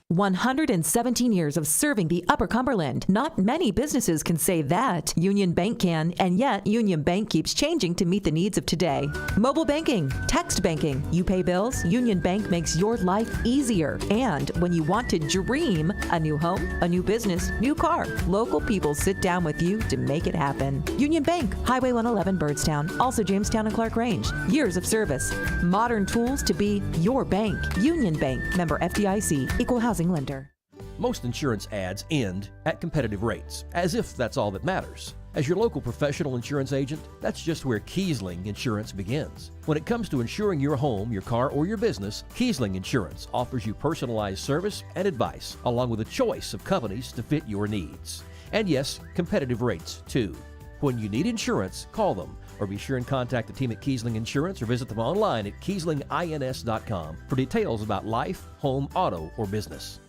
117 years of serving the Upper Cumberland. Not many businesses can say that. Union Bank can, and yet Union Bank keeps changing to meet the needs of today. Mobile banking, text banking. You pay bills, Union Bank makes your life easier. And when you want to dream a new home, a new business, new car, local people sit down with you to make it happen. Union Bank, Highway 111 Byrdstown, also Jamestown and Clark Range. Years of service. Modern tools to be your bank. Union Bank, member FDIC, equal housing lender. Most insurance ads end at competitive rates, as if that's all that matters. As your local professional insurance agent, that's just where Kiesling Insurance begins. When it comes to insuring your home, your car, or your business, Kiesling Insurance offers you personalized service and advice, along with a choice of companies to fit your needs. And yes, competitive rates too. When you need insurance, call them, or be sure and contact the team at Kiesling Insurance or visit them online at KieslingINS.com for details about life, home, auto, or business.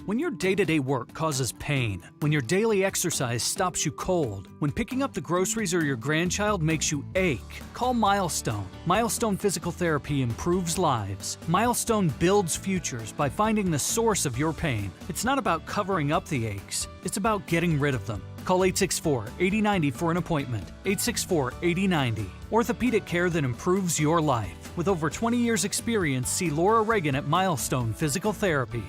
When your day-to-day work causes pain, when your daily exercise stops you cold, when picking up the groceries or your grandchild makes you ache, call Milestone. Milestone Physical Therapy improves lives. Milestone builds futures by finding the source of your pain. It's not about covering up the aches, it's about getting rid of them. Call 864-8090 for an appointment. 864-8090. Orthopedic care that improves your life. With over 20 years experience, see Laura Reagan at Milestone Physical Therapy.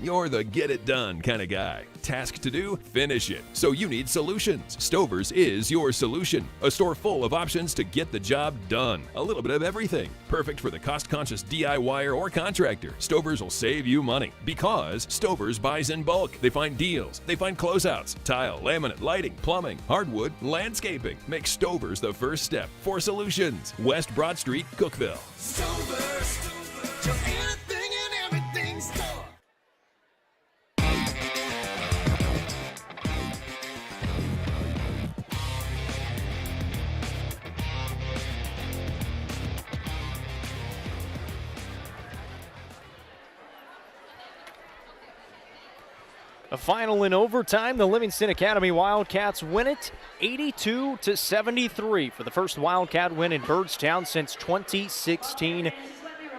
You're the get-it-done kind of guy. Task to do? Finish it. So you need solutions. Stover's is your solution. A store full of options to get the job done. A little bit of everything. Perfect for the cost-conscious DIYer or contractor. Stover's will save you money because Stover's buys in bulk. They find deals. They find closeouts. Tile, laminate, lighting, plumbing, hardwood, landscaping. Make Stover's the first step for solutions. West Broad Street, Cookeville. Stover's, your anything and everything store. A final in overtime. The Livingston Academy Wildcats win it 82-73 for the first Wildcat win in Byrdstown since 2016.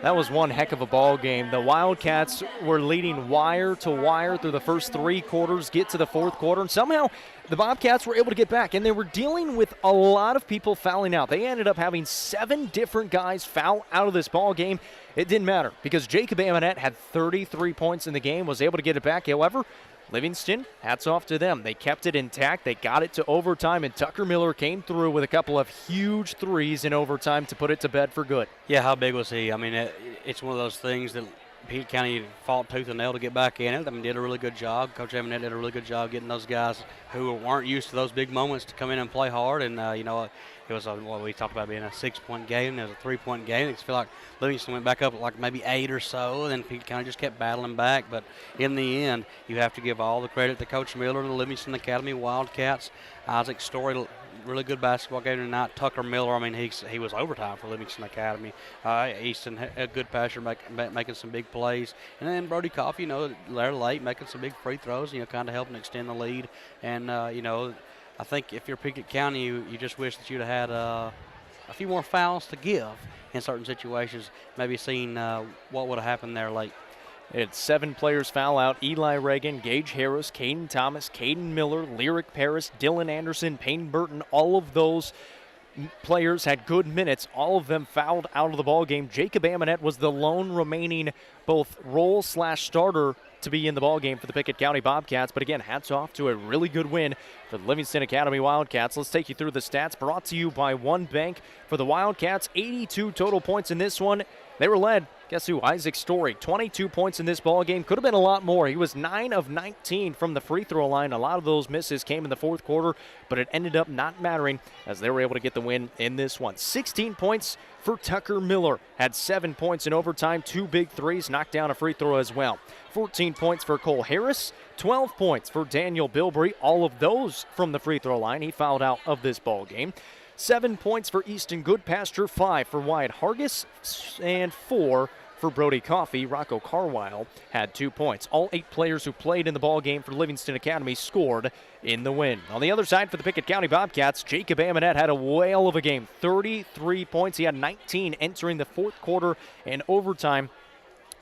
That was one heck of a ball game. The Wildcats were leading wire to wire through the first 3 quarters, get to the fourth quarter, and somehow the Bobcats were able to get back, and they were dealing with a lot of people fouling out. They ended up having 7 different guys foul out of this ball game. It didn't matter because Jacob Amonette had 33 points in the game, was able to get it back. However, Livingston, hats off to them. They kept it intact. They got it to overtime, and Tucker Miller came through with a couple of huge threes in overtime to put it to bed for good. Yeah, how big was he? I mean, it's one of those things that Pickett County fought tooth and nail to get back in it. I mean, did a really good job. Coach Amonette did a really good job getting those guys who weren't used to those big moments to come in and play hard. And, it was what we talked about being a 6-point game. It was a 3-point game. I feel like Livingston went back up like maybe 8 or so, and then Pickett County just kept battling back. But in the end, you have to give all the credit to Coach Miller and the Livingston Academy Wildcats. Isaac Story, really good basketball game tonight. Tucker Miller, I mean, he was overtime for Livingston Academy. Easton, a good passer, making some big plays. And then Brody Coffey, they're late, making some big free throws, kind of helping extend the lead. And, I think if you're Pickett County, you just wish that you'd have had a few more fouls to give in certain situations, maybe seeing what would have happened there late. They had 7 players foul out: Eli Reagan, Gage Harris, Caden Thomas, Caden Miller, Lyric Paris, Dylan Anderson, Payne Burton. All of those players had good minutes. All of them fouled out of the ball game. Jacob Amonette was the lone remaining both role/starter to be in the ball game for the Pickett County Bobcats. But again, hats off to a really good win for the Livingston Academy Wildcats. Let's take you through the stats brought to you by One Bank. For the Wildcats, 82 total points in this one. They were led, guess who? Isaac Story, 22 points in this ball game. Could have been a lot more. He was 9 of 19 from the free throw line. A lot of those misses came in the fourth quarter, but it ended up not mattering as they were able to get the win in this one. 16 points for Tucker Miller. Had 7 points in overtime, 2 big threes, knocked down a free throw as well. 14 points for Cole Harris, 12 points for Daniel Bilbrey. All of those from the free throw line. He fouled out of this ball game. 7 points for Easton Goodpasture, 5 for Wyatt Hargis, and 4 for Brody Coffey. Rocco Carwile had 2 points. All 8 players who played in the ball game for Livingston Academy scored in the win. On the other side for the Pickett County Bobcats, Jacob Amonette had a whale of a game. 33 points. He had 19 entering the fourth quarter, and overtime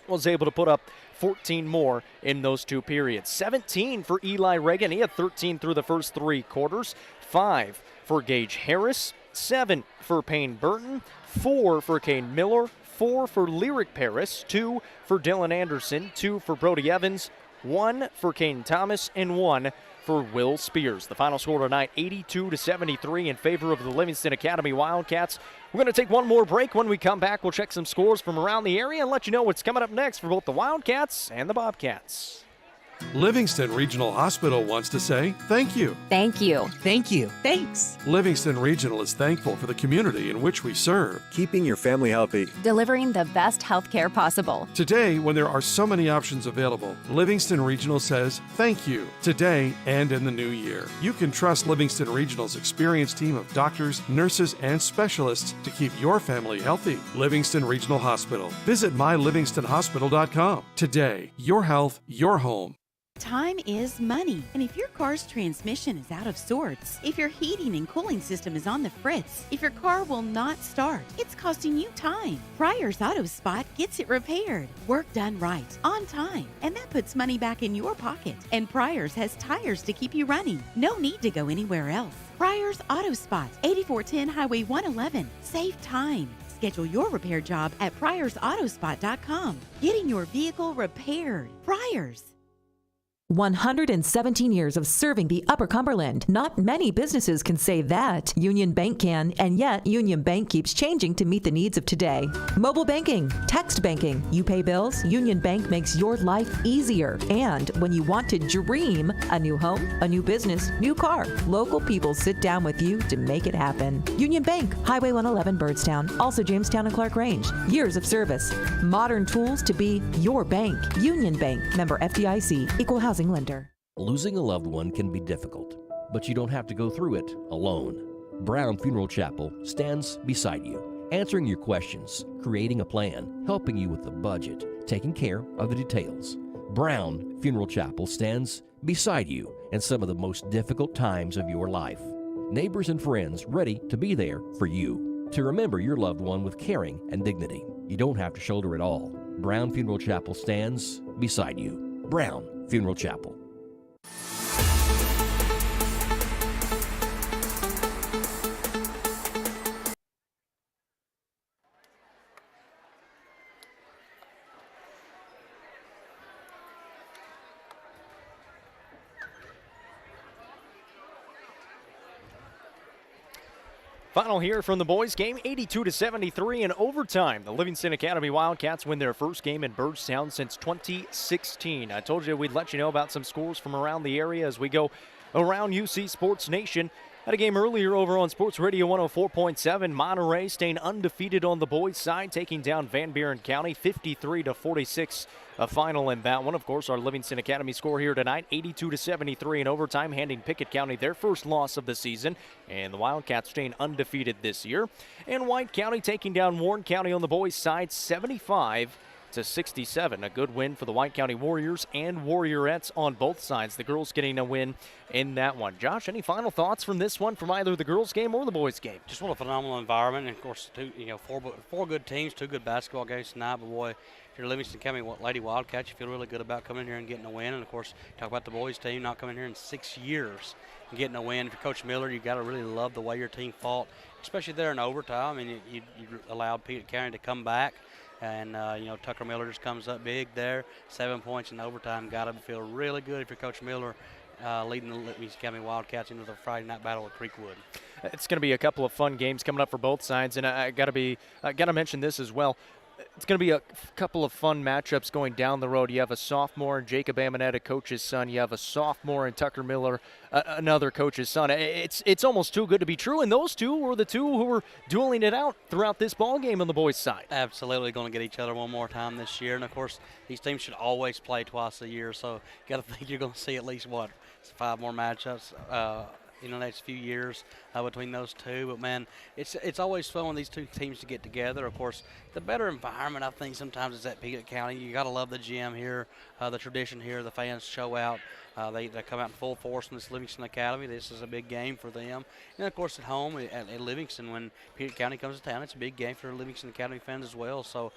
was able to put up 14 more in those 2 periods. 17 for Eli Reagan. He had 13 through the first 3 quarters. 5 for Gage Harris. 7 for Payne Burton. 4 for Kane Miller. 4 for Lyric Paris. 2 for Dylan Anderson. 2 for Brody Evans. 1 for Caden Thomas. And 1 for Will Spears. The final score tonight, 82-73 in favor of the Livingston Academy Wildcats. We're going to take one more break. When we come back, we'll check some scores from around the area and let you know what's coming up next for both the Wildcats and the Bobcats. Livingston Regional Hospital wants to say thank you. Thank you. Thank you. Thanks. Livingston Regional is thankful for the community in which we serve. Keeping your family healthy. Delivering the best health care possible. Today, when there are so many options available, Livingston Regional says thank you today and in the new year. You can trust Livingston Regional's experienced team of doctors, nurses, and specialists to keep your family healthy. Livingston Regional Hospital. Visit mylivingstonhospital.com. Today, your health, your home. Time is money, and if your car's transmission is out of sorts, if your heating and cooling system is on the fritz, if your car will not start, it's costing you time. Pryor's Auto Spot gets it repaired. Work done right, on time, and that puts money back in your pocket. And Pryor's has tires to keep you running. No need to go anywhere else. Pryor's Auto Spot, 8410 Highway 111. Save time. Schedule your repair job at pryorsautospot.com. Getting your vehicle repaired. Pryor's. 117 years of serving the Upper Cumberland. Not many businesses can say that. Union Bank can, and yet Union Bank keeps changing to meet the needs of today. Mobile banking, text banking, you pay bills, Union Bank makes your life easier. And when you want to dream a new home, a new business, new car, local people sit down with you to make it happen. Union Bank, Highway 111 Birdstown, also Jamestown and Clark Range. Years of service, modern tools to be your bank. Union Bank, member FDIC, equal housing lender. Losing a loved one can be difficult, but you don't have to go through it alone. Brown Funeral Chapel stands beside you, answering your questions, creating a plan, helping you with the budget, taking care of the details. Brown Funeral Chapel stands beside you in some of the most difficult times of your life. Neighbors and friends ready to be there for you, to remember your loved one with caring and dignity. You don't have to shoulder it all. Brown Funeral Chapel stands beside you. Brown Funeral Chapel. Final here from the boys game, 82-73 in overtime. The Livingston Academy Wildcats win their first game in Birdstown since 2016. I told you we'd let you know about some scores from around the area as we go around UC Sports Nation. Had a game earlier over on Sports Radio 104.7. Monterey staying undefeated on the boys' side, taking down Van Buren County 53-46. A final in that one. Of course, our Livingston Academy score here tonight, 82-73 in overtime, handing Pickett County their first loss of the season. And the Wildcats staying undefeated this year. And White County taking down Warren County on the boys' side, 75-67. A good win for the White County Warriors and Warriorettes on both sides. The girls getting a win in that one. Josh, any final thoughts from this one from either the girls' game or the boys' game? Just what a phenomenal environment, and of course, four good teams, two good basketball games tonight. But boy, if you're Livingston County Lady Wildcats, you feel really good about coming in here and getting a win. And of course, talk about the boys' team not coming here in 6 years and getting a win. If you're Coach Miller, you got to really love the way your team fought, especially there in overtime. I mean, you allowed Pickett County to come back. And, Tucker Miller just comes up big there. 7 points in overtime. Got to feel really good if you're Coach Miller leading the Livingston County Wildcats into the Friday night battle at Creekwood. It's going to be a couple of fun games coming up for both sides. And I got to mention this as well. It's going to be a couple of fun matchups going down the road. You have a sophomore in Jacob Amonette, a coach's son. You have a sophomore in Tucker Miller, another coach's son. It's almost too good to be true, and those two were the two who were dueling it out throughout this ball game on the boys' side. Absolutely going to get each other one more time this year. And, of course, these teams should always play twice a year, so you got to think you're going to see at least, 5 more matchups in the next few years between those two. But, man, it's always fun when these two teams to get together. Of course, the better environment, I think, sometimes is at Pickett County. You got to love the gym here, the tradition here. The fans show out. They come out in full force from this Livingston Academy. This is a big game for them. And, of course, at home at Livingston, when Pickett County comes to town, it's a big game for Livingston Academy fans as well. So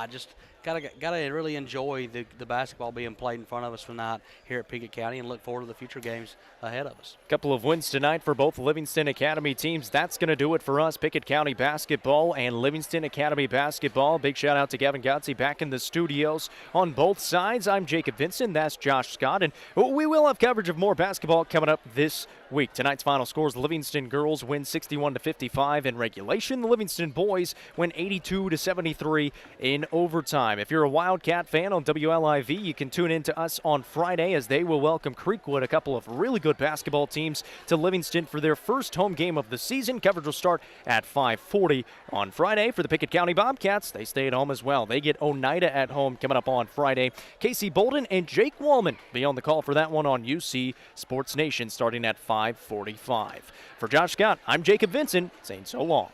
just got to really enjoy the basketball being played in front of us tonight here at Pickett County and look forward to the future games ahead of us. A couple of wins tonight for both Livingston Academy teams. That's going to do it for us. Pickett County basketball and Livingston Academy basketball. Big shout out to Gavin Godsey back in the studios on both sides. I'm Jacob Vincent. That's Josh Scott. And we will have coverage of more basketball coming up this week. Tonight's final scores: the Livingston girls win 61-55 in regulation. The Livingston boys win 82-73 in overtime. If you're a Wildcat fan on WLIV, you can tune in to us on Friday as they will welcome Creekwood, a couple of really good basketball teams, to Livingston for their first home game of the season. Coverage will start at 5:40 on Friday. For the Pickett County Bobcats, they stay at home as well. They get Oneida at home coming up on Friday. Casey Bolden and Jake Wallman be on the call for that one on UC Sports Nation starting at 5:45. For Josh Scott, I'm Jacob Vincent, saying so long.